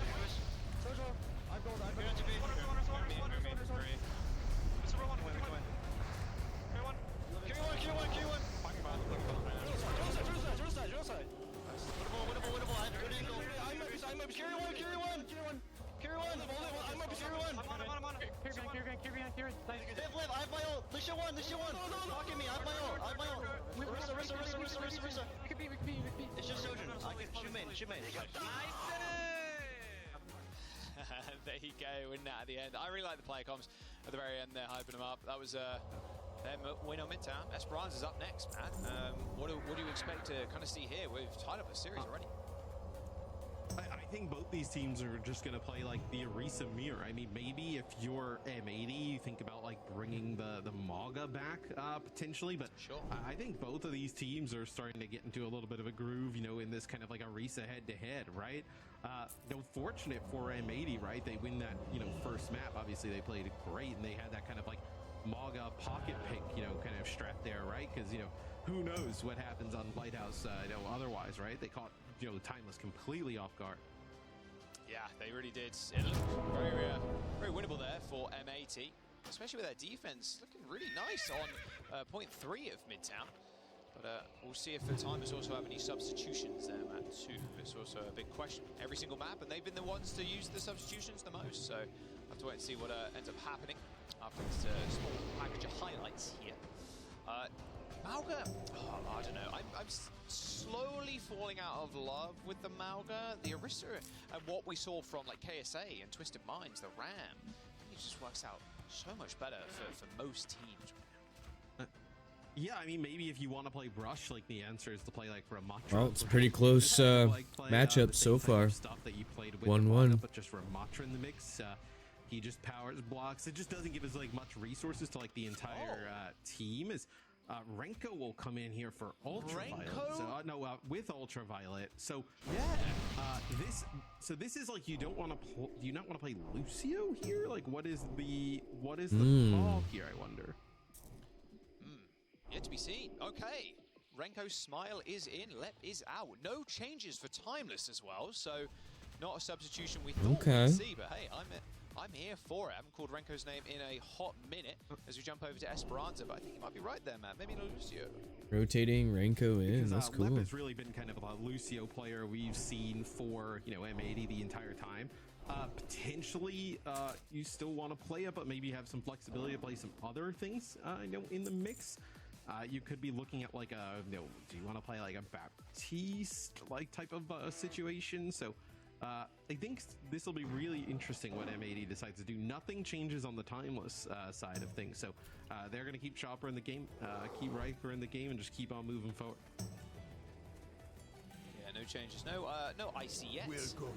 Sojo. I've got It's just Sojourn. Shoot main. There you go, winning that at the end. I really like the play comms at the very end there, hyping them up. That was their win on Midtown. Esperanza's up next, man. What do you expect to kind of see here? We've tied up the series already. I think both these teams are just going to play like the Arisa mirror. I mean, maybe if you're M80, you think about like bringing the Maga back potentially, but sure. I think both of these teams are starting to get into a little bit of a groove, in this kind of like Arisa head-to-head, right? Fortunate for M80, right? They win that, first map. Obviously, they played great, and they had that kind of like Maga pocket pick, kind of strat there, right? Because, who knows what happens on Lighthouse, otherwise, right? They caught, Timeless completely off guard. Yeah, they really did. It looked very, very winnable there for M80. especially with their defense looking really nice on point 3 of Midtown. But we'll see if the Timers also have any substitutions there, Matt, too. It's also a big question. Every single map, and they've been the ones to use the substitutions the most. So I'll have to wait and see what ends up happening after this small package of highlights here. Mauga, I don't know. I'm slowly falling out of love with the Mauga. The Orisa and what we saw from like KSA and Twisted Minds, the Ram, it just works out so much better for most teams. Yeah, I mean, maybe if you want to play Brush, like the answer is to play like Ramatra. Well, it's a pretty close matchup so far. 1-1. But just Ramatra in the mix. He just powers blocks. It just doesn't give us like much resources to like the entire team. As Renko will come in here for Ultraviolet. So, with Ultraviolet. So this is like you don't want to. Do you not want to play Lucio here? Like, what is the call here? I wonder. Yet to be seen. Okay. Renko's smile is in, Lep is out. No changes for Timeless as well, so not a substitution we thought we'd see, but hey, I'm here for it. I haven't called Renko's name in a hot minute as we jump over to Esperanza, but I think you might be right there, Matt. Maybe Lucio. Rotating Renko in, that's cool. Lep has really been kind of a Lucio player we've seen for, M80 the entire time. Potentially, you still want to play it, but maybe have some flexibility to play some other things, in the mix. You could be looking at like a, do you want to play like a Baptiste like type of situation? So I think this will be really interesting what M80 decides to do. Nothing changes on the Timeless side of things. So they're going to keep Chopper in the game, keep Riker in the game, and just keep on moving forward. Yeah, no changes. No IC yet. Welcome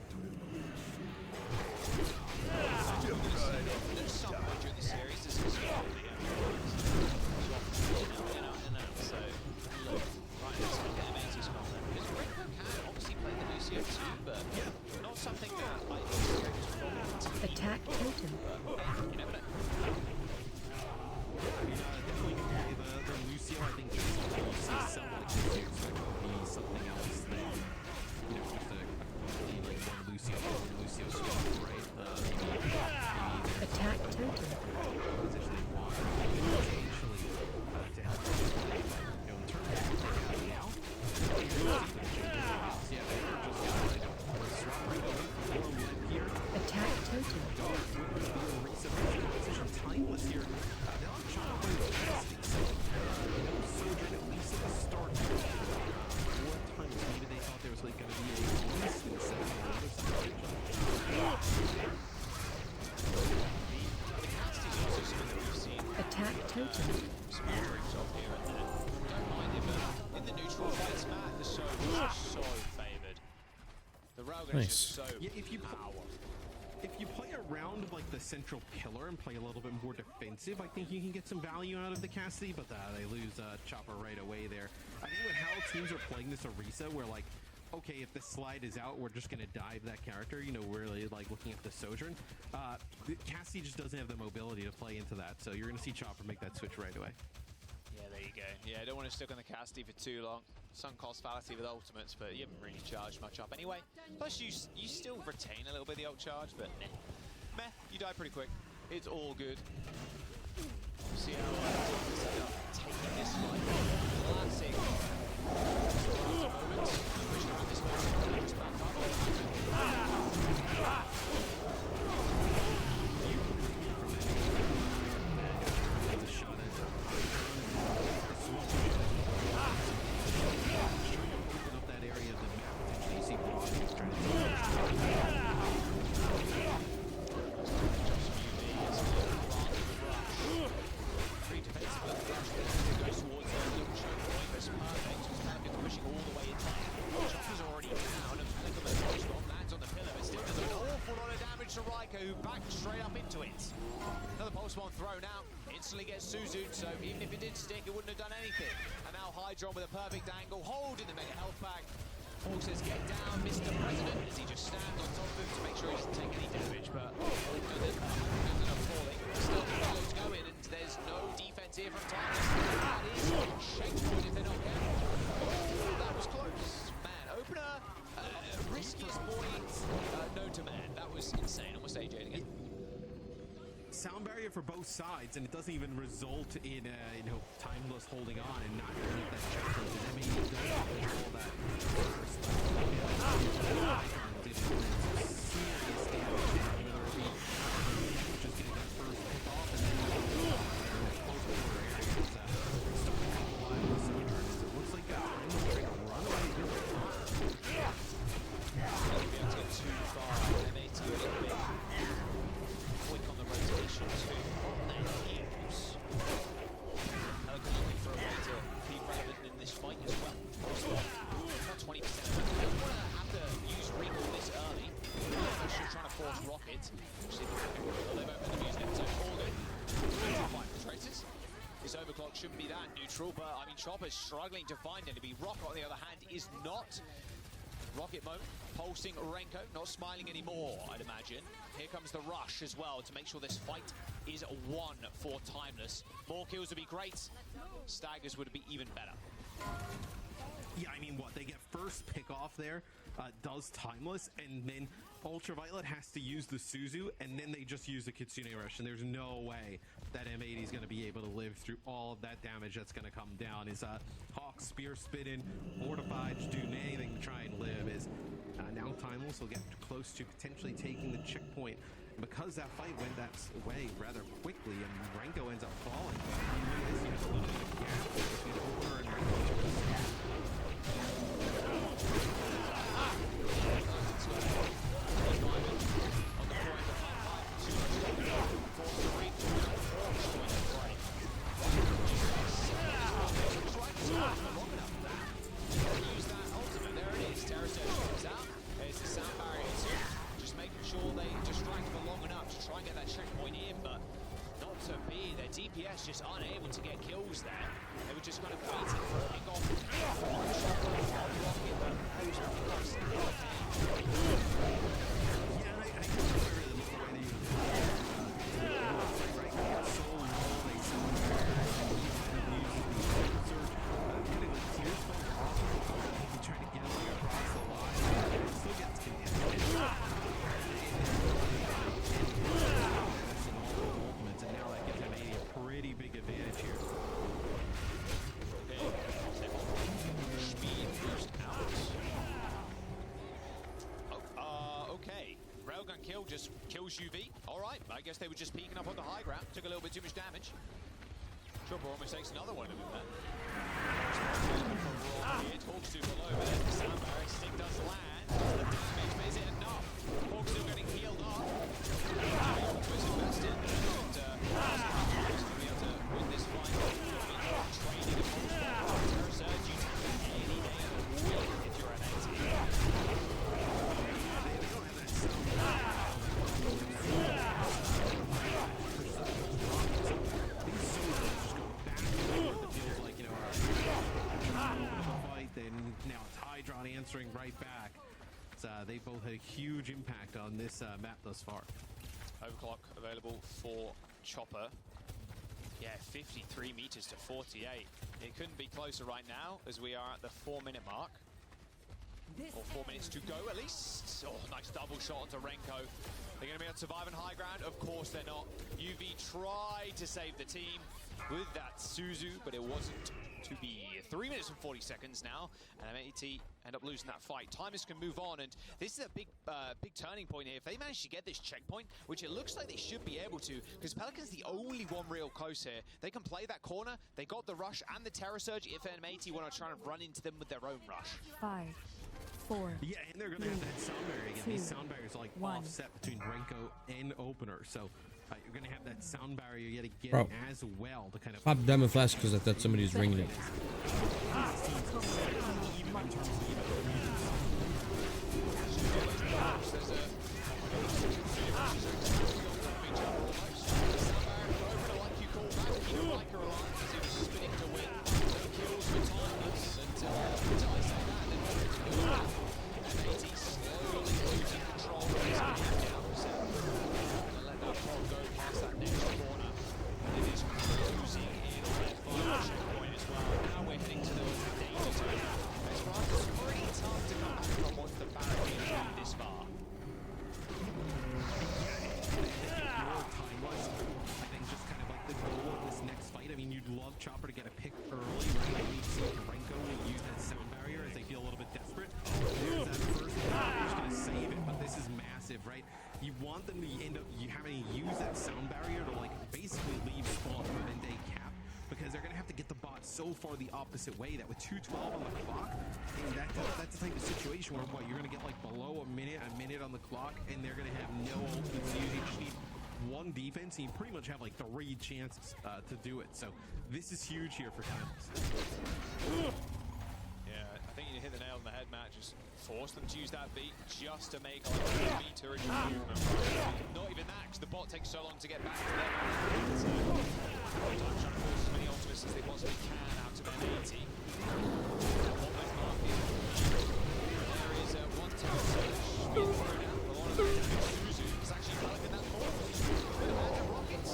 There's some point during the series. This is so right, let's look at M80's content, because Renko can obviously play the Lucio too, but not something that I expect from Attack Totem. You never know. Definitely going to play the Lucio. I think just you see some like Lucio, so it could be something else than just like one Lucio switch, right? Attack Totem. Positionally block potentially to help in terms of now. Attack Totem. Timeless here. They're on shot away with Casting, so Sojourn at least at the start. What times maybe they thought there was like going to be a instant set on the other side. Attack Totem. In the neutral fights, Matt, the Sojourn is so favored. The Rauga is just so If you play around like the central pillar and play a little bit more defensive, I think you can get some value out of the Cassidy, but they lose Chopper right away there. I think with how teams are playing this Orisa, where like, okay, if the slide is out, we're just going to dive that character, we're really like looking at the Sojourn. Cassidy just doesn't have the mobility to play into that, so you're going to see Chopper make that switch right away. Yeah, there you go. Yeah, I don't want to stick on the Cassidy for too long. Sunk cost fallacy with ultimates, but you haven't really charged much up anyway. Plus, you still retain a little bit of the ult charge, but meh, you die pretty quick. It's all good. See how taking this fight. Classic. Moments. Pushing around this match. Just back up. Who backed straight up into it. Another pulse bomb thrown out, instantly gets Suzu, so even if it did stick, it wouldn't have done anything. And now Hydron with a perfect angle, holding the mega health pack. Paul says, get down, Mr. President, as he just stands on top of him to make sure he doesn't take any damage, but President are falling. Still the follows going, and there's no defense here from Timeless. That is Shakespeare if they're not careful. Oh, that was close. Man, opener. Riskiest point known to man. That was insane. Almost AJ'd again. Soundberry scenario for both sides, and it doesn't even result in you know, Timeless holding on and not giving up that checkpoint. I mean, he does control that first. Did serious damage, whether it be just getting that first pick off and then close quarter areas. Starting to come alive with some turns. It looks like Timeless trying to run away with it. Maybe able to get too far. M80 a little bit quick on the rotation too. On their heels. Pelican looking for a way to be relevant in this fight as well. Not 20%. They don't want to have to use recall this early. They're just trying to force rocket. See if they can live over the music. So all good. Fight for traces. This overclock shouldn't be that neutral, but I mean Chopper's struggling to find enemy. Rocket on the other hand is not. Rocket moment, pulsing Renko, not smiling anymore, I'd imagine. Here comes the rush as well to make sure this fight is won for Timeless. More kills would be great. Staggers would be even better. Yeah, I mean, what, they get first pick off there, does Timeless, and then Ultraviolet has to use the Suzu, and then they just use the Kitsune Rush, and there's no way that M80 is going to be able to live through all of that damage that's going to come down. Is Hawk spear spitting, Mortified, doing anything to try and live. Is now Timeless will get close to potentially taking the checkpoint. Because that fight went that way rather quickly, and Renko ends up falling. You have a little bit of gap between Opener and Renko. Use that ultimate. There it is. Terra Surge comes out. There's the sound barrier too. Just making sure they distract for long enough to try and get that checkpoint in, but not to be. Their DPS just unable to get kills there. They were just kind of waiting for a pick off. Just kills UV. Alright, I guess they were just peeking up on the high ground. Took a little bit too much damage. Chopper almost takes another one of them there. Talks to below, but then the sound barrier stick does land. The damage, but is it enough? Hawk's still getting healed up. Was invested and to be able to win this fight. Training a Terra Surge, you take it any day of the week if you're an 80. Then now it's Hydron answering right back. So they both had a huge impact on this map thus far. Overclock available for Chopper. Yeah, 53 meters to 48. It couldn't be closer right now as we are at the 4-minute mark. Or 4 minutes to go at least. Oh, nice double shot onto Renko. They're going to be able to survive on high ground? Of course they're not. UV tried to save the team with that Suzu, but it wasn't to be. 3 minutes and 40 seconds now, and M80 end up losing that fight. Timeless can move on, and this is a big turning point here. If they manage to get this checkpoint, which it looks like they should be able to, because Pelican's the only one real close here. They can play that corner. They got the rush and the Terra Surge if M80 want to try and run into them with their own rush. 5, 4. Yeah, and they're going to have that sound barrier again. These sound barriers are like offset between Renko and Opener, so you're going to have that sound barrier yet again as well to kind of pop Demon Flash because I thought somebody was ringing it. them to end up having to use that sound barrier to like basically leave spawn prevent a cap, because they're gonna have to get the bot so far the opposite way that with 2:12 on the clock, and that's the type of situation where what, you're gonna get like below a minute on the clock, and they're gonna have no ultimates. You just need one defense, and you pretty much have like 3 chances to do it. So this is huge here for Timeless. Yeah, I think you hit the nail on the head, Matt. Just force them to use that beat just to make like a meter movement. Not even that, because the bot takes so long to get back to them. So, trying to force as many ultimates as they possibly can out of M80. Almost marking. There is one tower surge being thrown out. A lot of the damage. Suzu is actually collecting that ball. Bit of hand rockets.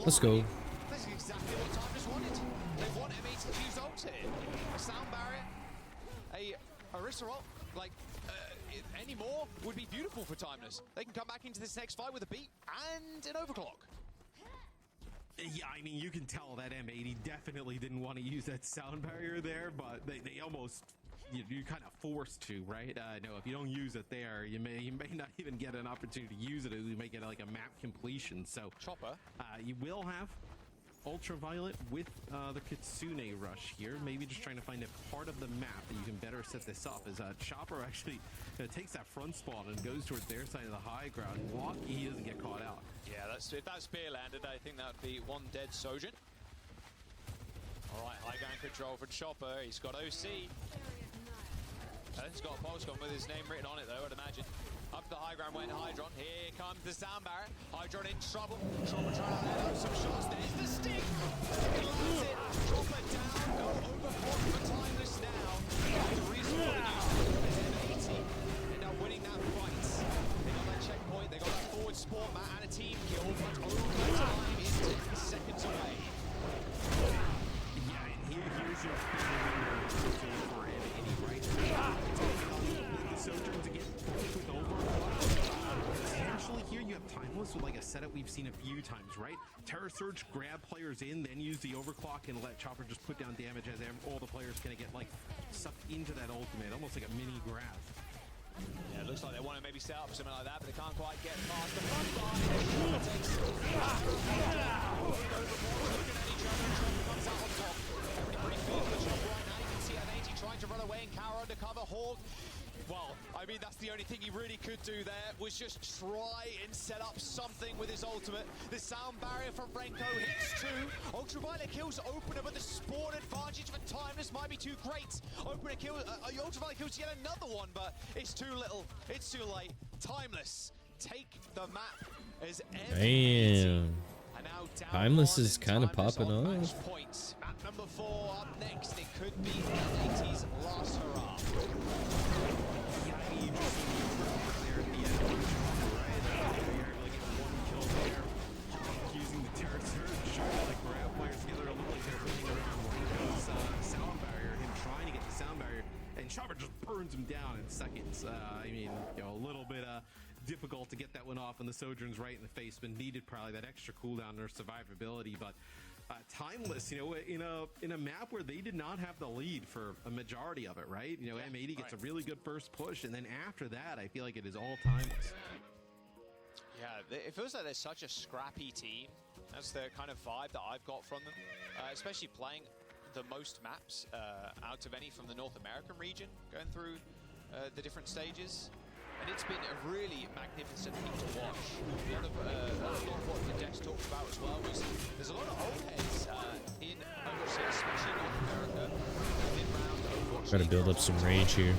Let's go. This is exactly what Timeless wanted. They want M80 to use ult here. A sound barrier, a Orisa ult, like any more would be beautiful for Timeless. They can come back into this next fight with a beat and an overclock. Yeah, I mean, you can tell that M80 definitely didn't want to use that sound barrier there, but they almost, you kind of forced to, right? No, if you don't use it there, you may not even get an opportunity to use it. You may get like a map completion. So Chopper, you will have Ultraviolet with the Kitsune rush here. Maybe just trying to find a part of the map that you can better set this up. As Chopper actually takes that front spawn and goes towards their side of the high ground. Lucky he doesn't get caught out. yeah, if that spear landed, I think that would be one dead Sojin. All right, high ground control for Chopper. He's got OC. He's got a pulse gun with his name written on it, though, I'd imagine. Up the high ground went Hydron. Here comes the sound barrier. Hydron in trouble. Chopper trying to let out some shots. There's the stick. He lands it. Chopper down. No overclock for Timeless now. The respawn is M80. End up winning that fight. They got that checkpoint. They got that forward spawn, Matt, and a team kill. But overtime is 10 seconds away. Yeah, and here's your for M80, right? The Sojourn to get with over. Potentially here you have Timeless with like a setup we've seen a few times, right? Terror Surge, grab players in, then use the overclock and let Chopper just put down damage as all the players kind of get like sucked into that ultimate, almost like a mini grab. Yeah, it looks like they want to maybe set up something like that, but they can't quite get past the front line. Chopper takes looking at each other, and Chopper comes out on top. Everybody pretty fierce for Chopper right now. You can see M80 trying to run away and cower undercover. Hawk, well, I mean, that's the only thing he really could do there, was just try and set up something with his ultimate. The sound barrier from Renko hits 2. Ultraviolet kills Opener, but the spawn advantage for Timeless might be too great. Opener kills, Ultraviolet kills yet another one, but it's too little. It's too late. Timeless take the map as Damn. Timeless is kind of popping off. Points. Map number 4 up next. It could be M80's last hurrah. Using the Terror Surge, trying to like grab players together. It looked like they're running around Renko's sound barrier, him trying to get the sound barrier, and Chopper just burns him down in seconds. I mean, a little bit difficult to get that one off, and the Sojourn's right in the face, but needed probably that extra cooldown or survivability. But Timeless, in a map where they did not have the lead for a majority of it, right? M80 gets a really good first push, and then after that, I feel like it is all Timeless. Yeah, it feels like they're such a scrappy team. That's the kind of vibe that I've got from them, especially playing the most maps out of any from the North American region, going through the different stages. And it's been a really magnificent thing to watch. A lot of what the Dex talked about as well was there's a lot of old heads in Overseas, especially North America. Mid-round Overwatch. Gotta build up some rage here.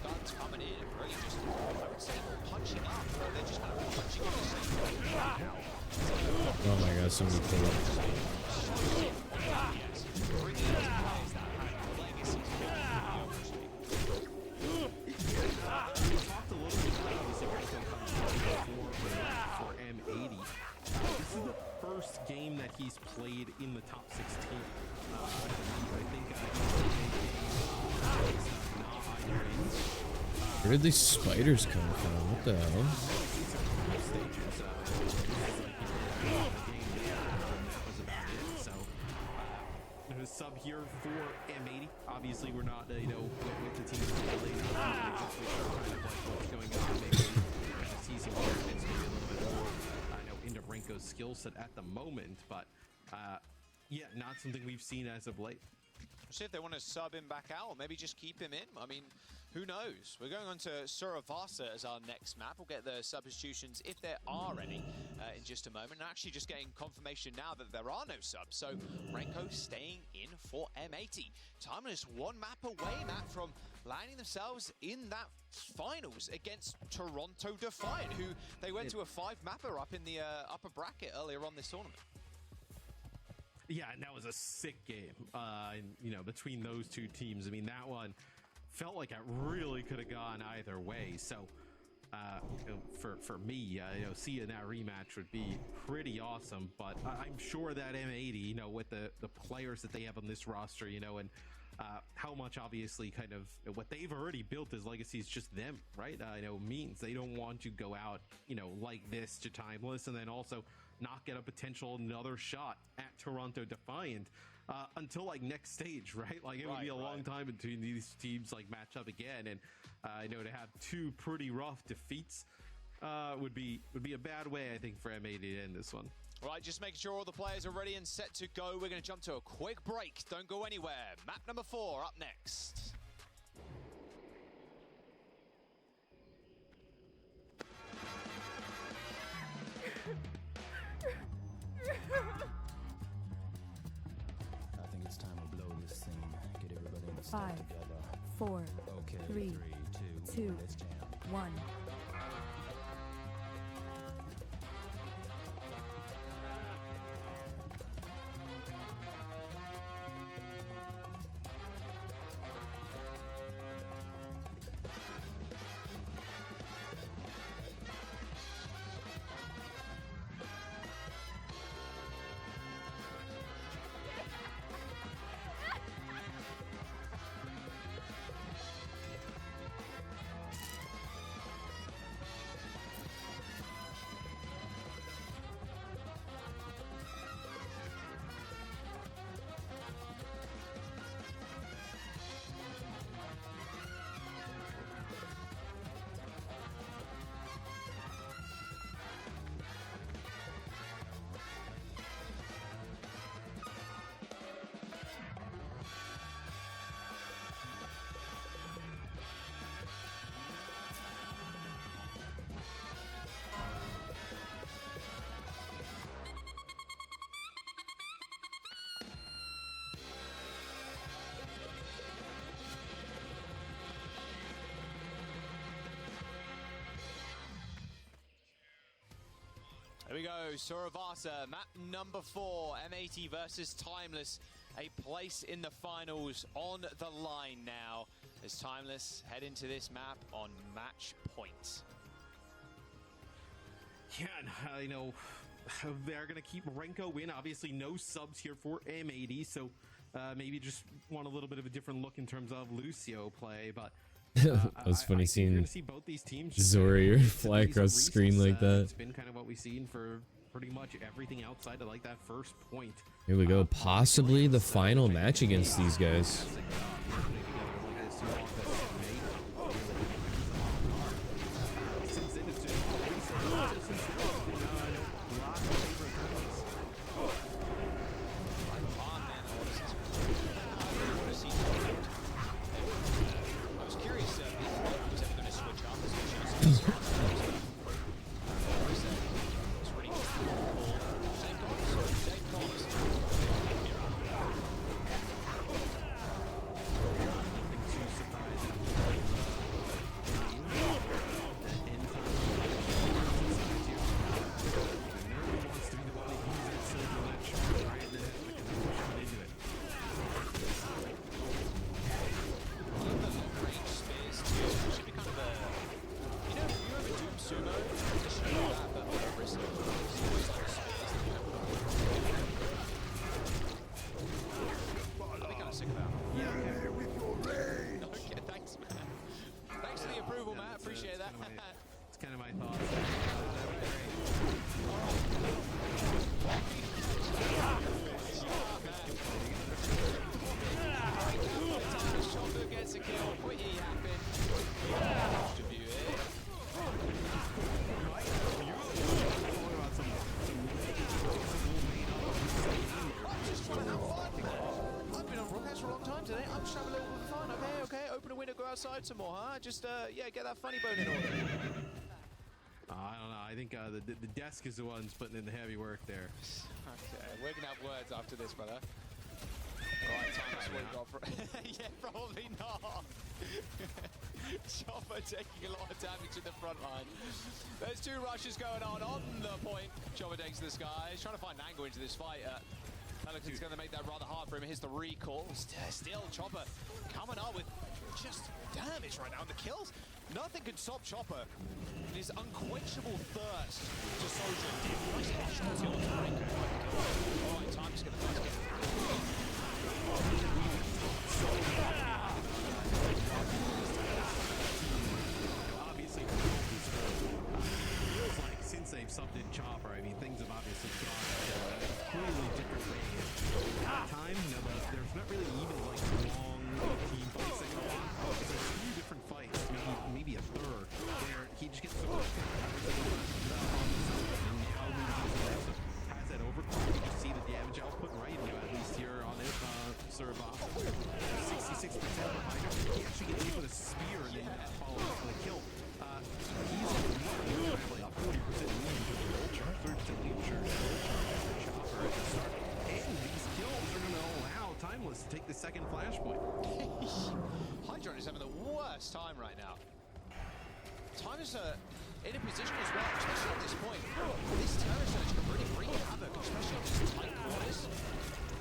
Guns coming in and really just, I would say, punching up. They're just kind of punching on the same way now. Oh my god, somebody pull up. Bringing in players that have legacies We talked a little bit about obviously Renko coming for M80. This is the first game that he's played in the top 16. I think Where did these spiders come from? What the hell? a sub here for M80. Obviously, we're not, with the team kind of like what's going on. Maybe kind of see some benefits, maybe a little bit more, into Renko's skill set at the moment. But yeah, not something we've seen as of late. See if they want to sub him back out, or maybe just keep him in. I mean, who knows? We're going on to Suravasa as our next map. We'll get the substitutions, if there are any, in just a moment. And actually just getting confirmation now that there are no subs. So Renko staying in for M80. Timeless one map away, Matt, from landing themselves in that finals against Toronto Defiant, who they went to a 5-mapper up in the upper bracket earlier on this tournament. Yeah, and that was a sick game, between those two teams. I mean, that one felt like it really could have gone either way. So, for me, seeing that rematch would be pretty awesome. But I'm sure that M80, with the players that they have on this roster, and how much obviously kind of what they've already built as legacy is just them, right? Means they don't want to go out, like this to Timeless, and then also not get a potential another shot at Toronto Defiant until like next stage, right? Like it would be a long time between these teams like match up again, and to have two pretty rough defeats would be a bad way, I think, for M80 to end this one. Right, just making sure all the players are ready and set to go. We're going to jump to a quick break. Don't go anywhere. Map number 4 up next. I think it's time to blow this scene. Get everybody in the 5, together. 4, Okay, 3, 2, let's jam. 1. Here we go, Suravasa, map number 4, M80 versus Timeless. A place in the finals on the line now as Timeless head into this map on match point. Yeah, and they're going to keep Renko in. Obviously, no subs here for M80, so maybe just want a little bit of a different look in terms of Lucio play, but That was funny seeing see both these teams Zori fly across the screen like that. It's been kind of what we've seen for pretty much everything outside of like that first point. Here we go, possibly the final match against these guys. just have a little bit of fun. Okay. Open a window, go outside some more, huh? Just, yeah, get that funny bone in order. I don't know. I think the desk is the ones putting in the heavy work there. Okay, we're gonna have words after this, brother. Alright, Thomas, what you got for yeah, probably not. Chopper taking a lot of damage in the front line. There's two rushes going on the point. Chopper takes the sky. He's trying to find an angle into this fight. Pelican's going to make that rather hard for him. Here's the recall. Still, Chopper coming up with just damage right now. And the kills, nothing can stop Chopper. His unquenchable thirst to soldier deep. Nice headshots here on the ring. Alright, Time's going to fight again. Obviously, feels like since they've subbed in Chopper, I mean, things have obviously gone a clearly different way. At time, you know, there's not really even like long team fights that go on. It's like two different fights, maybe a third, where he just gets so on the side, and now has that overclock. You can see the damage output, right? You know, at least here on it, serve off 66% behind him. He actually gets hit with a spear and then follows up with a kill. He's like a 40% lead to the ultra, 30% lead to Chopper at the start. And these kills are going to allow Timeless to take the second flashpoint. Hydron is having the worst time right now. Time is in a position as well, especially at this point. This Terror Surge can really wreak havoc, especially in this tight quarters. I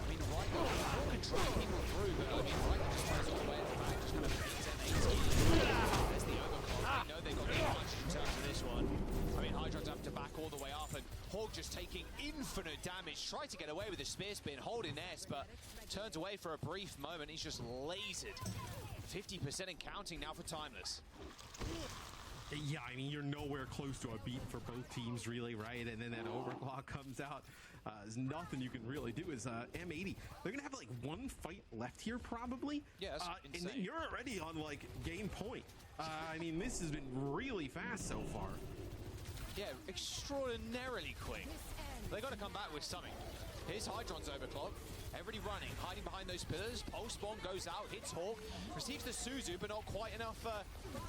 mean, right now, Hawk can try people through, but I mean, right now just tries all the way at the back, just kind of beats M18. There's the overclock. They know they've got the advantage in terms of this one. I mean, Hydron's have to back all the way up, and Hawk just taking infinite damage. Tried to get away with the spear spin, holding S, but turns away for a brief moment. He's just lasered. 50% and counting now for Timeless. Yeah, I mean, you're nowhere close to a beat for both teams, really, right? And then that overclock comes out. There's nothing you can really do. Is M80, they're going to have, like, one fight left here, probably. Yeah, that's and then you're already on, like, game point. I mean, this has been really fast so far. Yeah, extraordinarily quick. They got to come back with something. Here's Hydron's overclock. Everybody running, hiding behind those pillars. Pulse bomb goes out, hits Hawk, receives the Suzu, but not quite enough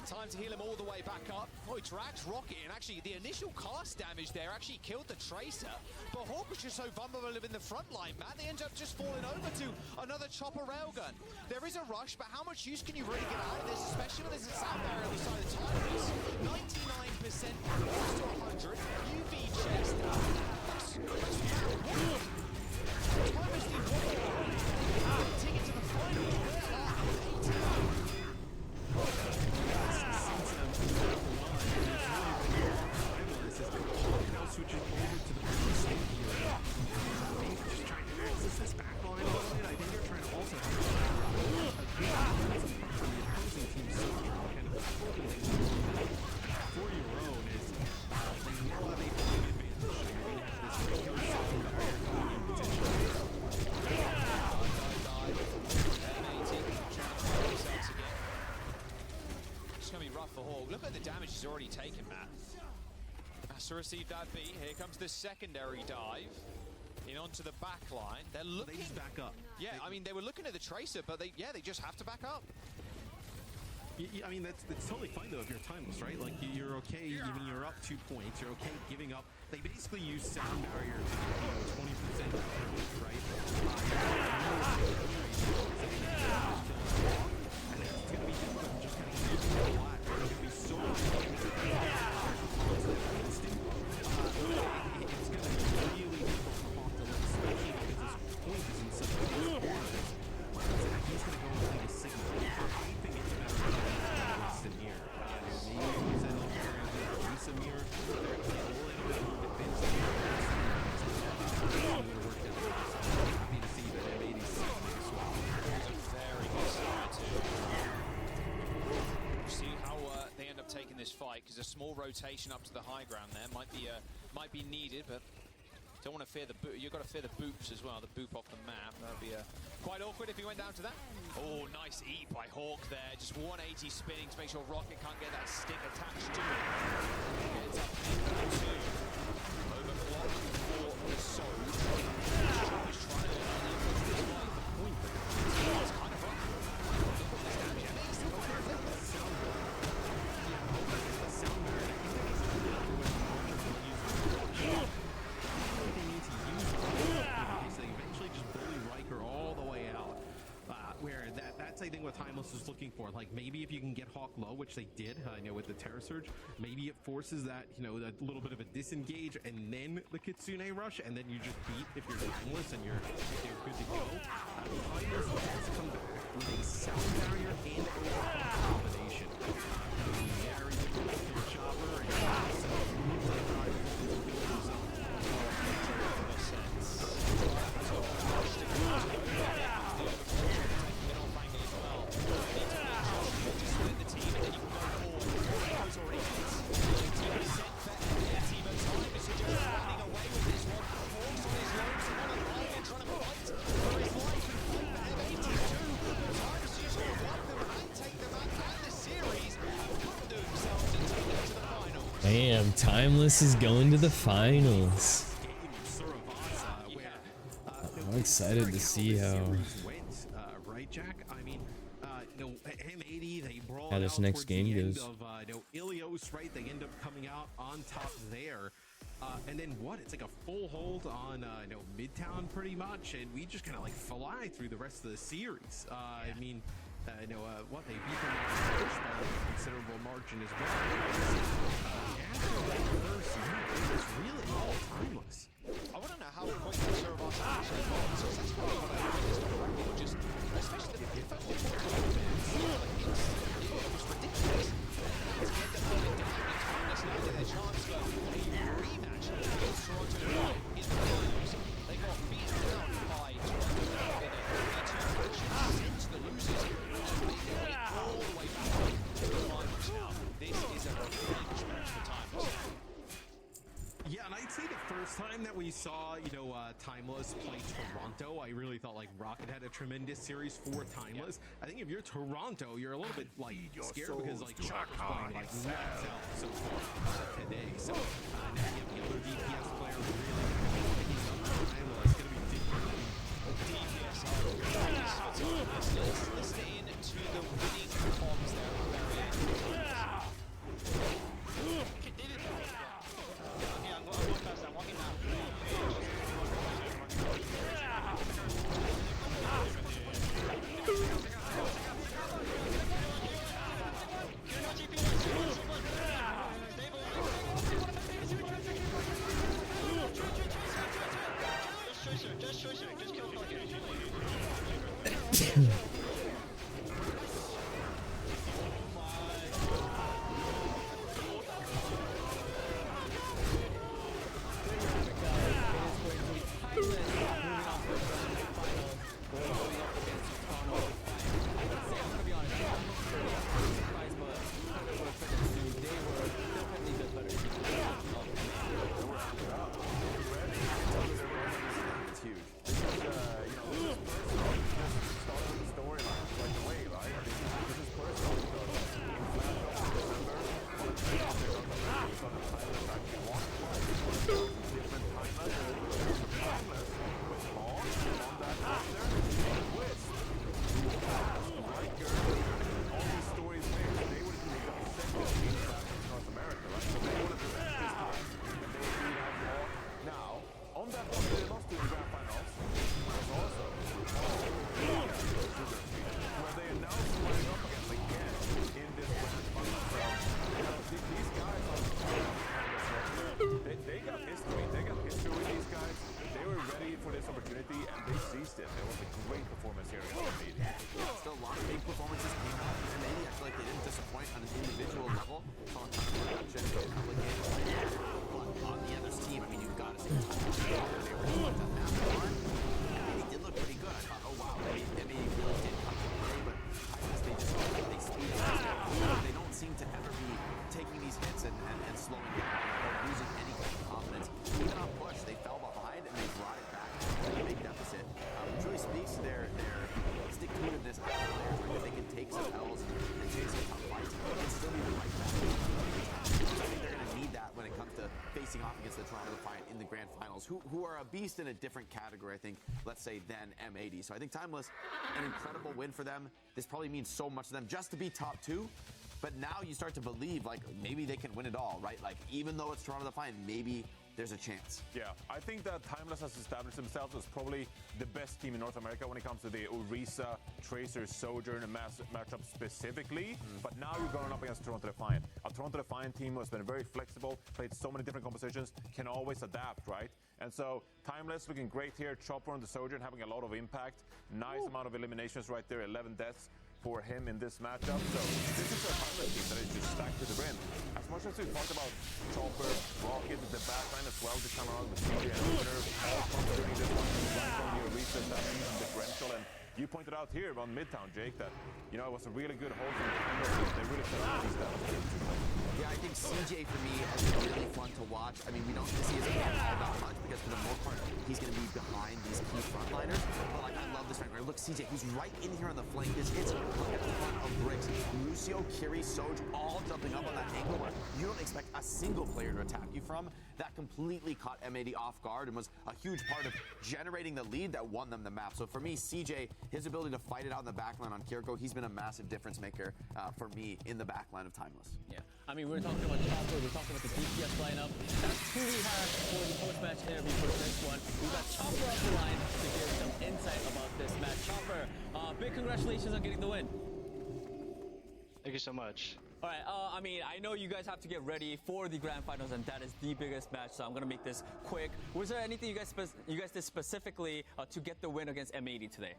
time to heal him all the way back up. Oh, he drags Rocket, and actually the initial cast damage there actually killed the Tracer. But Hawk was just so vulnerable in the front line, man. They end up just falling over to another Chopper railgun. There is a rush, but how much use can you really get out of this, especially when there's a sound barrier on the side of Timeless? 99% close to 100. UV chest. Timeless did what they wanted. Take it to the final. Now switching over to the first state here. Maybe just trying to access this back line a little bit. I think they're trying to also have the opposing team so kind of for your own is they know how they play an advantage. You're going to have this regular system barrier coming in potentially. It's going to be rough for Hawk. Look at the damage he's already taken, Matt. Has to receive that B. Here comes the secondary dive. In onto the back line. They're looking... They just back up. Yeah, I mean, they were looking at the Tracer, but they just have to back up. I mean, that's totally fine, though, if you're Timeless, right? Like, you're okay, even you're up 2 points, you're okay giving up. They basically use sound barrier to get, 20% right? And it's going to be difficult just kind of using it a lot. There's going to be so much damage that they have. It's going to be really difficult for Hawk to live, especially because this point is in such a good corner. He's going to go and play a signal. I think it's better than Samir. Maybe he said, oh, they're going to do Samir. They're going to play a little bit more defense. I'm happy to see that M80's signaling swap. It's a very good start, too. See how they end up taking this fight, because a small rotation up to the high ground there might be needed, but don't want to fear the boop. You've got to fear the boops as well, the boop off the map. That would be quite awkward if he went down to that. Oh, nice eat by Hawk there. Just 180 spinning to make sure Rocket can't get that stick attached to it. Gets up into two. Overclock for the Soul. He's trying to the point, but it's kind of rough. I think what Timeless is looking for. Like maybe if you can get Hawk low, which they did, you know, with the Terror Surge, maybe it forces that, you know, that little bit of a disengage and then the Kitsune rush, and then you just beat if you're Timeless and you're good to go. Timeless has come back with a sound barrier and a combination. Very difficult for Chopper and Damn, Timeless is going to the finals. I'm excited to see how. Right, Jack? I mean, you know, M80, they brawl How this out next towards the game end goes. of, you know, Ilios, right? They end up coming out on top there. And then what? It's like a full hold on, you know, Midtown pretty much, and we just kind of like fly through the rest of the series. I mean, you know, what they beat them by a considerable margin as well. After that first match, it was really all Timeless. I want to know how quick the Survivors are so far. So that's probably one of the biggest record, just especially the first two it was ridiculous. It's get them going down in Timeless now with a chance for a rematch against Toronto in the finals. They got beaten down by Toronto in a 3-2 fashion, sent to the losers, and they went all the way back to the finals now. This is a revenge match for Timeless. Yeah, and I'd say the first time that we saw, you know, Timeless play Toronto, I really thought like Rocket had a tremendous series for Timeless. I think if you're Toronto, you're a little bit like scared because like Shock was playing like nuts out so far today. So now you have the other DPS player really picking up Timeless. It's gonna be different. DPS are listen in to the winning comms there at the very end. Just kill target. Who are a beast in a different category, I think, let's say, than M80. So I think Timeless, an incredible win for them. This probably means so much to them just to be top 2. But now you start to believe, like, maybe they can win it all, right? Like, even though it's Toronto Defiant, maybe there's a chance. Yeah, I think that Timeless has established themselves as probably the best team in North America when it comes to the Orisa, Tracer, Sojourn matchup specifically. But now you're going up against Toronto Defiant. A Toronto Defiant team who has been very flexible, played so many different compositions, can always adapt, right? And so Timeless looking great here. Chopper on the Sojourn having a lot of impact. Nice amount of eliminations right there, 11 deaths for him in this matchup. So this is a Timeless team that is just stacked to the rim. As much as we talked about Chopper, Rocket, the backline as well this time around with CJ and Opener, all considering this one right from the Orisa, that season differential. And you pointed out here on Midtown, Jake, that, you know, it was a really good hold from Timeless. They really set up these steps. Yeah, I think CJ for me has been really fun to watch. I mean, we don't see his game all that much because for the most part, he's going to be behind these key frontliners. But like, I love this right here. Look, CJ, he's right in here on the flank. Look at the front of Bricks. Lucio, Kiri, Soj, all jumping up on that angle where you don't expect a single player to attack you from. That completely caught M80 off guard and was a huge part of generating the lead that won them the map. So for me, CJ, his ability to fight it out in the backline on Kiriko, he's been a massive difference maker for me in the backline of Timeless. Yeah, I mean, we're talking about Chopper, we're talking about the DPS lineup. That's who we have for the post-match interview for this one. We got Chopper off the line to give some insight about this match. Chopper, big congratulations on getting the win. Thank you so much. All right, I mean, I know you guys have to get ready for the grand finals, and that is the biggest match, so I'm gonna make this quick. Was there anything you guys did specifically to get the win against M80 today?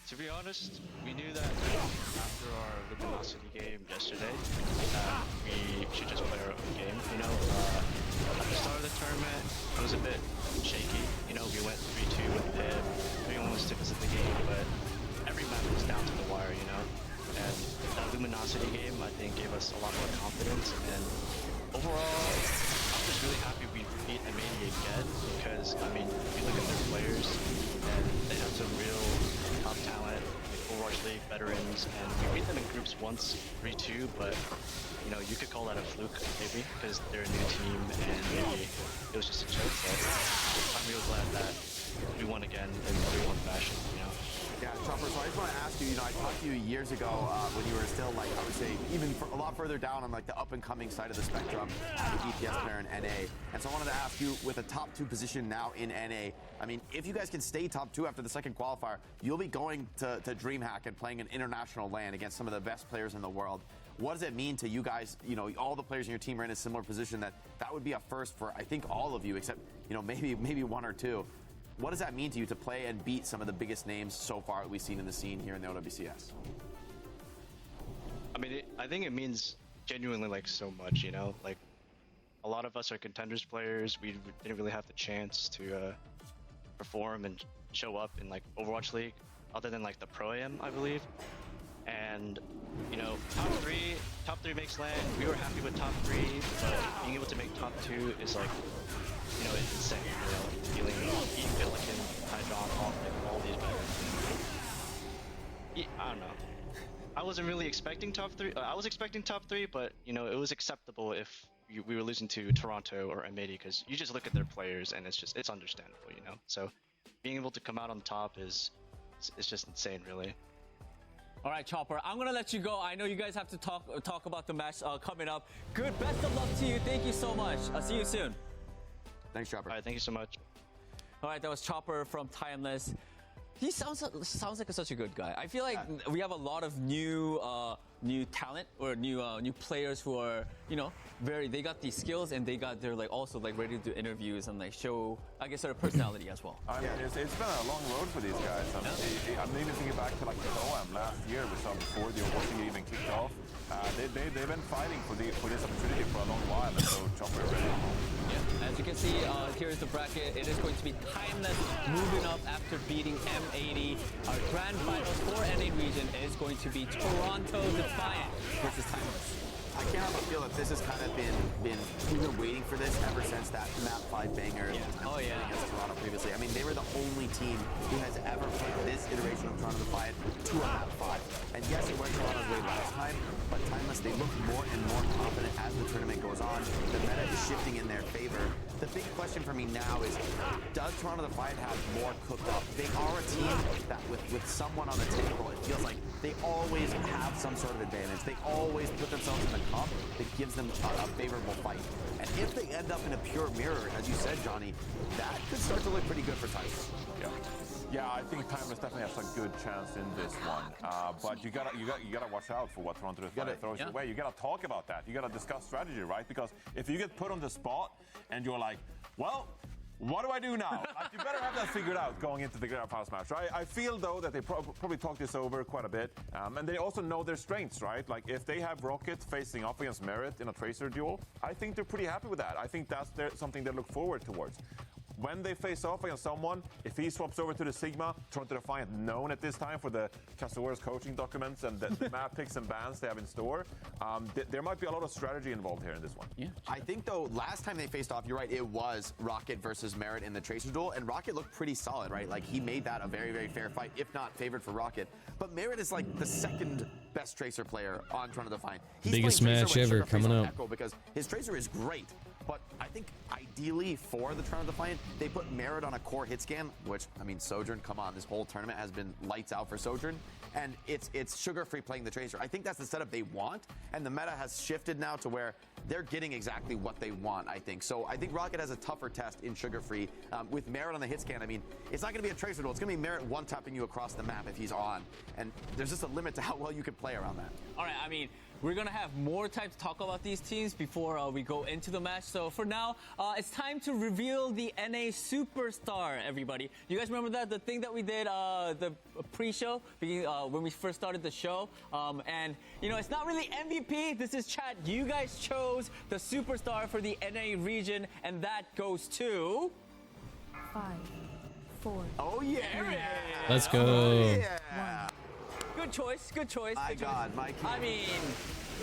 To be honest, we knew that after our Luminosity game yesterday, we should just play our own game. You know, at the start of the tournament, it was a bit shaky. You know, we went 3-2 with Pip. Everyone was stiff in the game, but every map was down to the wire, you know. And that Luminosity game, I think, gave us a lot more confidence. And overall, I'm just really happy we beat M80 again because, I mean, you look at their players, and they have some real top talent, like Overwatch League veterans, and we beat them in groups once, 3-2, but, you know, you could call that a fluke, maybe, because they're a new team, and maybe it was just a joke, but I'm real glad that we won again in 3-1 fashion, you know? Yeah, Chopper, so I just want to ask you, you know, I talked to you years ago when you were still, like, I would say, even a lot further down on, like, the up-and-coming side of the spectrum as a DPS player in NA. And so I wanted to ask you, with a top 2 position now in NA, I mean, if you guys can stay top 2 after the second qualifier, you'll be going to DreamHack and playing an international LAN against some of the best players in the world. What does it mean to you guys? You know, all the players in your team are in a similar position that would be a first for, I think, all of you, except, you know, maybe 1 or 2. What does that mean to you to play and beat some of the biggest names so far that we've seen in the scene here in the OWCS? I mean, I think it means genuinely, like, so much, you know? Like, a lot of us are contenders players. We didn't really have the chance to perform and show up in, like, Overwatch League, other than, like, the Pro-Am, I believe. And, you know, top three makes LAN. We were happy with top 3, but being able to make top 2 is, like, you know, it's insane, you know, dealing with Pelican, Hydron, all these players. I don't know. I wasn't really expecting top 3. I was expecting top 3, but, you know, it was acceptable if we were losing to Toronto or M80, because you just look at their players and it's understandable, you know? So being able to come out on top it's just insane, really. All right, Chopper, I'm gonna let you go. I know you guys have to talk about the match coming up. Good, best of luck to you. Thank you so much. I'll see you soon. Thanks, Chopper. All right, thank you so much. All right, that was Chopper from Timeless. He sounds like such a good guy. I feel like we have a lot of new talent or new players who are, you know, they got these skills and they're like also like ready to do interviews and like show, I guess, their personality as well. I mean, it's been a long road for these guys. I'm even thinking back to like the OM last year, we saw before the Overwatch even kicked off. They've been fighting for this opportunity for a long while, and so Chopper ready. Yeah, as you can see, here's the bracket. It is going to be Timeless moving up after beating M80. Our grand finals for NA region is going to be Toronto Defiant versus Timeless. I can't help but feel that this has kind of been we've been waiting for this ever since that map 5 banger against Toronto previously. I mean, they were the only team who has ever played this iteration of Toronto Defiant to a map 5. And yes, it went Toronto's way last time, but Timeless, they look more and more confident as the tournament goes on. The meta is shifting in their favor. The big question for me now is, does Toronto Defiant have more cooked up? They are a team that with someone on the table, it feels like they always have some sort of advantage. They always put themselves in the cup that gives them a favorable fight. And if they end up in a pure mirror, as you said, Johnny, that could start to look pretty good for Timeless. Yeah, I think Timeless definitely has a good chance in this one. But you gotta watch out for what Toronto Defiant throws your way. You gotta talk about that. You gotta discuss strategy, right? Because if you get put on the spot and you're like, well, what do I do now? Like, you better have that figured out going into the grand finals match, right? I feel, though, that they probably talked this over quite a bit. And they also know their strengths, right? Like, if they have Rocket facing off against Merit in a Tracer duel, I think they're pretty happy with that. I think that's something they look forward towards. When they face off against someone, if he swaps over to the Sigma, Toronto Defiant known at this time for the Kazuura's coaching documents and the map picks and bans they have in store, there might be a lot of strategy involved here in this one. Yeah. I think, though, last time they faced off, you're right, it was Rocket versus Merit in the Tracer duel, and Rocket looked pretty solid, right? Like, he made that a very, very fair fight, if not favored for Rocket. But Merit is, like, the second best Tracer player on Toronto Defiant. He's biggest match ever coming up. Echo because his Tracer is great. But I think ideally for the Toronto Defiant, they put Merit on a core hit scan, which, I mean, Sojourn, come on, this whole tournament has been lights out for Sojourn. And it's Sugar-free playing the Tracer. I think that's the setup they want, and the meta has shifted now to where they're getting exactly what they want, I think. So I think Rocket has a tougher test in Sugar-free. With Merit on the hit scan, I mean, it's not going to be a Tracer duel. It's going to be Merit one-tapping you across the map if he's on. And there's just a limit to how well you can play around that. All right, I mean, we're going to have more time to talk about these teams before we go into the match. So for now, it's time to reveal the NA Superstar, everybody. You guys remember that? The thing that we did, the pre-show, when we first started the show. And, you know, it's not really MVP. This is chat. You guys chose the Superstar for the NA region, and that goes to... 5, 4. Oh, yeah. Let's go. Oh, yeah. Good choice. Good choice. My God, Mikey. I mean,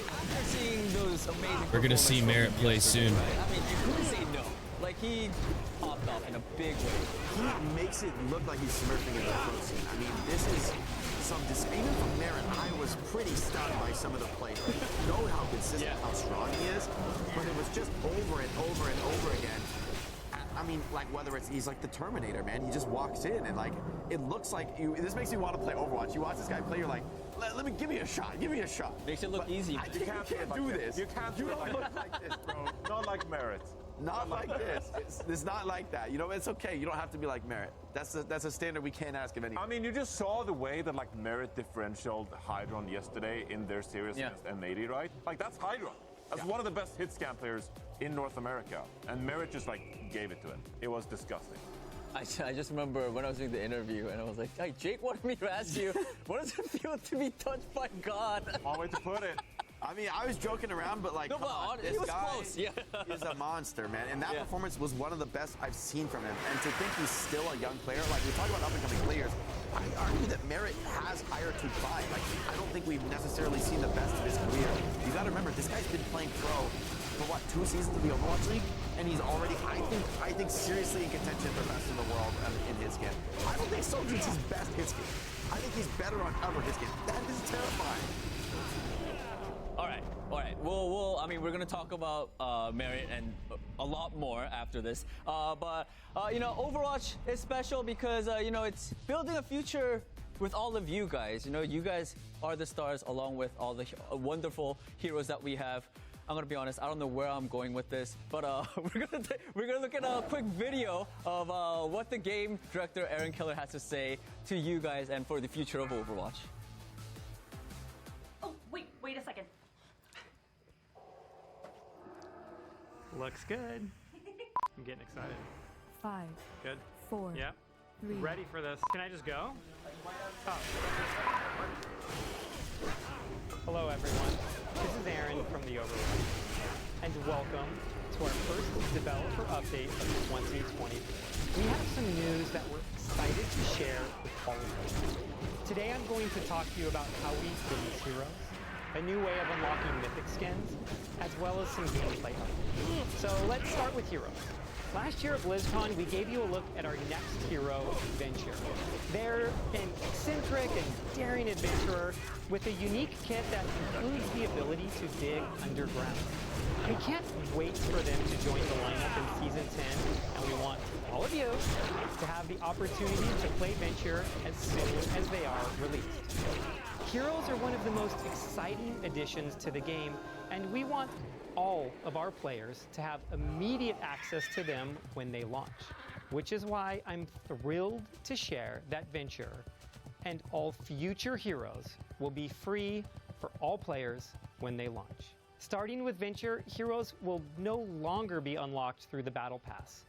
after seeing those amazing... We're gonna see Merit play soon. I mean, you couldn't say no. Like, he popped off in a big way. He makes it look like he's smurfing in the pro scene. I mean, this is some even from Merit, I was pretty stunned by some of the plays. You know how consistent, how strong he is, but it was just over and over and over again. I mean, like, whether he's like the Terminator, man. He just walks in and, like, it looks like this makes you want to play Overwatch. You watch this guy play, you're like, give me a shot. Give me a shot. Makes it look easy. You can't do this. You can't do it like this, bro. Not like Merit. Not like this. It's not like that. You know, it's okay. You don't have to be like Merit. That's a standard we can't ask of anyone. I mean, you just saw the way that, like, Merit differentialed Hydron yesterday in their series against M80, right? Like, that's Hydron. That's one of the best hit scan players in North America. And Merit just, like, gave it to him. It was disgusting. I just remember when I was doing the interview and I was like, hey, Jake wanted me to ask you, what does it feel to be touched by God? One way to put it. I mean, I was joking around, but like, no, but this was guy close. is a monster, man. And that performance was one of the best I've seen from him. And to think he's still a young player, like we talk about up-and-coming players, I argue that Merit has higher to climb. Like, I don't think we've necessarily seen the best of his career. You got to remember, this guy's been playing pro for what, 2 seasons of the Overwatch League, and he's already, I think, seriously in contention for best in the world in his skin. I don't think Sojourn's his best hit skin. I think he's better on other hit skin. That is terrifying. All right. Well, I mean, we're gonna talk about Merit and a lot more after this. But you know, Overwatch is special because you know, it's building a future with all of you guys. You know, you guys are the stars along with all the wonderful heroes that we have. I'm gonna be honest, I don't know where I'm going with this, but we're gonna look at a quick video of what the game director Aaron Keller has to say to you guys and for the future of Overwatch. Oh, wait a second. Looks good. I'm getting excited. 5. Good. 4. Yep. 3. Ready for this. Can I just go? Oh. Hello, everyone. This is Aaron from the Overwatch, and welcome to our first developer update of 2020. We have some news that we're excited to share with all of you. Today, I'm going to talk to you about how we release heroes, a new way of unlocking mythic skins, as well as some gameplay updates. So let's start with heroes. Last year at BlizzCon, we gave you a look at our next hero, Venture. They're an eccentric and daring adventurer with a unique kit that includes the ability to dig underground. We can't wait for them to join the lineup in Season 10, and we want all of you to have the opportunity to play Venture as soon as they are released. Heroes are one of the most exciting additions to the game, and we want all of our players to have immediate access to them when they launch, which is why I'm thrilled to share that Venture and all future heroes will be free for all players when they launch. Starting with Venture, heroes will no longer be unlocked through the Battle Pass.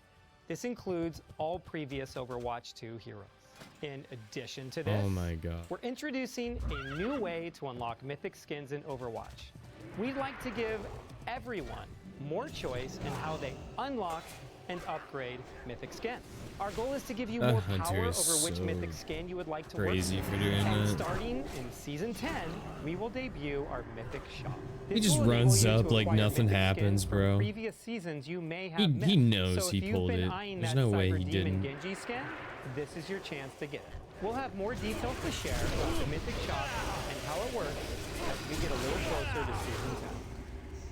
This includes all previous Overwatch 2 heroes. In addition to this, oh my God, we're introducing a new way to unlock mythic skins in Overwatch. We'd like to give everyone more choice in how they unlock and upgrade mythic skins. Our goal is to give you more power over which mythic skin you would like to work with. For doing and that. Starting in Season 10, we will debut our mythic shop. He just runs up like nothing happens, bro. Previous seasons you may have He knows so he pulled it. There's no way he didn't. Genji skin, this is your chance to get it. We'll have more details to share about the mythic shop and how it works as we get a little closer to Season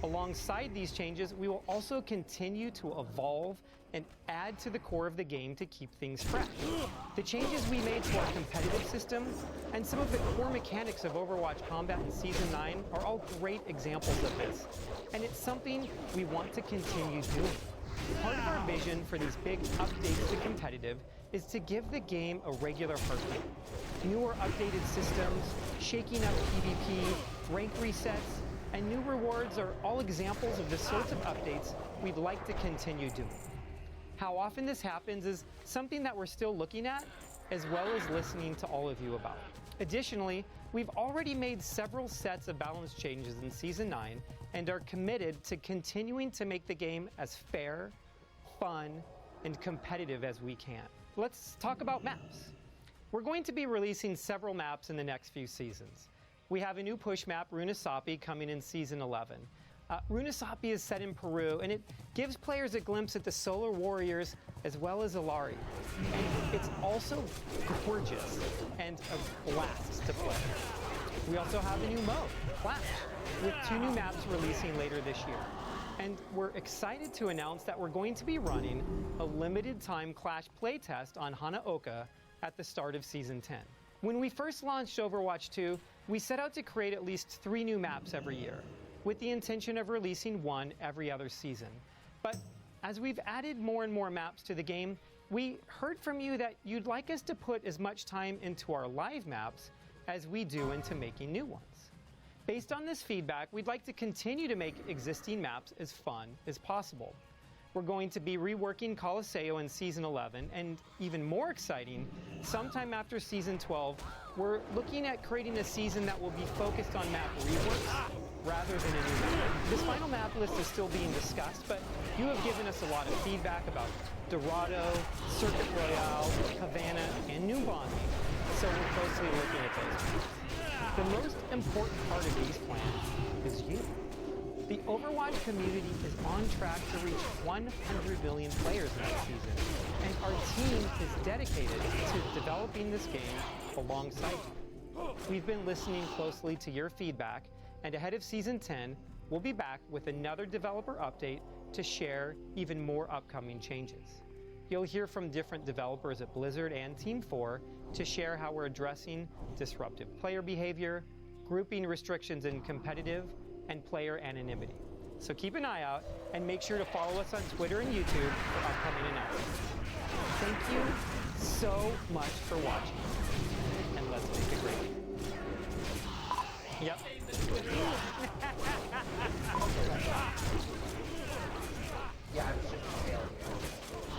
10. Alongside these changes, we will also continue to evolve and add to the core of the game to keep things fresh. The changes we made to our competitive system and some of the core mechanics of Overwatch combat in Season 9 are all great examples of this, and it's something we want to continue doing. Part of our vision for these big updates to competitive is to give the game a regular heartbeat. Newer updated systems, shaking up PvP, rank resets, and new rewards are all examples of the sorts of updates we'd like to continue doing. How often this happens is something that we're still looking at, as well as listening to all of you about. Additionally, we've already made several sets of balance changes in Season 9 and are committed to continuing to make the game as fair, fun, and competitive as we can. Let's talk about maps. We're going to be releasing several maps in the next few seasons. We have a new push map, Runasapi, coming in Season 11. Runasapi is set in Peru, and it gives players a glimpse at the Solar Warriors as well as Ilari. And it's also gorgeous and a blast to play. We also have a new mode, Clash, with 2 new maps releasing later this year. And we're excited to announce that we're going to be running a limited time Clash playtest on Hanaoka at the start of Season 10. When we first launched Overwatch 2, we set out to create at least 3 new maps every year, with the intention of releasing 1 every other season. But as we've added more and more maps to the game, we heard from you that you'd like us to put as much time into our live maps as we do into making new ones. Based on this feedback, we'd like to continue to make existing maps as fun as possible. We're going to be reworking Coliseo in Season 11, and even more exciting, sometime after Season 12, we're looking at creating a season that will be focused on map reworks rather than a new map. This final map list is still being discussed, but you have given us a lot of feedback about Dorado, Circuit Royale, Havana, and New Bondi, so we're closely looking at those maps. The most important part of these plans is you. The Overwatch community is on track to reach 100 million players next season, and our team is dedicated to developing this game alongside you. We've been listening closely to your feedback, and ahead of Season 10, we'll be back with another developer update to share even more upcoming changes. You'll hear from different developers at Blizzard and Team 4 to share how we're addressing disruptive player behavior, grouping restrictions in competitive, and player anonymity. So keep an eye out and make sure to follow us on Twitter and YouTube for upcoming announcements. Thank you so much for watching, and let's make it great. Yep.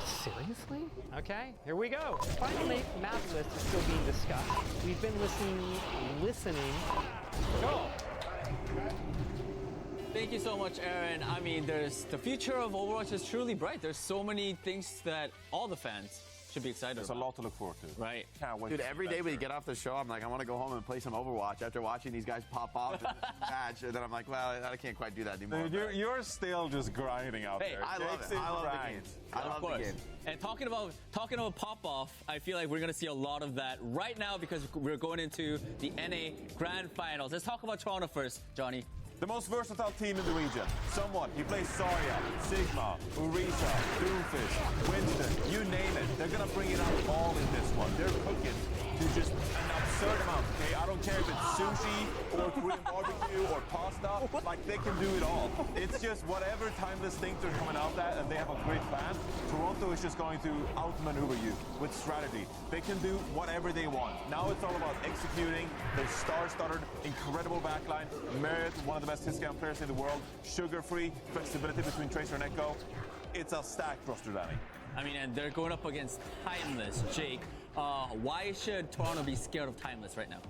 Seriously? Okay, here we go. Final map list is still being discussed. We've been listening. Go. Thank you so much, Aaron. I mean, the future of Overwatch is truly bright. There's so many things that all the fans to be excited There's about. a lot to look forward to. Right. Can't wait. Dude, to see every that day we sure. get off the show, I'm like, I want to go home and play some Overwatch after watching these guys pop off in this match. And then I'm like, well, I can't quite do that anymore. Dude, you're still just grinding out Hey, there. I love Jake's it. in I love the grind. games. I Of love course. the game. And talking about pop-off, I feel like we're going to see a lot of that right now because we're going into the NA Grand Finals. Let's talk about Toronto first, Johnny. The most versatile team in the region. Someone, he plays Zarya, Sigma, Orisa, Doomfist, Winston, you name it. They're gonna bring it out all in this one. They're cooking to just an absurd amount, okay? I don't care if it's sushi or Korean barbecue or pasta, like they can do it all. It's just whatever timeless things are coming out at and they have a great plan. Toronto is just going to outmaneuver you with strategy. They can do whatever they want. Now it's all about executing. They're star-studded, incredible backline. Merit, one of the best hit scan players in the world. Sugar-free, flexibility between Tracer and Echo. It's a stacked roster, Danny. I mean, and they're going up against Timeless. Jake, why should Toronto be scared of Timeless right now?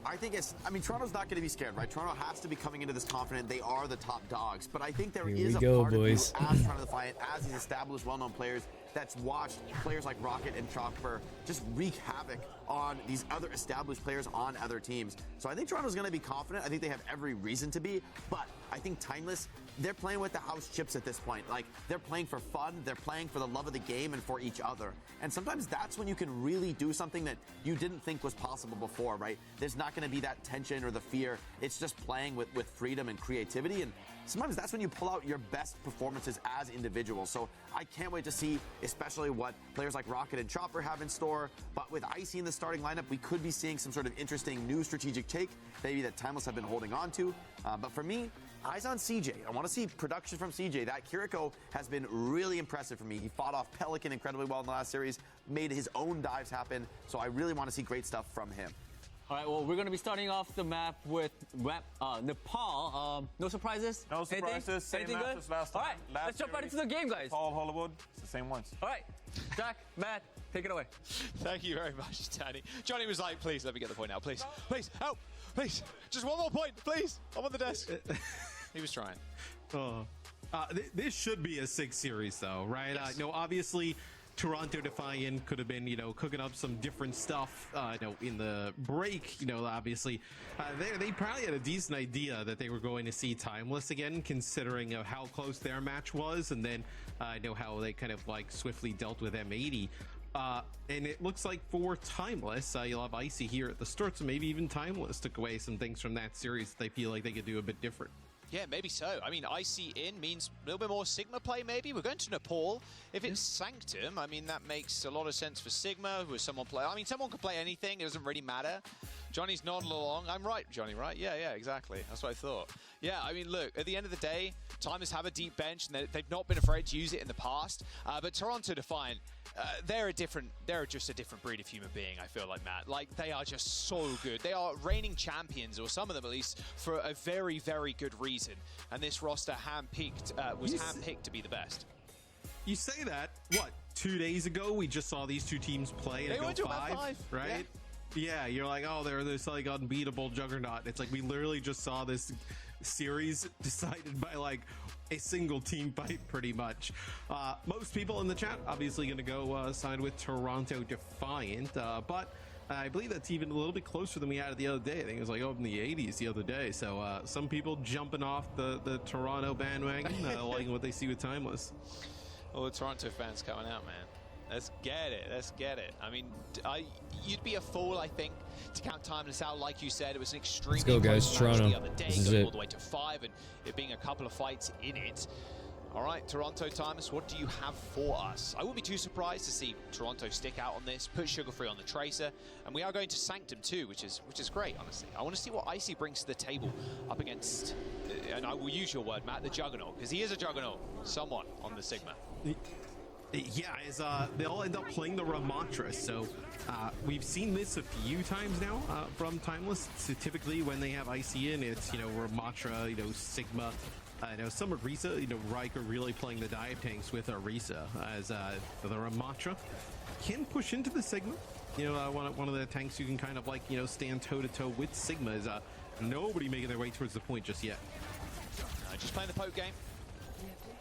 I think Toronto's not going to be scared, right? Toronto has to be coming into this confident. They are the top dogs. But I think there Here is we a go, part boys. of you as Toronto Defiant, as these established, well-known players, that's watched players like Rocket and Chopper just wreak havoc on these other established players on other teams. So I think Toronto's going to be confident. I think they have every reason to be. But I think Timeless, they're playing with the house chips at this point. Like, they're playing for fun. They're playing for the love of the game and for each other. And sometimes that's when you can really do something that you didn't think was possible before, right? There's not going to be that tension or the fear. It's just playing with freedom and creativity. And sometimes that's when you pull out your best performances as individuals. So I can't wait to see, especially what players like Rocket and Chopper have in store. But with Icy in the starting lineup, we could be seeing some sort of interesting new strategic take, maybe that Timeless have been holding on to. But for me, eyes on CJ. I want to see production from CJ. That Kiriko has been really impressive for me. He fought off Pelican incredibly well in the last series, made his own dives happen. So I really want to see great stuff from him. All right, well, we're going to be starting off the map with Nepal. No surprises? No surprises. Same Anything map good? as last All time. right, let's jump right into the game, guys. Paul Hollywood, it's the same ones. All right, Jack, Matt, take it away. Thank you very much, Danny. Johnny was like, please, let me get the point now. Please, please, help. Please, just one more point, please. I'm on the desk. He was trying. This should be a 6 series, though, right? Yes. Obviously, Toronto Defiant could have been, cooking up some different stuff, in the break. Obviously, they probably had a decent idea that they were going to see Timeless again, considering how close their match was, and then how they kind of swiftly dealt with M80. And it looks like for Timeless, you'll have Icy here at the start, so maybe even Timeless took away some things from that series that they feel like they could do a bit different. Yeah, maybe so. I mean, Icy in means a little bit more Sigma play, maybe. We're going to Nepal. If it's Sanctum, I mean, that makes a lot of sense for Sigma, who is someone play. I mean, someone can play anything. It doesn't really matter. Johnny's nodding along. I'm right, Johnny, right? Yeah, exactly. That's what I thought. Yeah, I mean, look, at the end of the day, Timers have a deep bench, and they've not been afraid to use it in the past. But Toronto Defiant, they're just a different breed of human being, I feel like, Matt. Like, they are just so good. They are reigning champions, or some of them at least, for a very, very good reason. And this roster was handpicked to be the best. You say that, 2 days ago, we just saw these two teams play and They went go to about 5, right? Yeah, you're like, oh, they're this unbeatable juggernaut. It's like we literally just saw this series decided by a single team fight, pretty much. Most people in the chat obviously going to go side with Toronto Defiant, but I believe that's even a little bit closer than we had it the other day. I think it was up in the 80s the other day. So some people jumping off the Toronto bandwagon, liking what they see with Timeless. Well, the Toronto fans coming out, man. Let's get it. I mean, you'd be a fool, I think, to count Timeless out. Like you said, it was an extremely Let's go, guys. close match Toronto. the other day, This is going it. all the way to 5, and it being a couple of fights in it. All right, Toronto Timeless, what do you have for us? I wouldn't be too surprised to see Toronto stick out on this, put Sugar Free on the Tracer, and we are going to Sanctum too, which is great, honestly. I want to see what Icy brings to the table up against, and I will use your word, Matt, the Juggernaut, because he is a Juggernaut, somewhat, on the Sigma. Yeah, they'll end up playing the Ramatra. So we've seen this a few times now from Timeless. So typically when they have Icy in, it's Ramatra, Sigma, some Orisa, Riker really playing the dive tanks with Orisa as the Ramatra can push into the Sigma. One of the tanks you can kind of stand toe to toe with Sigma is nobody making their way towards the point just yet. Just playing the poke game.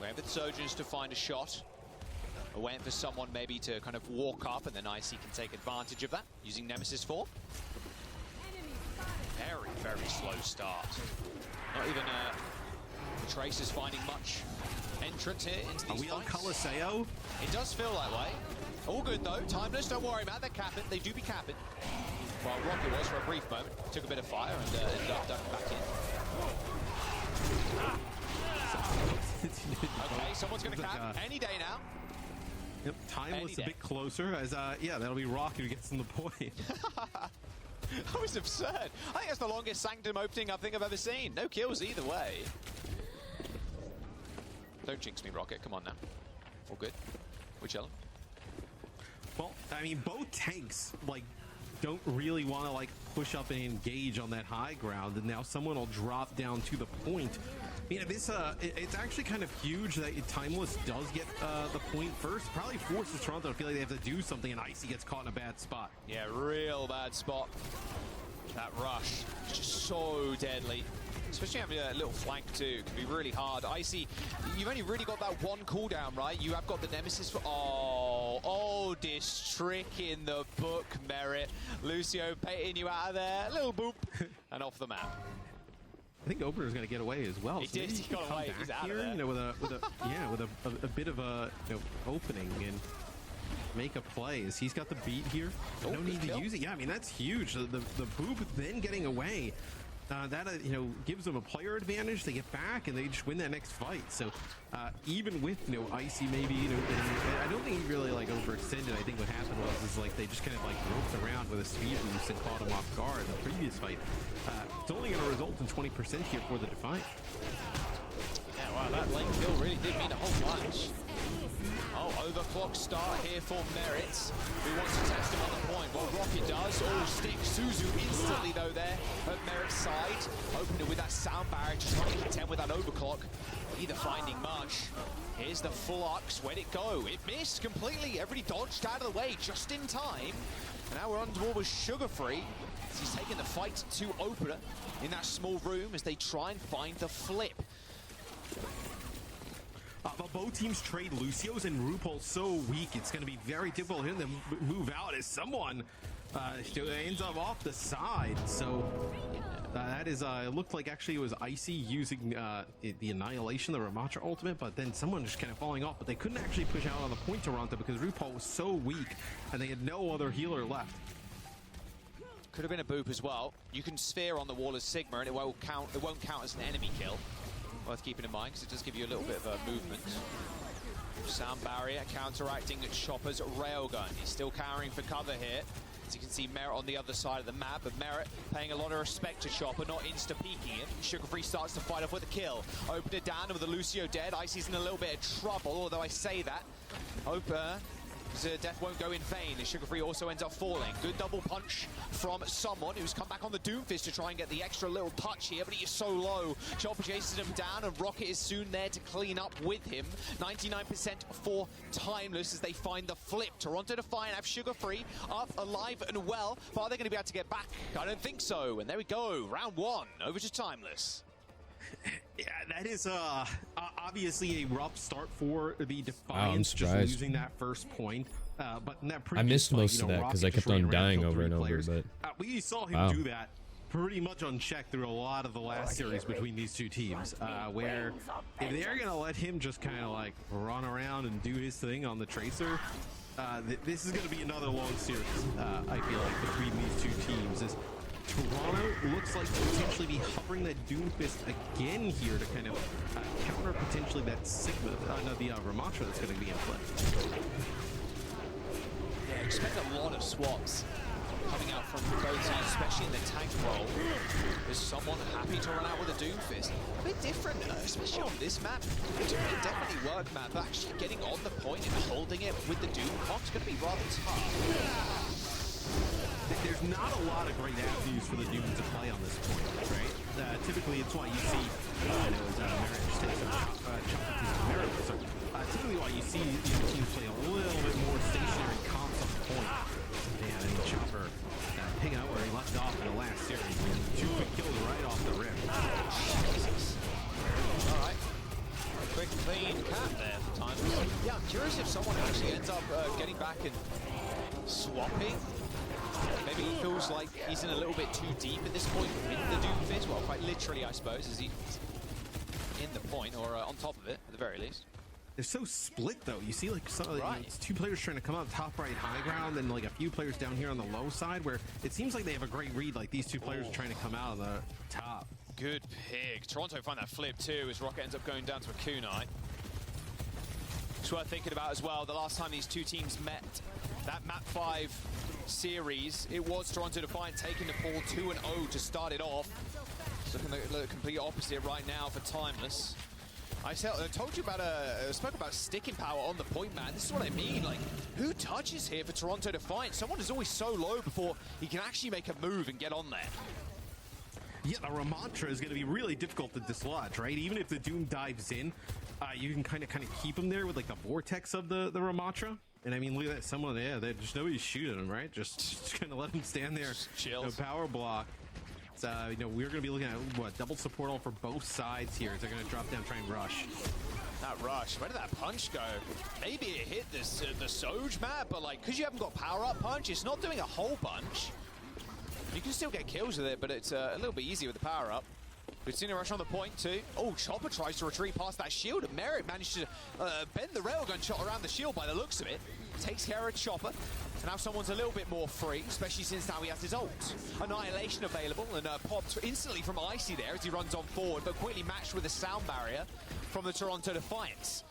We have the Sojins to find a shot. Waiting for someone maybe to kind of walk up, and then Icy can take advantage of that using Nemesis form. Very, very slow start. Not even Trace is finding much entrance here into these fights. Coliseo? It does feel that way. All good though. Timeless, don't worry about that. Capping. They do be capping. Well, Rocket was for a brief moment. Took a bit of fire and ended up ducking back in. Okay, someone's going to cap any day now. Yep, Timeless a bit closer as, yeah, that'll be Rocket who gets in the point. That was absurd. I think that's the longest Sanctum opening I think I've ever seen. No kills either way. Don't jinx me, Rocket. Come on now. All good. We're chilling. Well, I mean, both tanks, like, don't really want to, like, push up and engage on that high ground, and now someone will drop down to the point. I mean, this, it's actually kind of huge that Timeless does get the point first. Probably forces Toronto to feel like they have to do something, and Icy gets caught in a bad spot. Yeah, real bad spot. That rush is just so deadly. Especially having a little flank too, can be really hard. Icy, you've only really got that one cooldown, right? You have got the Nemesis for... Oh, this trick in the book, Merit. Lucio baiting you out of there. Little boop. And off the map. I think Opener's going to get away as well. He did. He got away. He's out here, of there. You know, with a bit of a opening and make a play. As he's got the beat here. No need to use it. Yeah, I mean that's huge. The boop then getting away. That you know, gives them a player advantage. They get back and they just win that next fight. So even with Icy maybe, I don't think he really like overextended. I think what happened was like they just kind of like roped around with a speed boost and caught him off guard in the previous fight. It's only going to result in 20% here for the Defiant. Yeah, wow, that lane kill really did mean a whole bunch. Oh, overclock start here for Merit, who wants to test him on the point. Well, Rocket does. Oh, stick Suzu instantly, though, there at Merit's side. Opener with that sound barrier, just trying to contend with that overclock. Neither finding much. Here's the flux. Where'd it go? It missed completely. Everybody dodged out of the way just in time. And now we're on board with Sugar Free. As he's taking the fight to Opener in that small room as they try and find the flip. But both teams trade Lucio's, and RuPaul's so weak, it's going to be very difficult for him to move out as someone ends up off the side. So that is, it looked like actually it was Icy using the Annihilation, the Ramatra ultimate, but then someone just kind of falling off. But they couldn't actually push out on the point Toronto because RuPaul was so weak and they had no other healer left. Could have been a boop as well. You can sphere on the wall as Sigma and it won't count as an enemy kill. Worth keeping in mind because it does give you a little bit of a movement. Sound barrier counteracting Chopper's railgun. He's still cowering for cover here. As you can see, Merit on the other side of the map, but Merit paying a lot of respect to Chopper, not insta-peeking him. Sugar Free starts to fight off with a kill. Opener down with the Lucio dead. Icy's in a little bit of trouble, although I say that. Opener. Death won't go in vain, and Sugar Free also ends up falling. Good double punch from someone who's come back on the Doomfist to try and get the extra little touch here, but he is so low. Chopper chases him down, and Rocket is soon there to clean up with him. 99% for Timeless as they find the flip. Toronto Defiant have Sugar Free up, alive and well, but are they going to be able to get back? I don't think so, and there we go. Round one, over to Timeless. Yeah, that is obviously a rough start for the Defiance. Wow, I'm just losing that first point. But in that I missed fight, most of that because I kept on dying over and over. But we saw him do that pretty much unchecked through a lot of the last series between these two teams. Where if they're gonna let him just kind of like run around and do his thing on the Tracer, this is gonna be another long series. I feel like between these two teams is. Toronto looks like to potentially be hovering that Doomfist again here to kind of counter potentially that Sigma, the Ramatra that's going to be in play. Yeah, expect a lot of swaps coming out from both sides, especially in the tank role. There's someone happy to run out with a Doomfist. A bit different, especially on this map. It definitely worked, man, but actually getting on the point and holding it with the Doomcock's going to be rather tough. There's not a lot of great avenues for the Doom to play on this point, right? Typically, it's why you see, Merit just takes typically why you see teams play a little bit more stationary comps on the point. And I mean, Chopper picking out where he left off in the last series. Two quick kills right off the rip. All right. Quick clean cap there for time. Yeah, I'm curious if someone actually up getting back and swapping. Maybe he feels like he's in a little bit too deep at this point with the Doomfist. Well, quite literally, I suppose, as he's in the point, or on top of it, at the very least. They're so split, though. You see, like, Right. it's two players trying to come up top right high ground, and like a few players down here on the low side, where it seems like they have a great read. Like these two players are trying to come out on the top. Good pick. Toronto find that flip too, as Rocket ends up going down to a kunai. It's worth thinking about as well. The last time these two teams met, that Map 5 series, it was Toronto Defiant taking the pool 2-0 to start it off. It's looking the complete opposite right now for Timeless. I told you about spoke about sticking power on the point, man. This is what I mean. Like, who touches here for Toronto Defiant? Someone is always so low before he can actually make a move and get on there. Yeah, the Ramantra is going to be really difficult to dislodge, right? Even if the Doom dives in, you can kind of keep him there with like the vortex of the Ramantra. And I mean, look at that. Someone, yeah, there's nobody's shooting him, right? Just kind of let him stand there. Chill. No power block. You know, we're going to be looking at what double support all for both sides here. They're going to drop down, try and rush. That rush, where did that punch go? Maybe it hit this the Soj map, but like, because you haven't got power up punch, it's not doing a whole bunch. You can still get kills with it, but it's a little bit easier with the power up. We've seen a rush on the point too. Oh, Chopper tries to retreat past that shield, and Merritt managed to bend the railgun shot around the shield by the looks of it. Takes care of Chopper. So now someone's a little bit more free, especially since now he has his ult. Annihilation available, and popped instantly from Icy there as he runs on forward, but quickly matched with a sound barrier from the Toronto Defiance.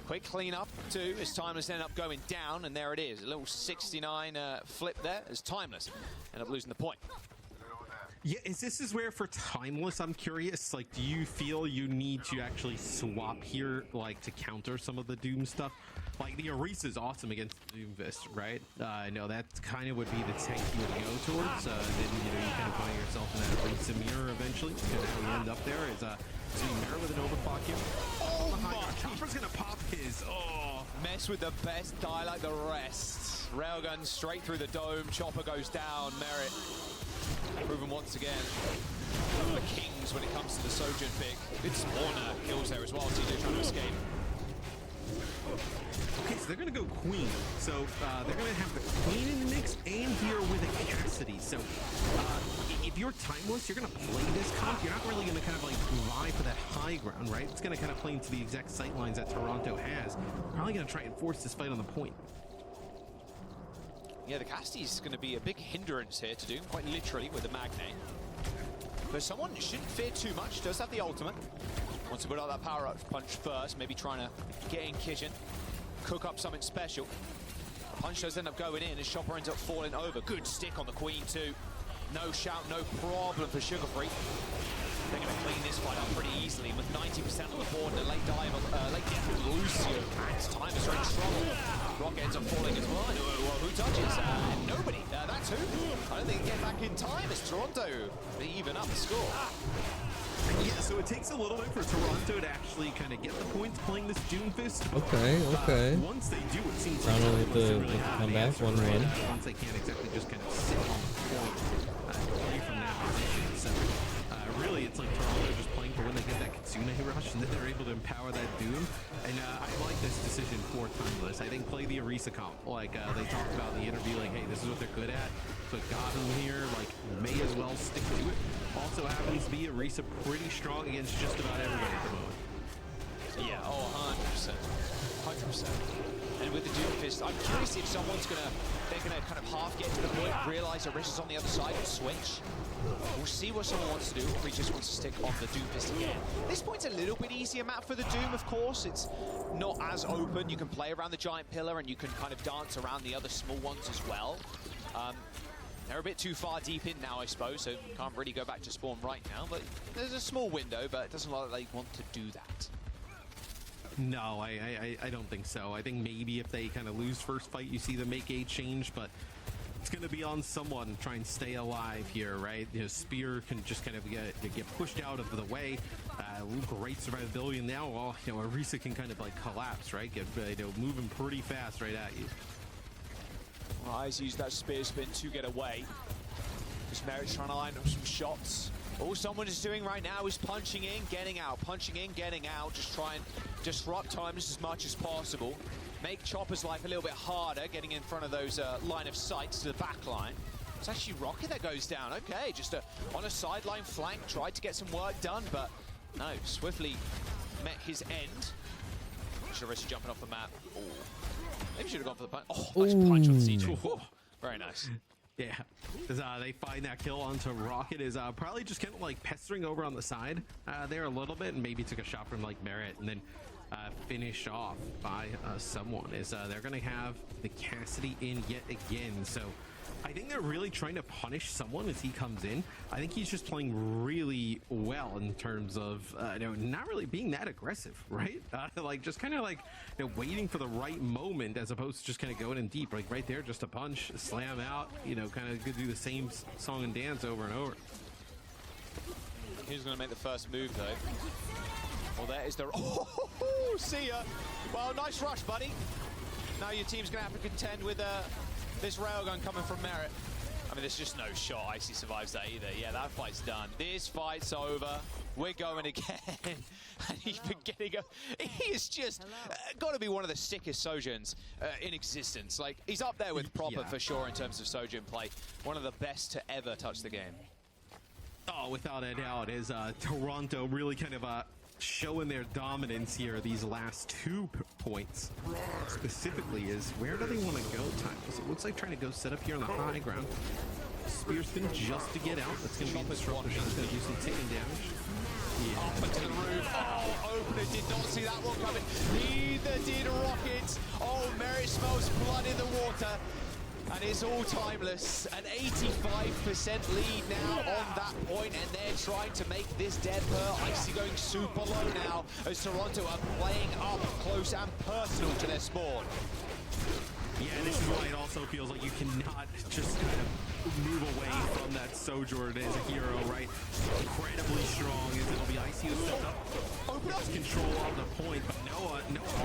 Quick cleanup too, as Timeless end up going down, and there it is. A little 69 flip there as Timeless end up losing the point. Yeah, this is where for Timeless, I'm curious, like, do you feel you need to actually swap here, like, to counter some of the Doom stuff? Like, the Orisa is awesome against the Doomfist, right? I know that kind of would be the tank you would go towards. Then, you know, you kind of find yourself in that Orisa mirror eventually. Kind of how you end up there is seeing Mirror with an overclock here. Oh my! Chopper's gonna pop his. Oh! Mess with the best, die like the rest. Railgun straight through the dome. Chopper goes down. Merritt proven once again. One of the kings when it comes to the Sojourn pick. Good spawner kills there as well. TJ trying to escape. Okay, so they're going to go Queen. So they're going to have the Queen in the mix and here with a Cassidy. So if you're Timeless, you're going to play this comp. You're not really going to kind of like vie for that high ground, right? It's going to kind of play into the exact sight lines that Toronto has. Probably going to try and force this fight on the point. Yeah, the Cassidy's going to be a big hindrance here to Doom, quite literally, with the Magnate. But someone shouldn't fear too much. Does have the ultimate. Wants to put out that power-up punch first, maybe trying to get in kitchen, cook up something special. Punch does end up going in as Chopper ends up falling over. Good stick on the Queen too. No shout, no problem for Sugar Free. They're going to clean this fight up pretty easily with 90% on the board and a late dive, late death with Lucio. And Timeless are in trouble. Rock ends up falling as well. Well, who touches? Nobody. That's who. I don't think they get back in time as Toronto. They even up the score. Yeah, so it takes a little bit for Toronto to actually kind of get the points playing this Doomfist. Okay. Once they do, it seems Round like with really come back 1-1. Once they can't exactly just kind of sit on the point away from that position. So really, it's like Toronto just playing for when they get that Kitsune rush, and then they're able to empower that Doom. And I like this decision for Timeless. I think play the Orisa comp. Like they talked about in the interview, like, hey, this is what they're good at. So got him here, like, may as well stick to it. Also happens to be Orisa pretty strong against just about everybody at the moment. Yeah, 100%. 100%. And with the Doomfist, I'm curious if they're gonna kind of half get to the point, realize Orisa's on the other side and switch. We'll see what someone wants to do, or he just wants to stick on the Doomfist again. This point's a little bit easier map for the Doom, of course. It's not as open. You can play around the giant pillar, and you can kind of dance around the other small ones as well. They're a bit too far deep in now, I suppose, so can't really go back to spawn right now. But there's a small window, but it doesn't look like they want to do that. No, I don't think so. I think maybe if they kind of lose first fight, you see them make a change, but it's going to be on someone to try and stay alive here, right? You know, Spear can just kind of get pushed out of the way. Great survivability, and now, well, you know, Orisa can kind of like collapse, right? Get moving pretty fast right at you. Well, Eyes used that spear spin to get away. Just Merritt's trying to line up some shots. All someone is doing right now is punching in, getting out, just try and disrupt Timeless as much as possible. make Chopper's life a little bit harder, getting in front of those line of sights to the back line. It's actually Rocket that goes down. Okay, just on a sideline flank, tried to get some work done, but no, swiftly met his end. Should have risked jumping off the map. Ooh. Maybe should have gone for the punch. Oh, nice punch on the siege. Very nice. Yeah, as they find that kill onto Rocket is probably just kind of like pestering over on the side there a little bit, and maybe took a shot from like Merit, and then finished off by someone. Is they're gonna have the Cassidy in yet again, so I think they're really trying to punish someone as he comes in. I think he's just playing really well in terms of not really being that aggressive, right? Like just kind of like waiting for the right moment as opposed to just kind of going in deep. Like right there, just a punch, slam out. Kind of do the same song and dance over and over. Who's going to make the first move though? Well, there is the. See ya. Well, nice rush, buddy. Now your team's going to have to contend with this railgun coming from Merit. I mean, there's just no shot Icy survives that either. Yeah, that fight's done. This fight's over. We're going again. And he's been getting up. He is just got to be one of the sickest Sojourns in existence. Like, he's up there with Proper for sure in terms of Sojourn play. One of the best to ever touch the game. Oh, without a doubt, is Toronto really kind of showing their dominance here these last 2 points. Specifically is, where do they want to go, Timeless? It looks like trying to go set up here on the high ground. Spearspin just to get out. That's going to be disruptive. She's going to do some taking damage. Yeah. Up into the roof. Oh, Opener did not see that one coming. Neither did Rocket. Oh, Merit smells blood in the water. And it's all Timeless. An 85% lead now on that point, and they're trying to make this dead per. Icy going super low now as Toronto are playing up close and personal to their spawn. Yeah, this is why it also feels like you cannot just kind of move away from that Sojourn as a hero, right? Incredibly strong as it'll be Icy who steps up. Opener has control on the point, but no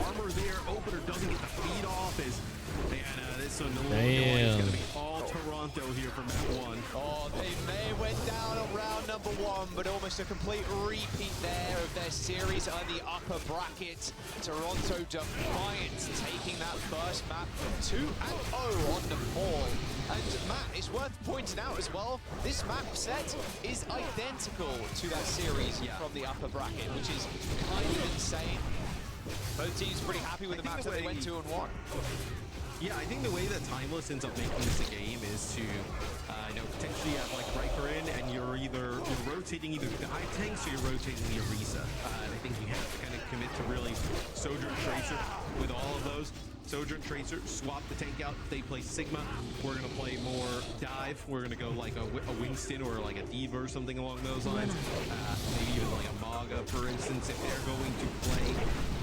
armor there. Opener doesn't get the feed off. This one, it's going to be all Toronto here from map 1. Oh, they may went down on round number 1, but almost a complete repeat there of their series on the upper bracket. Toronto Defiant taking that first map 2-0 on the fall. And Matt, it's worth pointing out as well, this map set is identical to that series from the upper bracket, which is kind of insane. Both teams pretty happy with the maps that they went 2-1. Yeah, I think the way that Timeless ends up making this a game is to, potentially have like Riker in, and you're rotating either dive tanks or you're rotating the Orisa. And I think you have to kind of commit to really Sojourn Tracer with all of those. Sojourn Tracer, swap the tank out. They play Sigma. We're going to play more dive. We're going to go like a Winston or like a Diva or something along those lines. Maybe even like a Maga, for instance, if they're going to play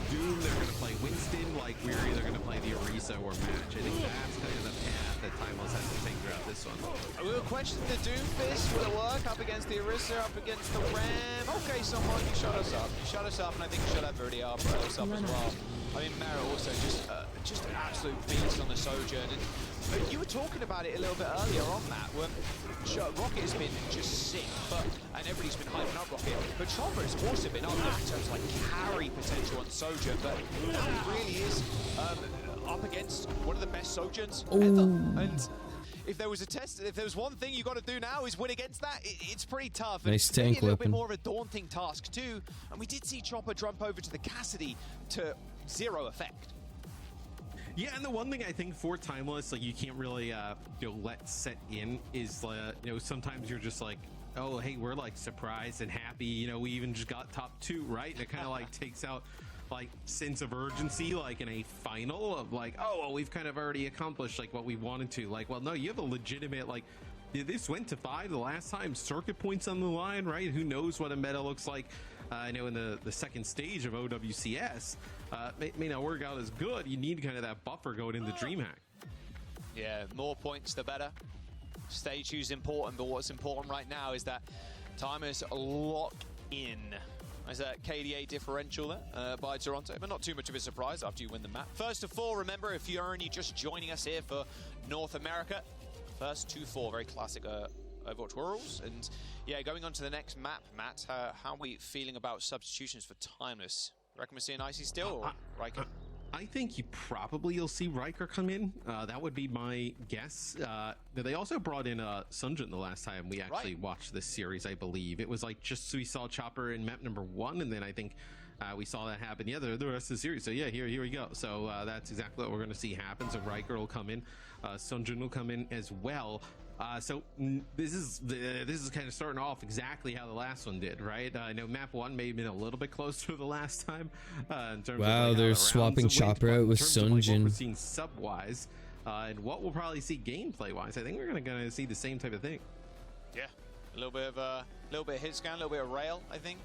Doom, they're going to play Winston. Like, we're either going to play the Orisa or Match. I think that's kind of the path that Timeless has to take throughout this one. We'll question the Doom Fist. Will it work up against the Orisa, up against the Ram? Okay, someone, you shut us up. You shut us up, and I think you should have Verdi up us up as well. I mean, Merit also just an absolute beast on the Sojourn. And you were talking about it a little bit earlier on that, when Rocket has been just sick, and everybody's been hyping up Rocket, but Chopper has also been up there in terms of like carry potential on Sojourn, but now he really is up against one of the best Sojourns ever. And if there was a test, if there was one thing you got to do now is win against that, it's pretty tough. Nice maybe tank a little weapon. bit more of a daunting task too. And we did see Chopper jump over to the Cassidy to 0 effect. Yeah, and the one thing I think for Timeless, like, you can't really let set in is sometimes you're just like, oh, hey, we're like surprised and happy, we even just got top 2, right? And it kind of like takes out like sense of urgency, like in a final of like, oh, well, we've kind of already accomplished like what we wanted to. Like, well, no, you have a legitimate, like, this went to 5 the last time, circuit points on the line, right? Who knows what a meta looks like in the second stage of OWCS. May not work out as good. You need kind of that buffer going into DreamHack. Yeah, more points the better. Stage 2 is important, but what's important right now is that timers lock in. There's a KDA differential there by Toronto, but not too much of a surprise after you win the map. First of all, remember, if you're only just joining us here for North America, first 2-4, very classic Overwatch rules. And yeah, going on to the next map, Matt, how are we feeling about substitutions for Timeless? Reckon we're seeing Icy still, or Riker? I think you'll see Riker come in. That would be my guess. They also brought in Sunjin the last time we actually watched this series, I believe. It was like just we saw Chopper in map number 1, and then I think we saw that happen the rest of the series. So yeah, here we go. So that's exactly what we're going to see happen. So Riker will come in, Sunjin will come in as well. So this is kind of starting off exactly how the last one did, right? I know map 1 may have been a little bit closer the last time in terms wow, of they're swapping Chopper out with Sunjin. What we're seeing sub-wise, and what we'll probably see gameplay-wise. I think we're gonna see the same type of thing. Yeah, a little bit of hit scan, a little bit of rail. I think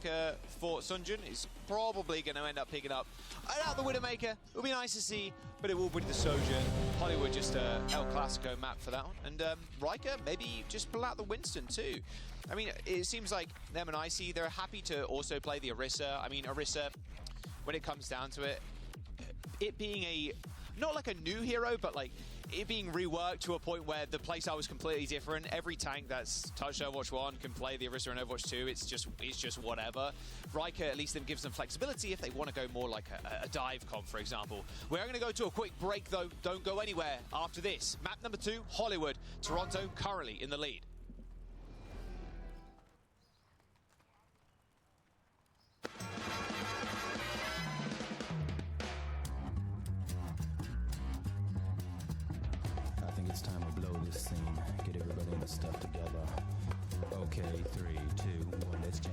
for Sunjin is probably going to end up picking up out the Widowmaker. It'll be nice to see, but it will bring the Sojourn. Hollywood just El Clasico map for that one, and Riker maybe just pull out the Winston too. I mean, it seems like them and Icy, they're happy to also play the Orisa. I mean, Orisa, when it comes down to it, it being not like a new hero, but like it being reworked to a point where the playstyle was completely different. Every tank that's touched Overwatch 1 can play the Orisa in Overwatch 2. It's just whatever. Riker at least then gives them flexibility if they want to go more like a dive comp, for example. We're going to go to a quick break though. Don't go anywhere after this. Map number 2, Hollywood. Toronto currently in the lead. It's time to blow this scene. Get everybody in the stuff together. Okay, 3, 2, 1, let's jam.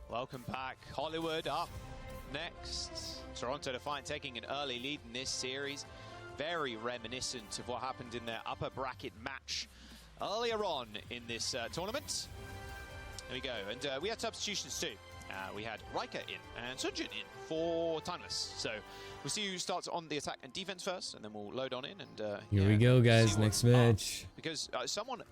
Welcome back. Hollywood up next. Toronto Defiant taking an early lead in this series. Very reminiscent of what happened in their upper bracket match earlier on in this tournament. There we go. And we had substitutions too. We had Riker in and Sunjin in for Timeless. So we'll see who starts on the attack and defense first, and then we'll load on in. And here we go, guys. Next match. Because someone,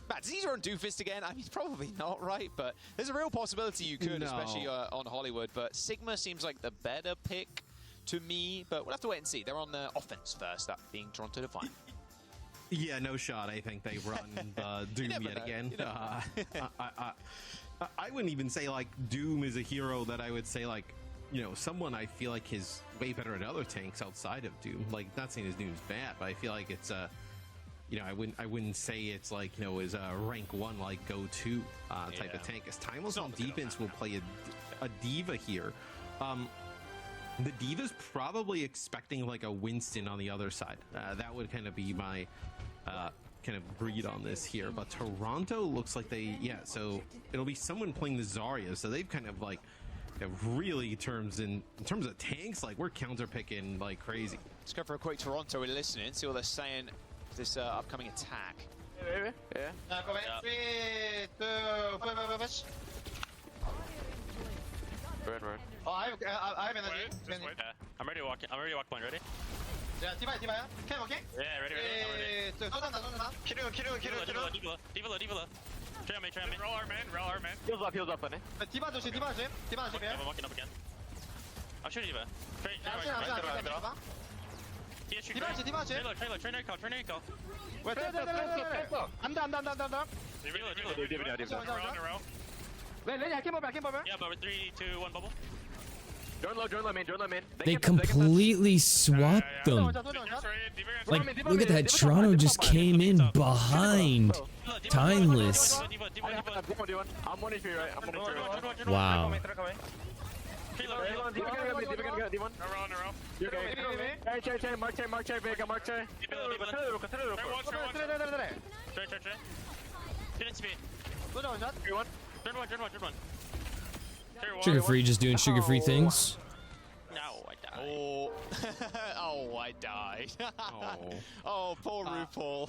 Matt, is he on Doomfist again? I mean, probably not, right? But there's a real possibility you could, especially on Hollywood. But Sigma seems like the better pick to me. But we'll have to wait and see. They're on the offense first, that being Toronto Defiant. Yeah, no shot. I think they run Doom yet again. I wouldn't even say like Doom is a hero that I would say like, you know, someone I feel like is way better at other tanks outside of Doom. Like, not saying his Doom's bad, but I feel like it's you know, I wouldn't say it's like, you know, is a rank 1 like go-to type of tank. As Timeless on defense will play a diva here. The diva's probably expecting like a Winston on the other side. That would kind of be my kind of read on this here. But Toronto looks like they, so it'll be someone playing the Zarya. So they've kind of like really in terms of tanks, like we're counter picking like crazy. Let's go for a quick Toronto. We're listening, see what they're saying for this upcoming attack. Yeah. 3, 2, push. Red. Oh, I have energy. I'm ready to walk. I'm ready to walk point. Ready? Yeah, Diva. Okay. Yeah, ready. Kill. Try me. Roll our man. Heals up, buddy. Diva 조심. I'm walking up again. I'll shoot Diva. Train echo. Wait, 안돼. Diva. Wait, I came over. Yeah, but we're 3, 2, 1 bubble. Join low main. They completely swapped them. Like, look at that. Toronto just came in behind. Timeless. I'm 1 HP, right? I'm 1 HP, right? Wow. Mark J, Vega, Mark J. Sugar-free just doing sugar-free things. No, I died. Oh, oh, I died. Oh, poor RuPaul.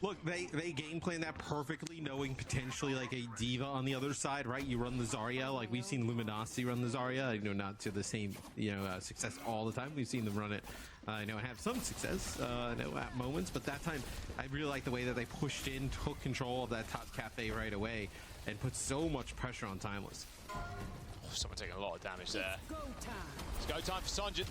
Look, they game plan that perfectly, knowing potentially like a diva on the other side, right? You run the Zarya, like we've seen Luminosity run the Zarya, not to the same, success all the time. We've seen them run it, and have some success, at moments, but that time, I really like the way that they pushed in, took control of that top cafe right away, and put so much pressure on Timeless. Oh, someone taking a lot of damage there. It's go time for Sanjit.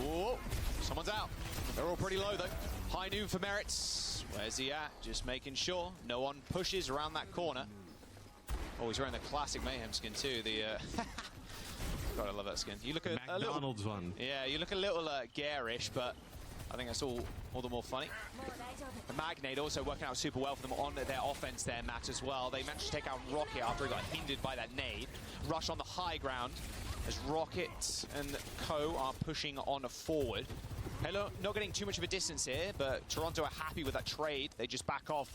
Oh, someone's out. They're all pretty low, though. High noon for Merits. Where's he at? Just making sure no one pushes around that corner. Oh, he's wearing the classic Mayhem skin, too. The, God, I love that skin. You look a McDonald's little, one. Yeah, you look a little garish, but I think that's all the more funny. The Magnate also working out super well for them on their offense there, Matt, as well. They managed to take out Rocket after he got hindered by that nade. Rush on the high ground as Rocket and Co are pushing on forward. Halo not getting too much of a distance here, but Toronto are happy with that trade. They just back off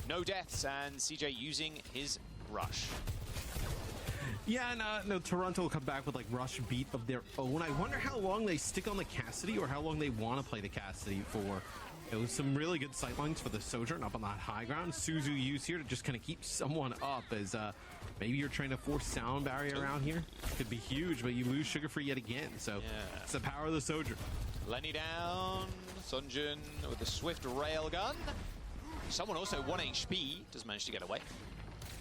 no deaths, and CJ using his rush. Yeah, and no, Toronto will come back with like rush beat of their own. I wonder how long they stick on the Cassidy or how long they want to play the Cassidy for. It was some really good sightlines for the Sojourn up on that high ground. Suzu used here to just kind of keep someone up as maybe you're trying to force sound barrier around here. Could be huge, but you lose Sugar-Free yet again. So it's the power of the Sojourn. Lenny down, Sunjun with the swift railgun. Someone also 1 HP, does manage to get away.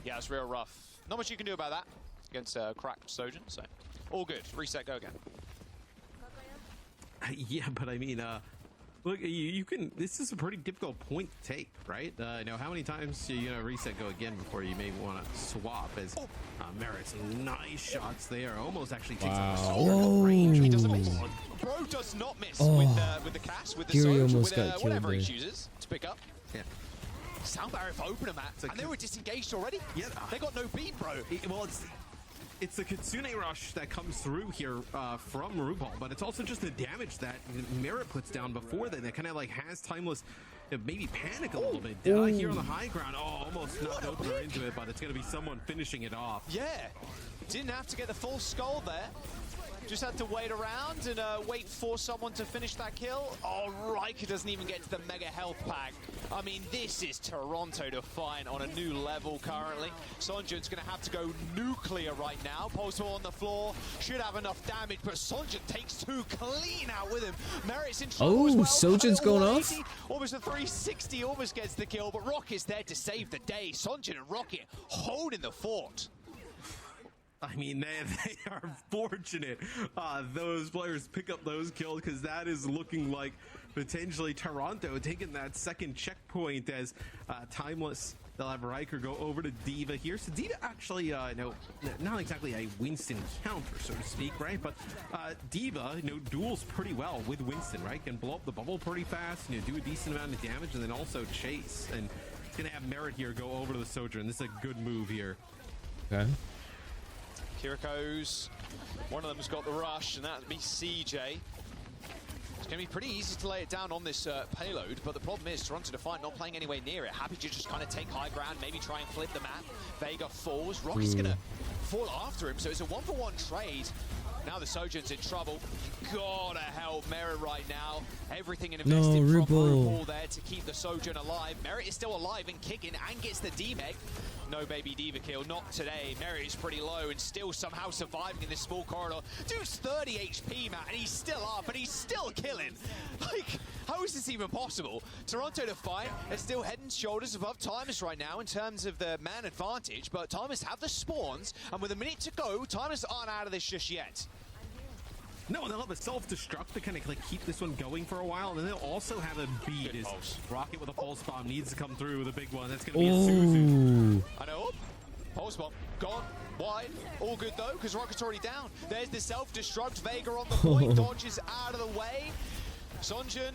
Yeah, it's real rough. Not much you can do about that against a cracked Sojourn, so all good. Reset, go again. Yeah, but I mean, look, you can. This is a pretty difficult point to take, right? How many times reset, go again before you maybe want to swap? As Merits, nice shots there. Almost actually takes out the Sojourn range. He doesn't miss. Bro does not miss with the cast, with the Sojourn, with whatever he chooses to pick up. Yeah. Sound barrier for opener, Matt, and they were disengaged already. Yeah, they got no beat, bro. It's the Kitsune rush that comes through here from RuPaul, but it's also just the damage that Merit puts down before that kind of like has Timeless maybe panic a little bit. Here on the high ground, almost knocked opener into it, but it's going to be someone finishing it off. Yeah, didn't have to get the full skull there. Just had to wait around and wait for someone to finish that kill. Oh, Riker doesn't even get to the mega health pack. I mean, this is Toronto defiant on a new level currently. Sonjun's going to have to go nuclear right now. Postal on the floor. Should have enough damage, but Sonjun takes 2 clean out with him. Merit's in trouble as well. Sojun's going off? Almost a 360, almost gets the kill, but Rocket's there to save the day. Sonjun and Rocket holding the fort. I mean, they are fortunate those players pick up those kills, because that is looking like potentially Toronto taking that second checkpoint as Timeless. They'll have Riker go over to Diva here. So Diva actually, not exactly a Winston counter, so to speak, right? But Diva, duels pretty well with Winston, right? Can blow up the bubble pretty fast, do a decent amount of damage, and then also chase. And it's going to have Merit here go over to the Sojourn. This is a good move here. Okay. Kiriko's, one of them's got the rush, and that'd be CJ. It's going to be pretty easy to lay it down on this payload, but the problem is Toronto Defiant not playing anywhere near it. Happy to just kind of take high ground, maybe try and flip the map. Vega falls. Rocky's going to fall after him, so it's a 1-for-1 trade. Now the Sojourn's in trouble. Gotta help Merit right now. Everything invested from RuPaul there to keep the Sojourn alive. Merit is still alive and kicking and gets the D-Meg. No baby diva kill, not today. Merit is pretty low and still somehow surviving in this small corridor. Dude's 30 HP, man, and he's still up, and he's still killing. Like, how is this even possible? Toronto Defiant is still head and shoulders above Timeless right now in terms of the man advantage, but Timeless have the spawns, and with a minute to go, Timeless aren't out of this just yet. No, and they'll have a self-destruct to kind of like keep this one going for a while, and then they'll also have a beat. As Rocket with a false bomb needs to come through with a big one. That's going to be a Suzu. I know. Pulse bomb gone wide. All good though, because Rocket's already down. There's the self-destruct. Vega on the point, dodges out of the way. Sunjin,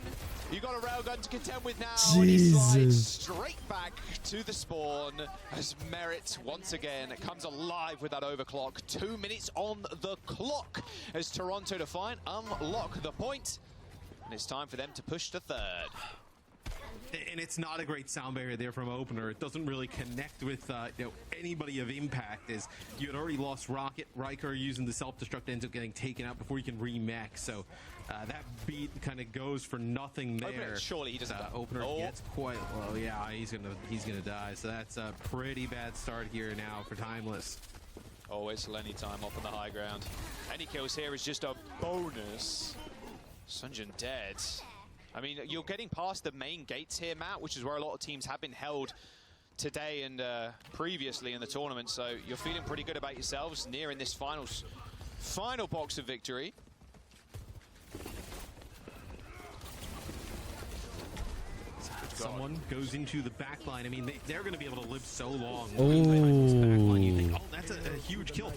you got a railgun to contend with now. And he slides straight back to the spawn as Merit once again comes alive with that overclock. 2 minutes on the clock as Toronto Defiant unlock the point. And it's time for them to push to third. And it's not a great sound barrier there from opener. It doesn't really connect with anybody of impact, as you had already lost Rocket. Riker using the self-destruct ends up getting taken out before you can remech. So that beat kind of goes for nothing there. Opener, surely he doesn't. Opener gets quite low. Yeah, he's gonna die. So that's a pretty bad start here now for Timeless. Always Lenny time up on the high ground. Any kills here is just a bonus. Sunjin dead. I mean, you're getting past the main gates here, Matt, which is where a lot of teams have been held today and previously in the tournament. So you're feeling pretty good about yourselves nearing this final box of victory. Someone goes into the back line. I mean, they're going to be able to live so long. Oh. You think, oh, that's a huge kill.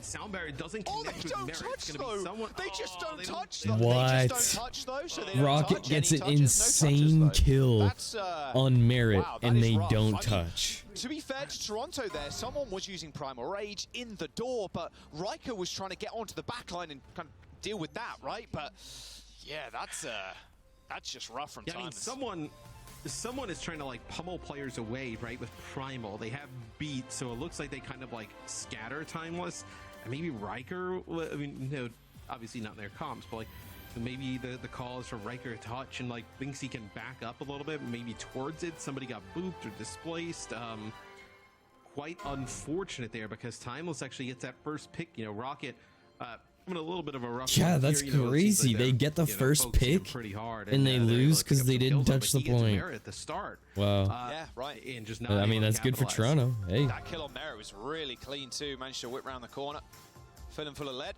Sound barrier doesn't connect with Merit. It's going to be someone. They just don't touch them. What? They just don't touch those, so they don't Rocket touch. gets Any an touches, insane no touches, kill That's, on Merit, wow, that and is they rough. don't I mean, touch. To be fair to Toronto there, someone was using Primal Rage in the door, but Riker was trying to get onto the back line and kind of deal with that, right? But yeah, that's just rough from I mean, someone is trying to like pummel players away, right, with Primal. They have beat, so it looks like they kind of like scatter Timeless. And maybe Riker, I mean, you know, obviously not in their comps, but like maybe the call is for Riker to touch and like thinks he can back up a little bit, maybe towards it. Somebody got booped or displaced. Quite unfortunate there, because Timeless actually gets that first pick. You know, Rocket having a little bit of a rough Yeah, one that's here. You know, crazy. like they get the first pick pretty hard, and they lose because they didn't touch the point. At the start. Wow. Yeah, right. And just not I mean, that's good for Toronto. Hey. That kill on Merit was really clean too. Managed to whip around the corner, filling full of lead.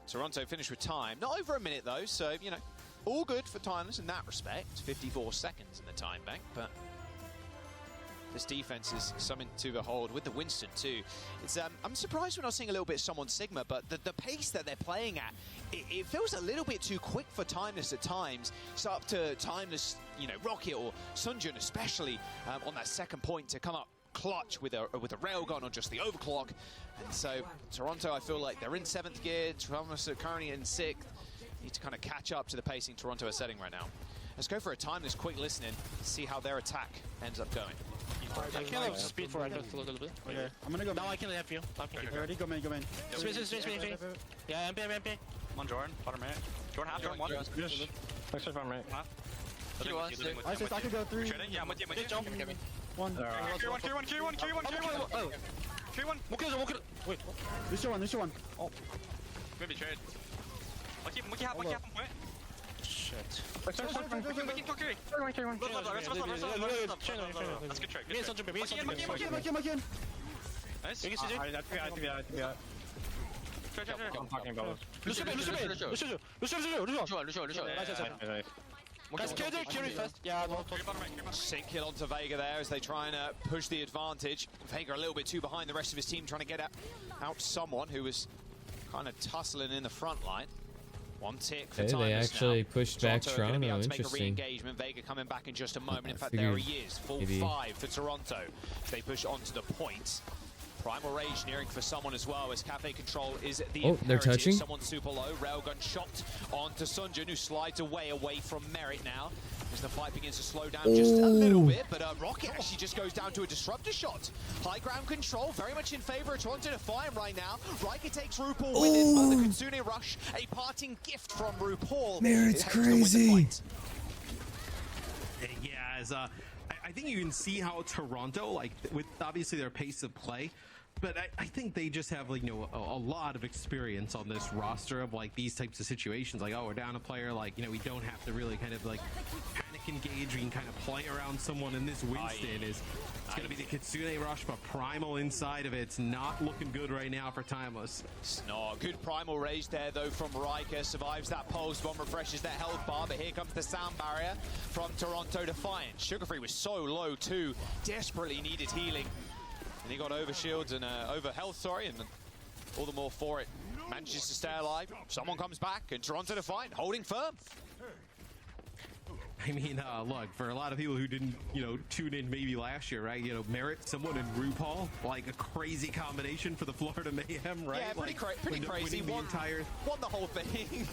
Toronto finished with time. Not over a minute though, so you know, all good for Timeless in that respect. 54 seconds in the time bank, but this defense is something to behold with the Winston too. It's I'm surprised we're not seeing a little bit of someone Sigma, but the pace that they're playing at, it feels a little bit too quick for Timeless at times. It's up to Timeless, you know, Rocket or Sunjin especially on that second point to come up clutch with a railgun or just the overclock. And so Toronto, I feel like they're in 7th gear. Timeless are currently in 6th. Need to kind of catch up to the pacing Toronto are setting right now. Let's go for a Timeless quick listening, see how their attack ends up going. I can have speed for it a little bit. Okay. I'm gonna go. No, I can help you. Already go main, go main. Speed. Yeah, MP. Come on, Jordan. Bottom right. Jordan, half, Jordan, one. Yes. Next time, right. I can go 3. Yeah, I'm with you. Jump. One. Carry one. Oh. Carry one. Wait. This one. Oh. Maybe trade. Monkey half on point. Shit. Carry one. That's good trade. Monkey. Nice. I'm talking about Lucio. Guys, carry fast. Yeah, Sync kill onto Vega there as they try and push the advantage. Vega a little bit too behind the rest of his team, trying to get out someone who was kind of tussling in the front line. One tick for They actually now. pushed back Toronto. To make a Interesting. re-engagement. Vega coming back in just a moment. In fact, there he is. Full 5 for Toronto. They push onto the point. Primal Rage nearing for someone as well, as Cafe Control is the imperative. They're touching. Someone super low. Railgun shot onto Sunjin, who slides away from Merit now. As the fight begins to slow down just a little bit, but Rocket actually just goes down to a disruptor shot. High ground control, very much in favor of Toronto Defiant right now. Riker takes RuPaul with him, but the Kitsune Rush, a parting gift from RuPaul. Merit's crazy. Yeah, as I think you can see how Toronto, like with obviously their pace of play, but I think they just have, like, you know, a lot of experience on this roster of like these types of situations. Like, oh, we're down a player, like, you know, we don't have to really kind of like panic engage. We can kind of play around someone, and this Winston it's going to be the Kitsune Rush, but Primal inside of it's not looking good right now for Timeless. It's not. Good Primal Rage there though from Riker, survives that pulse bomb, refreshes their health bar, but here comes the sound barrier from Toronto Defiant. Sugar Free was so low too, desperately needed healing. And he got over shields and over health, sorry, and all the more for it. Manages to stay alive. Someone comes back, and Toronto Defiant holding firm. I mean, look, for a lot of people who didn't, tune in maybe last year, right? Merit, someone in RuPaul, like a crazy combination for the Florida Mayhem, right? Yeah, pretty crazy. Won the whole thing.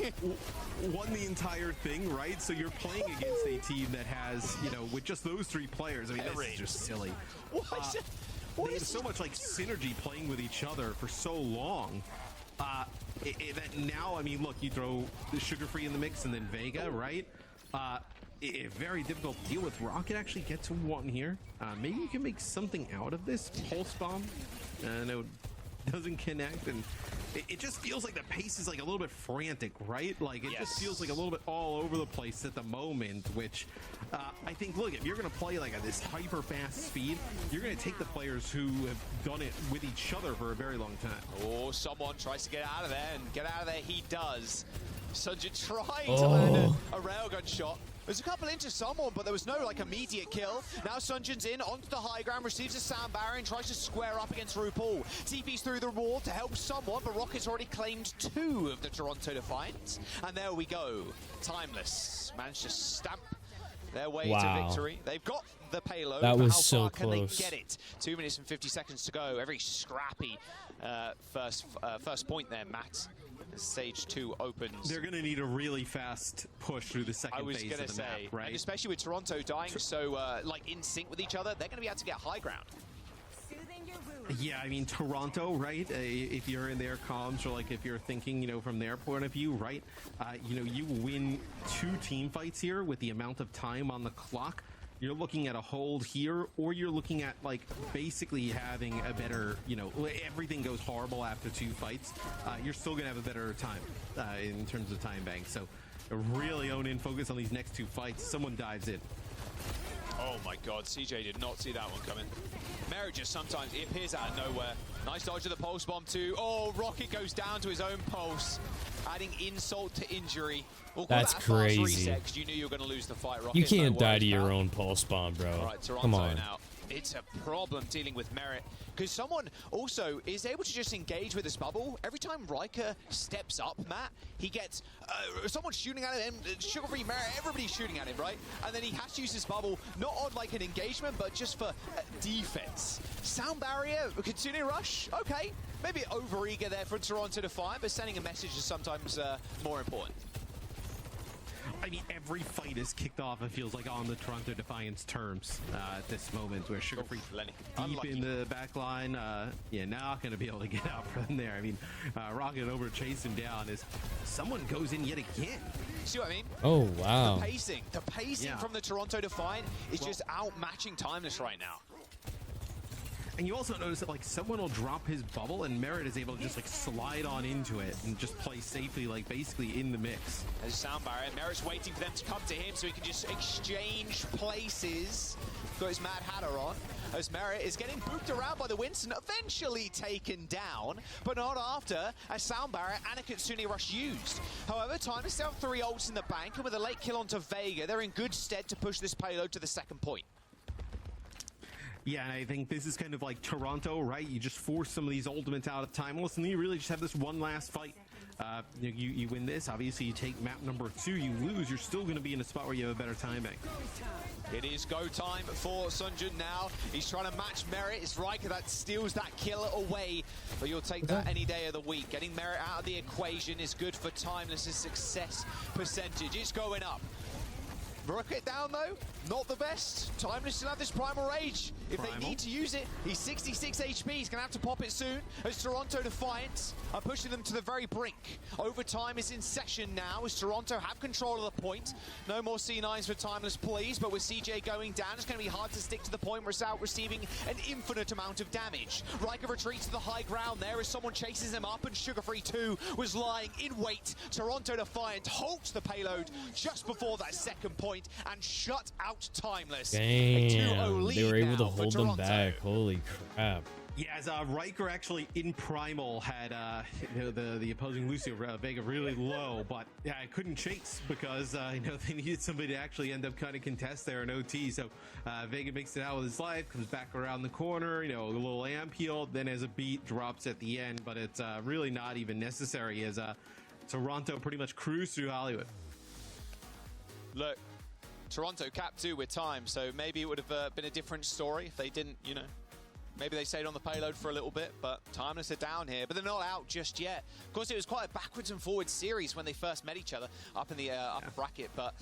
Won the entire thing, right? So you're playing against a team that has, with just those 3 players. I mean, this is just silly. They have so much like synergy playing with each other for so long. That now, I mean, look, you throw the Sugar Free in the mix and then Vega, right? Very difficult to deal with. Rocket actually gets 1 here. Maybe you can make something out of this pulse bomb. No, doesn't connect, and it just feels like the pace is like a little bit frantic, right? Like it just feels like a little bit all over the place at the moment, which I think, look, if you're going to play like at this hyper fast speed, you're going to take the players who have done it with each other for a very long time. Oh, someone tries to get out of there, and get out of there he does. Sunjin trying to land a railgun shot. There's a couple into someone, but there was no immediate kill. Now Sunjin's in onto the high ground, receives a sound barrier and tries to square up against RuPaul. TP's through the wall to help someone, but Rocket's already claimed 2 of the Toronto Defiants. And there we go. Timeless managed to stamp their way to victory. They've got the payload. That was so so can close. they get it? 2 minutes and 50 seconds to go. A very scrappy first point there, Matt. Stage 2 opens. They're going to need a really fast push through the second phase of the map, right? And especially with Toronto dying so in sync with each other, they're going to be able to get high ground. Yeah, I mean, Toronto, right? If you're in their comms, or if you're thinking, from their point of view, right? You win 2 team fights here with the amount of time on the clock. You're looking at a hold here, or you're looking at basically having a better, everything goes horrible after 2 fights. You're still gonna have a better time in terms of time bank. So really own in, focus on these next 2 fights. Someone dives in. Oh my god, CJ did not see that one coming. Merritt just sometimes, he appears out of nowhere. Nice dodge of the pulse bomb too. Oh, Rocket goes down to his own pulse, adding insult to injury. We'll That's crazy. Reset, 'cause you knew you were going to lose the fight, Rocket. You can't die to your own pulse bomb, bro. All right, Toronto Come on. now. It's a problem dealing with Merritt, because someone also is able to just engage with this bubble. Every time Riker steps up, Matt, he gets someone shooting at him, Sugar Free Merritt, everybody's shooting at him, right? And then he has to use his bubble, not on an engagement, but just for defense. Sound barrier, Kitsune Rush, okay. Maybe over-eager there for Toronto Defiant, but sending a message is sometimes more important. I mean, every fight is kicked off, it feels like, on the Toronto Defiance terms at this moment, where Sugar Free deep in the back line. Not going to be able to get out from there. I mean, Rocket over chasing down as someone goes in yet again. See what I mean? Oh, wow. The pacing from the Toronto Defiant is just outmatching Timeless right now. And you also notice that someone will drop his bubble and Merritt is able to just slide on into it and just play safely, basically in the mix. There's a sound barrier. Merritt's waiting for them to come to him so he can just exchange places. Got his Mad Hatter on. As Merritt is getting booped around by the Winston, eventually taken down, but not after a sound barrier and a Kitsune Rush used. However, Timeless still have 3 ults in the bank, and with a late kill onto Vega, they're in good stead to push this payload to the second point. Yeah, and I think this is kind of like Toronto, right? You just force some of these ultimates out of Timeless, and then you really just have this one last fight. You win this, obviously you take map number 2, you lose, you're still going to be in a spot where you have a better time bank. It is go time for Sunjin now. He's trying to match Merritt. It's Riker that steals that kill away, but you'll take that any day of the week. Getting Merritt out of the equation is good for Timeless's success percentage. It's going up. Rocket down though, not the best. Timeless still have this Primal Rage. If they need to use it, he's 66 HP. He's gonna have to pop it soon. As Toronto Defiant are pushing them to the very brink. Overtime is in session now as Toronto have control of the point. No more C9s for Timeless, please. But with CJ going down, it's gonna be hard to stick to the point without receiving an infinite amount of damage. Riker retreats to the high ground there as someone chases him up, and Sugar Free 2 was lying in wait. Toronto Defiant halts the payload just before that second point and shut out Timeless. Damn, they were able to hold them back. Holy crap. Yeah, as Riker actually in Primal had the opposing Lucio Vega really low, but yeah, I couldn't chase because they needed somebody to actually end up kind of contest there in OT. So Vega makes it out with his life, comes back around the corner, a little amp heal, then as a beat drops at the end, but it's really not even necessary as Toronto pretty much cruised through Hollywood. Look, Toronto capped 2 with time, so maybe it would have been a different story if they didn't, maybe they stayed on the payload for a little bit, but Timeless are down here, but they're not out just yet. Of course, it was quite a backwards and forwards series when they first met each other up in the upper bracket, but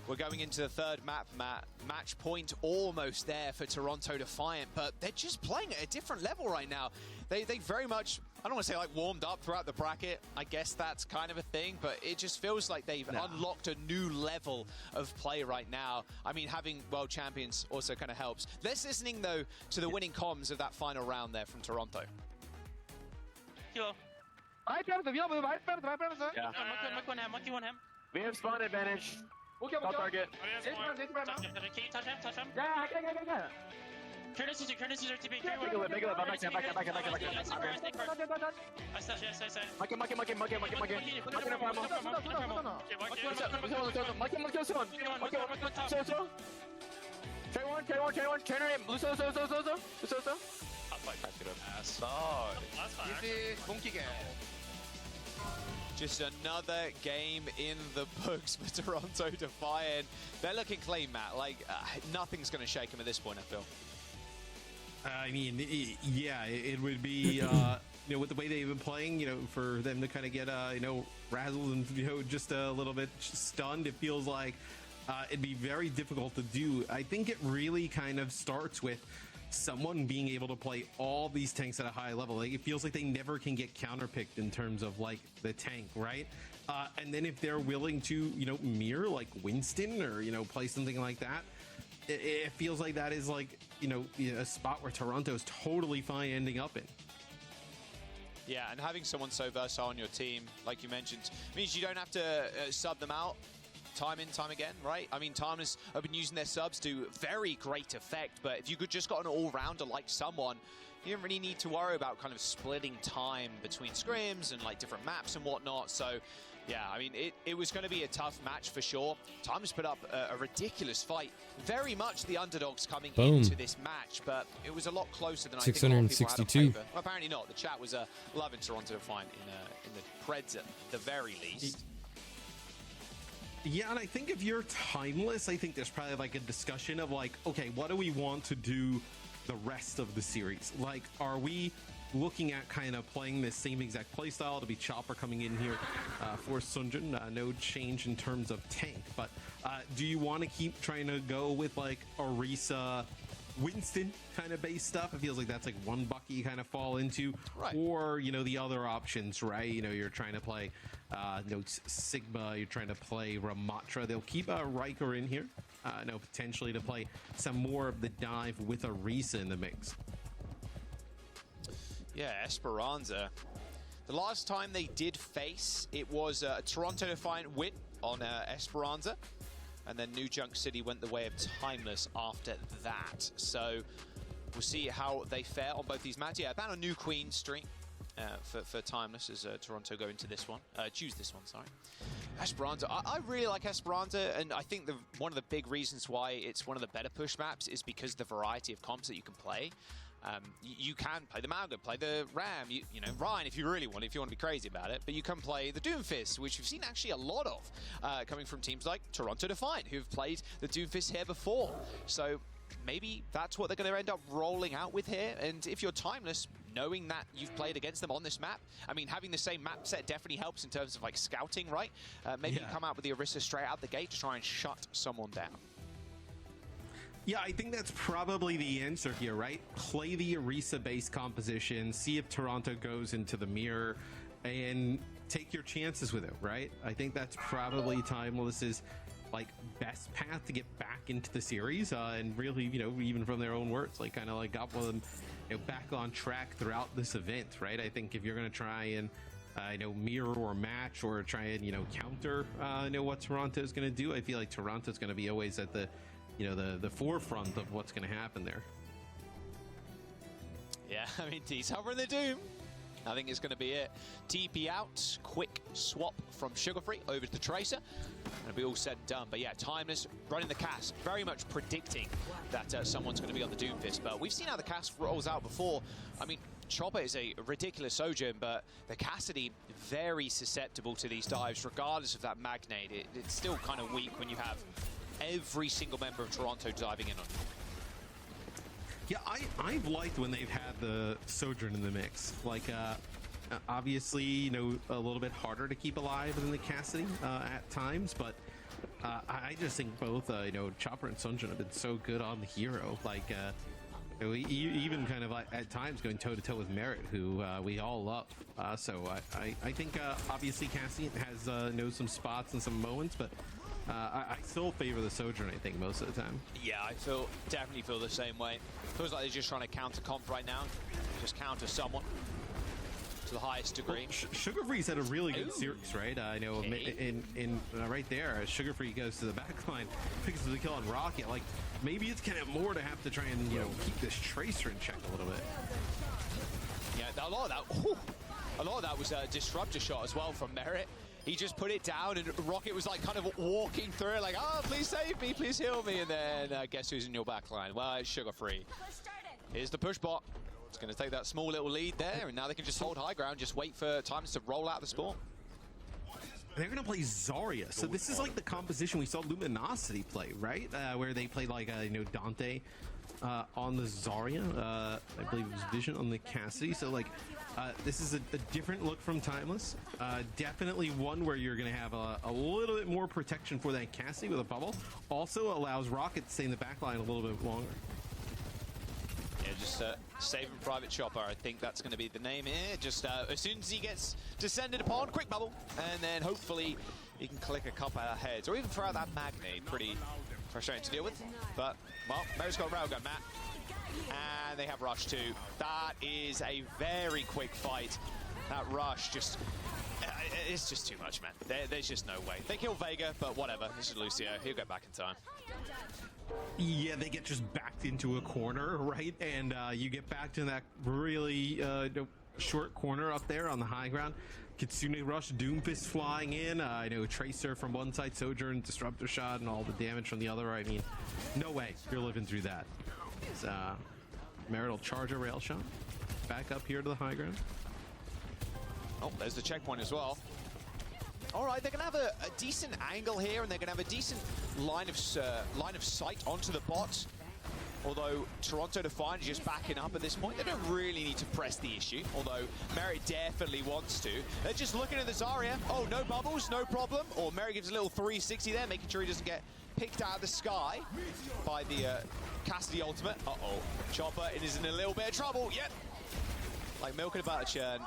we're going into the third map, Matt. Match point almost there for Toronto Defiant, but they're just playing at a different level right now. They very much, I don't want to say like warmed up throughout the bracket. I guess that's kind of a thing, but it just feels like they've unlocked a new level of play right now. I mean, having world champions also kind of helps. Let's listening though to the winning comms of that final round there from Toronto. Yeah. Monkey one him. We have spawn advantage. Top target. Can you touch him? Yeah. Curtis is your TP. Back I stay. Just another game in the books for Toronto Defiant. They're looking clean, Matt. Like, nothing's going to shake them at this point, I feel. I mean, it would be, with the way they've been playing, for them to kind of get, razzled and, just a little bit stunned, it feels like it'd be very difficult to do. I think it really kind of starts with someone being able to play all these tanks at a high level. Like, it feels like they never can get counterpicked in terms of like the tank, right? And then if they're willing to, mirror like Winston or, play something like that, it feels like that is like, a spot where Toronto's totally fine ending up in. Yeah, and having someone so versatile on your team, like you mentioned, means you don't have to sub them out time in, time again, right? I mean, Timeless have been using their subs to very great effect, but if you could just got an all-rounder like someone, you don't really need to worry about kind of splitting time between scrims and like different maps and whatnot. So yeah, I mean, it was going to be a tough match for sure. Timeless put up a ridiculous fight. Very much the underdogs coming into this match, but it was a lot closer than I think a lot of people had on paper. Well, apparently not. The chat was loving Toronto Defiant in the Preds at the very least. Yeah, and I think if you're Timeless, I think there's probably like a discussion of like, okay, what do we want to do the rest of the series? Like, are we looking at kind of playing the same exact playstyle to be Chopper coming in here for Sunjin? No change in terms of tank, but do you want to keep trying to go with like Orisa, Winston kind of base stuff? It feels like that's like one bucket you kind of fall into, right? Or the other options, right? You're trying to play Sigma, you're trying to play Ramatra. They'll keep Riker in here, potentially to play some more of the dive with Orisa in the mix. Yeah, Esperanza. The last time they did face, it was a Toronto Defiant win on Esperanza. And then New Junk City went the way of Timeless after that. So we'll see how they fare on both these matches. Yeah, about a new Queen stream for Timeless as Toronto go into this one. Choose this one, sorry. Esperanza. I really like Esperanza, and I think one of the big reasons why it's one of the better push maps is because of the variety of comps that you can play. You can play the Malga, play the Ram, Ryan if you really want, if you want to be crazy about it, but you can play the Doomfist, which we've seen actually a lot of coming from teams like Toronto Defiant, who've played the Doomfist here before. So maybe that's what they're going to end up rolling out with here, and if you're Timeless, knowing that you've played against them on this map, I mean, having the same map set definitely helps in terms of like scouting, right? Maybe you come out with the Orisa straight out the gate to try and shut someone down. Yeah, I think that's probably the answer here, right? Play the Orisa-based composition, see if Toronto goes into the mirror, and take your chances with it, right? I think that's probably Timeless's like best path to get back into the series, and really, even from their own words, like kind of like got them back on track throughout this event, right? I think if you're going to try and mirror or match or try and counter what Toronto's going to do, I feel like Toronto's going to be always at the the forefront of what's going to happen there. Yeah, I mean, he's hovering the Doom. I think it's going to be it. TP out, quick swap from Sugarfree over to the Tracer, and it'll be all said and done. But yeah, Timeless running the cast, very much predicting that someone's going to be on the Doomfist. But we've seen how the cast rolls out before. I mean, Chopper is a ridiculous sojourn, but the Cassidy very susceptible to these dives, regardless of that Magnate. It's still kind of weak when you have every single member of Toronto diving in on you. Yeah, I've liked when they've had the Sojourn in the mix. Like, obviously, you know, a little bit harder to keep alive than the Cassidy at times, but I just think both, you know, Chopper and Sunjun have been so good on the hero. Like, you know, even kind of like at times going toe-to-toe with Merit, who we all love. So I think, obviously, Cassidy has, you know, some spots and some moments, but I still favor the Sojourn, I think, most of the time. Yeah, I definitely feel the same way. Feels like they're just trying to counter comp right now. Just counter someone to the highest degree. Well, Sugarfree's had a really good series, right? I know in right there, as Sugarfree goes to the back line, picks up the kill on Rocket. Like, maybe it's kind of more to have to try and, you know, keep this Tracer in check a little bit. Yeah, a lot of that was a disruptor shot as well from Merit. He just put it down, and Rocket was like kind of walking through it, like, oh, please save me, please heal me. And then guess who's in your back line? Well, it's Sugarfree. Here's the push bot. It's going to take that small little lead there, and now they can just hold high ground, just wait for Timeless to roll out the spawn. They're going to play Zarya. So this is like the composition we saw Luminosity play, right? Where they played like, you know, Dante on the Zarya. I believe it was Vision on the Cassidy. So like, this is a different look from Timeless. Definitely one where you're going to have a little bit more protection for that Cassidy with a bubble. Also allows Rocket to stay in the back line a little bit longer. Yeah, just saving Private Chopper. I think that's going to be the name here. Just as soon as he gets descended upon, quick bubble, and then hopefully he can click a couple of heads, or even throw out that Magnate. Pretty frustrating to deal with. But, well, Mary's got a railgun, Matt. And they have Rush too. That is a very quick fight. That Rush just... it's just too much, man. There's just no way. They kill Vega, but whatever. This is Lucio. He'll go back in time. Yeah, they get just backed into a corner, right? And you get back to that really short corner up there on the high ground. Kitsune Rush, Doomfist flying in. I know Tracer from one side, Sojourn, Disruptor Shot, and all the damage from the other. I mean, no way you're living through that. Merit will charge a rail shot. Back up here to the high ground. Oh, there's the checkpoint as well. All right, they're going to have a decent angle here, and they're going to have a decent line of sight onto the bot. Although Toronto Defiant is just backing up at this point. They don't really need to press the issue, although Merit definitely wants to. They're just looking at the Zarya. Oh, no bubbles, no problem. Or Merit gives a little 360 there, making sure he doesn't get picked out of the sky by the Cassidy ultimate. Uh-oh. Chopper is in a little bit of trouble. Yep. Like milk and a butter churn.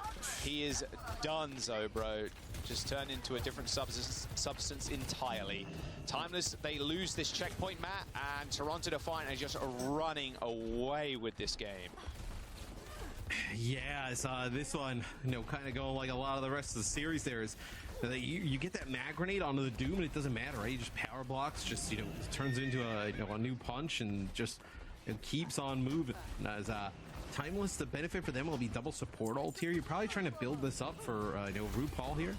He is donezo, bro. Just turned into a different substance entirely. Timeless, they lose this checkpoint, Matt, and Toronto Defiant are just running away with this game. Yeah, this one, you know, kind of going like a lot of the rest of the series there is that you get that mag grenade onto the Doom and it doesn't matter, right? You just power blocks, just, you know, turns into a new punch and just keeps on moving. As Timeless, the benefit for them will be double support ult here. You're probably trying to build this up for, you know, RuPaul here.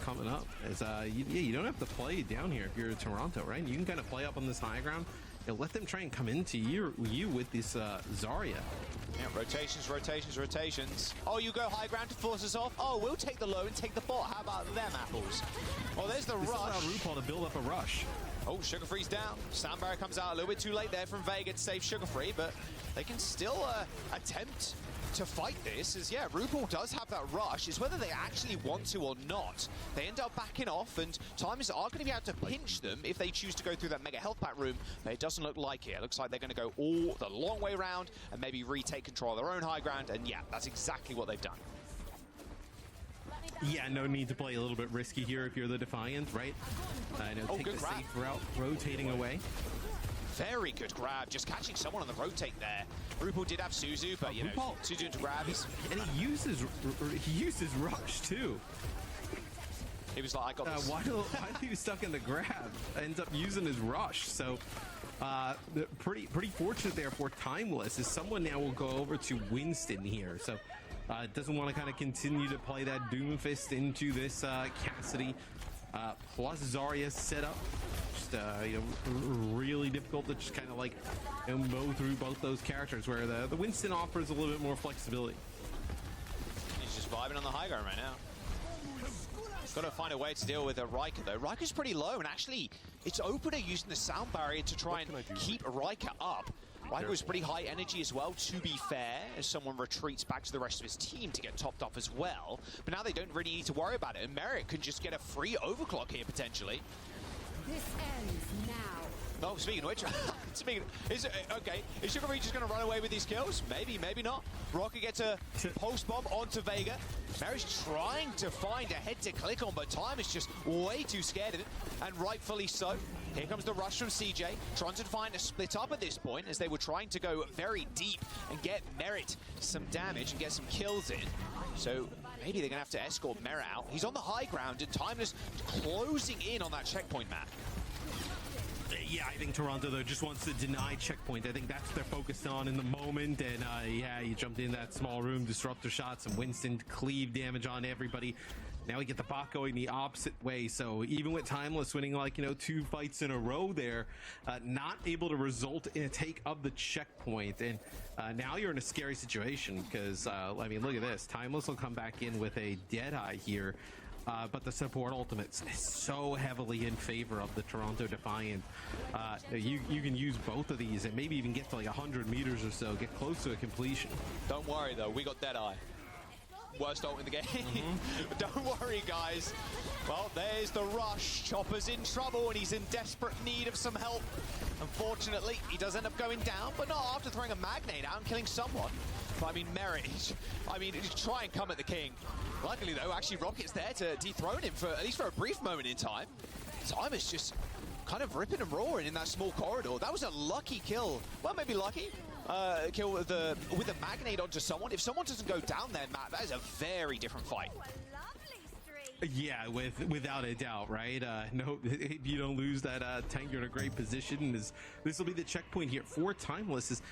Coming up. As, you don't have to play down here if you're in Toronto, right? You can kind of play up on this high ground. You know, let them try and come into you with this Zarya. Yeah, rotations. Oh, you go high ground to force us off? Oh, we'll take the low and take the bot. How about them apples? Well, there's the rush. This allowed RuPaul to build up a rush. Oh, Sugarfree's down. Sound barrier comes out a little bit too late there from Vega to save Sugarfree, but they can still attempt to fight this, as yeah, RuPaul does have that rush. It's whether they actually want to or not. They end up backing off, and Timers are going to be able to pinch them if they choose to go through that mega health pack room, but it doesn't look like it. It looks like they're going to go all the long way around and maybe retake control of their own high ground, and yeah, that's exactly what they've done. Yeah, no need to play a little bit risky here if you're the Defiant, right? Take the safe route, rotating away. Very good grab, just catching someone on the rotate there. RuPaul did have Suzu, but you know, Suzu to grab. And he uses rush too. He was like, I got this. Why he was stuck in the grab, ends up using his rush. So pretty fortunate there for Timeless, as someone now will go over to Winston here. So doesn't want to kind of continue to play that Doomfist into this Cassidy plus Zarya setup. Just really difficult to just kind of like mow through both those characters, where the Winston offers a little bit more flexibility. He's just vibing on the high ground right now. Got to find a way to deal with Riker though. Riker's pretty low, and actually it's Opener using the sound barrier to try and keep Riker up. Riker was pretty high energy as well, to be fair, as someone retreats back to the rest of his team to get topped off as well. But now they don't really need to worry about it, and Merritt can just get a free overclock here potentially. This ends now. Oh, speaking of which, is Sugar Free just going to run away with these kills? Maybe, maybe not. Rocket gets a pulse bomb onto Vega. Mary's trying to find a head to click on, but Time is just way too scared of it, and rightfully so. Here comes the rush from CJ, trying to find a split up at this point, as they were trying to go very deep and get Merritt some damage and get some kills in. So maybe they're going to have to escort Merritt out. He's on the high ground, and Timeless closing in on that checkpoint map. Yeah, I think Toronto, though, just wants to deny checkpoint. I think that's what they're focused on in the moment. And, yeah, he jumped in that small room, disruptor shots, and Winston cleave damage on everybody. Now we get the bot going the opposite way. So even with Timeless winning, like, 2 fights in a row there, not able to result in a take of the checkpoint. And now you're in a scary situation because, I mean, look at this. Timeless will come back in with a Deadeye here. But the support ultimates is so heavily in favor of the Toronto Defiant. You can use both of these and maybe even get to like 100 meters or so, get close to a completion. Don't worry though, we got Deadeye. Worst ult in the game. Don't worry, guys. Well, there's the rush. Chopper's in trouble and he's in desperate need of some help. Unfortunately, he does end up going down, but not after throwing a Magnate out and killing someone. But I mean, Merritt, try and come at the King. Luckily, though, actually Rocket's there to dethrone him, for at least for a brief moment in time. Time is just kind of ripping and roaring in that small corridor. That was a lucky kill. Well, maybe lucky. Kill with the Magnate onto someone. If someone doesn't go down there, Matt, that is a very different fight. Yeah, without a doubt, right? No, if you don't lose that tank, you're in a great position. This will be the checkpoint here for Timeless.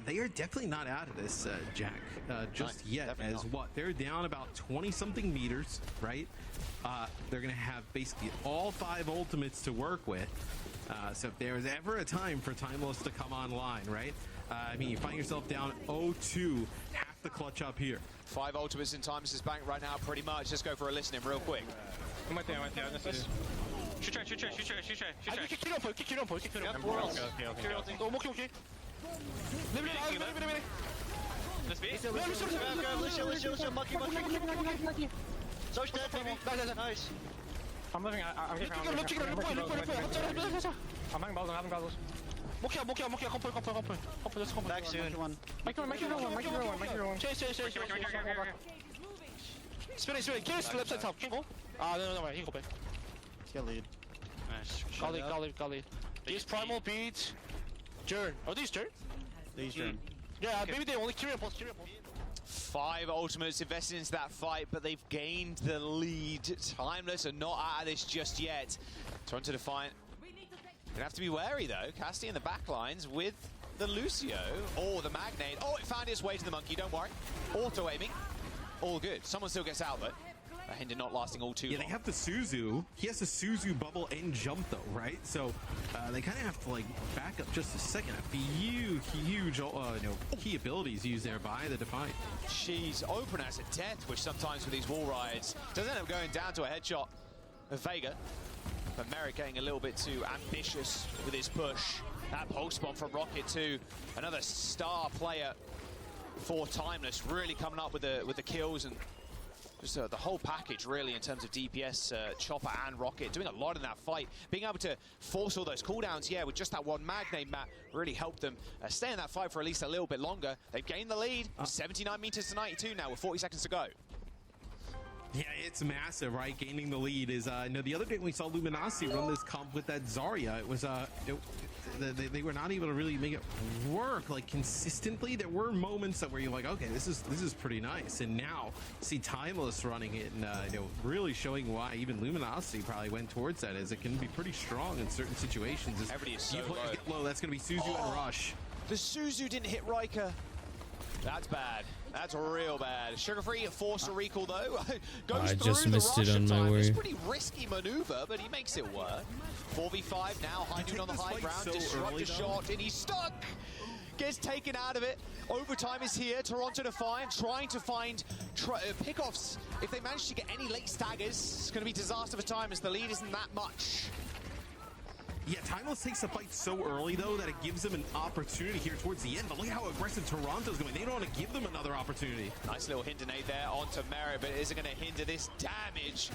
They are definitely not out of this, Jack, just yet. As not. What? They're down about 20-something meters, right? They're going to have basically all 5 ultimates to work with. So if there was ever a time for Timeless to come online, right? I mean, you find yourself down 0-2, have to clutch up here. 5 ultimates in Timeless's bank right now, pretty much. Just go for a listening real quick. Nice. I'm moving. I'm getting I'm having balls. Mokia, kompo. Back soon. Make your one. Chase. Spin. Kill us to left side top. Can go. No, he go back. He's got lead. Nice. Golly. These primal beats. Jern. Are these Jern? These Jern. Yeah, maybe they only carry a pulse. 5 ultimates invested into that fight, but they've gained the lead. Timeless are not out of this just yet. Toronto Defiant. Gonna have to be wary though. Cassidy in the back lines with the Lucio or the Magnate. Oh, it found its way to the Monkey, don't worry. Auto aiming. All good. Someone still gets out though. A Hinder not lasting all too long. They have the Suzu. He has the Suzu bubble and jump though, right? So they kind of have to like back up just a second. Huge key abilities used there by the Defiant. She's open as a death, which sometimes with these wall rides does end up going down to a headshot of Vega. But Merritt getting a little bit too ambitious with his push. That pulse bomb from Rocket too. Another star player for Timeless, really coming up with the kills and just the whole package really in terms of DPS. Chopper and Rocket doing a lot in that fight. Being able to force all those cooldowns, yeah, with just that one Magnate map really helped them stay in that fight for at least a little bit longer. They've gained the lead. 79 meters to 92 now with 40 seconds to go. Yeah, it's massive, right? Gaining the lead is, the other day we saw Luminosity run this comp with that Zarya, it was, they were not able to really make it work, like, consistently. There were moments that where you're like, okay, this is pretty nice. And now, see Timeless running it and, really showing why even Luminosity probably went towards that, as it can be pretty strong in certain situations. Everybody is so get low, that's going to be Suzu and Rush. The Suzu didn't hit Riker. That's bad. That's real bad. Sugar-free forced a recall though. Goes I through just the missed it Russian on my time. way. It's a pretty risky maneuver, but he makes it work. 4v5 now. High noon on the high ground. so Disrupt early, a though. shot, and he's stuck. Gets taken out of it. Overtime is here. Toronto Defiant trying to find pickoffs. If they manage to get any late staggers, it's going to be disaster for time as the lead isn't that much. Yeah, Timeless takes the fight so early, though, that it gives them an opportunity here towards the end. But look how aggressive Toronto's going. They don't want to give them another opportunity. Nice little hint grenade there onto Merit, but is it going to hinder this damage?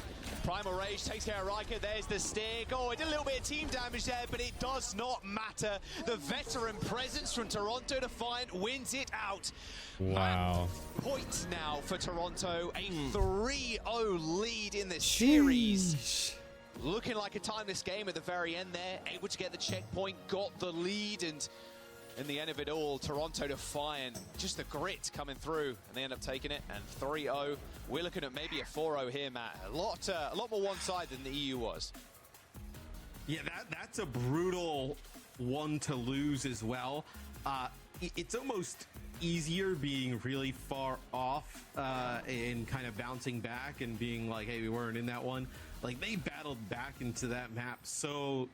Primal Rage takes care of Riker. There's the stick. Oh, it did a little bit of team damage there, but it does not matter. The veteran presence from Toronto Defiant wins it out. Wow. Point now for Toronto. A 3-0 lead in this series. Looking like a timeless game at the very end there. Able to get the checkpoint, got the lead, and in the end of it all, Toronto Defiant, just the grit coming through, and they end up taking it, and 3-0. We're looking at maybe a 4-0 here, Matt. A lot more one-sided than the EU was. Yeah, that's a brutal one to lose as well. It's almost easier being really far off and kind of bouncing back and being like, hey, we weren't in that one. Like, they battled back into that map so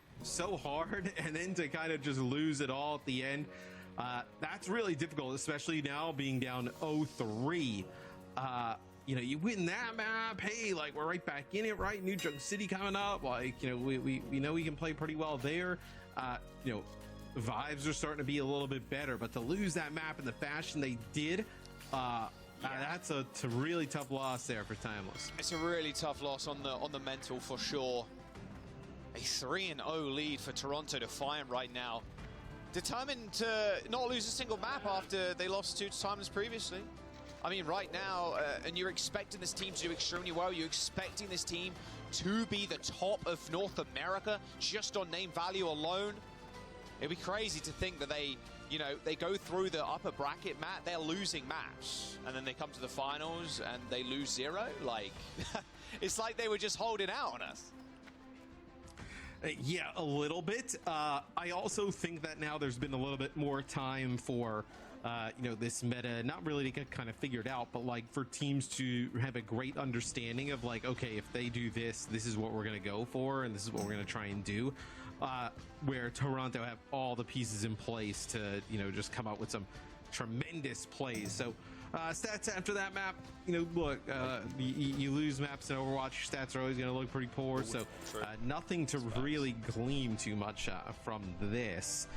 hard, and then to kind of just lose it all at the end, that's really difficult, especially now being down 0-3. You win that map, hey, like, we're right back in it, right? New Junk City coming up, like, we know we can play pretty well there. Vibes are starting to be a little bit better, but to lose that map in the fashion they did, that's a really tough loss there for Timeless. It's a really tough loss on the mental for sure. A 3-0 lead for Toronto Defiant right now. Determined to not lose a single map after they lost 2 to Timeless previously. I mean, right now, and you're expecting this team to do extremely well. You're expecting this team to be the top of North America just on name value alone. It'd be crazy to think that they go through the upper bracket, Matt, they're losing maps, and then they come to the finals and they lose 0. Like, it's like they were just holding out on us. Yeah, a little bit. I also think that now there's been a little bit more time for, this meta, not really to get kind of figured out, but like for teams to have a great understanding of like, okay, if they do this, this is what we're going to go for, and this is what we're going to try and do. Where Toronto have all the pieces in place to, just come out with some tremendous plays. So stats after that map, look, you lose maps in Overwatch, your stats are always going to look pretty poor. So nothing to really glean too much from this.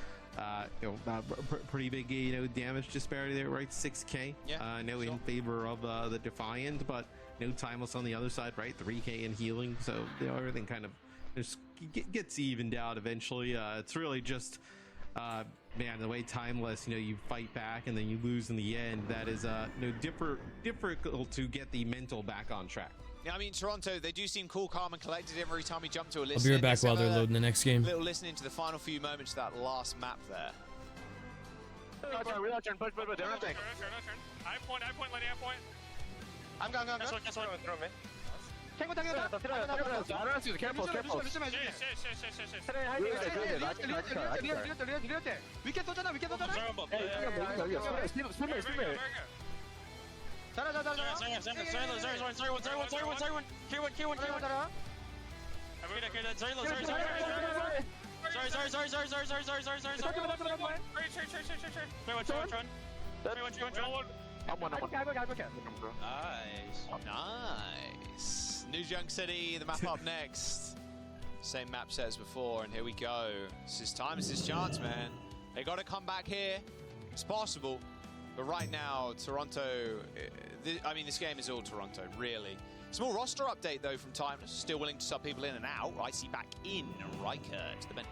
Pretty big, damage disparity there, right? 6K. Yeah, in favor of the Defiant, but Timeless on the other side, right? 3K in healing. So everything kind of just gets evened out eventually. It's really just, the way Timeless, you fight back and then you lose in the end. That is, difficult to get the mental back on track. Yeah, I mean, Toronto, they do seem cool, calm, and collected every time we jump to a listen. I'll be right back while they're loading the next game. Little listening to the final few moments of that last map there. Reload turn, push, everything. I point, letting I point. I'm going. Guess what? Throw me. Careful. We can Nice. New Junk City, the map up next. Same map set as before, and here we go. This is time, this is chance, man. They got to come back here. It's possible. But right now, Toronto, this game is all Toronto, really. Small roster update, though, from Timeless. Still willing to sub people in and out. I see back in Riker to the bench.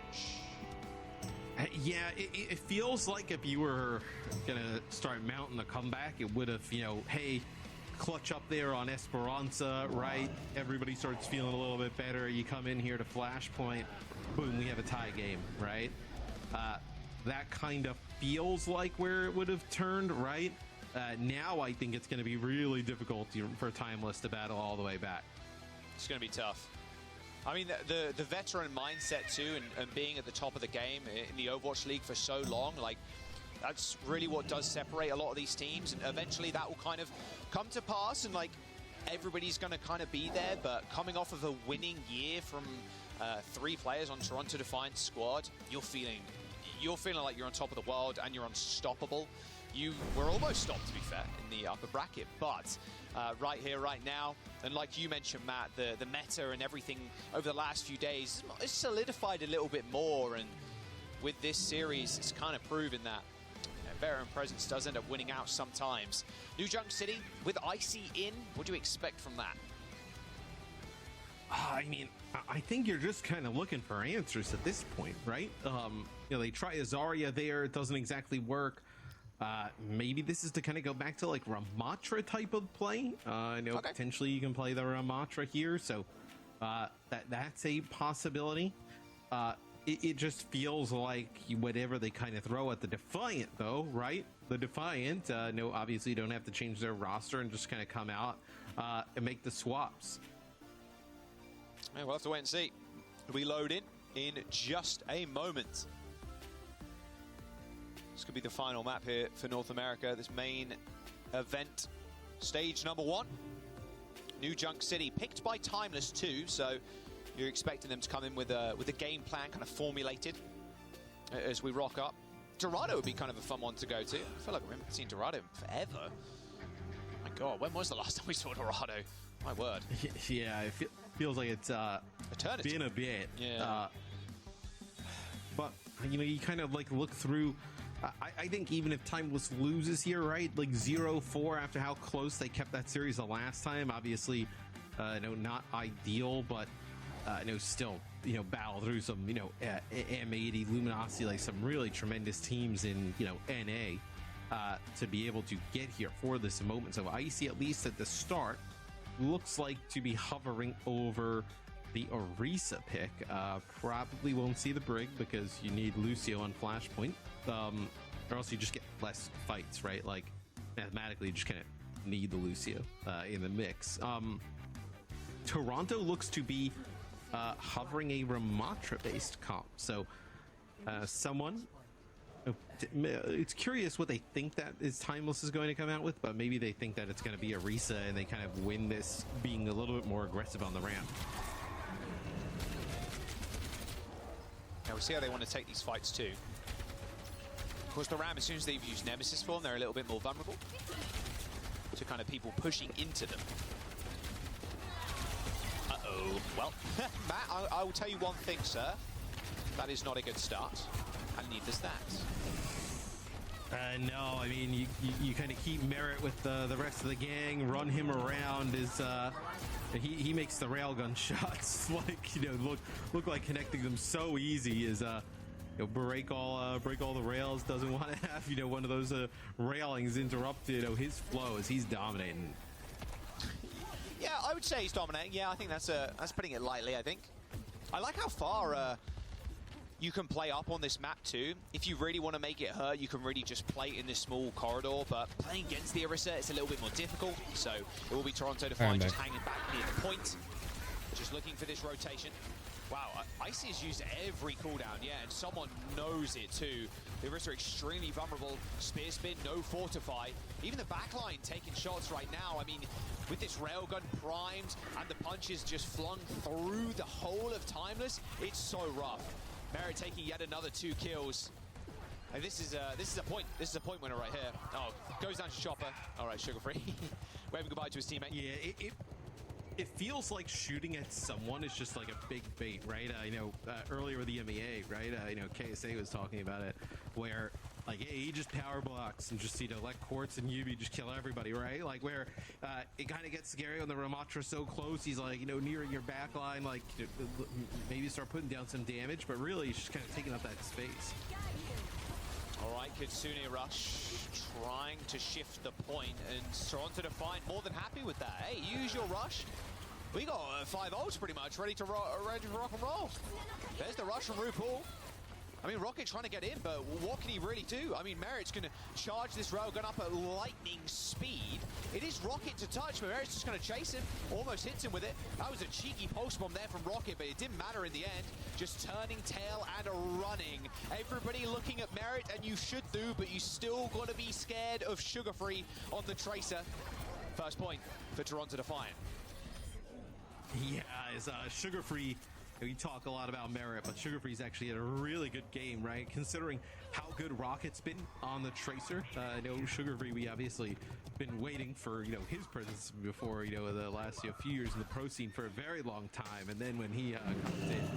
Yeah, it feels like if you were going to start mounting the comeback, it would have, hey, clutch up there on Esperanza, right? Everybody starts feeling a little bit better. You come in here to Flashpoint, boom, we have a tie game, right? That kind of feels like where it would have turned, right? Now I think it's going to be really difficult for Timeless to battle all the way back. It's going to be tough. I mean, the veteran mindset too, and being at the top of the game in the Overwatch League for so long, like, that's really what does separate a lot of these teams, and eventually that will kind of come to pass, and like, everybody's going to kind of be there. But coming off of a winning year from 3 players on Toronto Defiant squad, you're feeling like you're on top of the world and you're unstoppable. You were almost stopped, to be fair, in the upper bracket, but right here, right now, and like you mentioned, Matt, the meta and everything over the last few days, it's solidified a little bit more, and with this series, it's kind of proven that veteran presence does end up winning out sometimes. New Junk City with Icy in, what do you expect from that? I mean, I think you're just kind of looking for answers at this point, right? They try a Zarya there, it doesn't exactly work. Maybe this is to kind of go back to like Ramatra type of play. Potentially you can play the Ramatra here, so that's a possibility. It just feels like whatever they kind of throw at the Defiant, though, right? The Defiant, obviously don't have to change their roster and just kind of come out and make the swaps. Yeah, we'll have to wait and see. We load in just a moment. This could be the final map here for North America, this main event, stage number 1. New Junk City, picked by Timeless too, so you're expecting them to come in with a game plan kind of formulated as we rock up. Dorado would be kind of a fun one to go to. I feel like we haven't seen Dorado in forever. My God, when was the last time we saw Dorado? My word. Yeah, it feels like it's eternity. Been a bit. Yeah. But you kind of like look through. I think even if Timeless loses here, right, like 0-4 after how close they kept that series the last time, obviously, not ideal, but still, battle through some, M80, Luminosity, like some really tremendous teams in, NA, to be able to get here for this moment. So Icy, at least at the start, looks like to be hovering over the Orisa pick. Probably won't see the Brig because you need Lucio on Flashpoint, or else you just get less fights, right? Like, mathematically, you just kind of need the Lucio in the mix. Toronto looks to be hovering a Ramatra-based comp, so someone... It's curious what they think that Timeless is going to come out with, but maybe they think that it's going to be Orisa and they kind of win this being a little bit more aggressive on the ramp. Now we'll see how they want to take these fights too. Of course, the Ram, as soon as they've used Nemesis form, they're a little bit more vulnerable to kind of people pushing into them. Uh-oh. Well, Matt, I will tell you one thing, sir. That is not a good start. And neither is that. No, I mean, you kind of keep Merritt with the rest of the gang, run him around as he makes the railgun shots like, look like connecting them so easy as break all the rails, doesn't want to have one of those railings interrupt his flow as he's dominating. Yeah, I would say he's dominating. Yeah, I think that's putting it lightly. I think I like how far you can play up on this map too. If you really want to make it hurt, you can really just play in this small corridor, but playing against the Orisa, it's a little bit more difficult, so it will be Toronto Defiant just hanging back near the point, just looking for this rotation. Wow, Icy has used every cooldown, yeah, and someone knows it too. The Orisa are extremely vulnerable. Spear spin, no fortify. Even the backline taking shots right now. I mean, with this railgun primed and the punches just flung through the whole of Timeless, it's so rough. Merritt taking yet another 2 kills. And this is a point. This is a point winner right here. Oh, goes down to Chopper. All right, Sugar Free. Waving goodbye to his teammate. Yeah, it feels like shooting at someone is just like a big bait, right? Earlier with the MEA, right? KSA was talking about it, where like he just power blocks and just let Quartz and Yubi just kill everybody, right? Like where it kind of gets scary when the Ramatra so close, he's like nearing your back line, like maybe start putting down some damage, but really he's just kind of taking up that space. All right, Kitsune Rush trying to shift the point, and Toronto Defiant more than happy with that. Hey, use your rush. We got 5 ults pretty much ready to rock and roll. There's the rush from RuPaul. I mean, Rocket trying to get in, but what can he really do? I mean, Merit's going to charge this railgun up at lightning speed. It is Rocket to touch, but Merit's just going to chase him. Almost hits him with it. That was a cheeky post bomb there from Rocket, but it didn't matter in the end. Just turning tail and running. Everybody looking at Merit, and you should do, but you still got to be scared of Sugar Free on the Tracer. First point for Toronto Defiant. Yeah, it's Sugar Free. We talk a lot about Merit, but Sugar Free's actually had a really good game, right? Considering how good Rocket's been on the Tracer. I know Sugar Free, we obviously been waiting for, you know, his presence before, you know, the last few years in the pro scene for a very long time. And then when he comes in,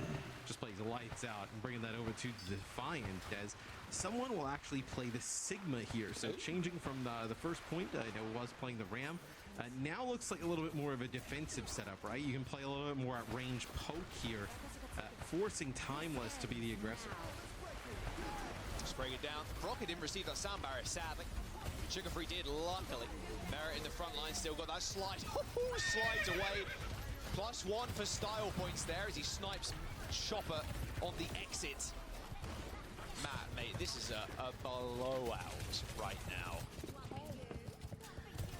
just plays the lights out, and bringing that over to Defiant as someone will actually play the Sigma here. So changing from the first point, I know was playing the Ram. Now looks like a little bit more of a defensive setup, right? You can play a little bit more at range poke here, forcing Timeless to be the aggressor. Just bring it down. Rocket didn't receive that sound barrier, sadly. Sugar Free did, luckily. Merit in the front line still got that slide. Slides away. +1 for style points there as he snipes Chopper on the exit. Matt, mate, this is a blowout right now.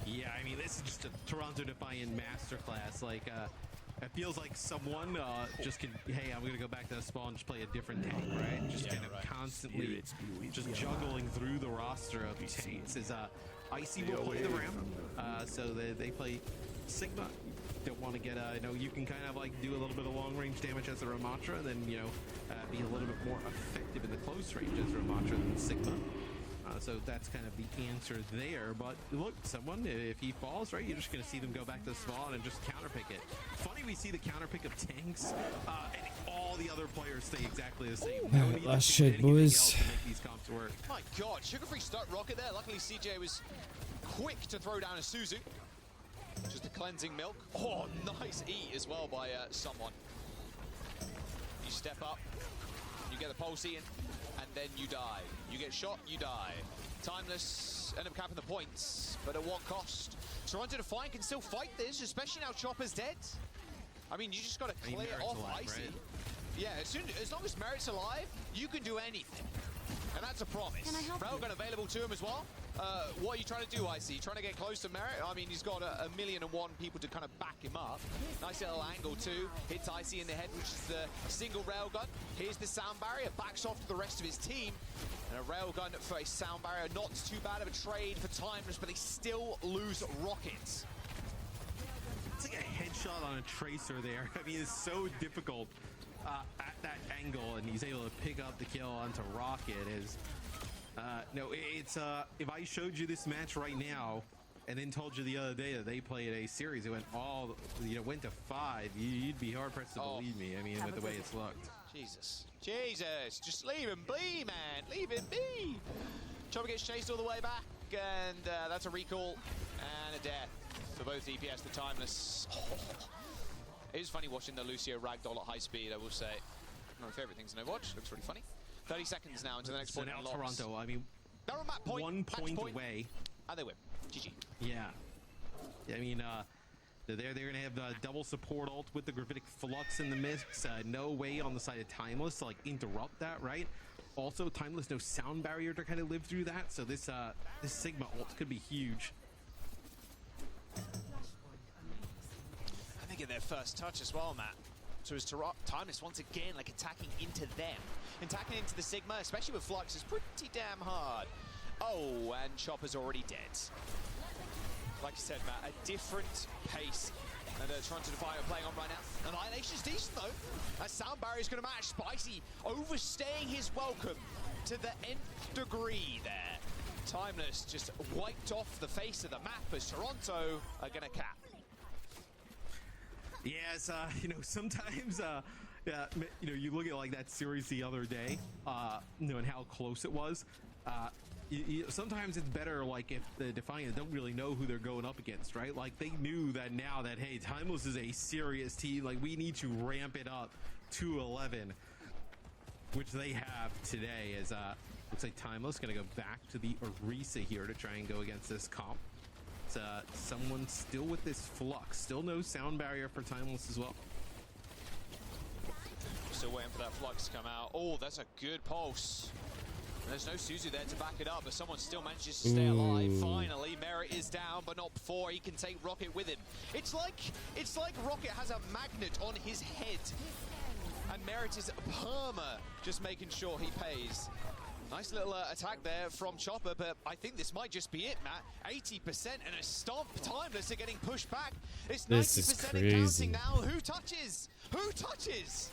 Yeah, I mean, this is just a Toronto Defiant masterclass. Like, it feels like someone just can, hey, I'm going to go back to the spawn and just play a different tank, right? Just kind of constantly just juggling through the roster of tanks. Is Icy will play the Ram, so they play Sigma. Don't want to get, you know, you can kind of like do a little bit of long range damage as a Ramatra, and then, you know, be a little bit more effective in the close range as Ramatra than Sigma. So that's kind of the answer there. But look, someone, if he falls, right, you're just going to see them go back to the spawn and just counterpick it. Funny, we see the counterpick of tanks, and all the other players stay exactly the same. No need last to shit, boys. to make these comps work. My God, Sugar Free start Rocket there. Luckily, CJ was quick to throw down a Suzu. Just a cleansing milk. Oh, nice eat as well by someone. You step up, you get the pulse in, and then you die. You get shot, you die. Timeless end up capping the points, but at what cost? Toronto Defiant can still fight this, especially now Chopper's dead. I mean, you just got to clear off alive, Icy. right? Yeah, as long as Merit's alive, you can do anything. And that's a promise. Railgun available to him as well. What are you trying to do, Icy? Trying to get close to Merit? I mean, he's got a million and one people to kind of back him up. Nice little angle too. Hits Icy in the head, which is the single railgun. Here's the sound barrier. Backs off to the rest of his team. And a railgun for a sound barrier. Not too bad of a trade for Timeless, but they still lose Rockets. It's like a headshot on a Tracer there. I mean, it's so difficult at that angle, and he's able to pick up the kill onto Rocket. No, it's if I showed you this match right now and then told you the other day that they played a series, it went went to 5, you'd be hard pressed to believe me. I mean, with the way it's looked. Jesus, just leave him be, man. Leave him be. Chopper gets chased all the way back, and that's a recall and a death for both DPS. The Timeless. It is funny watching the Lucio ragdoll at high speed, I will say. One of my favorite things in Overwatch. Looks really funny. 30 seconds now into the next point. So now Toronto, I mean, they're on map point, 1 point away. And they win. GG. Yeah. I mean, they're going to have the double support ult with the Gravitic Flux in the mix. No way on the side of Timeless to like interrupt that, right? Also, Timeless no sound barrier to kind of live through that. So this Sigma ult could be huge. They get their first touch as well, Matt. So as Timeless once again like attacking into them. Attacking into the Sigma, especially with Flux, is pretty damn hard. Oh, and Chopper's already dead. Like I said, Matt, a different pace than Toronto Defiant are playing on right now. Annihilation's decent though. That sound barrier is going to match. Spicy overstaying his welcome to the nth degree there. Timeless just wiped off the face of the map as Toronto are going to cap. Yes, sometimes, you look at like that series the other day, and how close it was. Sometimes it's better, like, if the Defiant don't really know who they're going up against, right? Like, they knew that now that, hey, Timeless is a serious team. Like, we need to ramp it up to 11. which they have today, is looks like Timeless gonna go back to the Orisa here to try and go against this comp. It's someone still with this flux, still no sound barrier for Timeless as well. Still waiting for that flux to come out. Oh, that's a good pulse. There's no Suzu there to back it up, but someone still manages to stay alive. Finally, Merit is down, but not before he can take Rocket with him. It's like Rocket has a magnet on his head, and Merit is perma, just making sure he pays. Nice little attack there from Chopper, but I think this might just be it, Matt. 80% and a stomp. Timeless are getting pushed back. It's 90% and counting now. Who touches? Who touches?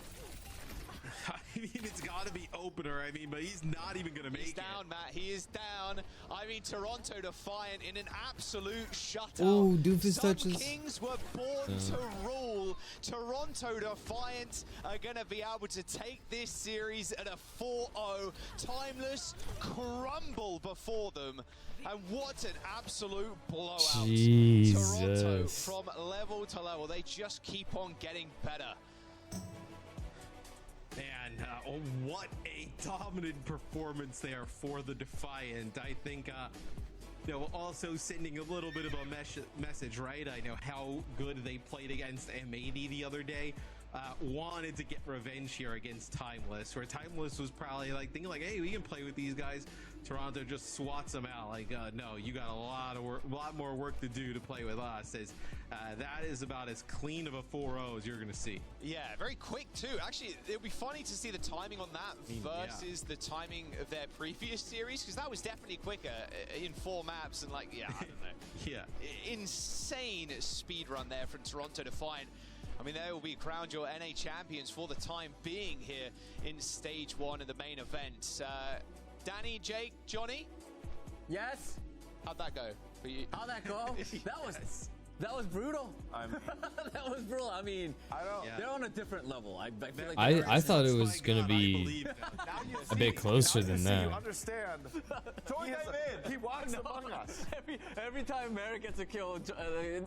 I mean, it's got to be Opener. I mean, but he's not even going to make it. He's down, Matt. He is down. I mean, Toronto Defiant in an absolute shutout. Oh, Doofus Some touches. Kings were born to rule. Toronto Defiant are going to be able to take this series at a 4-0. Timeless crumble before them. And what an absolute blowout. Jesus. Toronto from level to level. They just keep on getting better. And what a dominant performance there for the Defiant. I think, you know, also sending a little bit of a message, right? I know how good they played against M80 the other day. Wanted to get revenge here against Timeless, where Timeless was probably like thinking like, hey, we can play with these guys. Toronto just swats them out like, no, you got a lot more work to do to play with us. As that is about as clean of a 4-0 as you're gonna see. Yeah, very quick too. Actually, it would be funny to see the timing on that versus the timing of their previous series, because that was definitely quicker in 4 maps and like, yeah, I don't know. Yeah. Insane speed run there from Toronto Defiant. I mean, they will be crowned your NA champions for the time being here in stage 1 of the main event. Danny, Jake, Johnny? Yes? How'd that go for you? How'd that go? That was brutal. That was brutal. I mean, they're on a different level. I feel like I thought it was gonna be a bit closer than that. You understand? Join him in. He walks among us. Every time Merrick gets a kill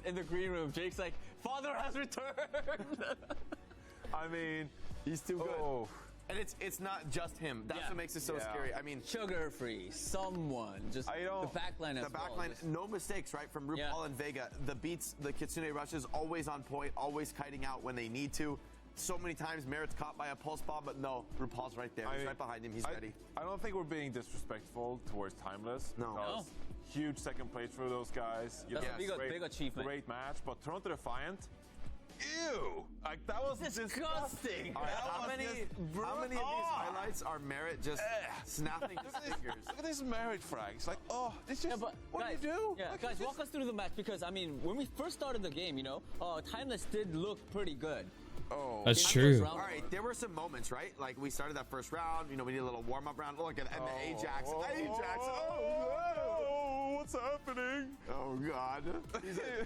in the green room, Jake's like, "Father has returned." I mean, he's too good. And it's not just him. That's what makes it so scary. I mean, sugar free. Someone just the backline. The backline, no mistakes, right? From RuPaul and Vega. The beats, the Kitsune rushes, always on point, always kiting out when they need to. So many times Merit's caught by a pulse bomb, but no, RuPaul's right there. He's right behind him. He's ready. I don't think we're being disrespectful towards Timeless. No. Huge second place for those guys. That's a big achievement. Great match, but Toronto Defiant. Ew! Like that was disgusting. How many of these highlights are Merit just snapping his fingers? Look at these Merit frags. Like, oh, it's just what guys, do you do? Yeah, guys, walk us through the match, because I mean, when we first started the game, you know, Timeless did look pretty good. Oh, that's true. All right, there were some moments, right? Like we started that first round. You know, we did a little warm-up round. Look at and the Ajax. Ajax. Oh, what's happening? Oh God,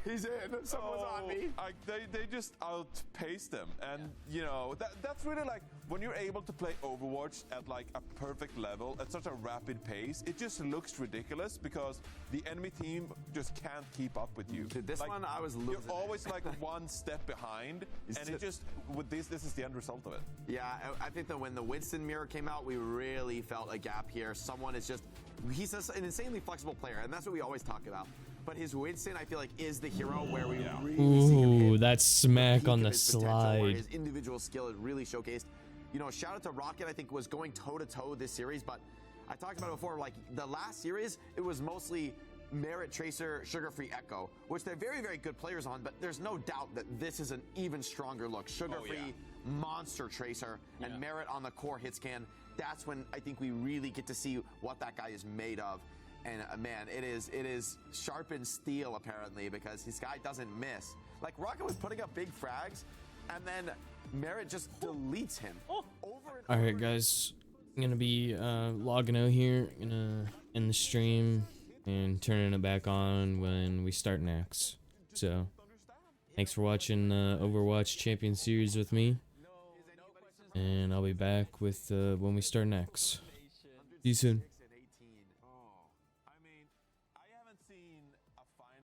he's in. Someone's on me. They just outpaced them, and you know that's really like when you're able to play Overwatch at like a perfect level at such a rapid pace. It just looks ridiculous because the enemy team just can't keep up with you. This one I was losing. You're always like one step behind, and it just with this is the end result of it. Yeah, I think that when the Winston mirror came out, we really felt a gap here. Someone is just he's an insanely flexible player, and that's what we always talk about. But his Winston, I feel like, is the hero where we really see him hit that smack on the slide. Where his individual skill is really showcased. You know, shout out to Rocket, I think was going toe-to-toe this series, but I talked about it before, like the last series, it was mostly Merit, Tracer, Sugar Free, Echo, which they're very, very good players on, but there's no doubt that this is an even stronger look. Sugar Free, monster Tracer, and Merit on the core hit scan. That's when I think we really get to see what that guy is made of. And man, it is sharpened steel apparently, because this guy doesn't miss. Like Rocket was putting up big frags, and then Merit just deletes him. All right, guys, I'm gonna be logging out here. Gonna end the stream and turning it back on when we start next. So, thanks for watching Overwatch Champion Series with me, and I'll be back with when we start next. See you soon.